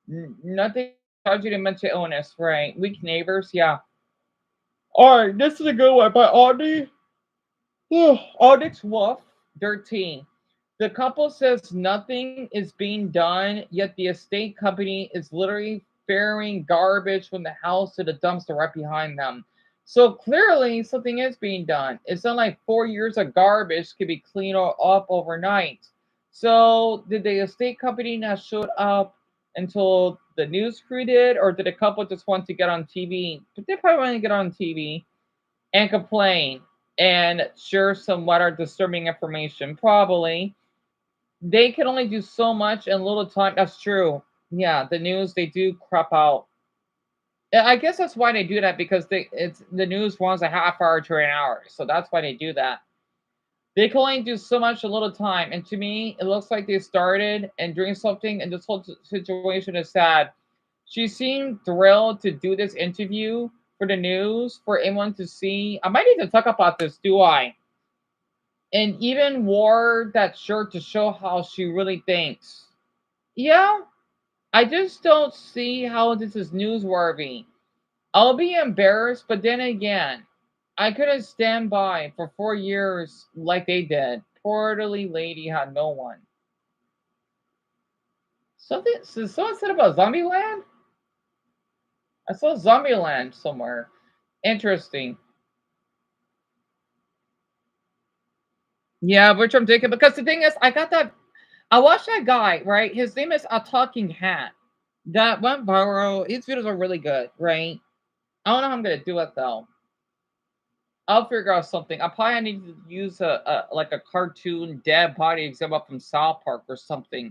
Nothing charging to mental illness, right? Weak neighbors, yeah. All right, this is a good one by Audie. Audix Wolf, 13. The couple says nothing is being done, yet the estate company is literally ferrying garbage from the house to the dumpster right behind them. So clearly something is being done. It's not like 4 years of garbage could be cleaned up overnight. So did the estate company not show up until the news crew did, or did a couple just want to get on TV? But they probably want to get on TV and complain and share some what are disturbing information. Probably they can only do so much in little time. That's true. Yeah, the news they do crop out. I guess that's why they do that because the news runs a half hour to an hour, so that's why they do that. They can only do so much in little time, and to me, it looks like they started and doing something, and this whole situation is sad. She seemed thrilled to do this interview for the news for anyone to see. I might need to talk about this, do I? And even wore that shirt to show how she really thinks. Yeah, I just don't see how this is newsworthy. I'll be embarrassed, but then again, I couldn't stand by for 4 years like they did. Poor elderly lady had no one. Someone said about Zombieland? I saw Zombieland somewhere. Interesting. Yeah, which I'm thinking because the thing is, I watched that guy, right? His name is A Talking Hat. That went viral. His videos are really good, right? I don't know how I'm gonna do it though. I'll figure out something. I probably need to use a like a cartoon dead body example from South Park or something.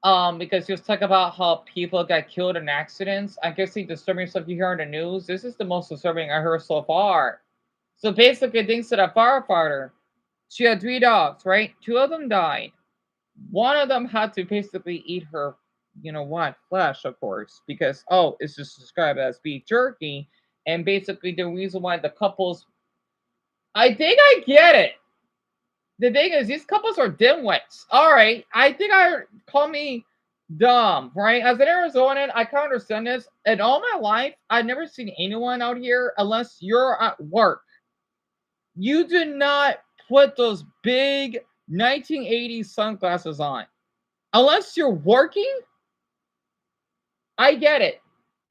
Because he was talking about how people got killed in accidents. I guess the disturbing stuff you hear on the news. This is the most disturbing I heard so far. So basically, thanks to that firefighter, she had 3 dogs, right? 2 of them died. One of them had to basically eat her, flesh, of course, because it's just described as beef jerky. And basically, the reason why the couples, I think I get it. The thing is, these couples are dimwits. All right, I think call me dumb, right? As an Arizonan, I can understand this. In all my life, I've never seen anyone out here unless you're at work. You do not put those big 1980s sunglasses on unless you're working. I get it.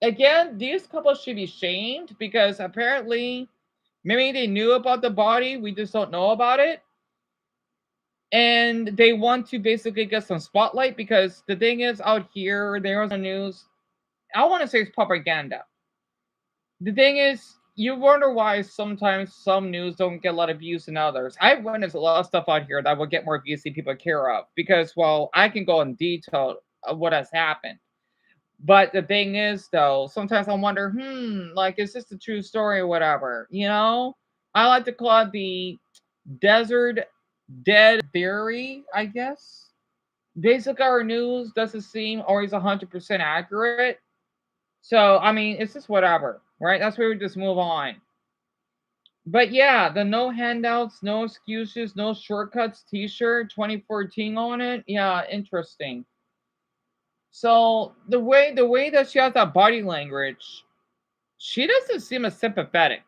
Again, these couples should be shamed because apparently maybe they knew about the body, we just don't know about it. And they want to basically get some spotlight because the thing is, out here, there was a news. I want to say it's propaganda. The thing is, you wonder why sometimes some news don't get a lot of views than others. I've witnessed a lot of stuff out here that will get more views than people care of because, well, I can go in detail of what has happened. But the thing is, though, sometimes I wonder, like, is this the true story or whatever? You know, I like to call it the desert dead theory, I guess. Basically, our news doesn't seem always 100% accurate. So, I mean, it's just whatever, right? That's where we just move on. But yeah, the no handouts, no excuses, no shortcuts t-shirt 2014 on it. Yeah, interesting. So the way that she has that body language, she doesn't seem as sympathetic.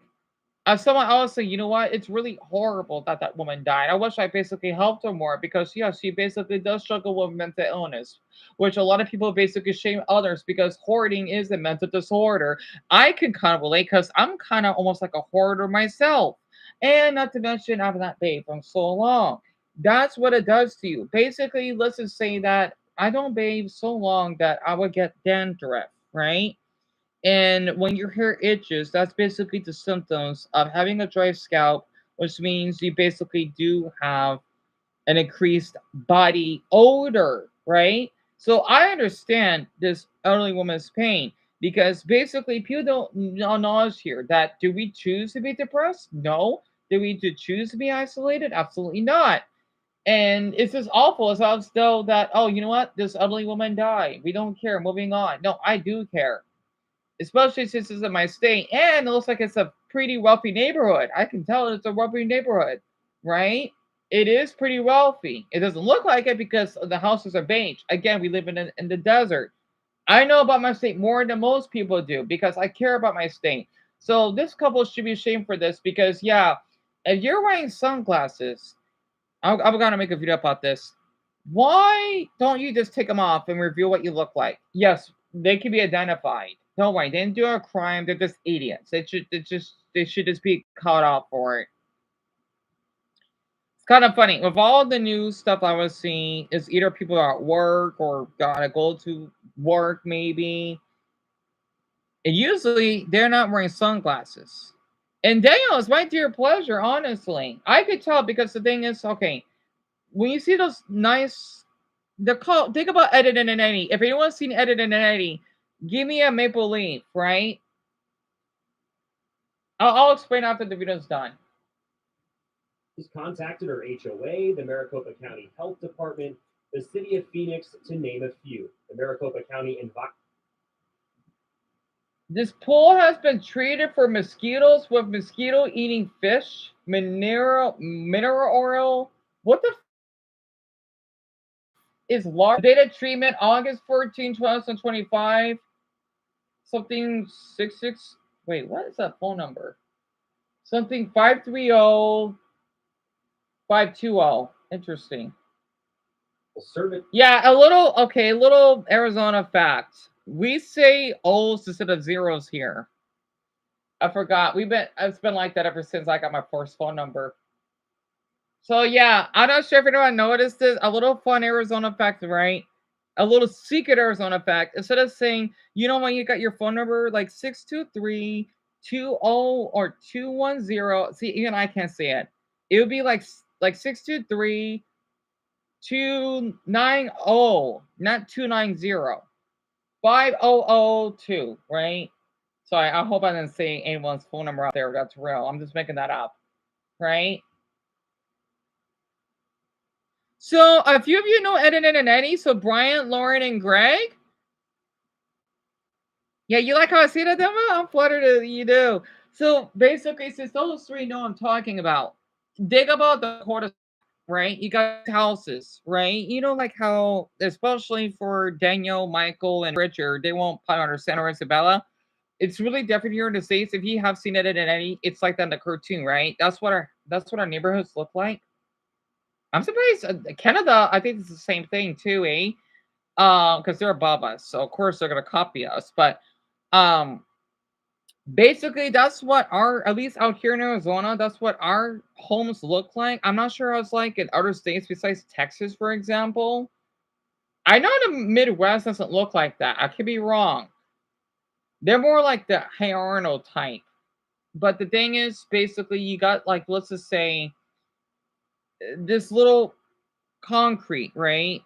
As someone else say, you know what? It's really horrible that that woman died. I wish I basically helped her more because, yeah, she basically does struggle with mental illness, which a lot of people basically shame others because hoarding is a mental disorder. I can kind of relate because I'm kind of almost like a hoarder myself. And not to mention, I've not bathed for so long. That's what it does to you. Basically, let's just say that I don't bathe so long that I would get dandruff, right? And when your hair itches, that's basically the symptoms of having a dry scalp, which means you basically do have an increased body odor, right? So I understand this elderly woman's pain because basically people don't acknowledge here that do we choose to be depressed? No. Do we choose to be isolated? Absolutely not. And it's just awful. It's as though that, oh, you know what? This elderly woman died. We don't care. Moving on. No, I do care, especially since it's in my state and it looks like it's a pretty wealthy neighborhood. I can tell it's a wealthy neighborhood, right? It is pretty wealthy. It doesn't look like it because the houses are beige. Again, we live in the desert. I know about my state more than most people do because I care about my state. So this couple should be ashamed for this because, yeah, if you're wearing sunglasses, I'm gonna make a video about this. Why don't you just take them off and reveal what you look like? Yes, they can be identified. Don't worry, they didn't do a crime. They're just idiots. They should just be caught out for it. It's kind of funny. With all the news stuff I was seeing, is either people are at work or gotta go to work maybe. And usually they're not wearing sunglasses. And Daniel, it's my dear pleasure, honestly. I could tell because the thing is, okay, when you see those nice, they're called, think about Edit and Eddie. If anyone's seen Edit and Eddie, give me a maple leaf, right? I'll explain after the video's done. He's contacted her HOA, the Maricopa County Health Department, the City of Phoenix, to name a few. The Maricopa County This pool has been treated for mosquitoes with mosquito eating fish, mineral oil. What the is large data treatment August 14, 2025. Something 66. Wait, what is that phone number? Something 530 520. Interesting. Yeah, a little Arizona fact. We say O's instead of zeros here. I forgot. It's been like that ever since I got my first phone number. So yeah, I'm not sure if anyone noticed this. A little fun Arizona fact, right? A little secret Arizona fact. Instead of saying, you know, when you got your phone number like 623-20 or 210. See, even I can't say it. It would be like 623-290, not 290. 5002, right? Sorry, I hope I didn't say anyone's phone number out there. That's real. I'm just making that up, right? So a few of you know Eden and Eddie. So Brian, Lauren, and Greg. Yeah, you like how I see that, Demo? I'm flattered that you do. So basically, since those three know I'm talking about, dig about the quarter. right? You got houses, right? You know, like how, especially for Daniel, Michael, and Richard, they won't probably understand, or Isabella. It's really different here in the States. If you have seen it in any, it's like that in the cartoon, right? That's what our neighborhoods look like. I'm surprised Canada. I think it's the same thing too, eh? Because they're above us, so of course they're gonna copy us. But um, basically, that's what our, at least out here in Arizona, that's what our homes look like. I'm not sure how it's like in other states besides Texas, for example. I know the Midwest doesn't look like that. I could be wrong. They're more like the Hey Arnold type. But the thing is, basically, you got like, let's just say, this little concrete, right?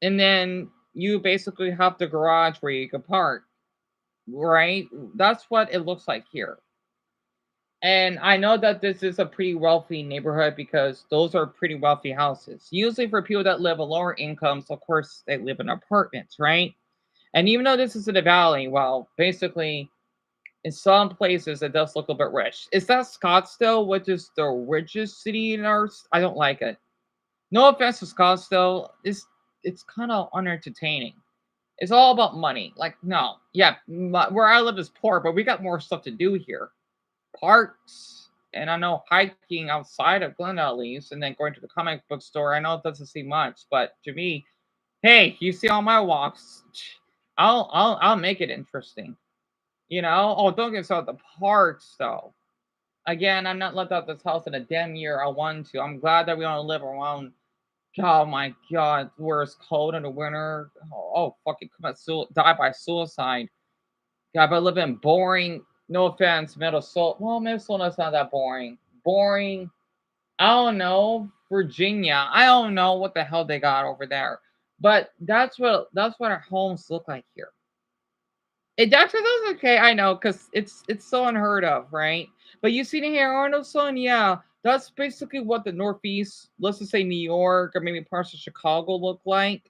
And then you basically have the garage where you can park, right? That's what it looks like here. And I know that this is a pretty wealthy neighborhood because those are pretty wealthy houses. Usually for people that live on lower incomes, of course, they live in apartments, right? And even though this is in the valley, well, basically, in some places it does look a bit rich. Is that Scottsdale, which is the richest city in our? I don't like it. No offense to Scottsdale, it's kind of unentertaining. It's all about money. Like, no, yeah, where I live is poor, but we got more stuff to do here. Parks, and I know hiking outside of Glendale at least, and then going to the comic book store. I know it doesn't seem much, but to me, hey, you see all my walks, I'll make it interesting. You know? Oh, don't get started the parks though. Again, I'm not left out this house in a damn year. I want to. I'm glad that we don't live around. Oh my god, where it's cold in the winter. Oh fucking die by suicide. God, but I live in boring. No offense, Minnesota. Well, Minnesota's not that boring. Boring. I don't know, Virginia. I don't know what the hell they got over there. But that's what our homes look like here. That's okay. I know, because it's so unheard of, right? But you see the here, Arnold son, yeah, that's basically what the Northeast, let's just say New York or maybe parts of Chicago look like.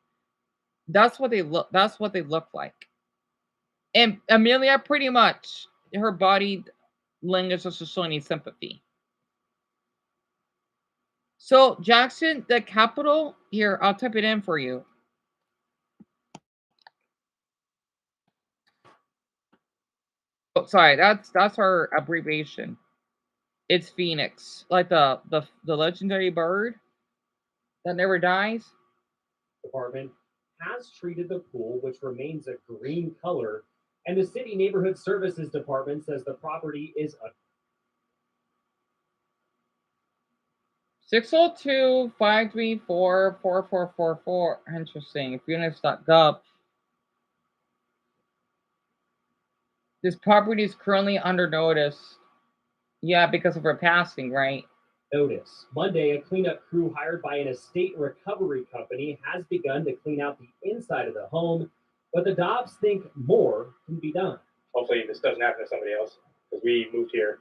That's what they look. That's what they look like. And Amelia, pretty much, her body language is just showing sympathy. So Jackson, the capital here, I'll type it in for you. Oh, sorry, that's our abbreviation. It's Phoenix, like the legendary bird that never dies. Department has treated the pool, which remains a green color, and the City Neighborhood Services Department says the property is a 602-534-4444. Interesting. Phoenix.gov. This property is currently under notice. Yeah, because of her passing, right? notice. Monday, a cleanup crew hired by an estate recovery company has begun to clean out the inside of the home, but the Dobbs think more can be done. Hopefully, this doesn't happen to somebody else because we moved here,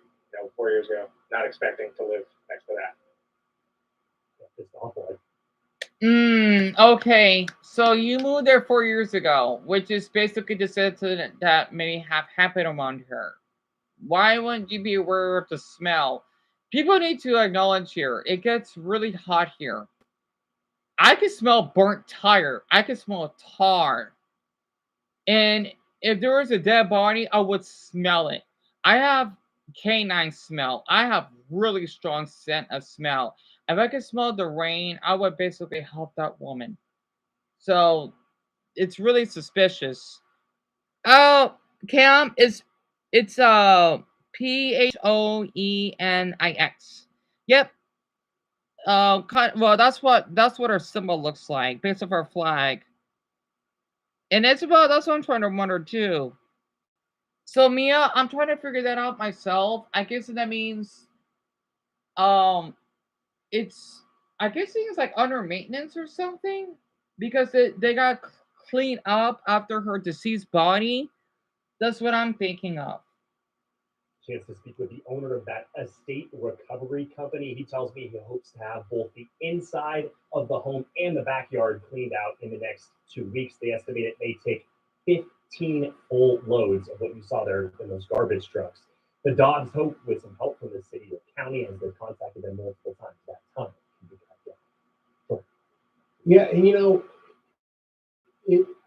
4 years ago, not expecting to live next to that. It's awful. Okay. So you moved there 4 years ago, which is basically the incident that may have happened around here. Why wouldn't you be aware of the smell? People need to acknowledge here, it gets really hot here. I can smell burnt tire. I can smell tar. And if there was a dead body, I would smell it. I have canine smell. I have really strong scent of smell. If I could smell the rain, I would basically help that woman. So it's really suspicious. Oh, Cam is it's Phoenix. Yep. Well, that's what our symbol looks like based off our flag. And it's about that's what I'm trying to wonder too. So Mia, I'm trying to figure that out myself. I guess that means um it's I guess it's like under maintenance or something because they got cleaned up after her deceased body. That's what I'm thinking of. Chance to speak with the owner of that estate recovery company. He tells me he hopes to have both the inside of the home and the backyard cleaned out in the next 2 weeks. They estimate it may take 15 full loads of what you saw there in those garbage trucks. The Dobbs hope with some help from the city or county as they've contacted them multiple times that time. Yeah, and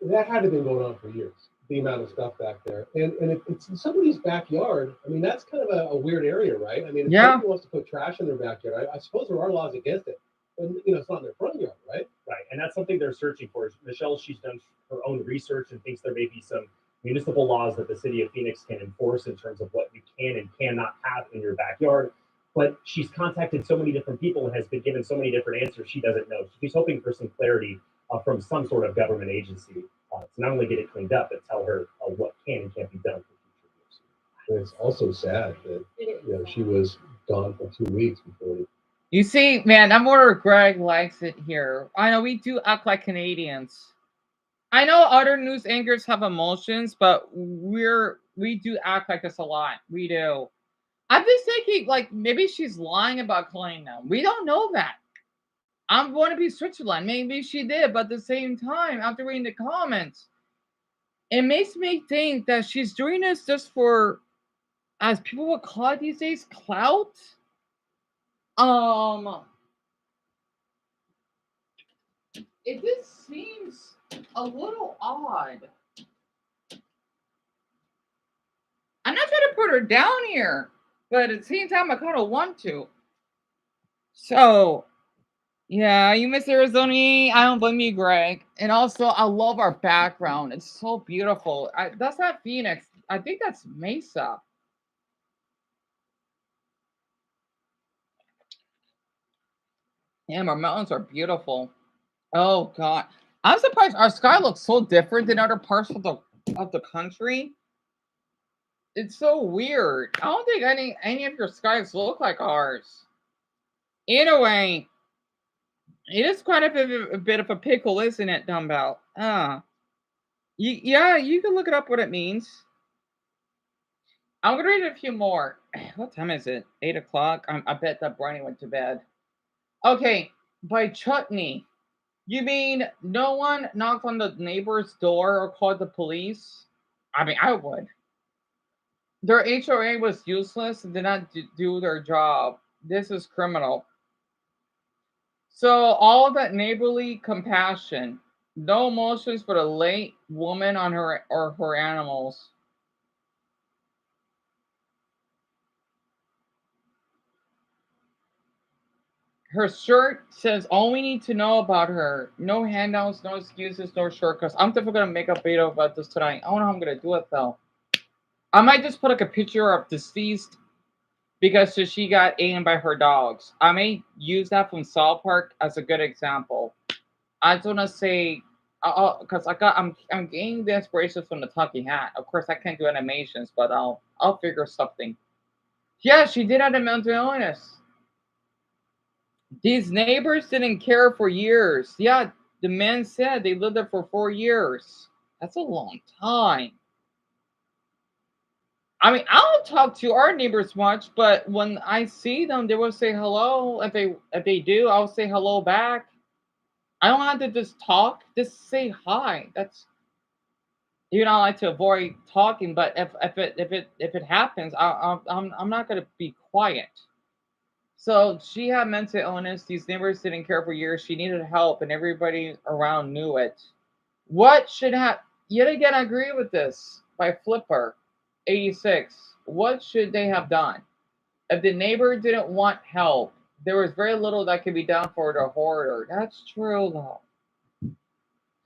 that had to have been going on for years. The amount of stuff back there, and if it's in somebody's backyard, I mean that's kind of a weird area, right? I mean, if Yeah. somebody wants to put trash in their backyard, I suppose there are laws against it, but it's not in their front yard, right? Right, and that's something they're searching for. Michelle, she's done her own research and thinks there may be some municipal laws that the city of Phoenix can enforce in terms of what you can and cannot have in your backyard. But she's contacted so many different people and has been given so many different answers she doesn't know. She's hoping for some clarity from some sort of government agency to not only get it cleaned up, but tell her what can and can't be done for future use. And it's also sad that she was gone for 2 weeks before. You see, man, I'm where Greg likes it here. I know we do act like Canadians. I know other news anchors have emotions, but we do act like this a lot. We do. I'm just thinking, like, maybe she's lying about killing them. We don't know that. I'm going to be Switzerland. Maybe she did, but at the same time, after reading the comments, it makes me think that she's doing this just for, as people would call it these days, clout. It just seems a little odd. I'm not trying to put her down here, but at the same time, I kind of want to. So, yeah, you miss Arizona. I don't blame you, Greg. And also, I love our background. It's so beautiful. That's not Phoenix. I think that's Mesa. Damn, our mountains are beautiful. Oh God, I'm surprised our sky looks so different than other parts of the country. It's so weird. I don't think any of your skies look like ours. Anyway, it is quite a bit of a pickle, isn't it, Dumbbell? Yeah, you can look it up what it means. I'm gonna read a few more. What time is it? 8 o'clock. I bet that Barney went to bed. Okay, by chutney. You mean no one knocked on the neighbor's door or called the police? I mean, I would. Their HOA was useless and did not do their job. This is criminal. So all of that neighborly compassion, no emotions for the late woman on her animals. Her shirt says all we need to know about her. No handouts, no excuses, no shortcuts. I'm definitely gonna make a video about this tonight. I don't know how I'm gonna do it though. I might just put like a picture of deceased because she got eaten by her dogs. I may use that from South Park as a good example. I just want to say, because I'm getting the inspiration from the Talking Hat. Of course, I can't do animations, but I'll figure something. Yeah, she did have a mental illness. These neighbors didn't care for years. Yeah, the man said they lived there for 4 years. That's a long time. I mean, I don't talk to our neighbors much, but when I see them, they will say hello. If they do, I'll say hello back. I don't have to just talk. Just say hi. That's I like to avoid talking, but if it happens, I'm not gonna be quiet. So she had mental illness. These neighbors didn't care for years. She needed help, and everybody around knew it. What should have? Yet again, I agree with this by Flipper, 86. What should they have done? If the neighbor didn't want help, there was very little that could be done for the hoarder. That's true, though.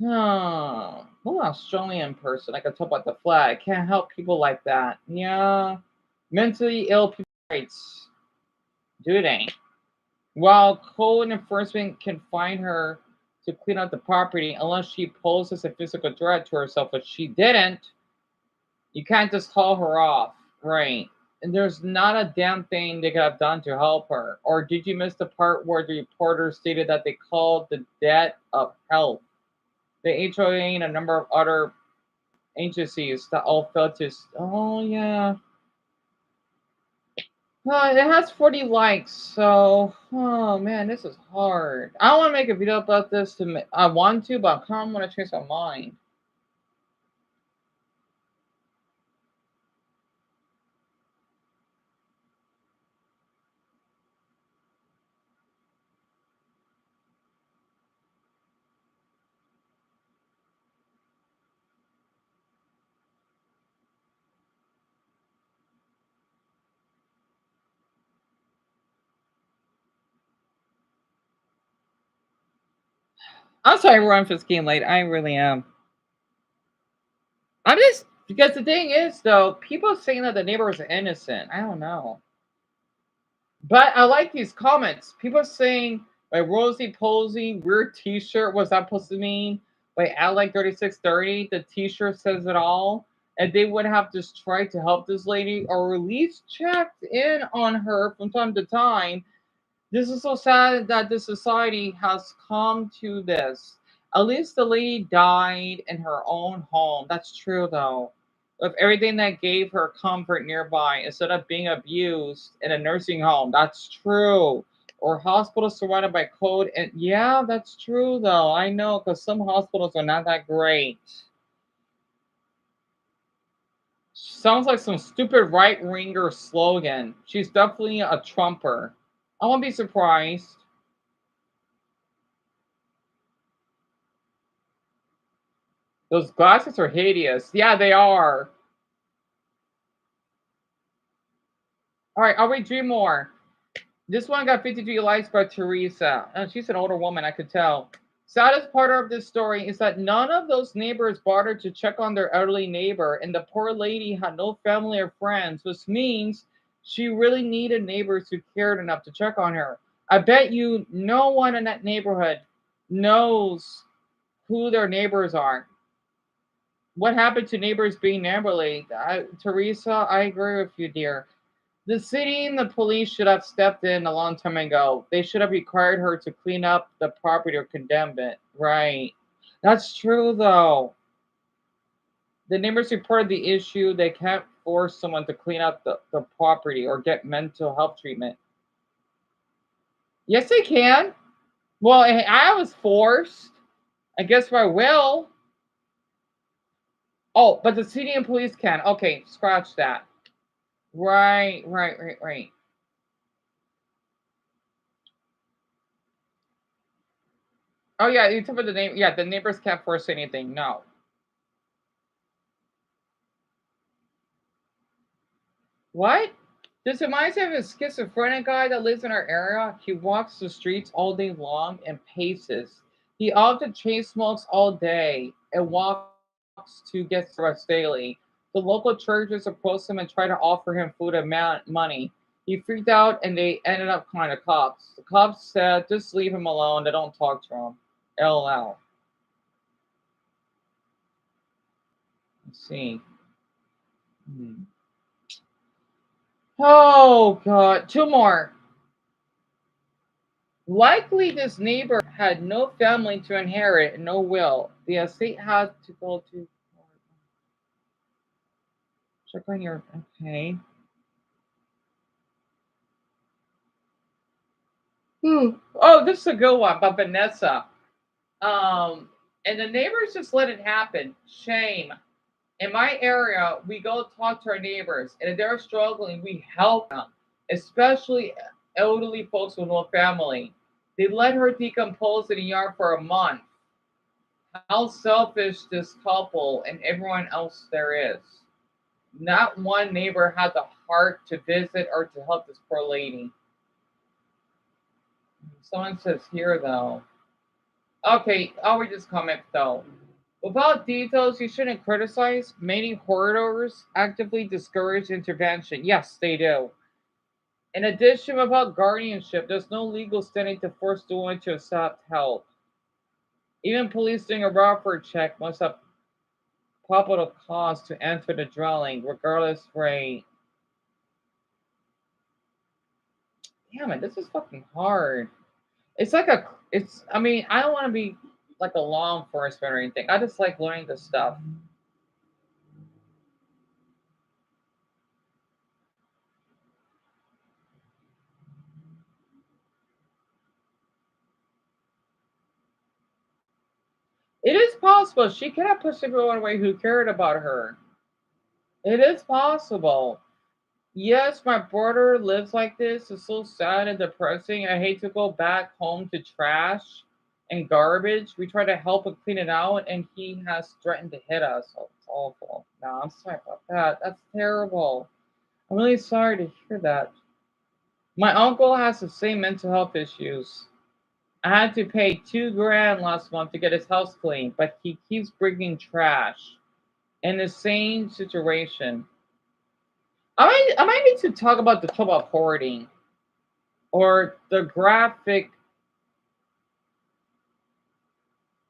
Oh, what Australian person? I could talk about the flag. Can't help people like that. Yeah, mentally ill people rights, do they? While code enforcement can find her to clean up the property unless she poses a physical threat to herself, but she didn't. You can't just call her off, right? And there's not a damn thing they could have done to help her. Or did you miss the part where the reporter stated that they called the debt of health? The HOA and a number of other agencies that all felt this. Oh yeah. It has 40 likes, so oh man, this is hard. I don't want to make a video about this. I want to, but I kind of want to change my mind. I'm sorry everyone for skiing late. I really am. I'm just because the thing is though, people saying that the neighbors are innocent. I don't know. But I like these comments. People saying by Rosie Posey, weird t-shirt, what's that supposed to mean? By Alec 3630, the t-shirt says it all. And they would have just tried to help this lady or at least checked in on her from time to time. This is so sad that this society has come to this. At least the lady died in her own home. That's true, though. Of everything that gave her comfort nearby instead of being abused in a nursing home. That's true. Or hospitals surrounded by code. And yeah, that's true, though. I know because some hospitals are not that great. Sounds like some stupid right winger slogan. She's definitely a Trumper. I won't be surprised. Those glasses are hideous. Yeah, they are. All right, I'll read 3 more. This one got 53 likes by Teresa. She's an older woman, I could tell. Saddest part of this story is that none of those neighbors bothered to check on their elderly neighbor, and the poor lady had no family or friends, which means she really needed neighbors who cared enough to check on her. I bet you no one in that neighborhood knows who their neighbors are. What happened to neighbors being neighborly? Teresa, I agree with you, dear. The city and the police should have stepped in a long time ago. They should have required her to clean up the property or condemn it. Right. That's true, though. The neighbors reported the issue. They can't force someone to clean up the property or get mental health treatment. Yes, they can. Well, I was forced. I guess by will. Oh, but the city and police can. Okay, scratch that. Right. Oh yeah, you talk about the name. Yeah, the neighbors can't force anything. No. What? This reminds me of a schizophrenic guy that lives in our area. He walks the streets all day long and paces. He often chain smokes all day and walks to get cigarettes daily. The local churches approached him and tried to offer him food and money. He freaked out and they ended up calling the cops. The cops said, just leave him alone. They don't talk to him. LL. Let's see. Oh, God. 2 more. Likely, this neighbor had no family to inherit and no will. The estate had to go to. Check on your. Okay. Oh, this is a good one by Vanessa. And the neighbors just let it happen. Shame. In my area, we go talk to our neighbors, and if they're struggling, we help them, especially elderly folks with no family. They let her decompose in the yard for a month. How selfish this couple and everyone else there is. Not one neighbor had the heart to visit or to help this poor lady. Someone says here, though. Okay, I'll read this comment, though. Without details, you shouldn't criticize. Many corridors actively discourage intervention. Yes, they do. In addition, without guardianship, there's no legal standing to force the woman to accept help. Even police doing a welfare check must have probable cause to enter the dwelling, regardless rate. Damn it, this is fucking hard. I mean, I don't want to be like a law enforcement or anything. I just like learning this stuff. It is possible she could have pushed everyone away who cared about her. It is possible. Yes, my brother lives like this. It's so sad and depressing. I hate to go back home to trash and garbage. We try to help him clean it out, and he has threatened to hit us. Oh, it's awful. No, I'm sorry about that. That's terrible. I'm really sorry to hear that. My uncle has the same mental health issues. I had to pay $2,000 last month to get his house cleaned, but he keeps bringing trash. In the same situation. I might need to talk about the trouble of hoarding or the graphic.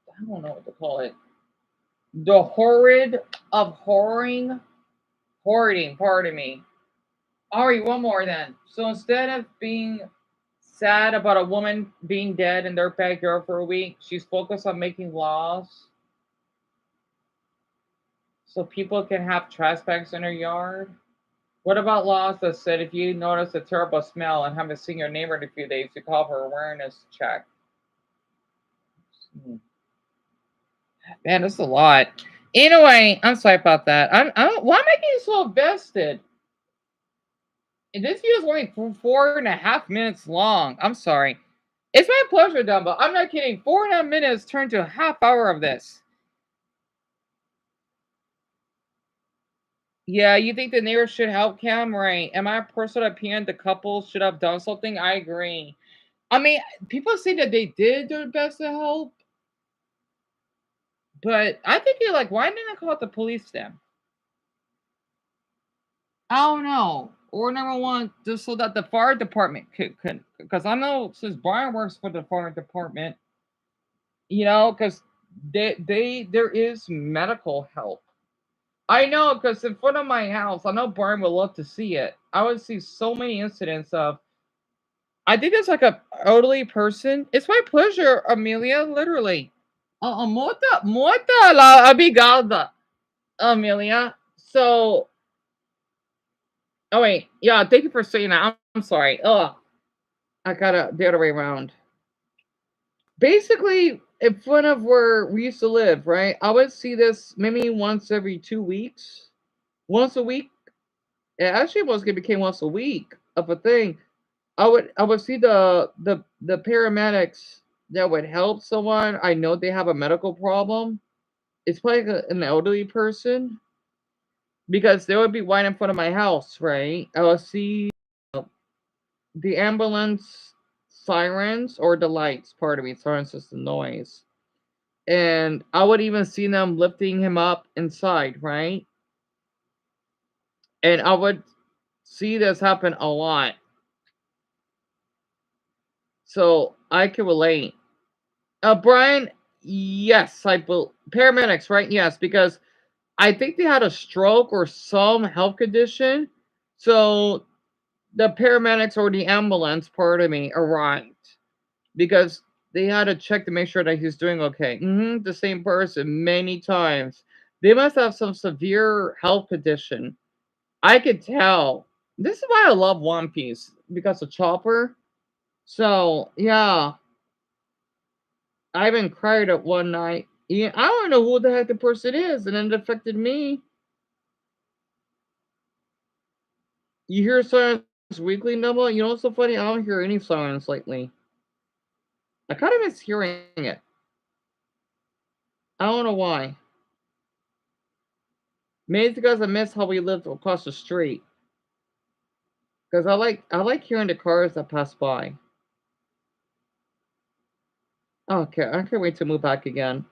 I don't know what to call it. The horrid of hoarding. Pardon me. Ari, one more then. So instead of being sad about a woman being dead in their backyard for a week, she's focused on making laws so people can have trash bags in their yard. What about laws that said if you notice a terrible smell and haven't seen your neighbor in a few days, you call for awareness check? Man, that's a lot. Anyway, I'm sorry about that. Why am I getting so invested? And this video is only 4.5 minutes long. I'm sorry. It's my pleasure, Dumbo. I'm not kidding. 4.5 minutes turned to a half hour of this. Yeah, you think the neighbors should help Cam? Right. In my personal opinion, the couple should have done something. I agree. I mean, people say that they did their best to help. But I think you're like, why didn't I call the police then? I don't know. Or number one, just so that the fire department could because I know since Brian works for the fire department, because there is medical help. I know because in front of my house, I know Brian would love to see it. I would see so many incidents of. I think it's like a elderly person. It's my pleasure, Amelia. Literally. Muerta la abigada, Amelia. So, oh wait, yeah. Thank you for saying that. I'm sorry. Ugh, I got it the other way around. Basically, in front of where we used to live, right? I would see this maybe once every 2 weeks, once a week. It actually was it became once a week of a thing. I would see the paramedics that would help someone. I know they have a medical problem. It's probably an elderly person because they would be right in front of my house, right? I would see the ambulance sirens or the lights. Pardon me, sirens is the noise. And I would even see them lifting him up inside, right? And I would see this happen a lot. So I can relate. Brian, yes, paramedics, right? Yes, because I think they had a stroke or some health condition. So the paramedics or the ambulance, pardon me, arrived because they had to check to make sure that he's doing okay. The same person many times. They must have some severe health condition. I could tell. This is why I love One Piece because of Chopper. So yeah, I even cried at one night. Yeah, I don't know who the heck the person is, and it affected me. You hear sirens weekly, Noah? You know what's so funny? I don't hear any sirens lately. I kind of miss hearing it. I don't know why. Maybe it's because I miss how we lived across the street. Because I like hearing the cars that pass by. Okay, I can't wait to move back again.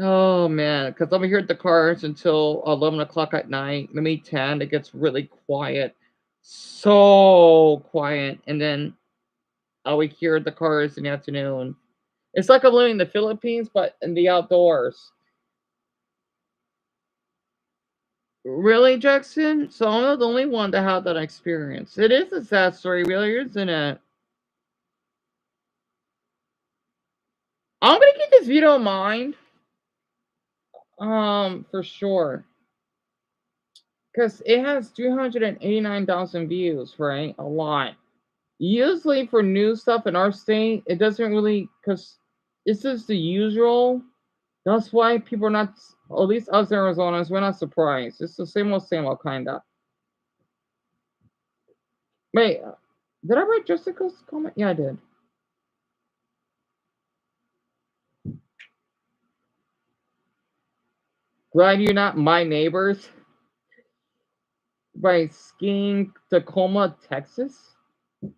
Oh man, because I'm here at the cars until 11 o'clock at night, maybe 10. It gets really quiet, so quiet, and then I would hear the cars in the afternoon. It's like I'm living in the Philippines, but in the outdoors. Really, Jackson? So I'm not the only one to have that experience. It is a sad story, really, isn't it? I'm gonna keep this video in mind. For sure. Because it has 389,000 views, right? A lot. Usually for news stuff in our state, it doesn't really, because this is the usual. That's why people are not, at least us Arizonans, we're not surprised. It's the same old, kind of. Wait, did I write Jessica's comment? Yeah, I did. Glad you're not my neighbors. By skiing Tacoma, Texas. There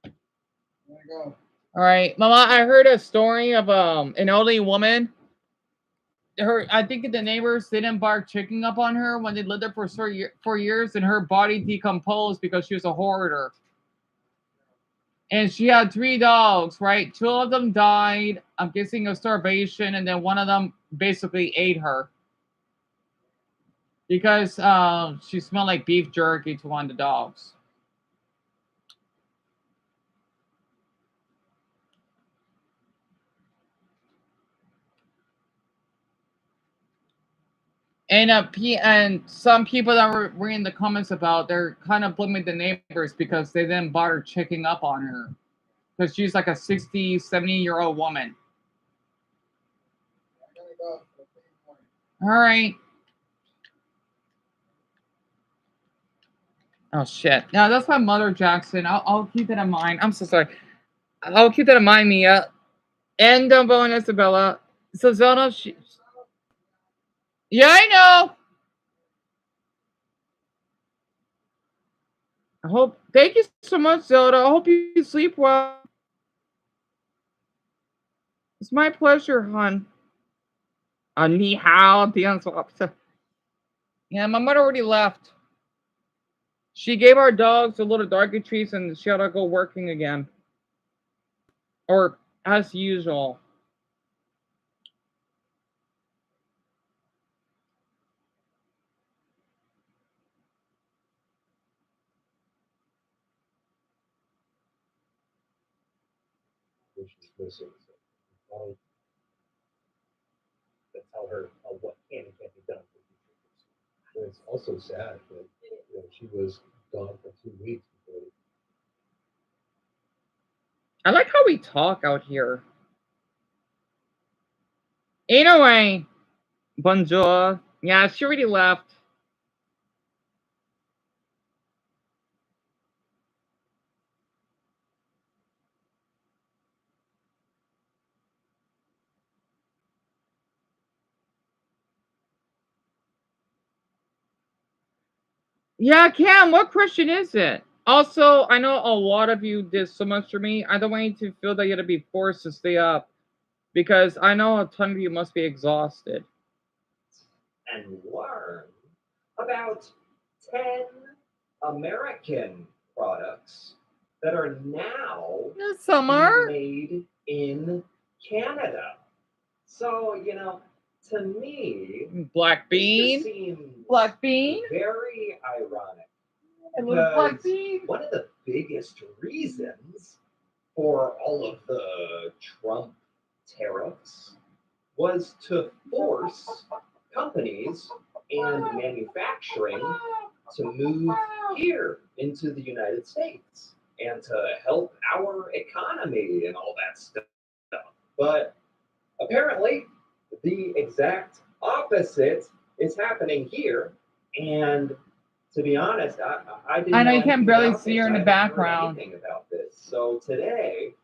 you go. All right, Mama. I heard a story of an elderly woman. I think the neighbors didn't bark chicken up on her when they lived there for 4 years, and her body decomposed because she was a hoarder. And she had 3 dogs, right? 2 of them died, I'm guessing of starvation, and then one of them basically ate her because she smelled like beef jerky to one of the dogs. And some people that were reading the comments about, they're kind of blaming the neighbors because they didn't bother checking up on her because she's like a 60, 70-year-old woman. All right. Oh shit! No, that's my mother, Jackson. I'll keep that in mind. I'm so sorry. I'll keep that in mind, Mia. And Dumbo and Isabella. So Zelda, yeah, I know. I hope. Thank you so much, Zelda. I hope you sleep well. It's my pleasure, hon. Ni hao, yeah, my mother already left. She gave our dogs a little darky treats and she had to go working again. Or as usual. Which is missing. So, that tell her what can and can't be done. And it's also sad that she was gone for 2 weeks before. I like how we talk out here. Anyway, bonjour. Yeah, she already left. Yeah, Cam, what question is it? Also, I know a lot of you did so much for me. I don't want you to feel that you have to be forced to stay up because I know a ton of you must be exhausted. And learn about 10 American products that are now Summer made in Canada. So, to me, Black this bean. just seems Black bean. very ironic. A little black Because bean. one of the biggest reasons for all of the Trump tariffs was to force companies and manufacturing to move here into the United States and to help our economy and all that stuff. But apparently, the exact opposite is happening here. And to be honest, I didn't I know you anything can barely about see this. her in I the hadn't heard background. anything about this. So today,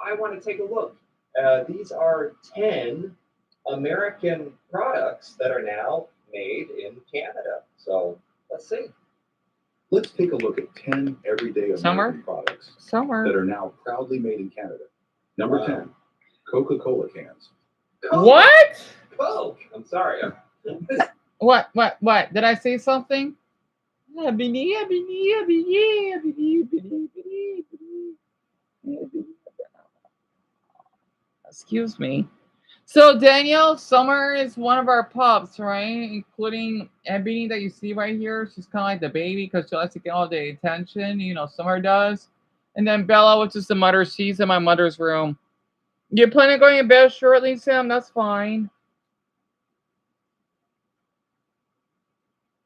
I want to take a look. These are 10 American products that are now made in Canada. So let's see. Let's take a look at 10 everyday American products that are now proudly made in Canada. Number 10, Coca-Cola cans. What? Coke. I'm sorry. What? Did I say something? Excuse me. So Danielle, Summer is one of our pups, right? Including Ebony that you see right here. She's kind of like the baby because she likes to get all the attention. Summer does. And then Bella, which is the mother, she's in my mother's room. You planning on going to bed shortly, Sam? That's fine.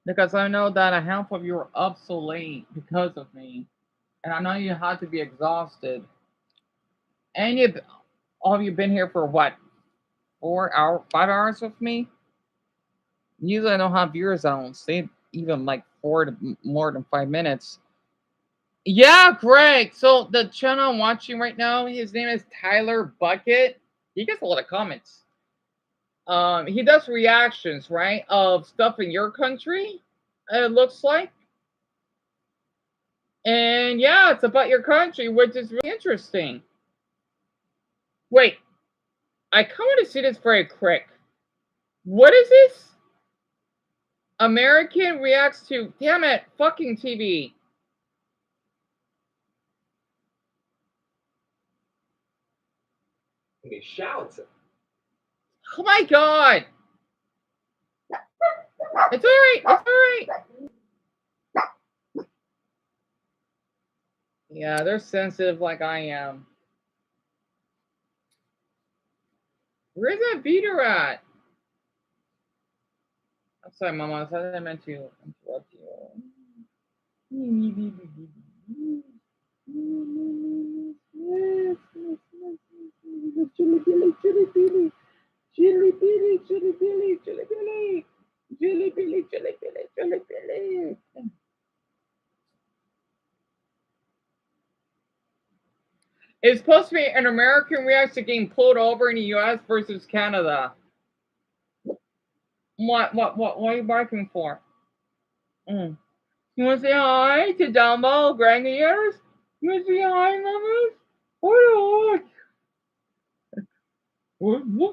Because I know that a handful of you are up so late because of me. And I know you had to be exhausted. And all of you been here for what? 5 hours with me? Usually I don't have viewers. I don't stay even like more than 5 minutes. Yeah, Greg. So the channel I'm watching right now, his name is Tyler Bucket. He gets a lot of comments. He does reactions, right, of stuff in your country. It looks like. And yeah, it's about your country, which is really interesting. Wait, I kind of want to see this very quick. What is this? American reacts to, damn it, fucking TV. And he shouts it. Oh my god. It's alright, it's alright. Yeah, they're sensitive like I am. Where's that beater at? I'm sorry, Mama. I meant to interrupt you. Chili Billy, Chili Billy, Chili Billy, Chili Billy, Chili Billy, Chili Billy, Chili Billy, Chili Billy. It's supposed to be an American reaction to getting pulled over in the U.S. versus Canada. What are you barking for? You want to say hi to Dumbo, Grandyears? You want to say hi, Mamas? What?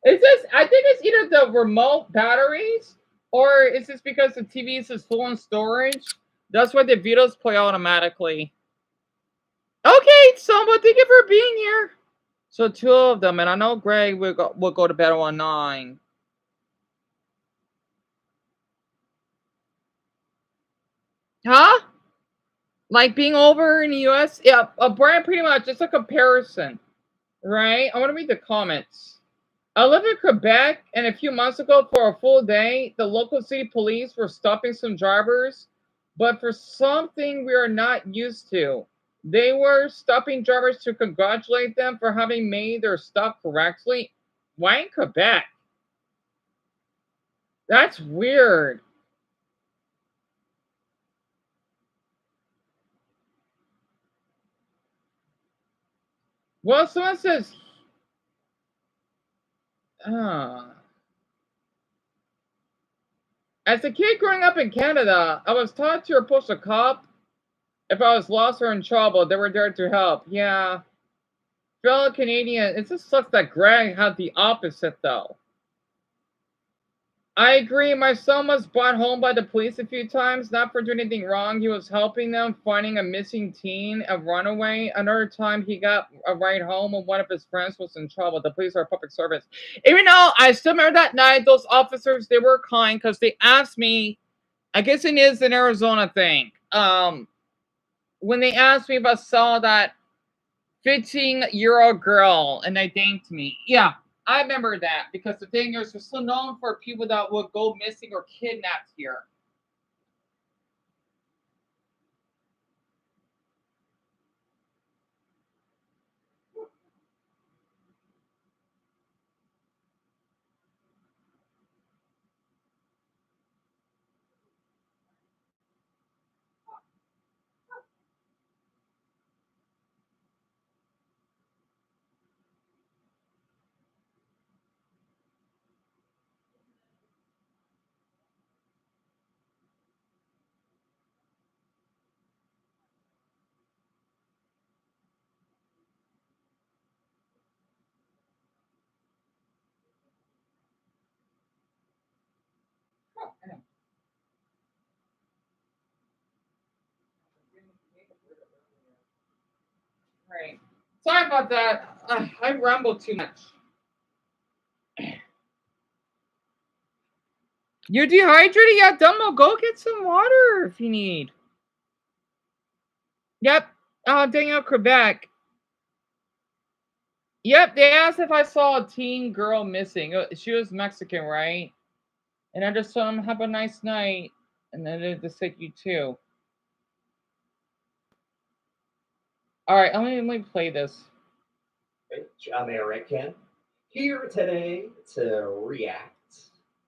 Is this? I think it's either the remote batteries, or is this because the TV is full in storage? That's why the videos play automatically. Okay, Samba, thank you for being here. So 2 of them, and I know Greg will go to bed on 9. Huh? Like being over in the U.S.? Yeah, Brian, pretty much. It's a comparison, right? I want to read the comments. I live in Quebec, and a few months ago, for a full day, the local city police were stopping some drivers, but for something we are not used to. They were stopping drivers to congratulate them for having made their stop correctly. Why in Quebec? That's weird. Well, someone says, as a kid growing up in Canada, I was taught to approach a cop if I was lost or in trouble. They were there to help. Yeah. Fellow Canadian, it just sucks that Greg had the opposite, though. I agree. My son was brought home by the police a few times, not for doing anything wrong. He was helping them finding a missing teen, a runaway. Another time, he got a ride home when one of his friends was in trouble. The police are public service. Even though I still remember that night, those officers, they were kind because they asked me, I guess it is an Arizona thing. When they asked me if I saw that 15-year-old girl and they thanked me. Yeah, I remember that because the thing is, we're still known for people that would go missing or kidnapped here. Right. Sorry about that. I rambled too much. You're dehydrated? Yeah, Dumbo, go get some water if you need. Yep. Daniel, Quebec. Yep, they asked if I saw a teen girl missing. She was Mexican, right? And I just told them, have a nice night. And then they just said, you too. All right, let me play this. American, here today to react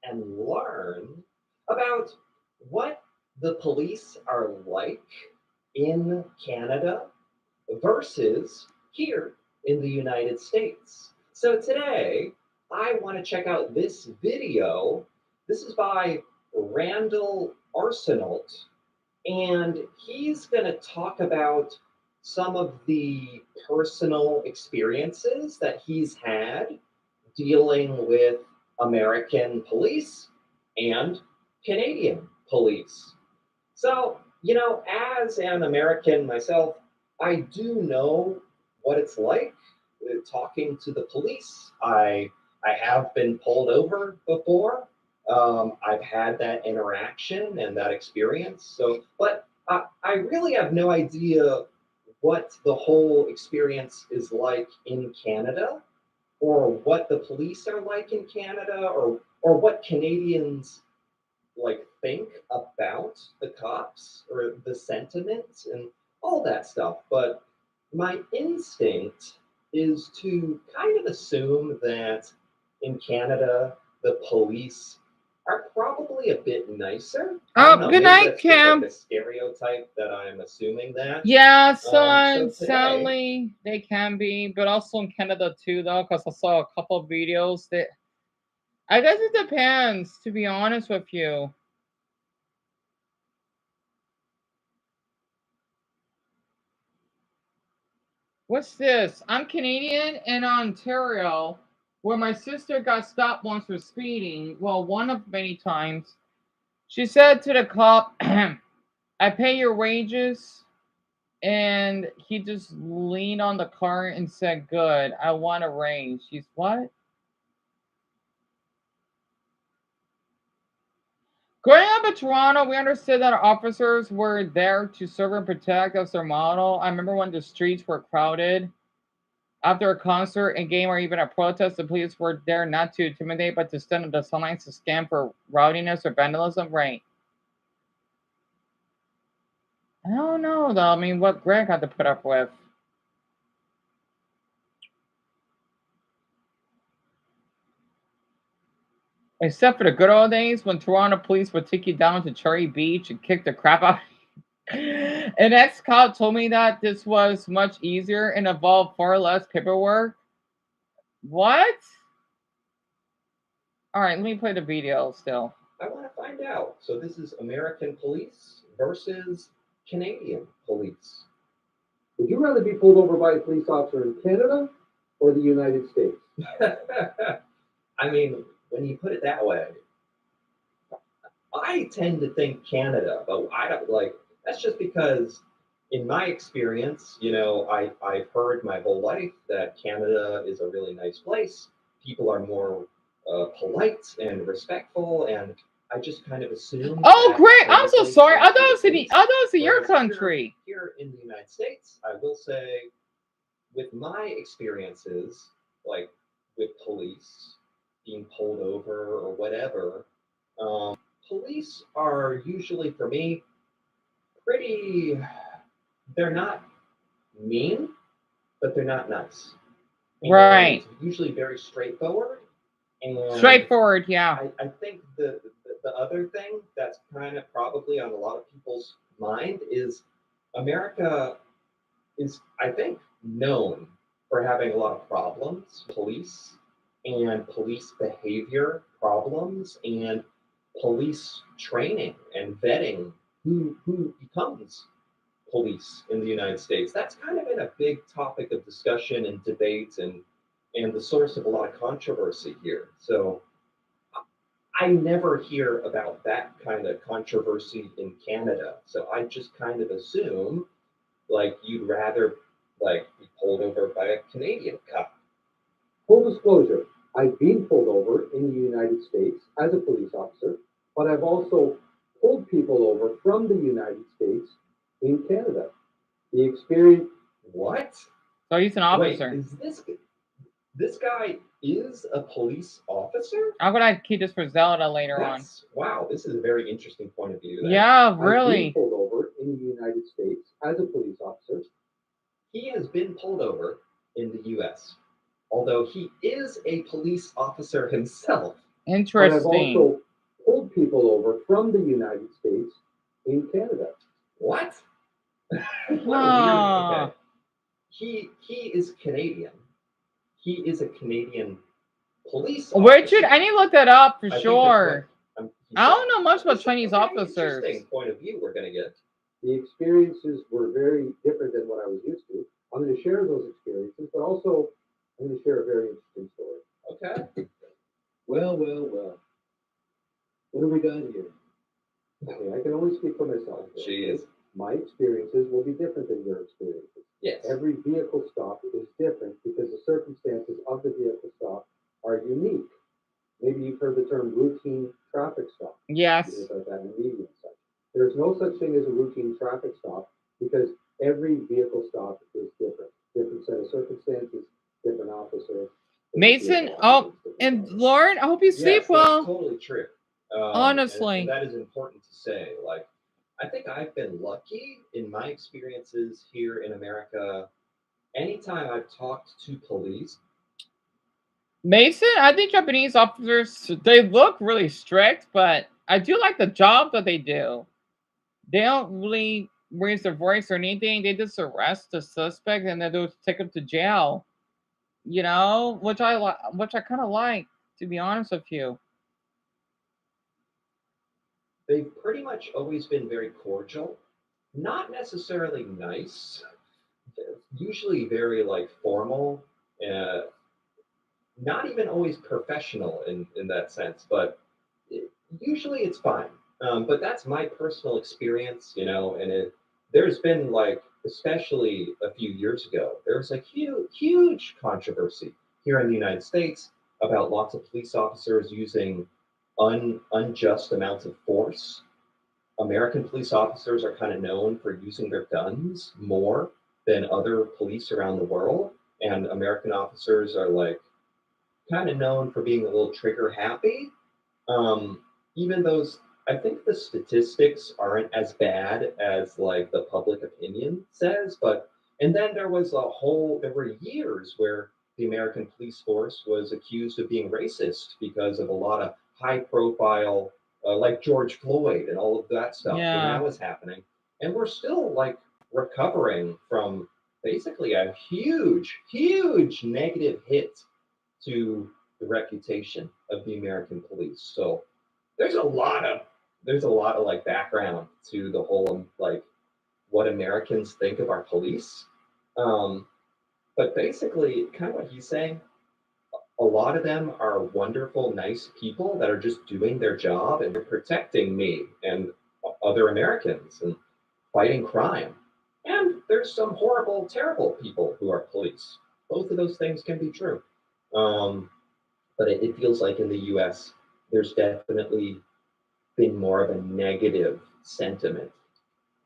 and learn about what the police are like in Canada versus here in the United States. So today, I want to check out this video. This is by Randall Arsenault, and he's going to talk about some of the personal experiences that he's had dealing with American police and Canadian police. So, as an American myself, I do know what it's like talking to the police. I have been pulled over before. I've had that interaction and that experience. So, but I really have no idea what the whole experience is like in Canada, or what the police are like in Canada, or what Canadians think about the cops or the sentiment and all that stuff. But my instinct is to kind of assume that in Canada the police are probably a bit nicer. I don't know, Good maybe night, that's just Kim. a stereotype that I'm assuming that. Yeah, So today- sadly they can be, but also in Canada too, though, because I saw a couple of videos that. I guess it depends, to be honest with you. What's this? I'm Canadian in Ontario, where my sister got stopped once for speeding. Well, one of many times. She said to the cop, I pay your wages. And he just leaned on the car and said, good, I want a raise. She's what? Growing up in Toronto, we understood that our officers were there to serve and protect us, their model. I remember when the streets were crowded after a concert, a game, or even a protest. The police were there not to intimidate, but to stand on the sidelines to scan for rowdiness or vandalism. Right. I don't know, though. I mean, what Greg had to put up with. Except for the good old days when Toronto police would take you down to Cherry Beach and kick the crap out. An ex-cop told me that this was much easier and involved far less paperwork. What? All right, let me play the video still. I want to find out. So this is American police versus Canadian police. Would you rather be pulled over by a police officer in Canada or the United States? I mean, when you put it that way, I tend to think Canada, but I don't that's just because in my experience, I've heard my whole life that Canada is a really nice place. People are more polite and respectful, and I just kind of assume. Oh, great! I'm so sorry. I thought it was your country. Here in the United States, I will say, with my experiences, like with police being pulled over or whatever, police are usually, for me, they're not mean, but they're not nice. Right. It's usually very straightforward. And straightforward, yeah. I think the other thing that's kind of probably on a lot of people's mind is America is, I think, known for having a lot of problems, police and police behavior problems and police training and vetting who becomes police in the United States. That's kind of been a big topic of discussion and debate and the source of a lot of controversy here. So I never hear about that kind of controversy in Canada. So I just kind of assume you'd rather be pulled over by a Canadian cop. Full disclosure, I've been pulled over in the United States as a police officer, but I've also pulled people over from the United States in Canada. The experience. What? So he's an officer. Wait, is this guy is a police officer? I'm gonna keep this for Zelda later on. Wow, this is a very interesting point of view. Yeah, really. I've been pulled over in the United States as a police officer. He has been pulled over in the U.S., although he is a police officer himself. Interesting. But I've also pulled people over from the United States in Canada. What? Oh. Okay. He is Canadian. He is a Canadian police officer. Richard, I need to look that up for sure. I don't know much about Chinese officers. Interesting point of view we're going to get. The experiences were very different than what I was used to. I'm going to share those experiences, but also I'm going to share a very interesting story. Okay. Well. What have we done here? Okay, I can only speak for myself. Jeez. My experiences will be different than your experiences. Yes. Every vehicle stop is different because the circumstances of the vehicle stop are unique. Maybe you've heard the term routine traffic stop. Yes. You hear about that in the media and such. There's no such thing as a routine traffic stop because every vehicle stop is different. Different set of circumstances, different officer. Mason, and Lauren, I hope you sleep Yes, well. that's totally true. Honestly. And that is important to say. Like, I think I've been lucky in my experiences here in America. Anytime I've talked to police, Mason, I think Japanese officers, they look really strict, but I do like the job that they do. They don't really raise their voice or anything. They just arrest the suspect and then they'll take them to jail. You know, which I kind of like, to be honest with you. they've pretty much always been very cordial, not necessarily nice, usually very like formal, uh, not even always professional in that sense, but usually it's fine. But that's my personal experience, you know, and there's been like, especially a few years ago, there was a huge controversy here in the United States about lots of police officers using unjust amounts of force. American police officers are kind of known for using their guns more than other police around the world, and American officers are like kind of known for being a little trigger happy. Even those, I think the statistics aren't as bad as like the public opinion says, but and then there were years where the American police force was accused of being racist because of a lot of high profile, like George Floyd and all of that stuff when Yeah. that was happening. And we're still like recovering from basically a huge negative hit to the reputation of the American police. So there's a lot of like background to the whole like what Americans think of our police. But basically, kind of what he's saying, a lot of them are wonderful, nice people that are just doing their job and they're protecting me and other Americans and fighting crime. And there's some horrible, terrible people who are police. Both of those things can be true. But it feels like in the US, there's definitely been more of a negative sentiment.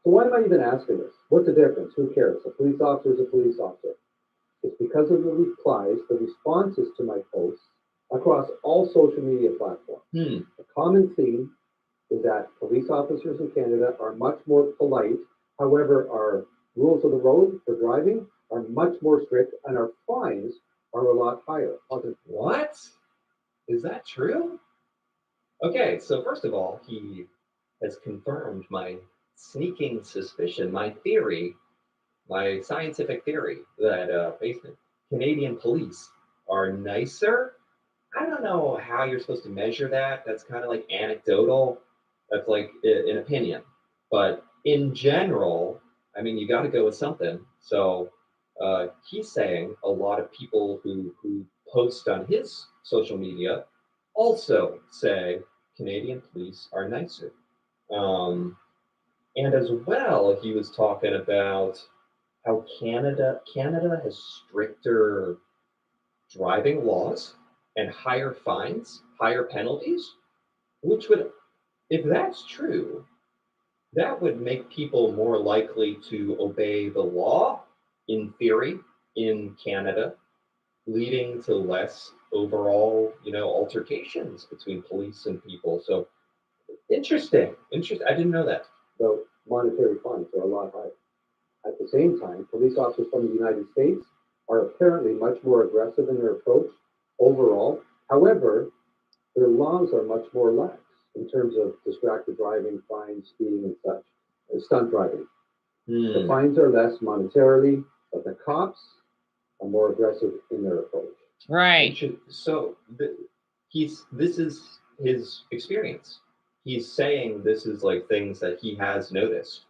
So why am I even asking this? What's the difference? Who cares? A police officer is a police officer. It's because of the replies, the responses to my posts across all social media platforms. The common theme is that police officers in Canada are much more polite. However, our rules of the road for driving are much more strict and our fines are a lot higher. What? Is that true? Okay, so first of all, he has confirmed my sneaking suspicion, my theory, my scientific theory that basically Canadian police are nicer. I don't know how you're supposed to measure that. That's kind of like anecdotal. That's like an opinion. But in general, I mean, you got to go with something. So he's saying a lot of people who post on his social media also say Canadian police are nicer. And as well, he was talking about how Canada has stricter driving laws and higher fines, higher penalties, which would, if that's true, that would make people more likely to obey the law, in theory, in Canada, leading to less overall, altercations between police and people. So interesting. I didn't know that. So monetary fines are a lot higher. At the same time, police officers from the United States are apparently much more aggressive in their approach overall. However, their laws are much more lax in terms of distracted driving, fines, speeding, and such, stunt driving. The fines are less monetarily, but the cops are more aggressive in their approach. Right. So this is his experience. He's saying this is like things that he has noticed.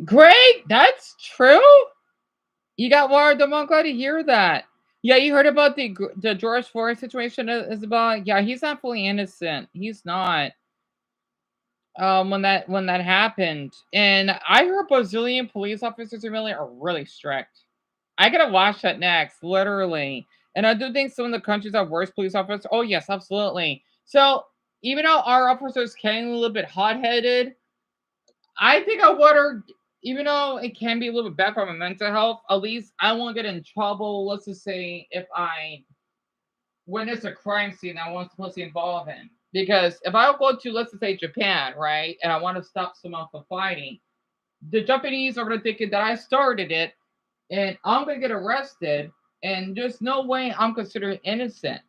Great, that's true. You got word. I'm glad to hear that. Yeah, you heard about the George Floyd situation, Isabel. Yeah, he's not fully innocent. He's not. When that happened, and I heard Brazilian police officers are really strict. I gotta watch that next, literally. And I do think some of the countries have worse police officers. Oh yes, absolutely. So even though our officers can be a little bit hot-headed, I think I would, even though it can be a little bit bad for my mental health, at least I won't get in trouble. Let's just say if I witness a crime scene I wasn't supposed to be involved in. Because if I go to, let's just say, Japan, right, and I want to stop someone from fighting, the Japanese are going to think that I started it, and I'm going to get arrested, and there's no way I'm considered innocent,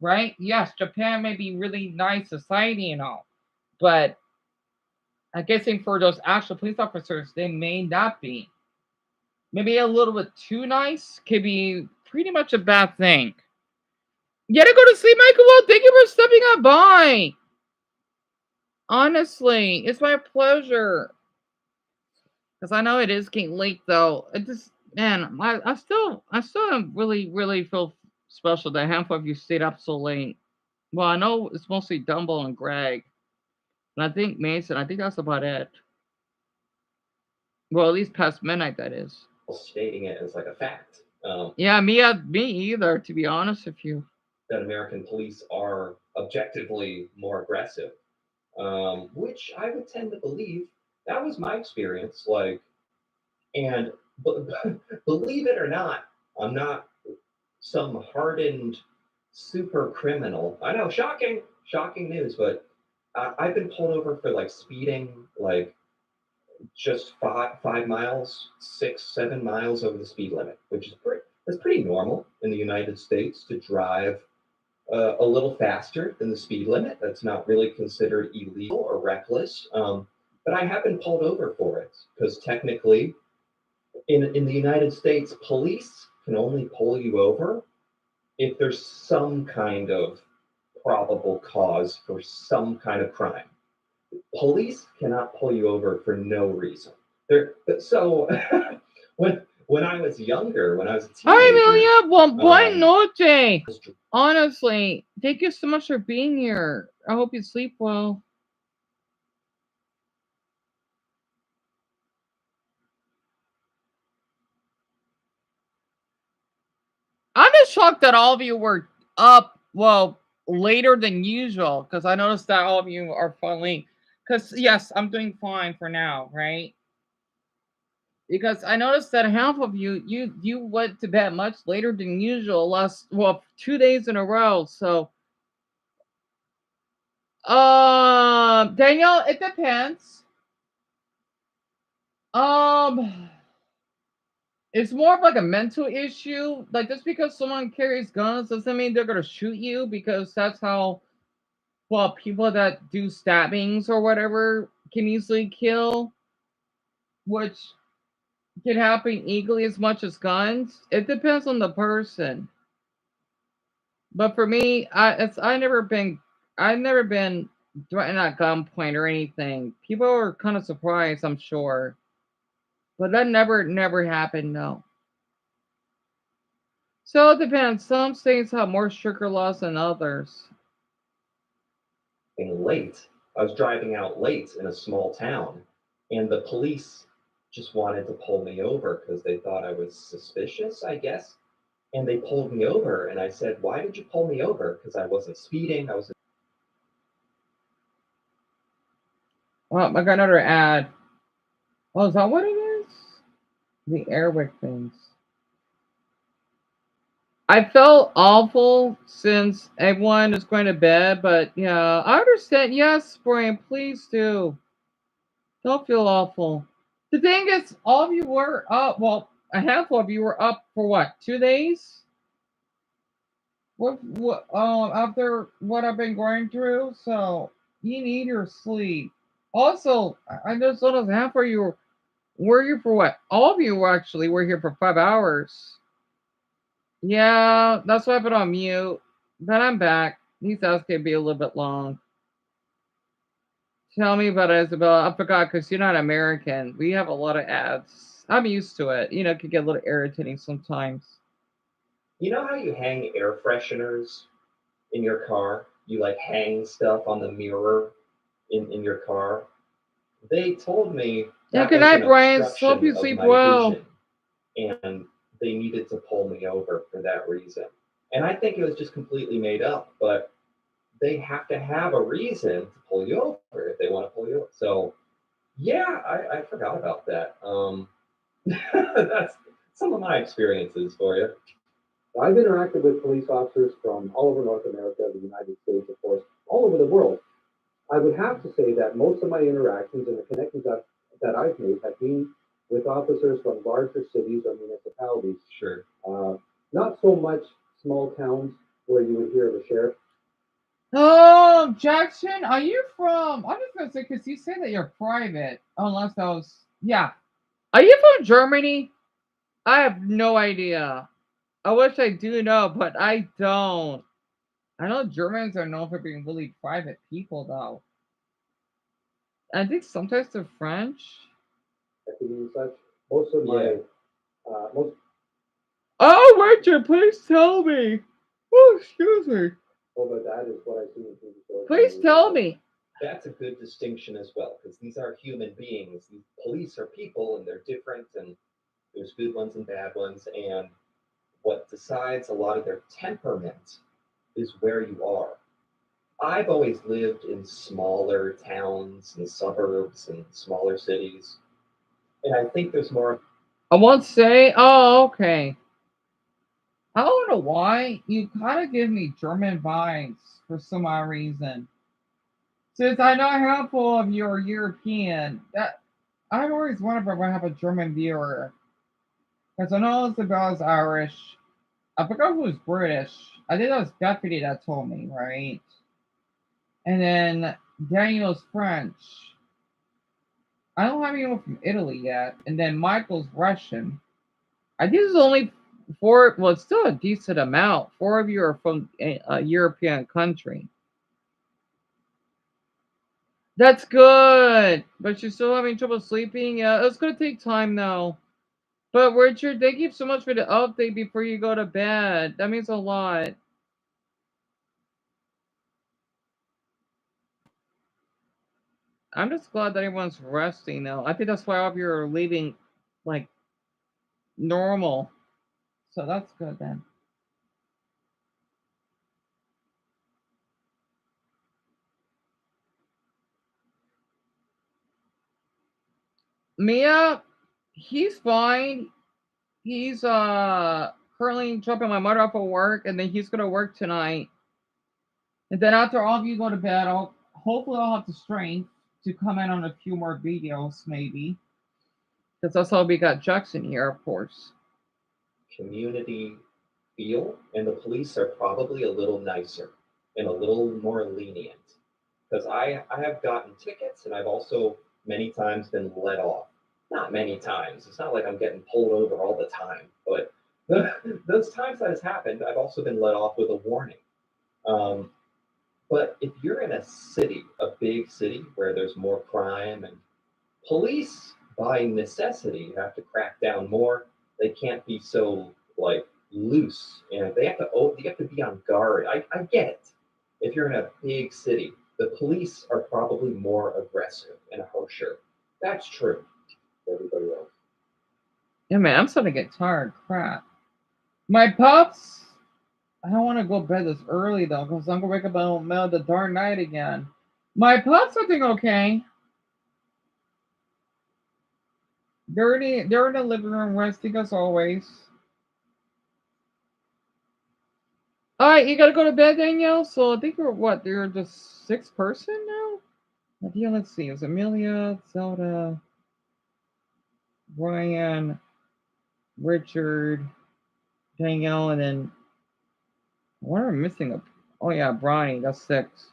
right? Yes, Japan may be really nice society and all, but I'm guessing for those actual police officers, they may not be. Maybe a little bit too nice could be pretty much a bad thing. You gotta go to sleep, Michael. Well, thank you for stepping up by. Honestly, it's my pleasure. Because I know it is getting late, though. It just, man, I still really feel special that a handful of you stayed up so late. Well, I know it's mostly Dumbo and Greg, and I think Mason. I think that's about it. Well, at least past midnight, that is. Stating it as like a fact. Yeah, me either. To be honest with you, that American police are objectively more aggressive, which I would tend to believe. That was my experience. Like, and believe it or not, I'm not some hardened super criminal. I know, shocking news, but I've been pulled over for like speeding, like just 5 miles, 6, 7 miles over the speed limit, which is pretty normal in the United States to drive a little faster than the speed limit. That's not really considered illegal or reckless. But I have been pulled over for it because technically, in the United States, police can only pull you over if there's some kind of probable cause for some kind of crime. Police cannot pull you over for no reason. So when I was younger, when I was a teenager, hi Amelia, buenas noche. Honestly, thank you so much for being here. I hope you sleep well. I'm just shocked that all of you were up, well, later than usual, because I noticed that all of you are finally, because yes, I'm doing fine for now, right? Because I noticed that half of you went to bed much later than usual last, well, 2 days in a row. So Daniel, it depends. It's more of like a mental issue. Like, just because someone carries guns doesn't mean they're gonna shoot you, because that's how, well, people that do stabbings or whatever can easily kill, which can happen equally as much as guns. It depends on the person. But for me, I've never been threatened at gunpoint or anything. People are kind of surprised, I'm sure, but that never happened. No. So it depends. Some states have more stricter laws than others. Late, I was driving out late in a small town, and the police just wanted to pull me over because they thought I was suspicious, I guess. And they pulled me over, and I said, "Why did you pull me over?" Because I wasn't speeding. I was. Oh, I got another ad. Oh, is that what it is? The Airwick things. I felt awful since everyone is going to bed, but yeah, I understand. Yes, Brian, please do. Don't feel awful. The thing is, all of you were up. Well, a handful of you were up for what? 2 days? What? After what I've been going through, so you need your sleep. Also, I just noticed half of you were here for what? All of you were here for 5 hours. Yeah, that's why I put on mute. But I'm back. These hours can be a little bit long. Tell me about it, Isabella. I forgot because you're not American. We have a lot of ads. I'm used to it. You know, it can get a little irritating sometimes. You know how you hang air fresheners in your car? You like hang stuff on the mirror in your car. They told me Yeah, that good was night, an Brian. obstruction Hope you of sleep my well. vision, and they needed to pull me over for that reason. And I think it was just completely made up, but they have to have a reason to pull you over if they want to pull you over. So yeah, I forgot about that. That's some of my experiences for you. I've interacted with police officers from all over North America, the United States, of course, all over the world. I would have to say that most of my interactions and the connections that I've made have been with officers from larger cities or municipalities. Sure. Not so much small towns where you would hear the sheriff. Oh, Jackson, are you from? I'm just gonna say because you say that you're private, unless I was. Yeah. Are you from Germany? I have no idea. I wish I do know, but I don't. I know Germans are known for being really private people, though. I think sometimes they're French. And such. Most of my, most. Oh, Richard, please tell me. Oh, excuse me. Oh, but that is what I see in TV shows. Please tell me. That's a good distinction as well, because these are human beings. These police are people, and they're different, and there's good ones and bad ones. And what decides a lot of their temperament is where you are. I've always lived in smaller towns and suburbs and smaller cities, and I think there's more. I won't say. Oh, okay. I don't know why. You kind of give me German vibes for some odd reason. Since I know a handful of you are European, that I've always wondered if I have a German viewer. Because I know Isabel's Irish. I forgot who was British. I think that was Deputy that told me, right? And then Daniel's French. I don't have anyone from Italy yet. And then Michael's Russian. I think there's only four. Well, it's still a decent amount. Four of you are from a European country. That's good. But you're still having trouble sleeping? Yeah, it's going to take time though. But Richard, thank you so much for the update before you go to bed. That means a lot. I'm just glad that everyone's resting now. I think that's why all of you are leaving like normal. So that's good then. Mia, he's fine. He's currently dropping my mother off at work, and then he's gonna work tonight. And then after all of you go to bed, I'll have the strength to come in on a few more videos, maybe. Because that's how we got Jackson here, of course. Community feel, and the police are probably a little nicer and a little more lenient. Because I have gotten tickets, and I've also many times been let off. Not many times. It's not like I'm getting pulled over all the time, but those times that has happened, I've also been let off with a warning. Um, but if you're in a city, a big city where there's more crime and police by necessity have to crack down more. They can't be so like loose, and they have to be on guard. I get it. If you're in a big city, the police are probably more aggressive and harsher. That's true. Everybody else. Yeah, man, I'm starting to get tired. Crap. My pups. I don't want to go to bed this early though, because I'm gonna wake up in the middle of the dark night again. My pups are doing okay. They're in the living room resting as always. All right, you gotta go to bed, Danielle. So I think we're what? They're the sixth person now. Yeah, let's see. It was Amelia, Zelda, Brian, Richard, Danielle, and then what am I missing? Oh yeah, Brian. That's six.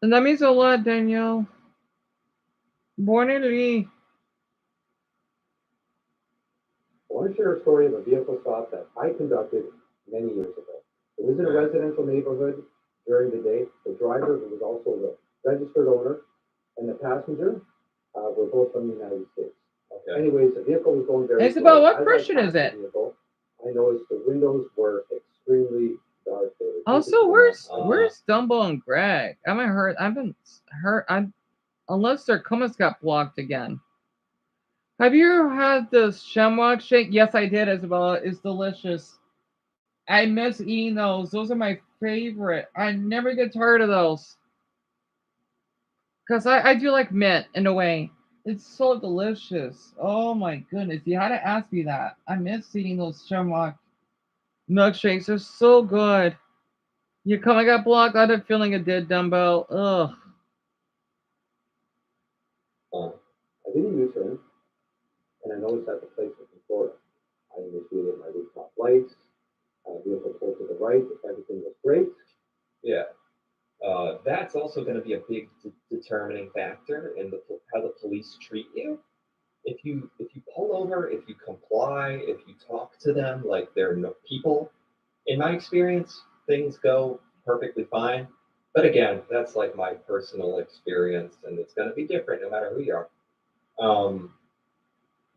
And that means a lot, Danielle. Bonne nuit. I want to share a story of a vehicle stop that I conducted many years ago. It was in a residential neighborhood, during the day. The driver, who was also the registered owner, and the passenger were both from the United States. Okay. Anyways, the vehicle was going very Isabel, slow. what As I Christian is passed the it? vehicle, I noticed the windows were extremely dark. They were Oh, tinted so to the where's Dumbo and Greg? I haven't heard. Unless their comments got blocked again. Have you ever had the shamrock shake? Yes, I did, Isabella. It's delicious. I miss eating those. Those are my favorite. I never get tired of those. Because I do like mint in a way. It's so delicious. Oh my goodness. You had to ask me that. I miss eating those shamrock milkshakes. They're so good. Your comment got blocked. I had a feeling it did, Dumbo. Ugh. I did a U-turn, and I noticed that the place was in Florida. I initiated my rooftop lights, vehicle pulled to the right, everything was great. Yeah. That's also going to be a big determining factor in how the police treat you. If you pull over, if you comply, if you talk to them like they're no people, in my experience, things go perfectly fine. But again, that's like my personal experience, and it's going to be different no matter who you are.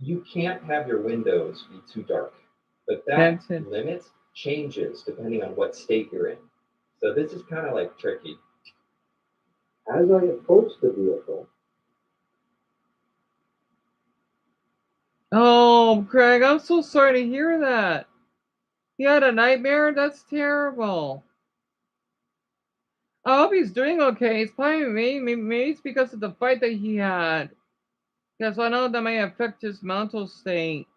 You can't have your windows be too dark, but that limit changes depending on what state you're in. So this is kind of like tricky. As I approached the vehicle, Oh, Craig, I'm so sorry to hear that. He had a nightmare? That's terrible. I hope he's doing okay. It's probably maybe it's because of the fight that he had. Because I know that may affect his mental state.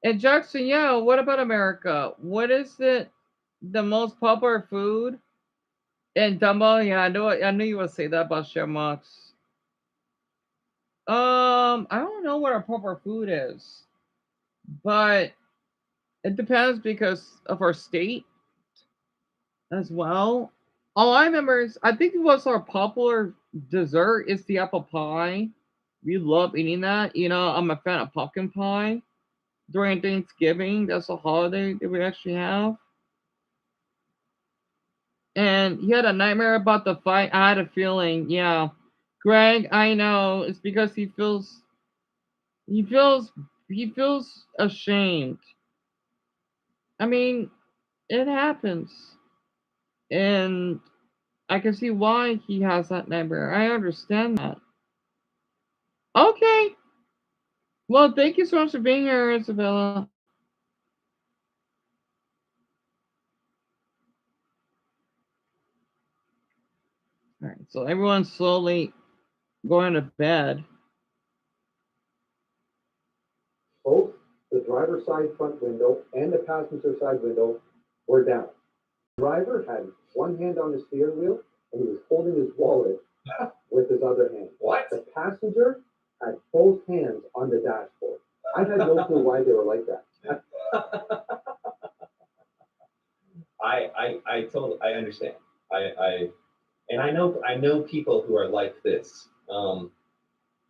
And Jackson, yeah, what about America? What is the most popular food? And Dumbo, yeah, I knew you would say that about shamrocks. I don't know what our proper food is, but it depends because of our state as well. All I remember is I think what's our popular dessert is the apple pie. We love eating that. You know, I'm a fan of pumpkin pie during Thanksgiving. That's a holiday that we actually have. And he had a nightmare about the fight. I had a feeling, yeah. Greg, I know it's because he feels ashamed. I mean, it happens. And I can see why he has that nightmare. I understand that. Okay. Well, thank you so much for being here, Isabella. All right, so everyone's slowly going to bed. both the driver's side front window and the passenger side window were down. The driver had one hand on the steering wheel and he was holding his wallet with his other hand. What? The passenger had both hands on the dashboard. I had no clue why they were like that. I understand. I know people who are like this.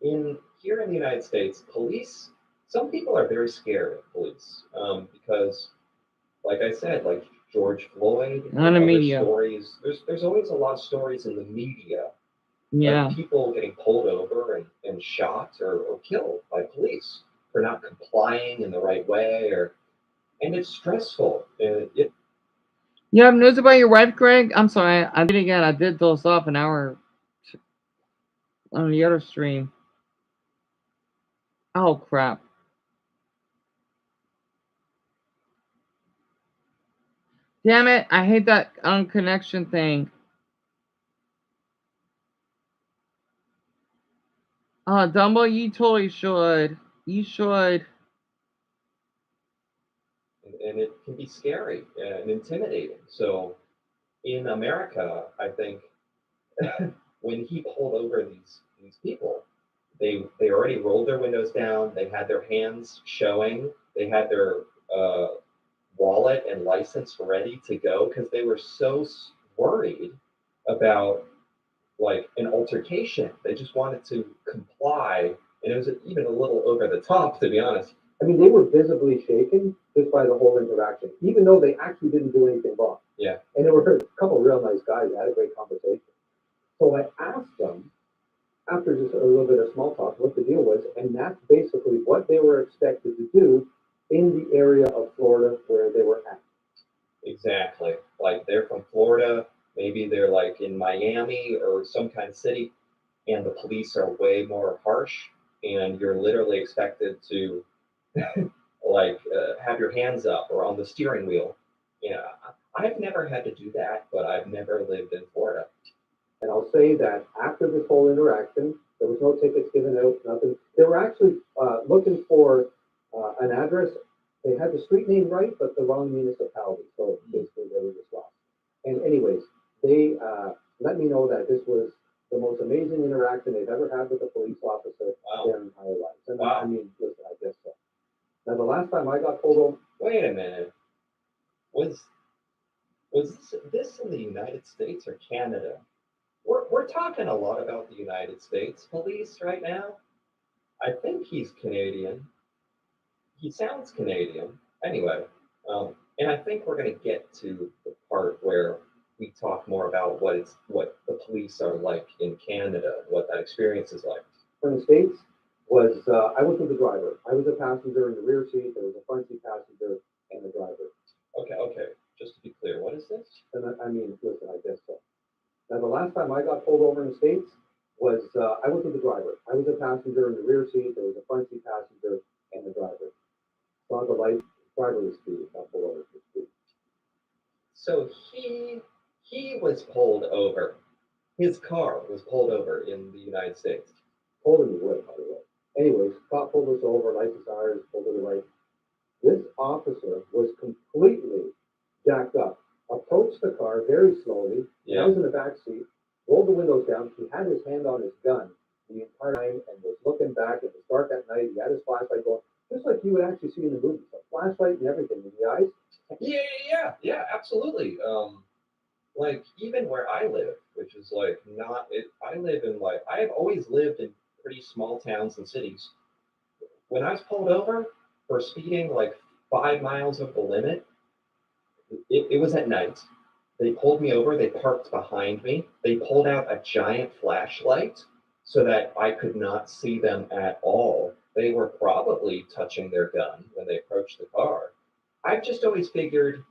Here in the United States, police. Some people are very scared of police because, like I said, like George Floyd and On the other media. stories. There's always a lot of stories in the media. Yeah. Like people getting pulled over and shot or killed by police for not complying in the right way, and it's stressful. You have news about your wife, Greg? I'm sorry, I did again. I did those off an hour on the other stream. Oh crap. Damn it, I hate that unconnection thing. Dumbo, you totally should. You should. and it can be scary and intimidating. So in America, I think when he pulled over these people, they already rolled their windows down. They had their hands showing. They had their wallet and license ready to go because they were so worried about like an altercation. They just wanted to comply, and it was even a little over the top, to be honest. I mean, they were visibly shaken just by the whole interaction, even though they actually didn't do anything wrong. Yeah. And there were a couple of real nice guys. I had a great conversation. So I asked them, after just a little bit of small talk, what the deal was, and that's basically what they were expected to do in the area of Florida where they were at. Exactly. Like they're from Florida, maybe they're like in Miami or some kind of city, and the police are way more harsh, and you're literally expected to have your hands up or on the steering wheel. Yeah, I've never had to do that, but I've never lived in Florida. And I'll say that after this whole interaction, there was no tickets given out, nothing. They were actually looking for an address. They had the street name right, but the wrong municipality. So basically, they were just lost. And anyways, they let me know that this was the most amazing interaction they've ever had with a police officer their entire lives. And I mean, listen, I guess so. Now, the last time I got pulled over. Wait a minute. Was this in the United States or Canada? We're talking a lot about the United States police right now. I think he's Canadian. He sounds Canadian. Anyway, and I think we're going to get to the part where we talk more about what the police are like in Canada, what that experience is like. From the States was, I wasn't the driver. I was a passenger in the rear seat. There was a front seat passenger and the driver. Okay. Just to be clear, what is this? And I mean, listen, I guess so. Now, the last time I got pulled over in the States was, I wasn't the driver. I was a passenger in the rear seat. There was a front seat passenger and the driver. Saw the light, driver was speed, got pulled over for speed. So he was pulled over. His car was pulled over in the United States. Pulled in the wood, by the way. Anyways, cop pulled us over, license ours, pulled to the right. This officer was completely jacked up, approached the car very slowly. Yeah. I was in the back seat, rolled the windows down. He had his hand on his gun the entire time and was looking back. It was dark at night. He had his flashlight going, just like you would actually see in the movies, a flashlight and everything in the eyes. Yeah, absolutely. Like even where I live, which is like not it. I live in I have always lived in pretty small towns and cities. When I was pulled over for speeding 5 miles over the limit, it was at night. They pulled me over. They parked behind me. They pulled out a giant flashlight so that I could not see them at all. They were probably touching their gun when they approached the car. I've just always figured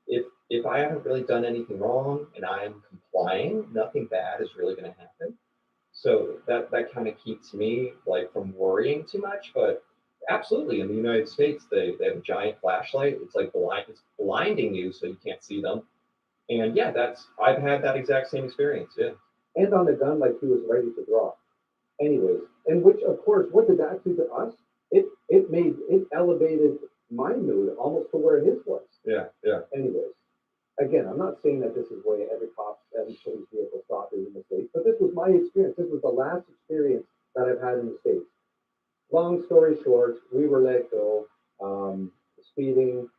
if I haven't really done anything wrong and I'm complying, nothing bad is really going to happen. So that kind of keeps me from worrying too much. But absolutely, in the United States, they have a giant flashlight. It's it's blinding you so you can't see them. And yeah, I've had that exact same experience. Yeah. And on the gun, like he was ready to draw. Anyways, and which of course, what did that do to us? It elevated my mood almost to where his was. Yeah. Anyways, again, I'm not saying that this is where every police vehicle stop is in the States, but this was my experience. This was the last experience that I've had in the States. Long story short, we were let go. Speeding.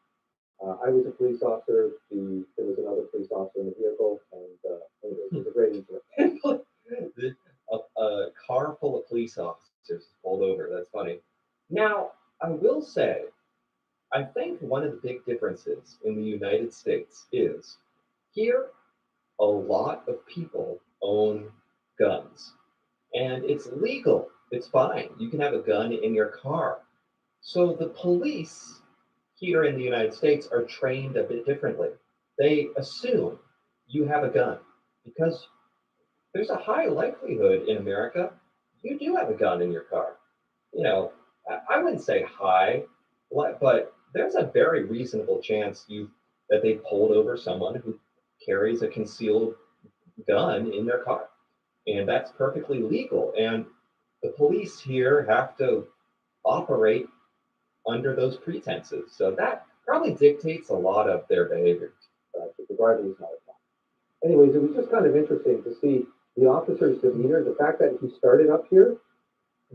I was a police officer. There was another police officer in the vehicle, and anyways, it was a great incident. A car full of police officers pulled over. That's funny. Now, I will say, I think one of the big differences in the United States is here, a lot of people own guns, and it's legal. It's fine. You can have a gun in your car. So the police here in the United States are trained a bit differently. They assume you have a gun because there's a high likelihood in America you do have a gun in your car. I wouldn't say high, but there's a very reasonable chance that they pulled over someone who carries a concealed gun in their car. And that's perfectly legal. And the police here have to operate under those pretenses. So that probably dictates a lot of their behavior. The driver was not a cop. Anyways, it was just kind of interesting to see the officer's demeanor. The fact that he started up here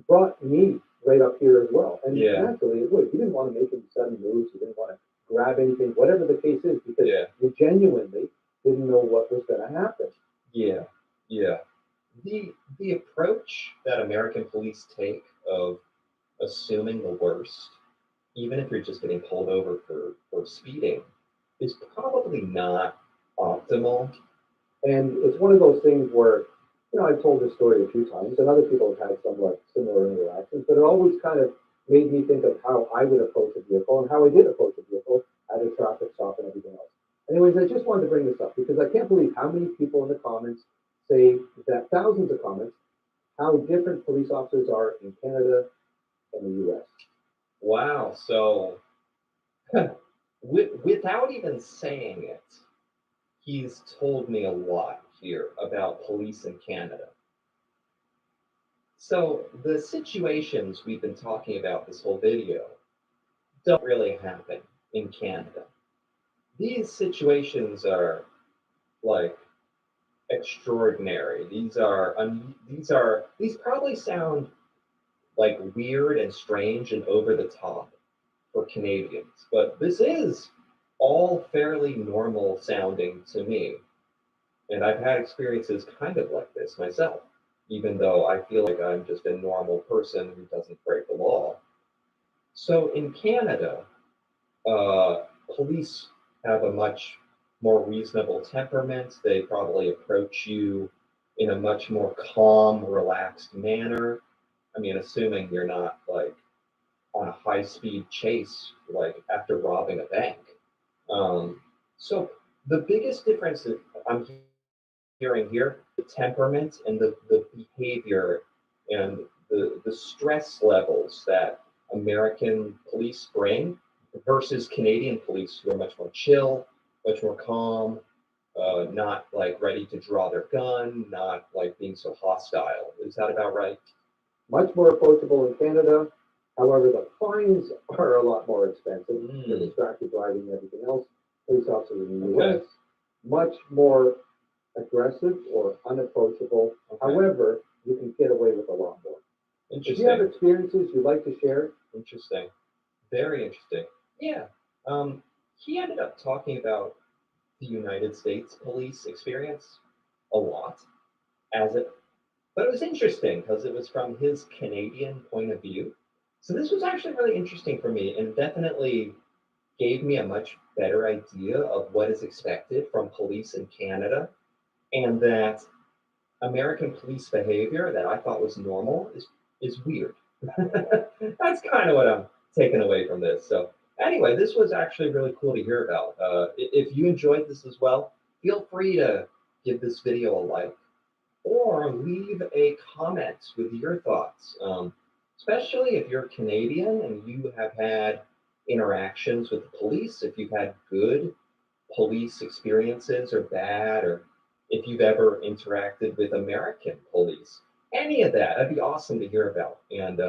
brought me right up here as well. And naturally it would. He didn't want to make any sudden moves. He didn't want to grab anything, whatever the case is, because you genuinely didn't know what was going to happen. Yeah. The approach that American police take of assuming the worst, even if you're just getting pulled over for speeding, is probably not optimal. And it's one of those things where, I've told this story a few times, and other people have had somewhat similar interactions, but it always kind of made me think of how I would approach a vehicle and how I did approach a vehicle at a traffic stop and everything else. Anyways, I just wanted to bring this up because I can't believe how many people in the comments say that, thousands of comments, how different police officers are in Canada and the US. Wow. So without even saying it, he's told me a lot here about police in Canada. So the situations we've been talking about this whole video don't really happen in Canada. These situations are like extraordinary. These probably sound like weird and strange and over the top for Canadians, but this is all fairly normal sounding to me. And I've had experiences kind of like this myself, even though I feel like I'm just a normal person who doesn't break the law. So in Canada, police have a much more reasonable temperament. They probably approach you in a much more calm, relaxed manner. I mean, assuming you're not like on a high-speed chase, like after robbing a bank. So the biggest difference that I'm hearing here, the temperament and the behavior and the stress levels that American police bring versus Canadian police, who are much more chill, much more calm, not like ready to draw their gun, not like being so hostile. Is that about right? Much more approachable in Canada. However, the fines are a lot more expensive for distracted driving and everything else. Police officers in the US, much more aggressive or unapproachable. However, you can get away with a lot more. Interesting. If you have experiences you'd like to share? Interesting. Very interesting. Yeah. He ended up talking about the United States police experience a lot, but it was interesting because it was from his Canadian point of view. So this was actually really interesting for me and definitely gave me a much better idea of what is expected from police in Canada, and that American police behavior that I thought was normal is weird. That's kind of what I'm taking away from this. So anyway, this was actually really cool to hear about. If you enjoyed this as well, feel free to give this video a like or leave a comment with your thoughts, especially if you're Canadian and you have had interactions with the police, if you've had good police experiences or bad, or if you've ever interacted with American police. Any of that, that'd be awesome to hear about. And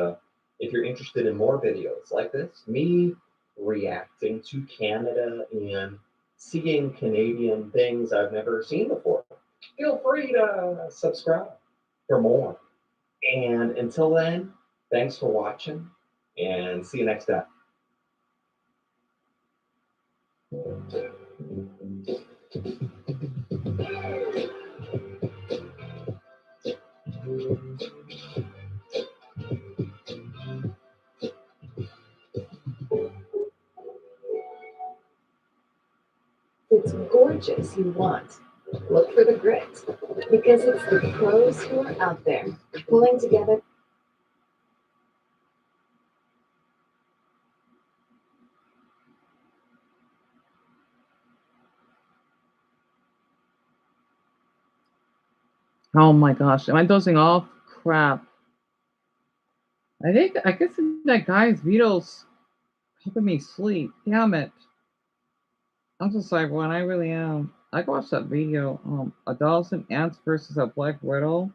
if you're interested in more videos like this, me reacting to Canada and seeing Canadian things I've never seen before, feel free to subscribe for more. And until then, thanks for watching and see you next time. It's gorgeous you want. Look for the grit, because it's the pros who are out there pulling together. Oh my gosh, am I dozing off? Crap. I guess that guy's video's helping me sleep. Damn it. I'm just like, when I really am. I watched that video, a dozen ants versus a black widow.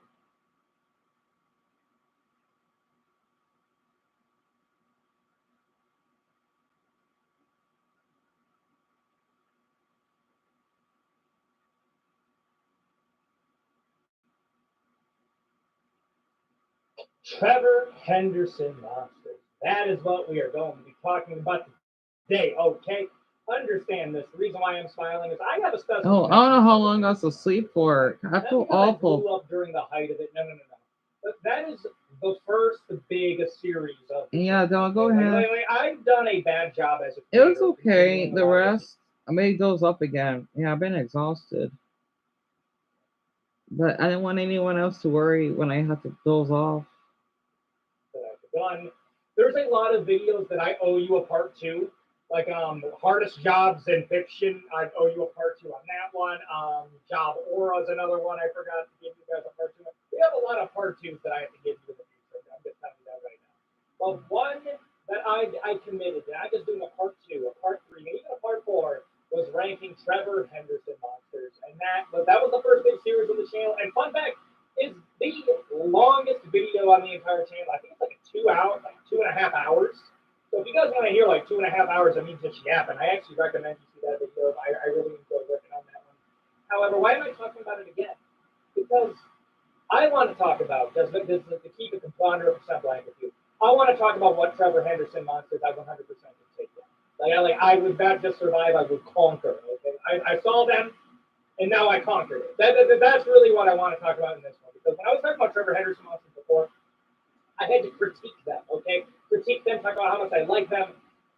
Trevor Henderson monsters. That is what we are going to be talking about today, okay? Understand this. The reason why I'm smiling is I have a special. Oh, I don't know how long I was asleep for. I feel awful. I blew up during the height of it. No. But that is the first big series of. Yeah, don't go ahead. Wait. I've done a bad job as a. It was okay. The rest, I may doze up again. Yeah, I've been exhausted. But I didn't want anyone else to worry when I had to doze off. Done. There's a lot of videos that I owe you a part two. Like hardest jobs in fiction, I owe you a part two on that one. Job Aura is another one I forgot to give you guys a part two. We have a lot of part twos that I have to give you in the future. I'm just telling you that right now. But one that I committed, and I'm just doing a part two, a part three, maybe even a part four, was ranking Trevor Henderson monsters, and that was the first big series of the channel. And fun fact, is the longest video on the entire channel. I think it's like 2.5 hours. So if you guys want to hear like 2.5 hours of me just yapping, I actually recommend you see that video. I really enjoyed working on that one. However, why am I talking about it again? Because I want to talk about, just to keep it 100% blank with you, I want to talk about what Trevor Henderson monsters I 100% can take down. Like I would not just survive, I would conquer. Okay, I saw them, and now I conquered it. That's really what I want to talk about in this one. Because when I was talking about Trevor Henderson monsters before, I had to critique them, okay? Critique them, talk about how much I like them,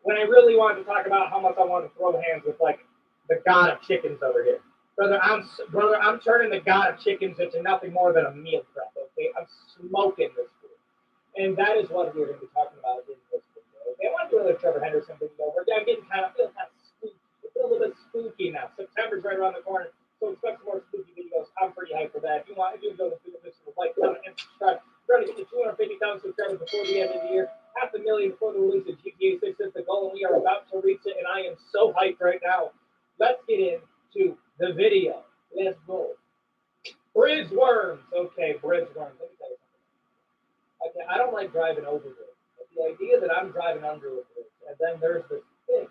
when I really wanted to talk about how much I wanted to throw hands with, like, the god of chickens over here. Brother, I'm turning the god of chickens into nothing more than a meal prep, okay? I'm smoking this food. And that is what we're going to be talking about in this video, okay? I want to do another Trevor Henderson video. I'm getting kind of spooky. It's a little bit spooky now. September's right around the corner, so expect some more spooky videos. I'm pretty hyped for that. If you enjoy this video, like, comment, and subscribe. We're trying to get to 250,000 subscribers before the end of the year. 500,000 before the release of GTA 6 is the goal, and we are about to reach it, and I am so hyped right now. Let's get into the video. Let's go. Bridge worms. Okay, bridge worms. Let me tell you something. Okay, I don't like driving over bridge. But the idea that I'm driving under a bridge, and then there's this thing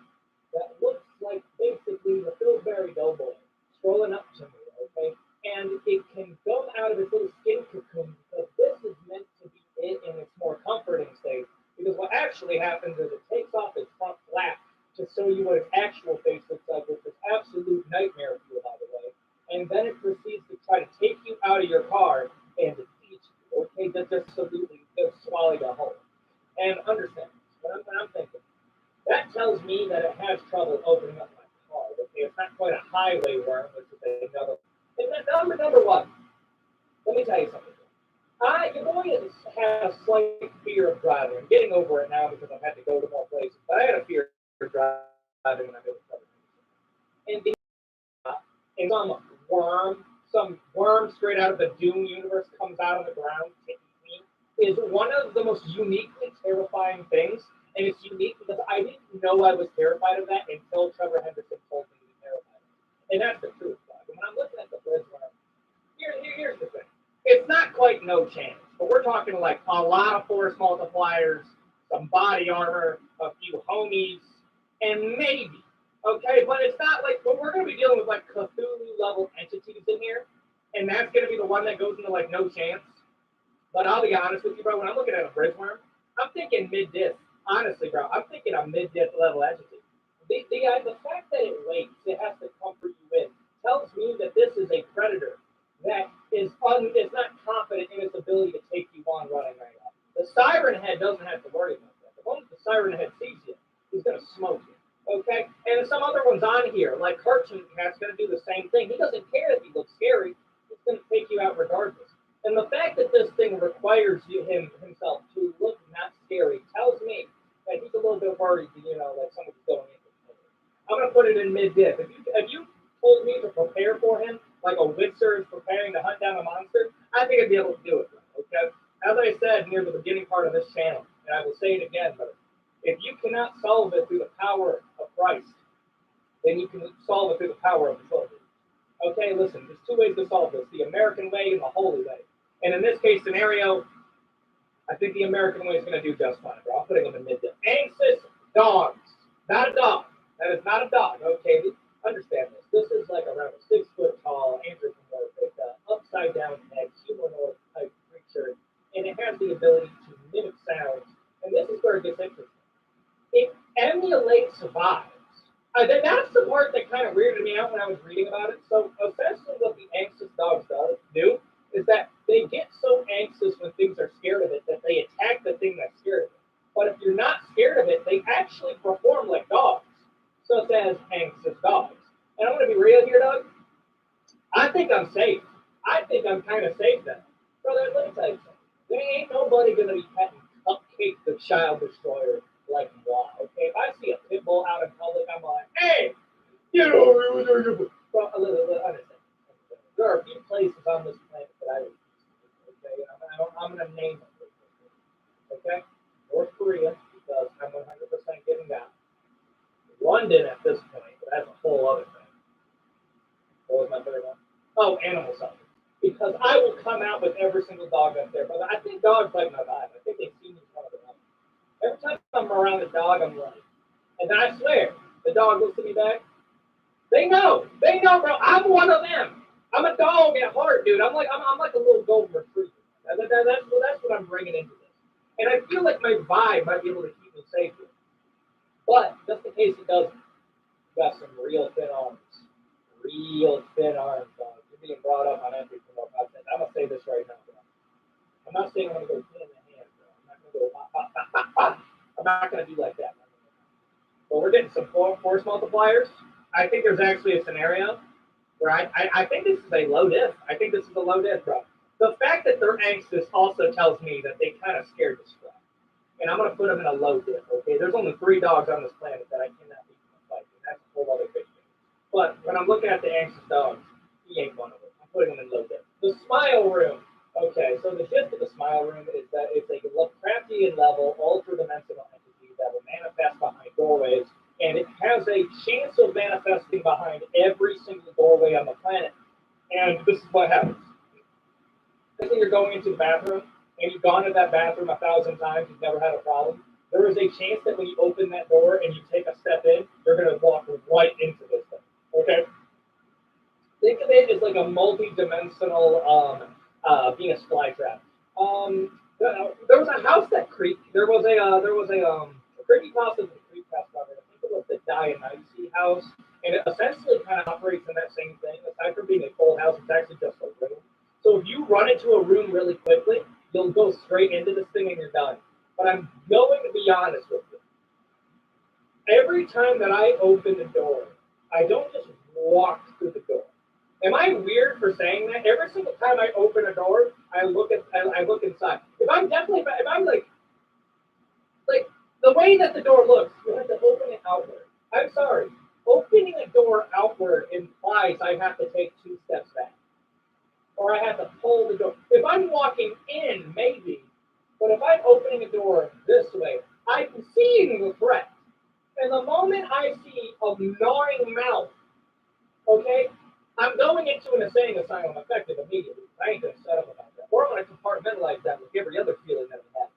that looks like basically the Pillsbury Doughboy strolling up to me, okay? And it can come out of its little skin cocoon because this is meant to be it in its more comforting state. Because what actually happens is it takes off its front flap to show you what its actual face looks like, which is absolute nightmare for you, by the way. And then it proceeds to try to take you out of your car and defeat you. Okay, that's absolutely just swallow you whole. And understand what I'm thinking. That tells me that it has trouble opening up my car. Okay, it's not quite a highway worm, which is another. And then number one, let me tell you something. Your boy has a slight fear of driving. I'm getting over it now because I've had to go to more places. But I had a fear of driving when I was driving. And some worm straight out of the Doom universe comes out on the ground to eat me is one of the most uniquely terrifying things. And it's unique because I didn't know I was terrified of that until Trevor Henderson told me to be terrified of it. And that's the truth, dog. And when I'm looking at the bridge worm, here's the thing. It's not quite no chance, but we're talking like a lot of force multipliers, some body armor, a few homies, and maybe, okay, but it's not like, but we're going to be dealing with like Cthulhu level entities in here, and that's going to be the one that goes into like no chance. But I'll be honest with you, bro, when I'm looking at a bridge worm, I'm thinking mid-diff. Honestly, bro, I'm thinking a mid-diff level entity. The fact that it waits, it has to comfort you in, tells me that this is a predator that is not confident in its ability to take you on running right now. The siren head doesn't have to worry about that. The moment the siren head sees you, he's going to smoke you. Okay? And some other ones on here, like Cartoon Cat's going to do the same thing. He doesn't care if he looks scary. He's going to take you out regardless. And the fact that this thing requires himself to look not scary tells me that he's a little bit worried, like somebody's going into it. I'm going to put it in mid-diff. If you told me to prepare for him, like a witcher is preparing to hunt down a monster, I think I'd be able to do it, okay? As I said near the beginning part of this channel, and I will say it again, but if you cannot solve it through the power of Christ, then you can solve it through the power of the children. Okay, listen, there's two ways to solve this, the American way and the holy way. And in this case scenario, I think the American way is going to do just fine, bro. I'm putting them in mid-dip. Anxious dogs, not a dog. That is not a dog, okay? Understand this. This is like around a 6 foot tall, anthropomorphic, upside down head, humanoid type creature, and it has the ability to mimic sounds. And this is where it gets interesting. It emulates vibes. That's the part that kind of weirded me out when I was reading about it. So essentially what the anxious dogs do is that they get so anxious when things are scared of it that they attack the thing that's scared of it. But if you're not scared of it, they actually perform like dogs, such as anxious dogs. think I'm kind of safe then. Brother, let me tell you something. There ain't nobody gonna be petting Cupcake the Child Destroyer like moi. Okay, if I see a pit bull out in public, I'm like, hey, get over here with your bro. Understand. There are a few places on this planet that I would. Okay, I'm gonna name them. Okay, North Korea, because I'm 100% giving that. London at this point, but that's a whole other thing. What was my third one? Oh, animal shelter. Because I will come out with every single dog up there, brother. I think dogs like my vibe. I think they see me front of them. Every time I'm around the dog, I'm like, and I swear, the dog looks at me back. They know, bro. I'm one of them. I'm a dog at heart, dude. I'm like a little golden retriever. That's what I'm bringing into this. And I feel like my vibe might be able to keep me safe here. But just in case it doesn't, you got some real thin arms. Real thin arms, dog. You're being brought up on everything about that. I'm gonna say this right now, bro. I'm not saying I'm gonna go hand in hand, bro. I'm not gonna go I'm not gonna do like that. But we're getting some force multipliers. I think there's actually a scenario where I think this is a low diff. I think this is a low diff, bro. The fact that they're anxious also tells me that they kind of scared the strap. And I'm gonna put them in a low diff. Okay, there's only 3 dogs on this planet that I cannot beat in a fight, and that's a whole other big thing. But when I'm looking at the anxious dogs, he ain't one of them. I'm putting him in low diff. The smile room. Okay, so the gist of the smile room is that it's a Lovecraftian level, ultra-dimensional entity that will manifest behind doorways, and it has a chance of manifesting behind every single doorway on the planet. And this is what happens. Let's say you're going into the bathroom, and you've gone to that bathroom 1,000 times, you've never had a problem. There is a chance that when you open that door and you take a step in, you're going to walk right into this thing. Okay? Think of it as like a multi-dimensional Venus flytrap. There was a house that creaked. There was a creepypasta that creeped past cover. I think it was the Dionysus house, and it essentially kind of operates in that same thing. Aside from being a cold house, it's actually just a room. So if you run into a room really quickly, you'll go straight into this thing and you're done. But I'm going to be honest with you. Every time that I open the door, I don't just walk through the door. Am I weird for saying that? Every single time I open a door, I look inside. If I'm like the way that the door looks, you have to open it outward. I'm sorry. Opening a door outward implies I have to take 2 steps back. Or I have to pull the door. If I'm walking in, maybe. But if I'm opening a door this way, I'm seeing the threat. And the moment I see a gnawing mouth, okay, I'm going into an insane asylum effective immediately. I ain't going to set up about that. Or I'm going to compartmentalize that with every other feeling that I have.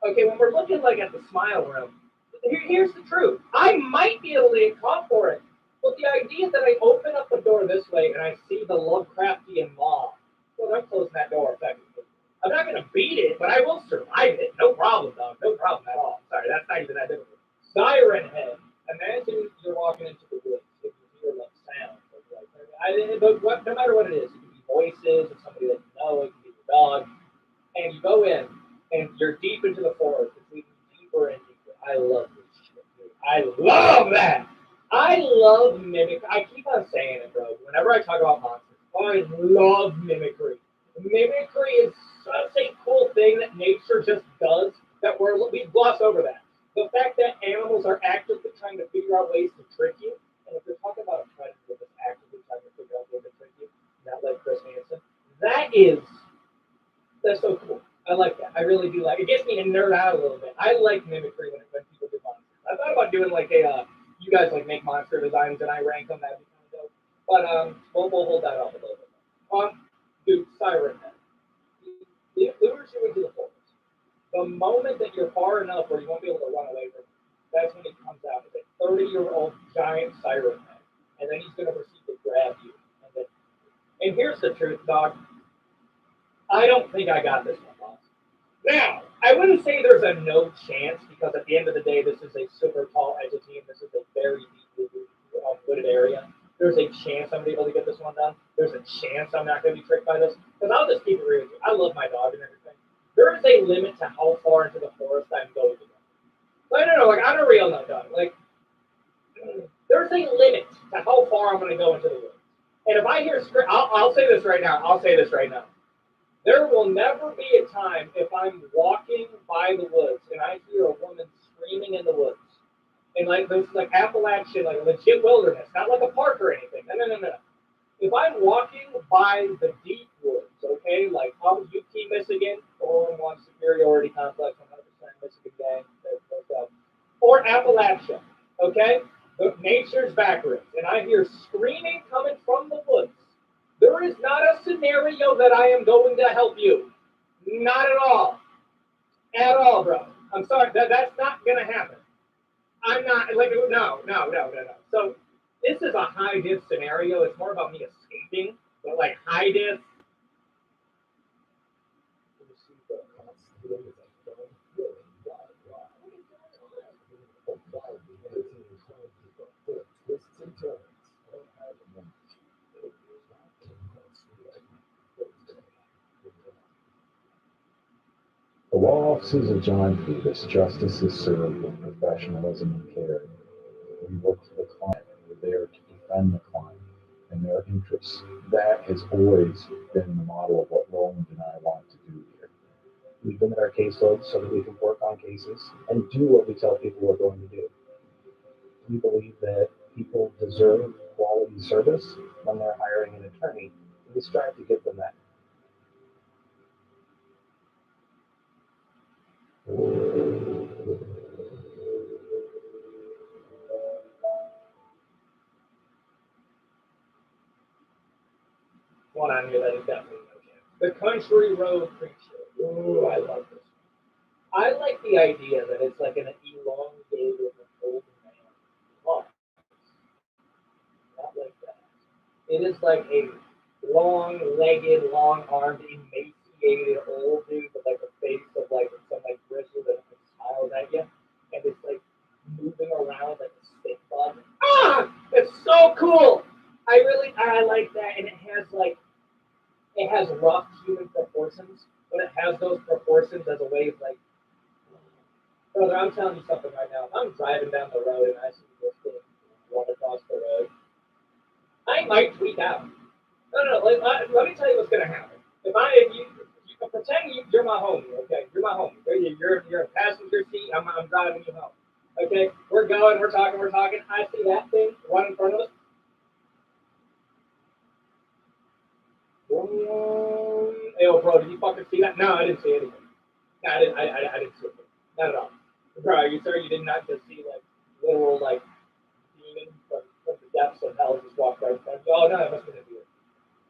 Okay, when we're looking like at the smile room, here's the truth. I might be able to get caught for it. But the idea that I open up the door this way and I see the Lovecraftian maw, well, I'm closing that door effectively. I'm not going to beat it, but I will survive it. No problem, dog. No problem at all. Sorry, that's not even that difficult. Siren head. Imagine you're walking into the woods. If you hear like sound, no matter what it is, it can be voices of somebody that you know, it can be your dog, and you go in and you're deep into the forest. It's leading deeper and deeper. I love this shit, dude. I love that. I love mimicry. I keep on saying it, bro. Whenever I talk about monsters, I love mimicry. Mimicry is such a cool thing that nature just does that we gloss over that. The fact that animals are actively trying to figure out ways to trick you, and if you're talking about a predator that's actively trying to figure out ways to trick you, not like Chris Hansen, that's so cool. I like that. I really do like it. It gets me to nerd out a little bit. I like mimicry when people do monsters. I thought about doing like you guys like make monster designs and I rank them. That'd be kind of dope. But we'll hold that off a little bit. Dude, Siren Head. It lures you into the forest. The moment that you're far enough where you won't be able to run away from it, that's when it comes out. It's a 30-year-old giant Siren Head. And then he's going to proceed to grab you. And here's the truth, dog. I don't think I got this one, boss. Now, I wouldn't say there's a no chance because at the end of the day, this is a super tall entity and this is a very deeply wooded area. There's a chance I'm going to be able to get this one done. There's a chance I'm not going to be tricked by this. Because I'll just keep it real with you. I love my dog and everything. There is a limit to how far into the forest I'm going to go. No, like on a real note, dog. Like, there's a limit to how far I'm going to go into the woods. And if I hear I'll say this right now. I'll say this right now. There will never be a time if I'm walking by the woods and I hear a woman screaming in the woods. And like this like Appalachian, like legit wilderness, not like a park or anything. No. If I'm walking by the deep woods, okay, like UT Michigan, 401 superiority complex, 100% Michigan gang, or Appalachia, okay, the nature's backrooms, and I hear screaming coming from the woods, there is not a scenario that I am going to help you. Not at all. At all, bro. I'm sorry, that's not going to happen. I'm not, like, no. So, this is a high diff scenario. It's more about me escaping, but like high diff. The law offices of John Phoebus, justice is served with professionalism and care. We look for the client. We're there to defend the client and their interests. That has always been the model of what Roland and I want to do here. We limit our caseload so that we can work on cases and do what we tell people we're going to do. We believe that people deserve quality service when they're hiring an attorney, and we strive to give them that. One on here that is definitely no chance. The Country Road Creek Show. Ooh, I love this. I like the idea that it's like an elongated old man lawn. Not like that. It is like a long-legged, long-armed, emaciated old dude with like a face of like some like bristle that smiles at you, and it's like moving around like a stick bug. Ah, it's so cool. I like that, and it has rough human proportions, but it has those proportions as a way of like, brother, I'm telling you something right now. If I'm driving down the road and I see this thing run across the road, I might tweak out. No. Let me tell you what's gonna happen. If you can pretend you're my homie, okay? You're my homie. You're a passenger seat. I'm driving you home. Okay, we're going. We're talking. I see that thing right in front of us. Hey, bro, did you fucking see that? No, I didn't see anything. No, I didn't see anything. Not at all. Bro, are you sure you did not just see like literal like demon from the depths of hell just walked right in front of you? Oh no, it must have been a deer.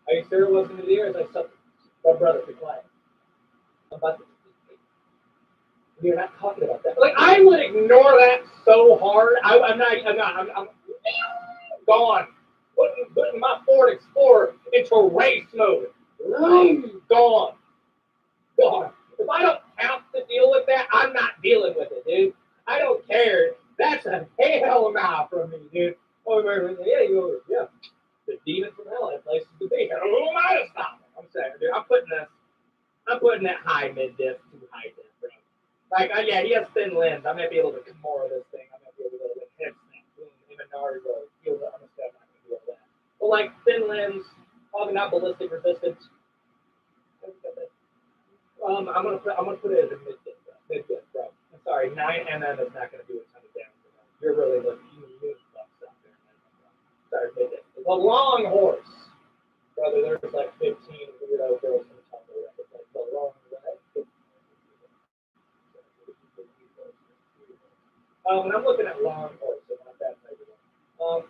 Are you sure it wasn't a deer? It's like something. Oh, brother, be quiet. I'm about to. You're not talking about that. Like I would ignore that so hard. I'm gone. Putting my Ford Explorer into race mode. Gone. If I don't have to deal with that, I'm not dealing with it, dude. I don't care. That's a hell of a mile from me, dude. Yeah. The demon from hell has places to be. Who am I to stop it? I'm saying, dude, I'm putting that high mid diff to high diff, bro. Like, yeah, he has thin limbs. I might be able to more of this thing. I might be able to hip snap, boom, Imanari road, feel the understand. I'm not gonna do all that. But like thin limbs, probably not ballistic resistance. I'm gonna put it as a mid diff, bro. I'm sorry, 9 mm is not gonna do a ton of damage. You're really looking. You need stuff there. Sorry, mid diff. It's a long horse, brother. There's like 15 weirdo girls in the top of it. It's like the long leg. When I'm looking at long horses, not that type of one.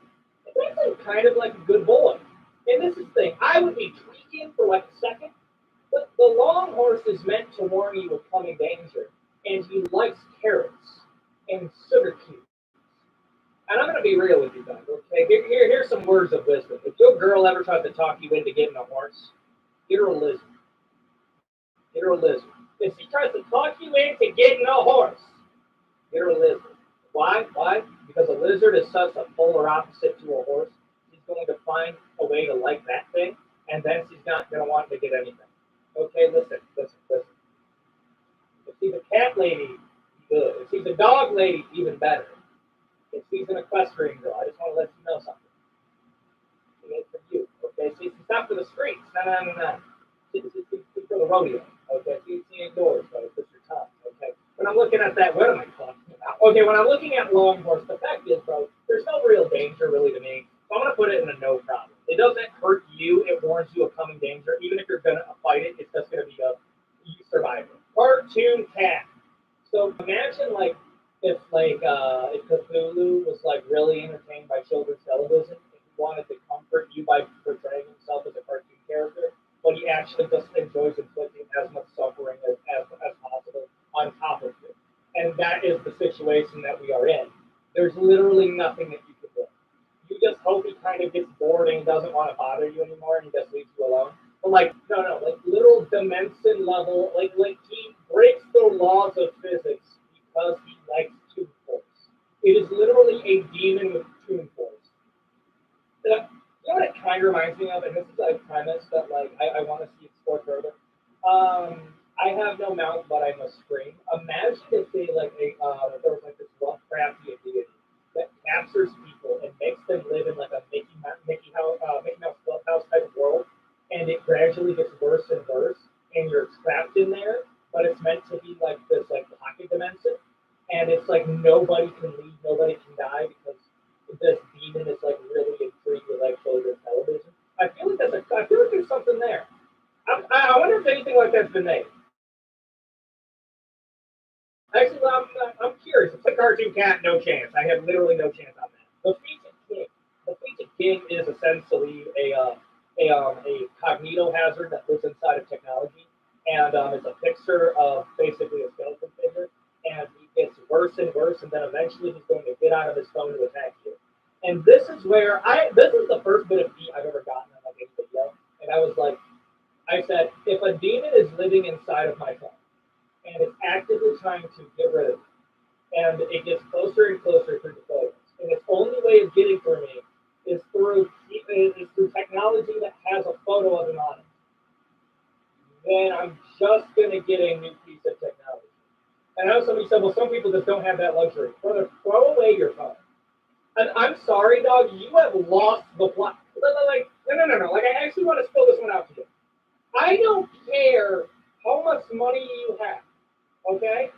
It's actually kind of like a good boy. And this is the thing, I would be tweaking for like a second, but the long horse is meant to warn you of coming danger, and he likes carrots and sugar cubes. And I'm going to be real with you guys, okay? Here's some words of wisdom. If your girl ever tries to talk you into getting a horse, get her a lizard. Get her a lizard. If she tries to talk you into getting a horse, get her a lizard. Why? Because a lizard is such a polar opposite to a horse. She's going to find a way to like that thing, and then she's not going to want to get anything. Okay, listen. If she's a cat lady, good. If she's a dog lady, even better. If she's an equestrian girl, I just want to let you know something. She made for you, Okay, so it's not for the streets. No. It's for the rodeo. Okay, so you see indoors, but it's your tongue. Okay, when I'm looking at that, what am I talking about? Okay, when I'm looking at law enforcement, the fact is, bro, there's no real danger really to me. So I'm gonna put it in a no problem. It doesn't hurt you. It warns you of coming danger. Even if you're gonna fight it, it's just gonna be a you survive it. Cartoon cat. So imagine if Cthulhu was like really entertained by children's television and he wanted to comfort you by portraying himself as a cartoon character, but he actually just enjoys inflicting as much suffering as possible on top of it. And that is the situation that we are in. There's literally nothing that you can do. You just hope he kind of gets bored and doesn't want to bother you anymore and he just leaves you alone. But no, literal dimension level, like he breaks the laws of physics because he likes Toon Force. It is literally a demon with Toon Force. You know what it kind of reminds me of, and this is a premise that I want to see explore further. I have no mouth, but I must scream. Imagine if there was this Lovecraftian deity that captures people and makes them live in like a Mickey Mouse Clubhouse type of world, and it gradually gets worse and worse, and you're trapped in there, but it's meant to be like this pocket dimension, and it's like nobody can leave, nobody can die because this demon is really intrigued with children's television. I feel like there's something there. I wonder if anything like that's been made. Actually, I'm curious. It's a cartoon cat, no chance. I have literally no chance on that. The Featured King is essentially a cognito hazard that lives inside of technology, and it's a picture of basically a skeleton figure, and he gets worse and worse, and then eventually he's going to get out of his phone to attack you. And this is where this is the first bit of heat I've ever gotten on any video, and I said, if a demon is living inside of my phone, and it's actively trying to get rid of me, and it gets closer and closer through the photos, and its only way of getting through me is through technology that has a photo of him on it, then I'm just going to get a new piece of technology. And I know somebody said, well, some people just don't have that luxury. Brother, throw away your phone. And I'm sorry, dog, you have lost the plot. No. I actually want to spill this one out to you. I don't care how much money you have, okay?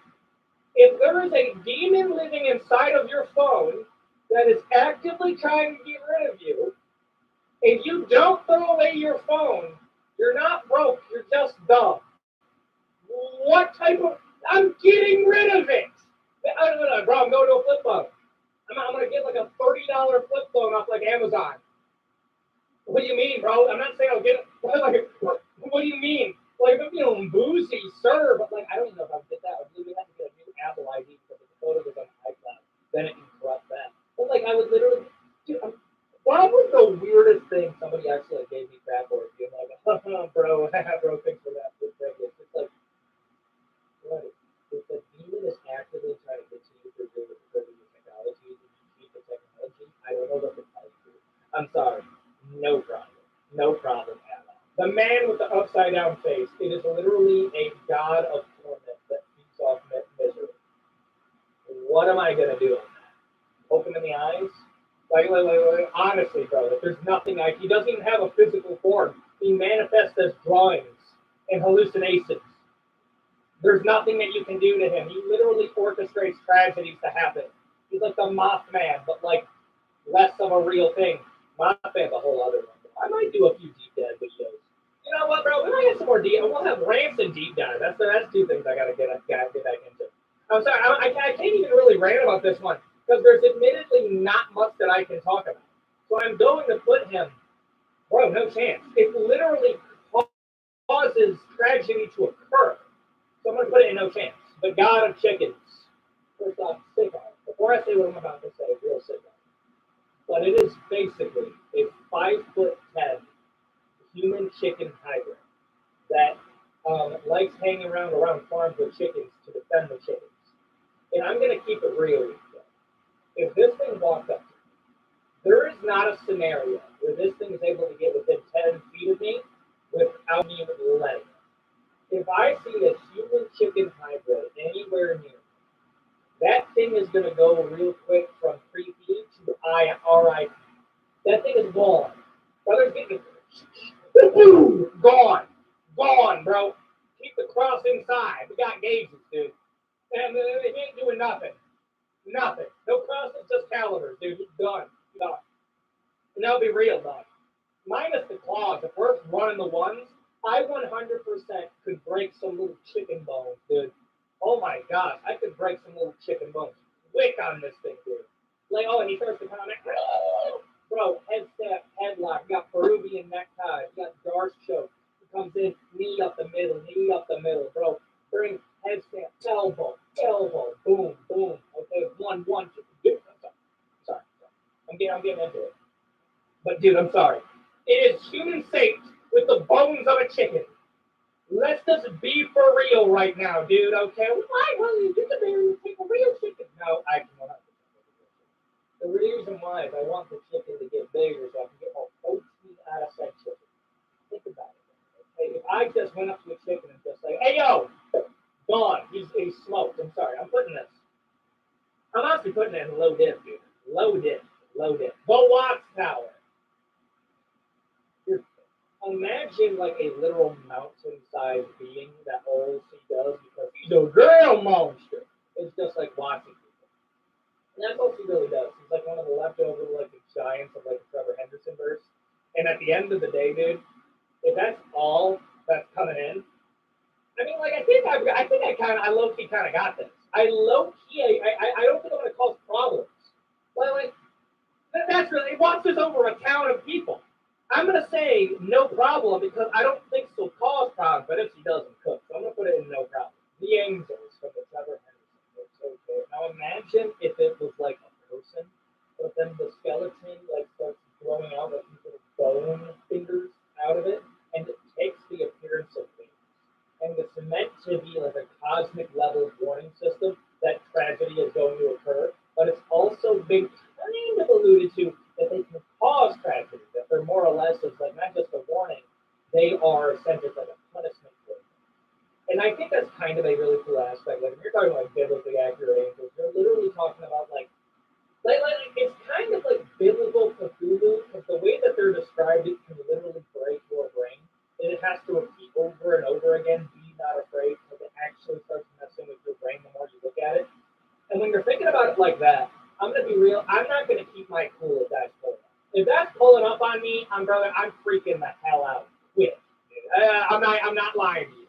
If there is a demon living inside of your phone that is actively trying to get rid of you, and you don't throw away your phone, you're not broke, you're just dumb. What type of... I'm getting rid of it! Bro, I'm going to a flip phone. I'm going to get a $30 flip phone off Amazon. What do you mean, bro? I'm not saying I'll get it. What do you mean? Boozy, sir, but I don't even know if I'll get that. I really have to get a new Apple ID because the photo was on iCloud. Then it can corrupt that. But I would literally, what was the weirdest thing somebody actually gave me crap for? Being bro, thanks for that. It's what? If the demon is actively trying to get to you through the technology, and you keep the technology, I don't know what to tell you. I'm sorry. No problem at all. The man with the upside down face, it is literally a god of torment that feeds off misery. What am I going to do on that? Poke him in the eyes? Honestly, brother, there's nothing he doesn't even have a physical form. He manifests as drawings and hallucinations. There's nothing that you can do to him. He literally orchestrates tragedies to happen. He's like the Mothman, but less of a real thing. Mothman's a whole other one. I might do a few deep dive videos. You know what, bro? We might have some more deep. We'll have rants and deep dive. That's two things I gotta get back into. I'm sorry, I can't even really rant about this one because there's admittedly not much that I can talk about. So I'm going to put him, bro. No chance. It literally causes tragedy to occur. So I'm gonna put it in no chance. The god of chickens. First off, sick on. Before I say what I'm about to say, real sick on. But it is basically a 5'10" human chicken hybrid that likes hanging around farms with chickens to defend the chickens. And I'm going to keep it real with you. If this thing walks up to me, there is not a scenario where this thing is able to get within 10 feet of me without me letting it. If I see a human chicken hybrid anywhere near me, that thing is going to go real quick from creepy to RIP. That thing is gone. Brothers getting Gone. Gone, bro. Keep the cross inside. We got gauges, dude. And they ain't doing nothing. Nothing. No crosses, just calibers, dude. It's done. Done. And that'll be real, done. Minus the claws. If we're running the ones, I 100% could break some little chicken bones, dude. Oh my gosh, I could break some little chicken bones. Quick on this thing, dude. Like, oh, and he starts to comment, bro, head step, headlock, you got Peruvian necktie, you got Darce choke. He comes in, knee up the middle, bro. Bring head step, elbow, boom, boom. Okay, one, dude, I'm sorry. I'm getting into it. But dude, I'm sorry. It is human safe with the bones of a chicken. Let's just be for real right now, dude, okay? Why? Well, you get the bear and take a real chicken. No, I cannot. The reason why is I want the chicken to get bigger so I can get more protein out of said chicken. Think about it. Okay? If I just went up to a chicken and just like, hey, yo, gone. He's smoked. I'm sorry. I'm honestly putting it in low dip, dude. Low dip. Go Watchtower. Imagine like a literal mountain-sized being that all she does because he's a girl monster. It's just like watching people. And that's what she really does. She's like one of the leftover like the giants of like the Trevor Henderson verse. And at the end of the day, dude, if that's all that's coming in, I mean, like I think I low-key kind of got this. I don't think I'm gonna cause problems. Like that's really it watches over a town of people. I'm going to say no problem because I don't think she'll cause problems, but if she doesn't cook, so I'm going to put it in no problem. The angels from the Trevor Henderson. It's okay. Now imagine if it was like a person, but then the skeleton like starts growing out like these little bone fingers out of it, and it takes the appearance of things. And it's meant to be like a cosmic level warning system that tragedy is going to occur, but it's also been kind of alluded to that they can cause tragedy, that they're more or less, it's like not just a warning, they are sent as like a punishment for them. And I think that's kind of a really cool aspect. Like if you're talking like biblically accurate angels, you're literally talking about like it's kind of like biblical Cthulhu, because the way that they're described, it can literally break your brain. And it has to repeat over and over again, be not afraid, because it actually starts messing with your brain the more you look at it. And when you're thinking about it like that, I'm going to be real. I'm not going to keep my cool if that's pulling up. If that's pulling up on me, I'm freaking the hell out. Quick. I'm not lying to you.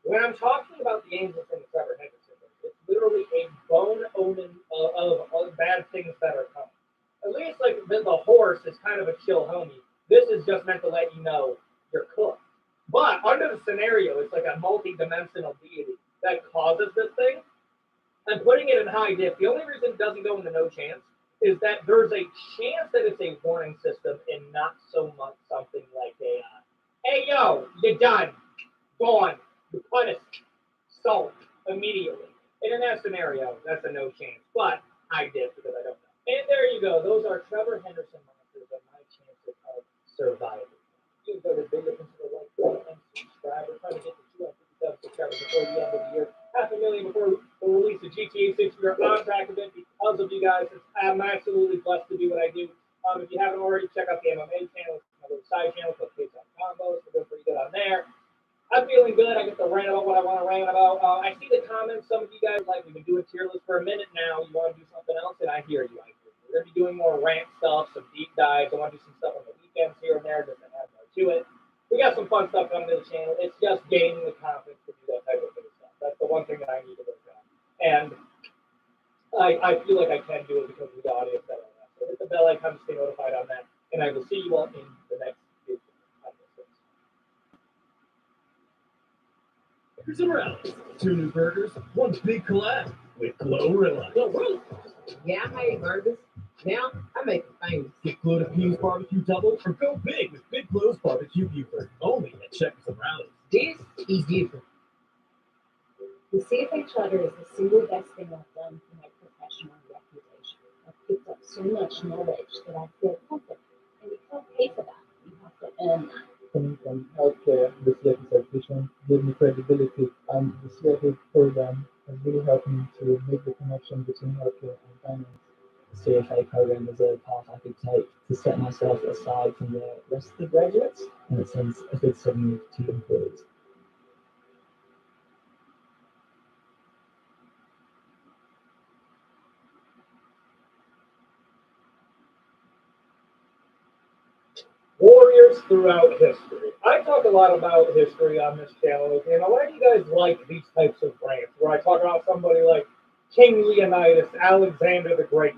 When I'm talking about the angels from the Trevor Henderson, it's literally a bone omen of bad things that are coming. At least like the horse is kind of a chill homie. This is just meant to let you know you're cooked. But under the scenario, it's like a multi-dimensional deity that causes this thing. I'm putting it in high dip. The only reason it doesn't go into no chance is that there's a chance that it's a warning system and not so much something like a, hey, yo, you're done. Gone. You're punished. Salt. Immediately. And in that scenario, that's a no chance. But high dip because I don't know. And there you go. Those are Trevor Henderson monsters and my chances of survival. You can go to Bigger Consider Like and subscribe. We're trying to get to 250,000 subscribers before the end of the year. 500,000 before the release of GTA 6. We are on track of it because of you guys. I'm absolutely blessed to do what I do. If you haven't already, check out the MMA channel. It's my little side channel called Kids on Combos. We're doing pretty good on there. I'm feeling good. I get to rant about what I want to rant about. I see the comments. Some of you guys like, we've been doing tier lists for a minute now. You want to do something else? And I hear you. We're going to be doing more rant stuff, some deep dives. I want to do some stuff on the weekends here and there just to add more to it. We got some fun stuff coming to the channel. It's just gaining the confidence to do that type of thing. That's the one thing that I need to work on. And I feel like I can do it because of the audience that I have. So hit the bell icon to stay notified on that. And I will see you all in the next video. Burgers and Rallies. 2 new burgers, 1 big collab with Glorilla. Glorilla? Yeah, I made burgers. Now I make them famous. Get Glow to Fuse Barbecue Double or go big with Big Glow's Barbecue Buford. Only at Checkers and Rallies. This is different. The CFA charter is the single best thing I've done for my professional reputation. I've picked up so much knowledge that I feel confident. And you can't pay for that. You have to earn that. Coming from healthcare, the CFA certification gave me credibility, and the CFA program has really helped me to make the connection between healthcare and finance. CFA program as a path I could take to set myself aside from the rest of the graduates, and it sends a good signal to employees. Warriors throughout history. I talk a lot about history on this channel, and a lot of you guys like these types of rants where I talk about somebody like King Leonidas, Alexander the Great.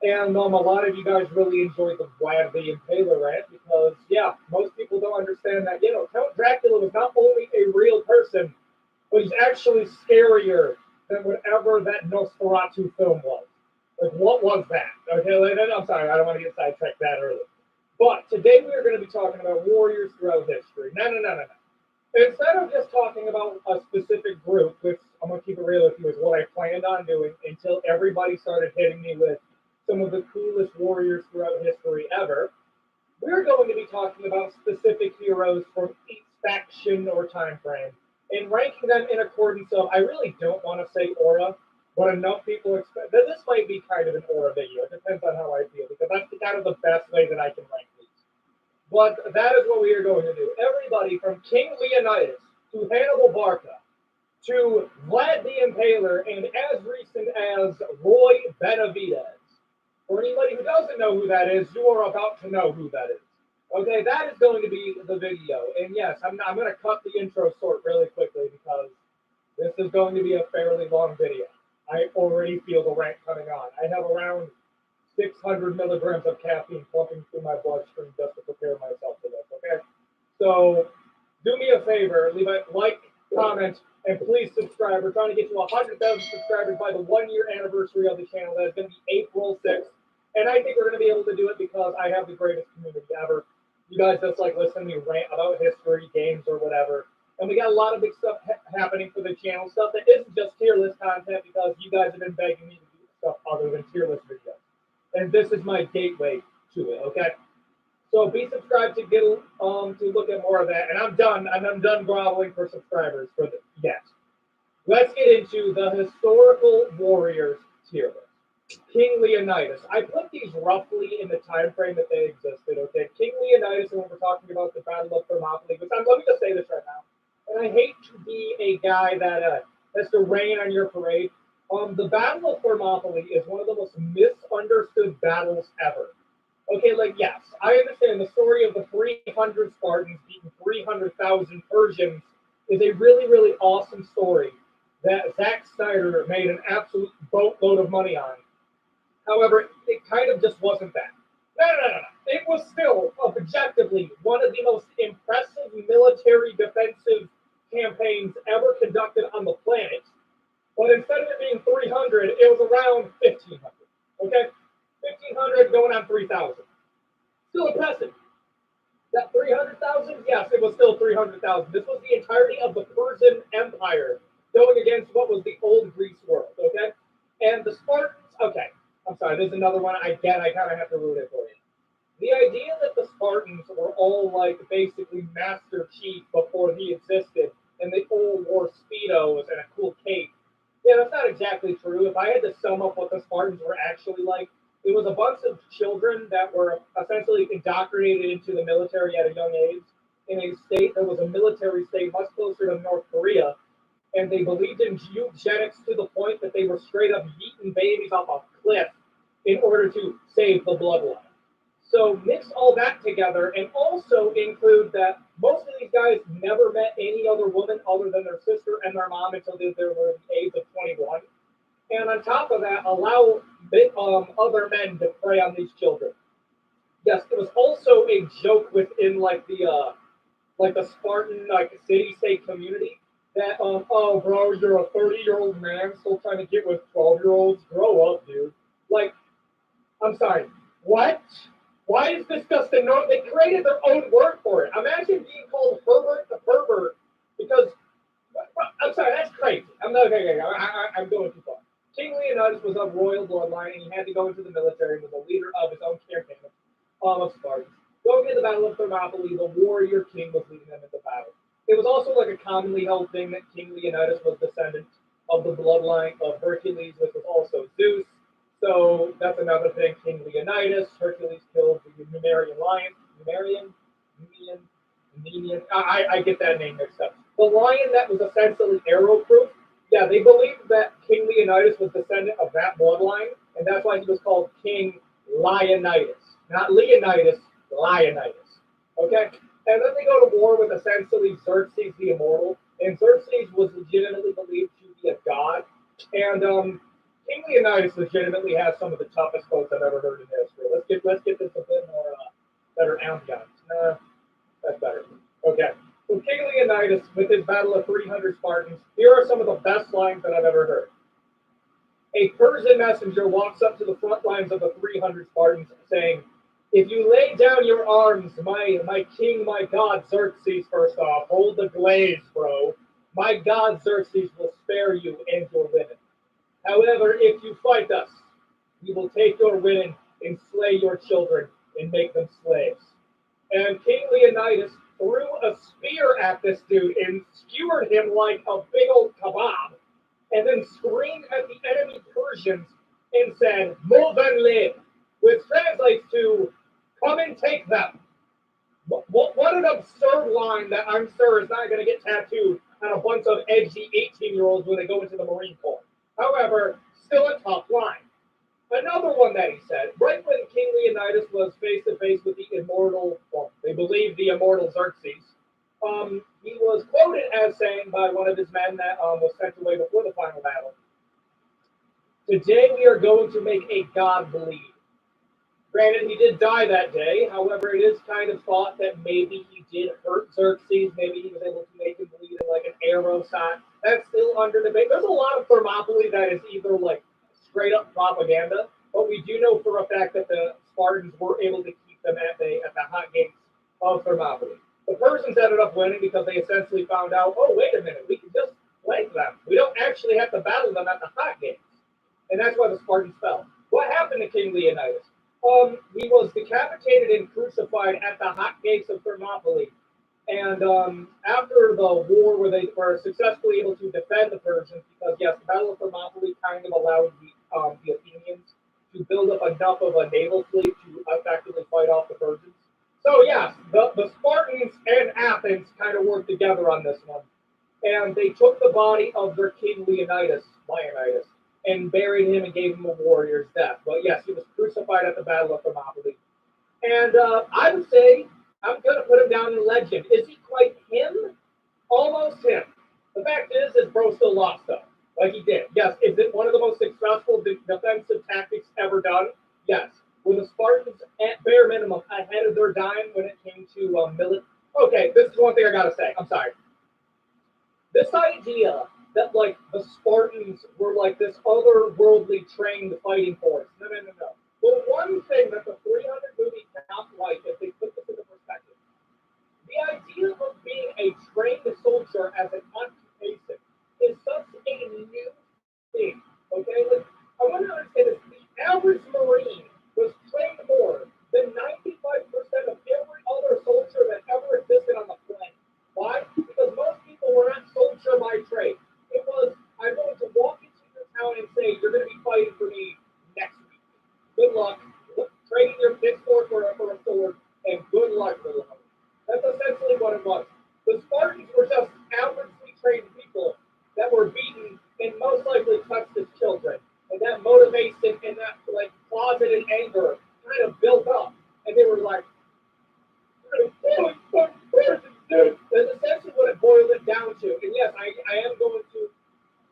And a lot of you guys really enjoyed the Vlad the Impaler rant because, yeah, most people don't understand that, Count Dracula was not only a real person, but he's actually scarier than whatever that Nosferatu film was. Like, what was that? Okay, I'm sorry, I don't want to get sidetracked that early. But today we are going to be talking about warriors throughout history. No. Instead of just talking about a specific group, which I'm going to keep it real with you, is what I planned on doing until everybody started hitting me with some of the coolest warriors throughout history ever, we're going to be talking about specific heroes from each faction or time frame and ranking them in accordance of, I really don't want to say aura, but enough people expect that this might be kind of an aura video. It depends on how I feel, because that's kind of the best way that I can rank these. But that is what we are going to do. Everybody from King Leonidas to Hannibal Barca to Vlad the Impaler and as recent as Roy Benavidez. For anybody who doesn't know who that is, you are about to know who that is. Okay, that is going to be the video. And yes, I'm going to cut the intro short really quickly because this is going to be a fairly long video. I already feel the rant coming on. I have around 600 milligrams of caffeine pumping through my bloodstream just to prepare myself for this, okay? So do me a favor, leave a like, comment, and please subscribe. We're trying to get to 100,000 subscribers by the 1-year anniversary of the channel. That is going to be April 6th. And I think we're going to be able to do it because I have the greatest community ever. You guys just like listen to me rant about history, games, or whatever. And we got a lot of big stuff happening for the channel, stuff that isn't just tier list content because you guys have been begging me to do stuff other than tier list videos. And this is my gateway to it, okay? So be subscribed to get to look at more of that. And I'm done. I'm done groveling for subscribers for the yes. Let's get into the historical warriors tier list. King Leonidas. I put these roughly in the time frame that they existed. Okay, King Leonidas, and when we're talking about the Battle of Thermopylae, which let me just say this right now. And I hate to be a guy that has to rain on your parade. The Battle of Thermopylae is one of the most misunderstood battles ever. Okay, like, yes, I understand the story of the 300 Spartans beating 300,000 Persians is a really, really awesome story that Zack Snyder made an absolute boatload of money on. However, it kind of just wasn't that. No. It was still objectively one of the most impressive military defensive campaigns ever conducted on the planet. But instead of it being 300, it was around 1,500. Okay? 1,500 going on 3,000. Still impressive. That 300,000? Yes, it was still 300,000. This was the entirety of the Persian Empire going against what was the old Greece world. Okay? And the Spartans, okay. I'm sorry, there's another one. I kind of have to ruin it for you. The idea that the Spartans were all like basically Master Chief before he existed, and they all wore Speedos and a cool cape. Yeah, that's not exactly true. If I had to sum up what the Spartans were actually like, it was a bunch of children that were essentially indoctrinated into the military at a young age in a state that was a military state much closer to North Korea. And they believed in eugenics to the point that they were straight up yeeting babies off a cliff in order to save the bloodline. So mix all that together and also include that most of these guys never met any other woman other than their sister and their mom until they were the age of 21. And on top of that, allow other men to prey on these children. Yes, it was also a joke within the Spartan city-state community. That, oh, bro, you're a 30-year-old man still trying to get with 12-year-olds? Grow up, dude. Like, I'm sorry, what? Why is this just a no? They created their own word for it. Imagine being called Herbert the Pervert because, I'm sorry, that's crazy. I'm not, okay, I'm going too far. King Leonidas was of royal bloodline, and he had to go into the military and was a leader of his own campaign of Spartans. Going into the Battle of Thermopylae, the warrior king was leading them into battle. It was also like a commonly held thing that King Leonidas was descendant of the bloodline of Hercules, which was also Zeus. So that's another thing. King Leonidas, Hercules killed the Numerian lion. I get that name mixed up. The lion that was essentially arrow-proof. Yeah, they believed that King Leonidas was descendant of that bloodline, and that's why he was called King Leonidas. Not Leonidas, Leonidas. Okay? And then they go to war with essentially Xerxes the Immortal, and Xerxes was legitimately believed to be a god. And King Leonidas legitimately has some of the toughest quotes I've ever heard in history. Let's get this a bit more better ambiance. That's better. Okay. So King Leonidas, with his battle of 300 Spartans, here are some of the best lines that I've ever heard. A Persian messenger walks up to the front lines of the 300 Spartans saying, "If you lay down your arms, my king, my god Xerxes, first off, hold the glaze, bro. My god Xerxes will spare you and your women. However, if you fight us, we will take your women and slay your children and make them slaves." And King Leonidas threw a spear at this dude and skewered him like a big old kebab, and then screamed at the enemy Persians and said, "Move and live," which translates to, "Come and take them." What an absurd line that I'm sure is not going to get tattooed on a bunch of edgy 18-year-olds when they go into the Marine Corps. However, still a tough line. Another one that he said, right when King Leonidas was face-to-face with the immortal, well, they believe the immortal Xerxes, he was quoted as saying by one of his men that was sent away before the final battle, "Today we are going to make a god bleed." Granted, he did die that day. However, it is kind of thought that maybe he did hurt Xerxes. Maybe he was able to make him bleed in like an arrow shot. That's still under debate. There's a lot of Thermopylae that is either like straight up propaganda, but we do know for a fact that the Spartans were able to keep them at the hot gates of Thermopylae. The Persians ended up winning because they essentially found out, oh, wait a minute, we can just flank them. We don't actually have to battle them at the hot gates. And that's why the Spartans fell. What happened to King Leonidas? He was decapitated and crucified at the hot gates of Thermopylae. And after the war where they were successfully able to defend the Persians, because yes, the Battle of Thermopylae kind of allowed the Athenians to build up enough of a naval fleet to effectively fight off the Persians. So yes, the Spartans and Athens kind of worked together on this one. And they took the body of their king Leonidas, and buried him and gave him a warrior's death. But yes, he was crucified at the Battle of Thermopylae. And I would say, I'm going to put him down in legend. Is he quite him? Almost him. The fact is, his bro still lost, though. Like he did. Yes. Is it one of the most successful defensive tactics ever done? Yes. Were the Spartans, at bare minimum, ahead of their dime when it came to military? Okay, this is one thing I got to say. I'm sorry. This idea that, like, the Spartans were, like, this otherworldly trained fighting force. No. The one thing that the 300 movie cannot like, if they put this into perspective, the idea of being a trained soldier as an occupation is such a new thing, okay? Like, I want to understand this. The average Marine was trained more than 95% of every other soldier that ever existed on the planet. Why? Because most people were not soldier by trade. It was, I'm going to walk into your town and say, you're going to be fighting for me next week. Good luck. Trading your pitchfork for a sword, and good luck, little homie. That's essentially what it was. The Spartans were just averagely trained people that were beaten and most likely touched as children. And that motivation and that, like, closeted anger kind of built up. And they were like, that's essentially what it boiled it down to. And yes,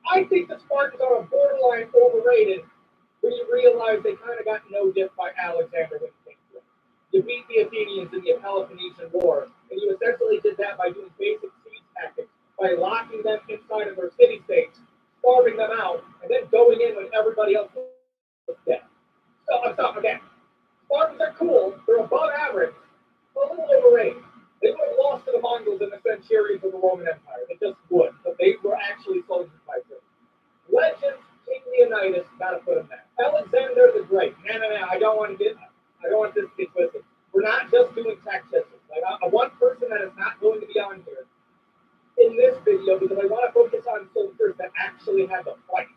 I think the Spartans are a borderline overrated when you realize they kind of got no-dip by Alexander when he came to it. You beat the Athenians in the Peloponnesian War, and you essentially did that by doing basic siege tactics, by locking them inside of their city-states, starving them out, and then going in when everybody else was dead. So, I'm sorry, okay. Spartans are cool, they're above average, but a little overrated. They would have lost to the Mongols in the centuries of the Roman Empire. They just would, but they were actually soldiers by trade. Legends, King Leonidas, gotta put him there. Alexander the Great. No. I don't want this to be twisted. We're not just doing tacticians. Like, I want person that is not going to be on here in this video because I want to focus on soldiers that actually have the fight.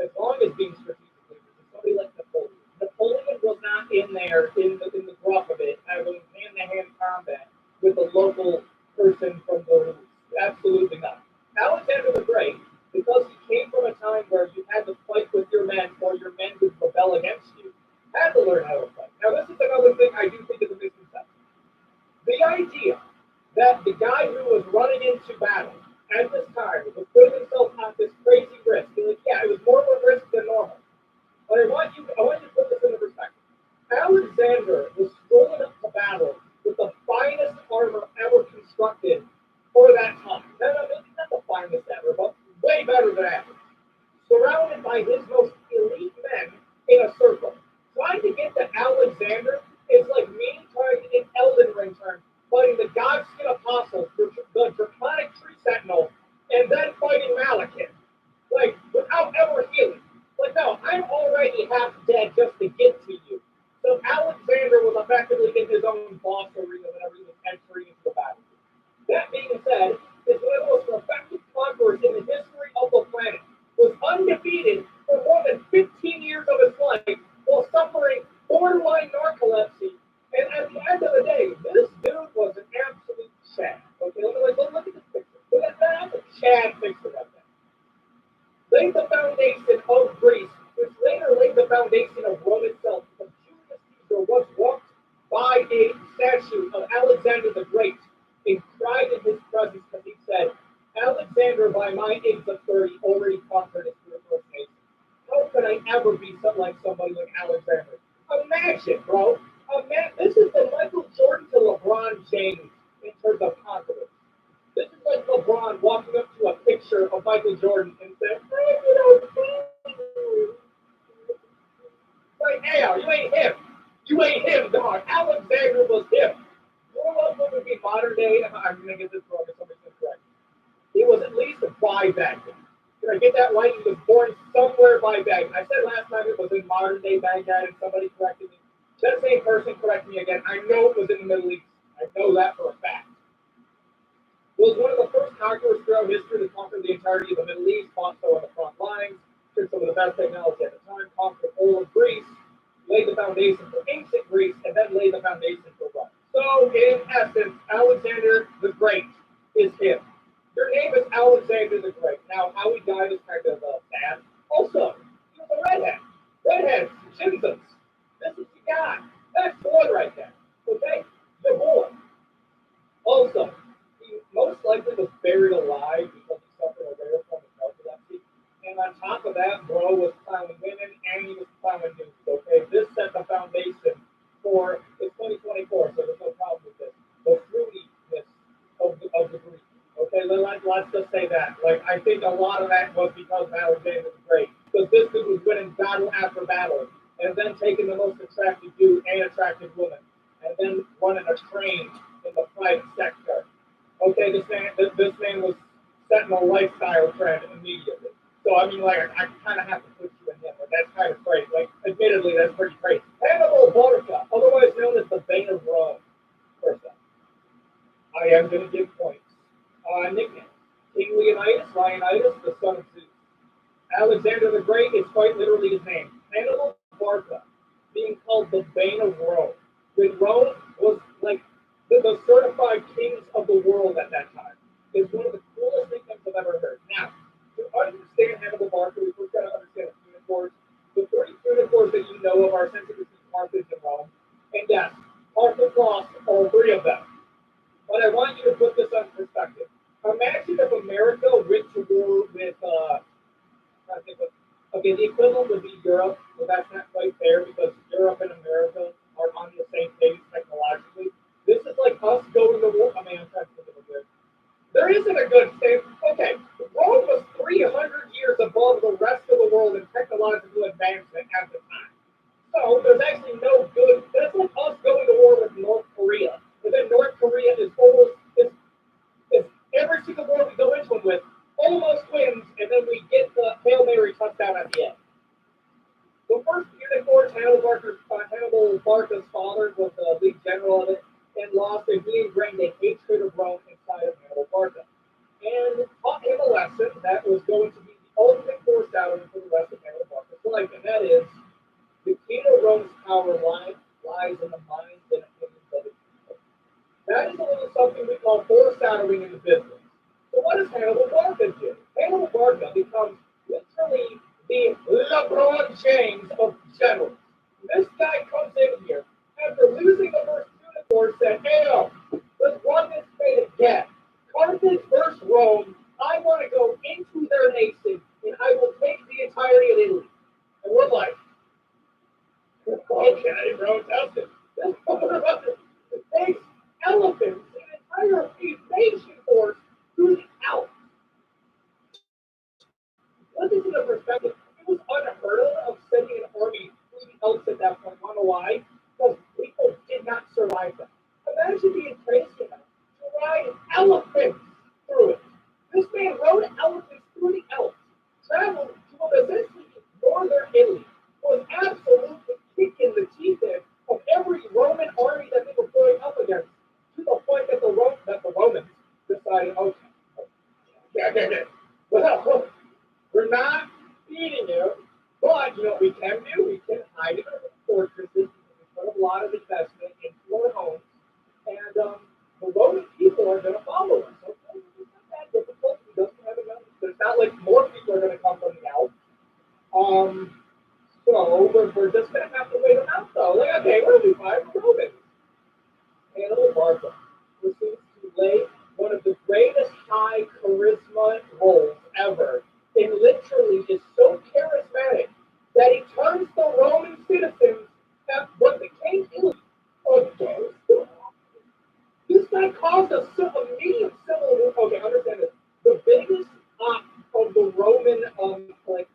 As long as being strategically. So somebody like Napoleon. Napoleon was not in there in the gruff of it, having hand-to-hand combat with a local person from the absolutely not. Alexander the Great, because he came from a time where you had to fight with your men or your men would rebel against you, had to learn how to fight. Now this is another thing I do think is a misconception. The idea that the guy who was running into battle at this time was putting himself at this crazy risk. And like, yeah, it was more of a risk than normal. But I want you to put this into perspective. Alexander was strolling up to battle with the finest armor ever constructed for that time. Not the finest ever, but way better than average. Surrounded by his most elite men in a circle. Trying to get to Alexander is like me trying in Elden Ring terms, fighting the Godskin Apostles, the Draconic Tree Sentinel, and then fighting Malekith. Like, without ever healing. Like, no, I'm already half dead just to get to you. So Alexander was effectively in his own boss arena whenever he was entering into the battle. That being said, is one of the most effective conquerors in the history of the planet. Was undefeated for more than 15 years of his life while suffering borderline narcolepsy. And at the end of the day, this dude was an absolute Chad. Okay, look at this picture. Look at that. That's a Chad picture right there. Laid the foundation of Greece, which later laid the foundation of Rome itself. Because Julius Caesar once walked by a statue of Alexander the Great and cried in his presence because he said, Alexander, by my age of 30, already conquered his first nation. How could I ever be like somebody like Alexander? Imagine, bro. This is the Michael Jordan to LeBron James in terms of confidence. This is like LeBron walking up to a picture of Michael Jordan and saying, like, hey, you ain't him. You ain't him, dog. Alexander was him. Grow up what would be modern day, I'm going to get this wrong if somebody's incorrect. He was at least by Baghdad. Did I get that right? He was born somewhere by Baghdad. I said last time it was in modern day Baghdad, and somebody corrected me. That same person corrected me again. I know it was in the Middle East. I know that for a fact. Was one of the first conquerors throughout history to conquer the entirety of the Middle East, fought so on the front lines, took some of the best technology at the time, conquered all of Greece, laid the foundation for ancient Greece, and then laid the foundation for Rome. So, in essence, Alexander the Great is him. Your name is Alexander the Great. Now, how he died is kind of bad. Also, he was a redhead. Redheads, Chinzas. This is the guy. That's the one right there. Okay? The boy. Also, he most likely was buried alive because he suffered a rare form of narcolepsy. And on top of that, bro was plowing women and he was plowing dudes. Okay? This set the foundation for it's 2024, so there's no problem with this. The fruitiness of the Greek. Okay, let's just say that. Like, I think a lot of that was because Alexander was great. Because this dude was winning battle after battle, and then taking the most attractive dude and attractive woman, and then running a train in the private sector. Okay, this man was setting a lifestyle trend immediately. So, I mean, like, I kind of have to put you in him, but that's kind of crazy. Like, admittedly, that's pretty crazy. Hannibal Barca, otherwise known as the Bane of Rome. First up, I am going to give points. Nickname. King Leonidas, the son of Zeus. Alexander the Great is quite literally his name. Hannibal Barca, being called the Bane of Rome. When Rome was like the certified kings of the world at that time. It's one of the coolest nicknames I've ever heard. Now, to understand Hannibal Barca, we first got to understand the Punic. The 3 Punic that you know of are essentially between Carthage and Rome. And yes, Carthage lost all 3 of them. But I want you to put this on perspective. Imagine if America went to war with, okay, the equivalent would be Europe, but that's not quite fair because Europe and America are on the same page technologically. This is like us going to war. I mean, I'm trying to think of a good. There isn't a good thing. Okay, Rome was 300 years above the rest of the world in technological advancement at the time. So there's actually no good. That's like us going to war with North Korea. But then North Korea is almost every single war we go into it with almost wins, and then we get the Hail Mary touchdown at the end. The first Punic Wars, Hannibal Barca's father was the lead general of it, and lost, and he ingrained a hatred of Rome inside of Hannibal Barca. And taught him a lesson that was going to be the ultimate force out for the rest of Hannibal Barca's life, and that is, Rome's power lies in the minds and opinions of its people. That is a little something we call foreshadowing in the business. So what does Hannibal Barca do? Hannibal Barca becomes literally the LeBron James of generals. This guy comes in here after losing the first Punic War, said, hey, let's run this thing again. Carthage versus Rome. I want to go into their nation, and I will take the entirety of Italy. And we're like, okay, bro, test it. This motherfucker takes elephants, an entire nation force, through the Alps. Put this into perspective. It was unheard of sending an army through the Alps at that point. Want to know why? Because people did not survive that. Imagine being crazy enough to ride elephants through it. This man rode elephants through the Alps, traveled to essentially northern Italy, was absolutely kicking the teeth in of every Roman army that they were going up against, to the point that the Romans decided, okay, well, we're not feeding you, but you know what we can do? We can hide in our fortresses. We put a lot of investment into our homes, and the Roman people are going to follow us. Okay, it's not that difficult. It doesn't have enough. It's not like more people are going to come from the Alps. So we're just going to have to wait them out, though. Like, okay, we're going to be fine. We're Romans. Hannibal Barca proceeds to play one of the greatest high charisma roles ever. And literally is so charismatic that he turns the Roman citizens at what became Italy against the This guy caused a medium civil war. Okay, understand this. The biggest of the Roman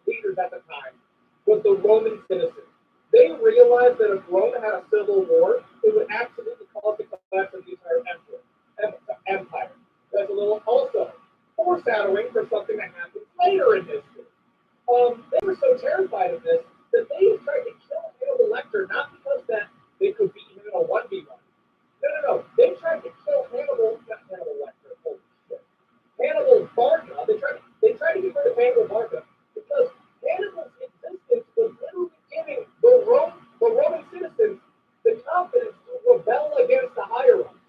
leaders at the time was the Roman citizens. They realized that if Rome had a civil war, it would absolutely cause the collapse of the entire empire. That's a little also foreshadowing for something that happened later in history. They were so terrified of this that they tried to kill Hannibal Lecter, not because that they could beat him in a 1v1. No. They tried to kill not Hannibal Lecter. Holy shit. Hannibal Barca. They tried to get rid of Hannibal Barca because Hannibal's existence was literally giving the Roman citizens the confidence to rebel against the hierarchy.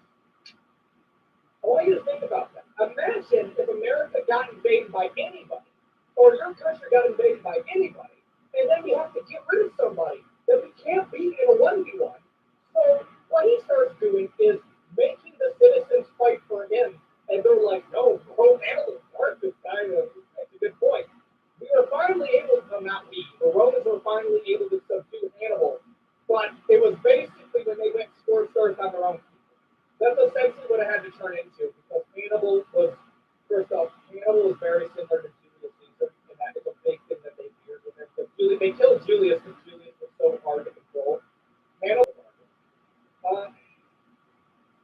I want you to think about that. Imagine if America got invaded by anybody, or your country got invaded by anybody, and then you have to get rid of somebody that we can't beat in a 1v1. So what he starts doing is making the citizens fight for him, and they're like, no, Hannibal Barca, this guy, that's a good point. We were finally able to, not we, the Romans were finally able to subdue Hannibal, but it was basically when they went scorched earth on their own. That's essentially what it had to turn into, because Hannibal was, first off, Hannibal was very similar to Julius Caesar, and that is a big thing that they feared with him. They killed Julius because Julius was so hard to control. Hannibal,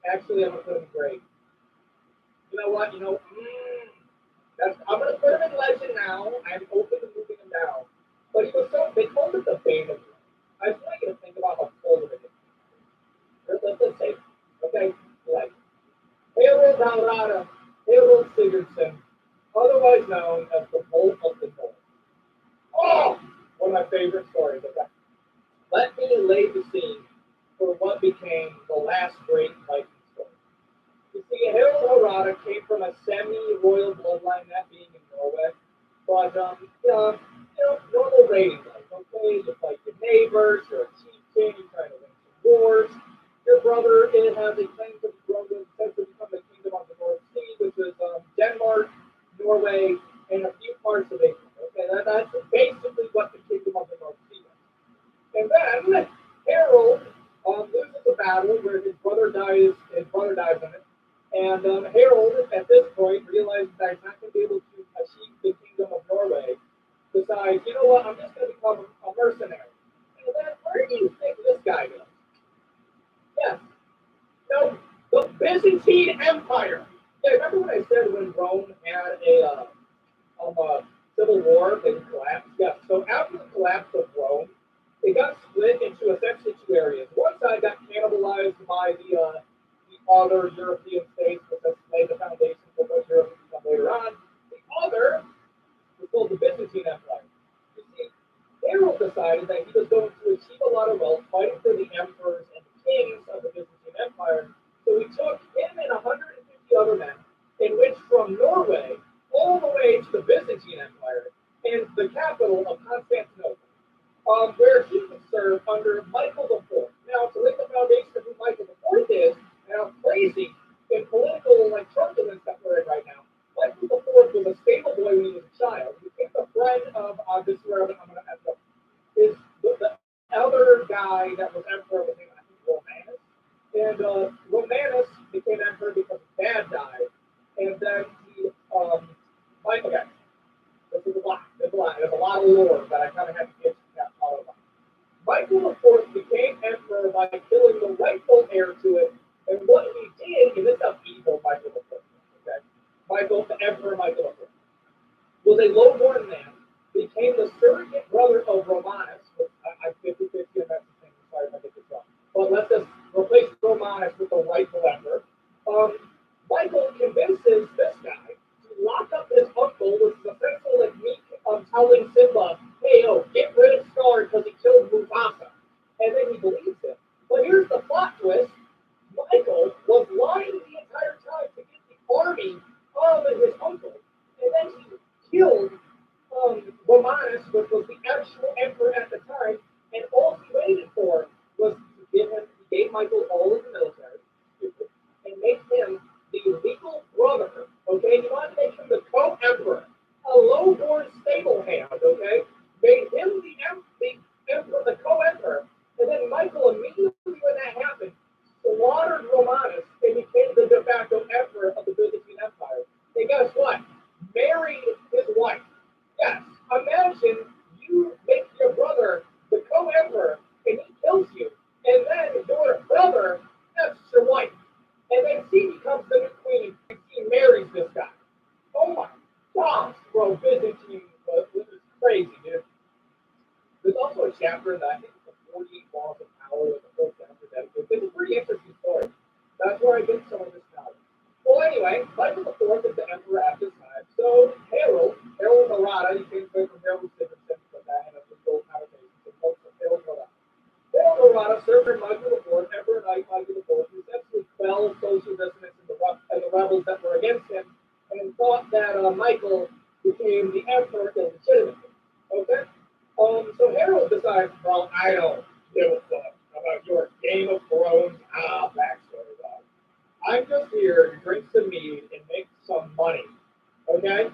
actually, I'm going to put him great. You know what? I'm going to put him in legend now. I'm open to moving him down. But he was they called it the Bane of Rome. I just want you to think about how cold of it is. Let's say, okay, like Harold Alrada, Harold Sigurdsson, otherwise known as the Bolt of the North. Oh, one of my favorite stories. Okay. Let me lay the scene for what became the last great Viking story. You see, Harold Harada came from a semi-royal bloodline, that being in Norway, but normal rating life. Okay, you fight your neighbors, you're a chieftain, you're trying to win some wars. Your brother has a claim to become the kingdom of the North Sea, which is Denmark, Norway, and a few parts of England. Okay, that's basically what the kingdom of the North Sea is. And then Harold loses a battle where his brother dies in it. And Harold, at this point, realizes that he's not going to be able to achieve the kingdom of Norway. Decides, you know what, I'm just going to become a mercenary. And then, where do you think this guy goes? Yes. No, the Byzantine Empire. Yeah, remember what I said when Rome had a civil war, they collapsed? Yeah, so after the collapse of Rome, it got split into essentially two areas. One side got cannibalized by the other European states, which has laid the foundation for what Europe will become later on. The other was called the Byzantine Empire. You see, Harold decided that he was going to achieve a lot of wealth fighting for the emperors and the kings of the Byzantine Empire. So he took him and 150 other men and went from Norway all the way to the Byzantine Empire and the capital of Constantinople, where he would serve under Michael IV. Now, to lay the foundation of who Michael IV is and how crazy and political turbulence that we're in right now, Michael IV was a stable boy when he was a child. He became a friend of this is where I'm going to mess up. Is the other guy that was emperor was named, I think, Romanus. And Romanus became emperor because his dad died. And then he, okay, this is a lot. There's a lot of lore that I kind of had to get all of. Michael IV became emperor by killing the rightful heir to it. And what he did, and this is how evil Michael IV was, okay? Emperor Michael IV was a low-born man, became the surrogate brother of Romanus. I'm 50-50 on that thing. Sorry if I get this wrong. But let's just replace Romanus with the rightful emperor. Michael convinces this guy to lock up his uncle, which is essentially like me telling Simba, hey, get rid of Scar because he killed Mufasa. And then he believes him. But here's the plot twist. Michael was lying the entire time to get the army of his uncle. And then he killed Romanus, which was the actual emperor at the time. And all he waited for was to give him, he gave Michael all of the military and make him the legal brother, okay? He wanted to make him the co-emperor, a low-born stable hand, okay? Made him the emperor, the co-emperor, and then Michael immediately when that happened, slaughtered Romanus and became the de facto emperor of the Byzantine Empire. And guess what? Married his wife. Yes, imagine you make your brother the co-emperor and he kills you, and then your brother, that's your wife. And then she becomes the new queen and she marries this guy. Oh my gosh, bro, Byzantine was crazy, dude. There's also a chapter that I think is the 48 Laws of Power with the whole chapter dedicated. It's a pretty interesting story. That's where I get some of this knowledge. Well, anyway, Michael IV is the emperor at this time. So Harold Narada, you can go from Harold Stevenson, but that had a legal connotation. So Harold Narada. Harold Narada served in Michael IV, Emperor Knight Michael IV, who essentially quelled social dissonance and the rebels that were against him, and thought that Michael became the emperor illegitimately. Okay? So Harold decides, well, I don't give a fuck about your Game of Thrones backstory, dog. I'm just here to drink some mead and make some money. Okay?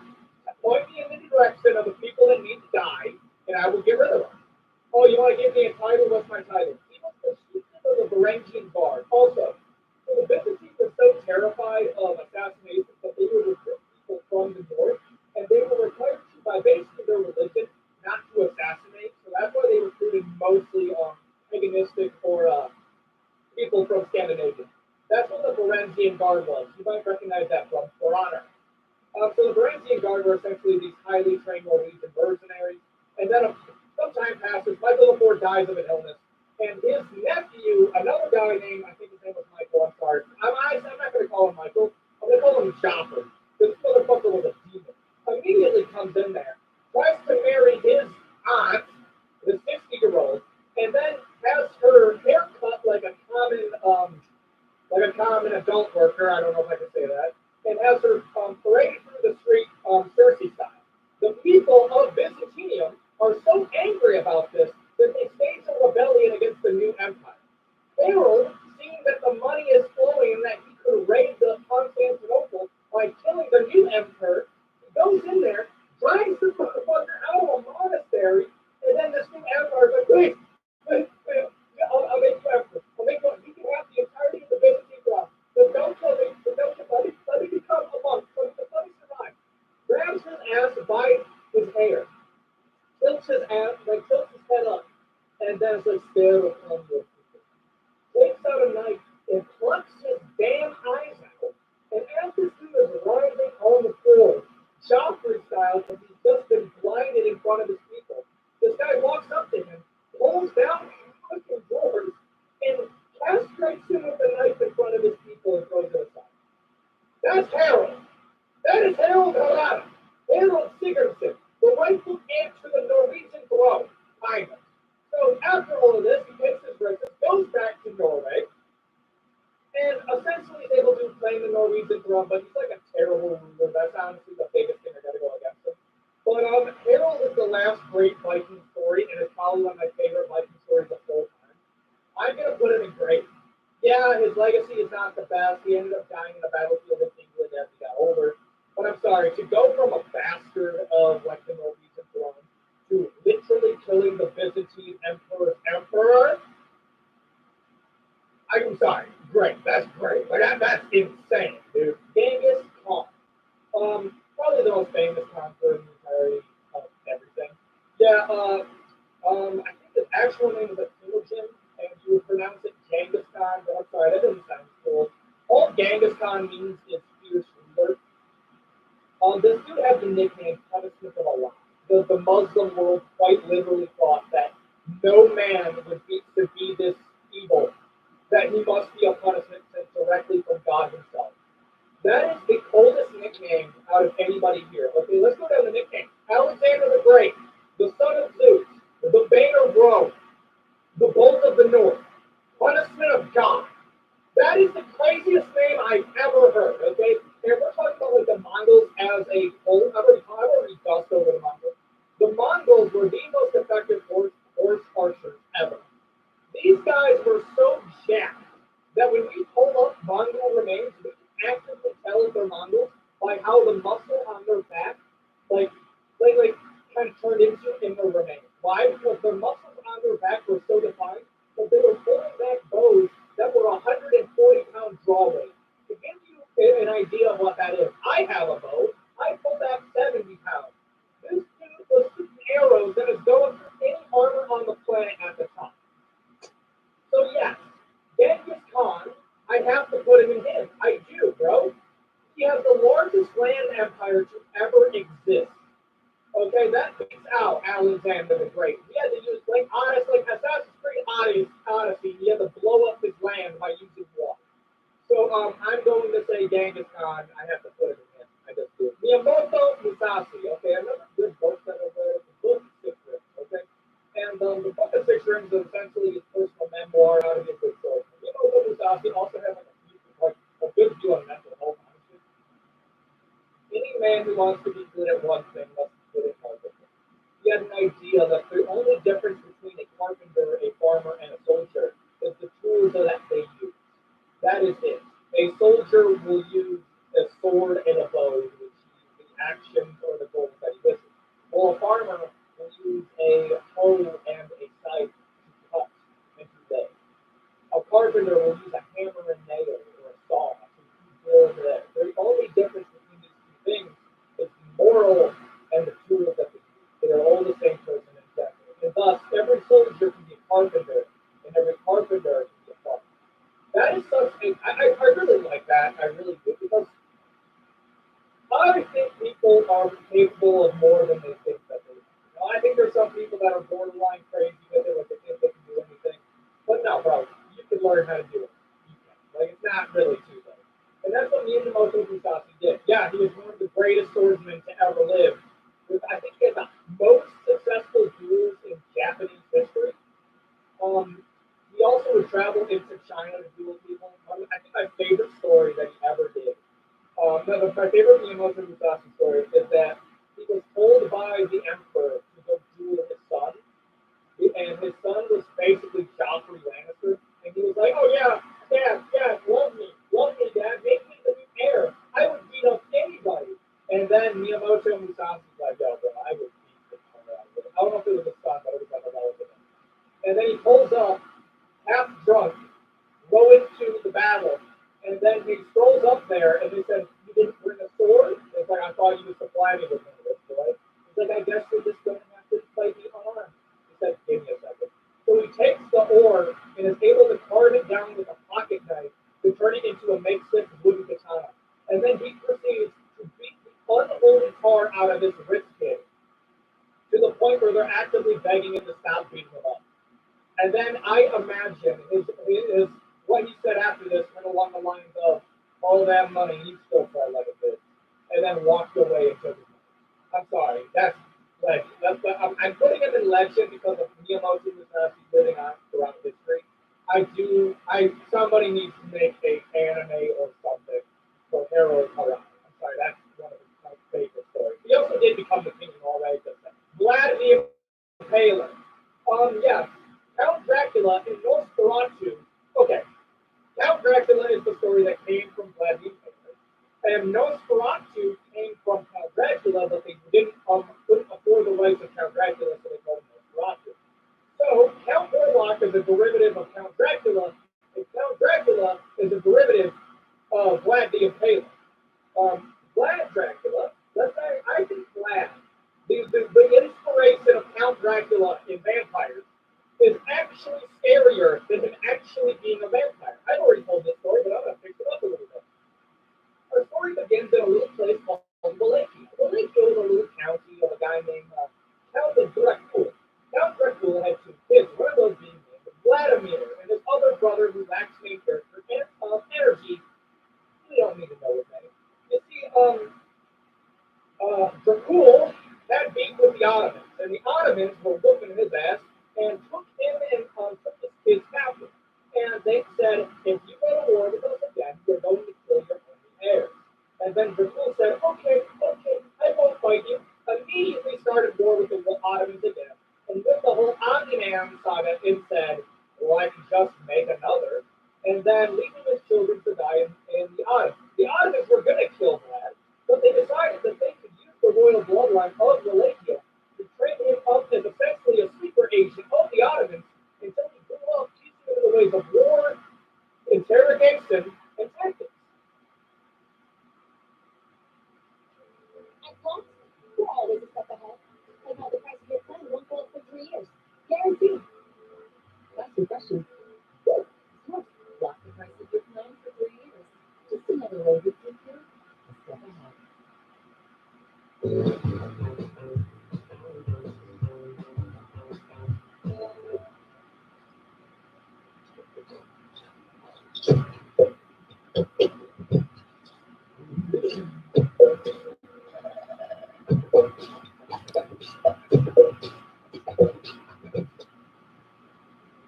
Point me in the direction of the people that need to die, and I will get rid of them. Oh, you want to give me a title? What's my title? He was the chieftain of the Varangian Guard. Also, so the Byzantines were so terrified of assassinations that they would recruit people from the north, and they were required to, by basically their religion, not to assassinate. So that's why they recruited mostly paganistic or people from Scandinavia. That's what the Varangian Guard was. You might recognize that from For Honor. So the Varangian Guard were essentially these highly trained Norwegian mercenaries. And then some time passes, Michael IV dies of an illness. And his nephew, another guy named, I think his name was Michael, I'm sorry. I'm not going to call him Michael. I'm going to call him Joffrey. This motherfucker was a demon. Immediately comes in there, tries to marry his aunt, the 60-year-old, and then has her hair cut like a common adult worker. I don't know if I can say that. And has her paraded through the street Cersei style. The people of Byzantium are so angry about this that they stage a rebellion against the new empire. Harold, seeing that the money is flowing and that he could raid the Constantinople by killing the new emperor, he goes in there, drags the motherfucker out of a monastery, and then this new emperor is like, wait, I'll make you emperor. You can have the entirety of the Byzantine crown. But don't kill me, let me become a monk, let me survive. Grabs his ass by his hair, tilts his head up, and then it's like, stare upon your people. Takes out a knife and plucks his damn eyes out, and as this dude is writhing on the floor, Joffrey style, because he's just been blinded in front of his people, this guy walks up to him, pulls down his fucking drawers, and castrates him with a knife in front of his people and throws it aside. That's Harold. That is Harold Harada. Harold Sigurdsson, the rightful heir to the Norwegian throne. Kind of. last great Viking story, and it's probably one of my favorite Viking stories of all time. I'm gonna put him in great. Yeah, his legacy is not the best. He ended up dying in the battlefield in England as he got older. But I'm sorry, to go from a bastard of like the Norwegian throne to literally killing the Byzantine emperor's emperor, I'm sorry, great, that's great. Like that's insane, dude. Genghis Khan. Probably the most famous conqueror in the entirety of everything. Yeah, I think his actual name is Temujin, and you would pronounce it Genghis Khan, but I'm sorry, that doesn't sound cool. All Genghis Khan means is fierce ruler. This dude has the nickname Punishment of Allah. The Muslim world quite literally thought that no man would be to be this evil, that he must be a punishment sent directly from God himself. That is the coldest nickname out of anybody here. Okay, let's go down the nickname. Alexander the Great, the son of Zeus, the Bane of Rome, the Bolt of the North, punishment of God. That is the craziest name I've ever heard, okay? And we're talking about like the Mongols as a whole. I've already glossed over the Mongols. The Mongols were the most effective horse archers ever. These guys were so jacked that when we pull up Mongol remains, we can actively tell if they're Mongols by how the muscle on their back, like kind of turned into in their remains. Why? Because their muscles on their back were so defined that they were pulling back bows that were 140-pound draw weight. To give you an idea of what that is, I have a bow. I pull back 70 pounds. This dude was shooting arrows that is going through any armor on the planet at the time. So yes, Genghis Khan, I have to put him in him. I do, bro. He has the largest land empire to ever exist. Okay, that beats out Alexander the Great. He had to use, like Assassin's Creed Odyssey, he had to blow up his land by using water. So I'm going to say Genghis Khan. I have to put him in him. I just do it. Miyamoto Musashi. Okay, another good book that I've read. The Book of Six Rings. Okay, and the Book of Six Rings is essentially his personal memoir out of his good story. Miyamoto Musashi also has a good view on mental health. Honestly, any man who wants to be good at one thing must be good at multiple. He had an idea that the only difference between a carpenter, a farmer, and a soldier is the tools that they use. That is it. A soldier will use a sword and a bow to achieve the actions or the goals that he wishes. While a farmer will use a hoe and a scythe to cut and to lay. A carpenter will use a hammer and nail or a saw to build it. The only difference between these two things is the moral and the tools that they use. They are all the same person exactly. And thus, every soldier can be a carpenter, and every carpenter can be a farmer. That is such a, I really like that. I really do, because I think people are capable of more than they think that they are. I think there's some people that are borderline crazy that they think they can do anything. But no, bro, you can learn how to do it. You can. Like, it's not really too late. And that's what Miyamoto Musashi did. Yeah, he was one of the greatest swordsmen to ever live. I think he had the most successful duels in Japanese history. He also would travel into China to duel people. I think my favorite story that he ever did. My favorite Miyamoto Musashi story is that he was told by the emperor to go duel his son, and his son was basically Joffrey Lannister, and he was like, "Oh yeah, Dad, love me, Dad, make me the new heir. I would beat up anybody." And then Miyamoto Musashi's like, "Yo, bro, I would beat the hell out of him." I don't know if it was his son, but it was like a relative. And then he pulls up, half drunk, going to the battle, and then he strolls up there, and he says, "You didn't bring a sword?" It's like, "I thought you would supply me with one of this, boy." He's like, "I guess we're just going to have to fight me unarmed." He said, "Give me a second." So he takes the ore and is able to carve it down with a pocket knife to turn it into a makeshift wooden katana. And then he proceeds to beat the unholy tar out of his rich kid to the point where they're actively begging him to stop beating him up. And then I imagine his what he said after this went along the lines of, "All that money, he still felt like a bitch," and then walked away and took his money. I'm sorry, that's legend. I'm putting him in legend because of Miyamoto Musashi living on throughout history. Somebody needs to make a anime or something for Harold Harada. I'm sorry, that's one of my favorite stories. He also did become the king of Norway, just Vladimir Impaler. Yes, Count Dracula in Nosferatu. Okay, Count Dracula is the story that came from Vladimir Impaler, and Nosferatu came from Count Dracula, but they couldn't afford the rights of Count Dracula, so they called him Nosferatu. So Count Orlok is a derivative of Count Dracula, and Count Dracula is a derivative of Vlad the Impaler. Vlad Dracula, I think Vlad, the inspiration of Count Dracula in vampires is actually scarier than him actually being a vampire. I've already told this story, but I'm going to fix it up a little bit. Our story begins in a little place called Wallachia. Wallachia was a little county of a guy named Count Dracula. Count Dracula had two kids, one of those being named Vladimir, and his other brother, who's actually a character, Energy. We don't need to know his name. You see, Dracul had beef with the Ottomans, and the Ottomans were whooping his ass and took him and took his kids captive. And they said, if you go to war with us again, you're going to kill your only heirs. And then Dracul said, okay, I won't fight you. Immediately started war with the Ottomans again. And with the whole Omni-Man saga, it said, well, I can just make another. And then leaving his children to die in the Ottomans. The Ottomans were going to kill Vlad, but they decided that they could use the royal bloodline of Wallachia to train him up as essentially a sleeper agent of the Ottomans until he grew up teaching him the ways of war, interrogation, and tactics. At once, you're always a step ahead. And now the price of your plan won't go up for 3 years. Guaranteed. That's the question. Good. Smart. Lock the price of your plan for 3 years. Just another way to keep you a step ahead.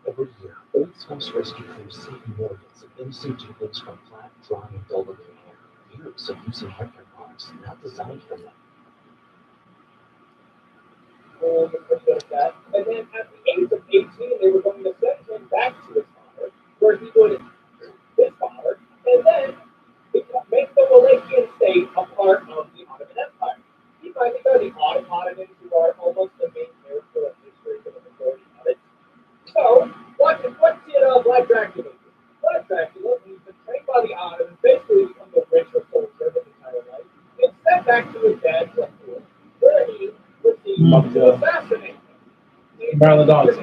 Every year, Old Spice Rescue crews save millions of innocent chickens from flat, dry, and dull-looking hair. Years of using hair care products not designed for them. And then at the age of 18, they were going to send him back to his father, where he would his father, and then make the Wallachian state a part of the Ottoman Empire. He finally got the Ottomans, who are almost the main character of history for the majority of it. So, what did Vlad Dracula do? Vlad Dracula, who's been trained by the Ottomans, basically becomes a richer soldier his entire life, is sent back to his dad, Dracula, where he received to assassinate him. Brown the dogs.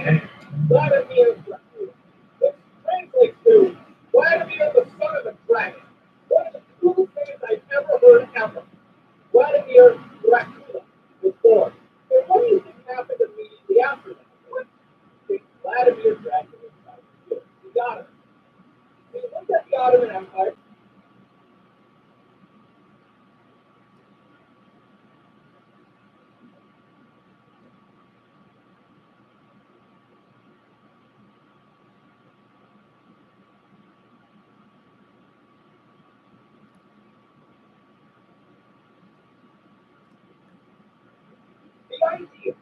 Vladimir Dracula, which translates to Vladimir the son of a dragon. One of the coolest names I've ever heard ever. Vladimir Dracula was born. And what do you think happened immediately after that? What do you think Vladimir Dracula decided to do? The Ottomans. When you look at the Ottoman Empire, the idea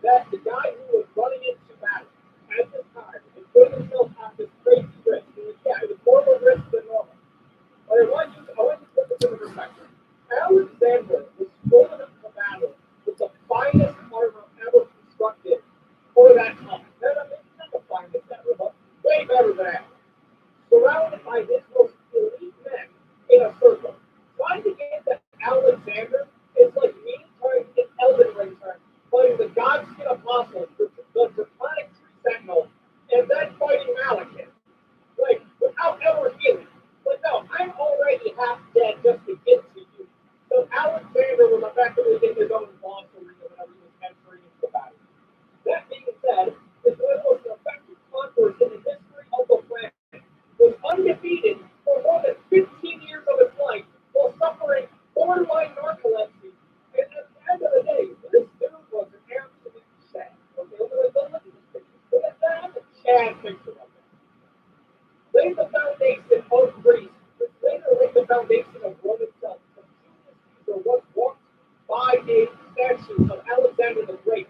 that the guy who was running into battle at this time was putting himself at this crazy risk. It was more of a risk than normal. But I want you to put this into perspective. Alexander was going up to battle with the finest armor ever constructed for that time. Not the finest ever, but way better than that. Surrounded by his most elite men in a circle. Trying to get to Alexander is like me trying to get Elden Ring turn, fighting the Godskin Apostles, the Draconic Tree Sentinel, and then fighting Malekith. Like, without ever healing. But no, I'm already half dead just to get to you. So Alexander was effectively in his own boss arena whenever he was entering into the battle. That being said, this was the most effective conqueror in the history of the planet. Was undefeated for more than 15 years of his life while suffering borderline narcolepsy. And at the end of the day, this dude was an absolute Chad. Okay, look at this picture. Look at that, a Chad picture of him. Laid the foundation of Greece, which later laid the foundation of Rome itself. Julius Caesar was walked by a statue of Alexander the Great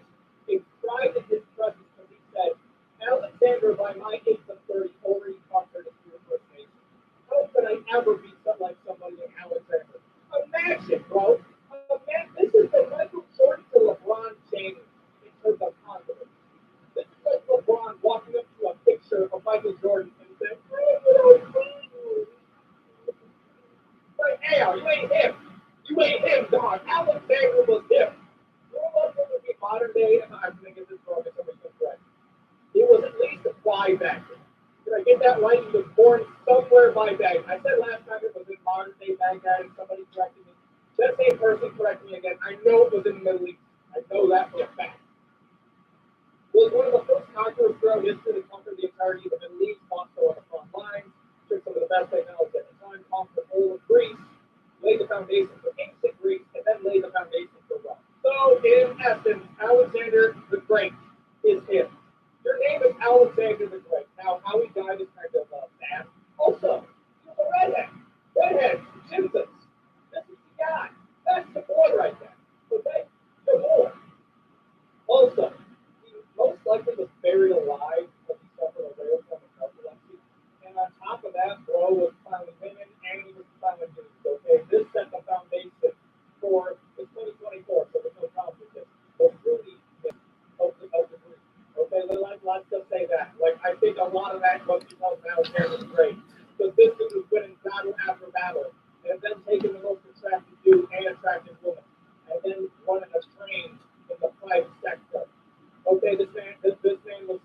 Baghdad. Did I get that right? He was born somewhere by Baghdad. I said last time it was in modern day Baghdad, and somebody corrected me. That same person corrected me again. I know it was in the Middle East. I know that for a fact. Was one of the first conquerors throughout history to conquer the entirety of the Middle East, Moscow on the front lines, took some of the best technology at the time, conquered the whole of Greece, laid the foundation for ancient Greece, and then laid the foundation for Rome. So, in essence, Alexander the Great is him. Your name is Alexander the Great. Now, how he died is kind of bad. Also, he was a redhead. Redhead, Jesus. This is the guy. That's the boy right there. Okay? The boy. Also, he most likely was buried alive because he suffered a rare form of narcolepsy. And on top of that, bro was plowing women and he was plowing dudes. Okay? This set the foundation for the 2024, so there's no problem with this. The fruity of the group. Okay, let's just say that. Like, I think a lot of that was because Alexander the Great. Because this dude was winning battle after battle, and then taking the most attractive dude and attractive woman, and then running a train in the private sector. Okay, this man was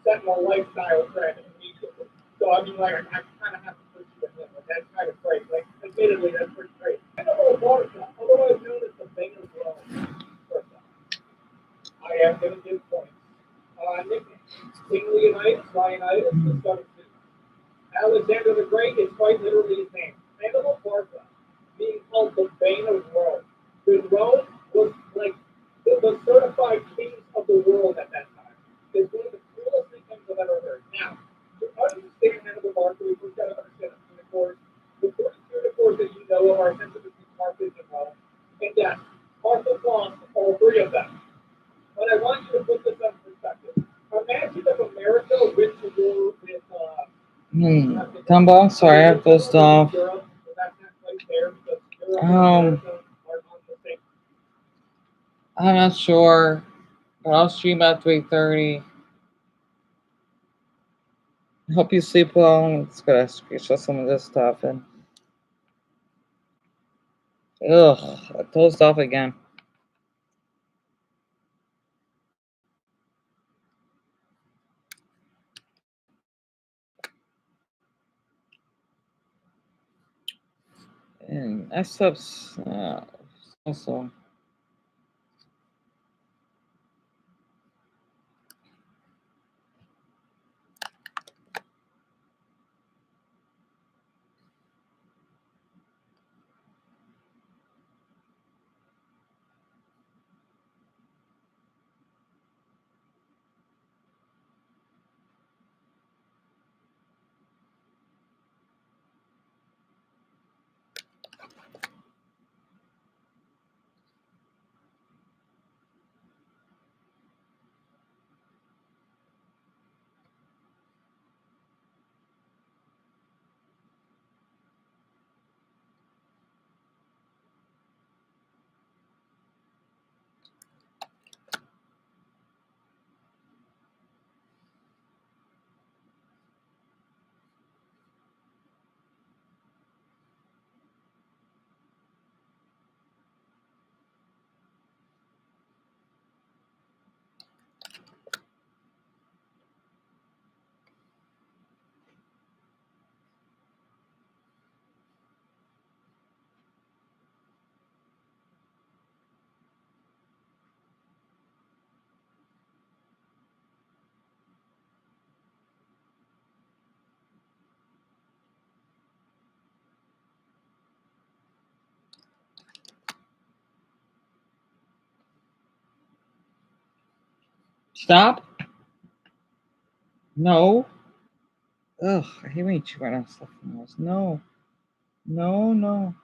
setting a lifestyle trend immediately. So I mean, like, I kind of have to put you in him. Like, that's kind of great. Like, admittedly, that's pretty great. And a little Barca, otherwise known as the Bane of Rome. I am going to give points. Nickname. King Leonidas, the son of Zeus. Alexander the Great is quite literally his name. Hannibal Barca, being called the Bane of Rome. Because Rome was like the certified kings of the world at that time. It's one of the coolest things I've ever heard. Now, to understand Hannibal Barca, we've got to understand the unicorns. The 40 unicorns that you know of are essentially Carthage and Rome. And yes, Carthage lost all three of them. But I want you to put this in perspective. Imagine if America went to war with Dumbo, sorry, I have those off. I'm not sure, but I'll stream at 3:30. I hope you sleep well. Let's go screenshot some of this stuff and. Ugh, I dozed off again. And I slept also. Stop. No. Ugh, I hate when you chew on stuff from this. No. No, no.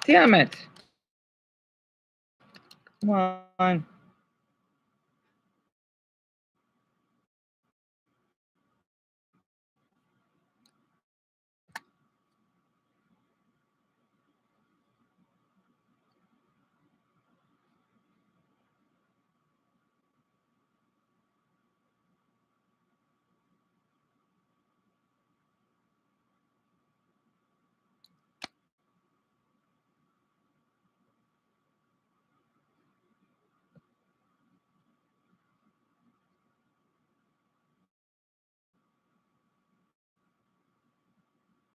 Damn it. Come on.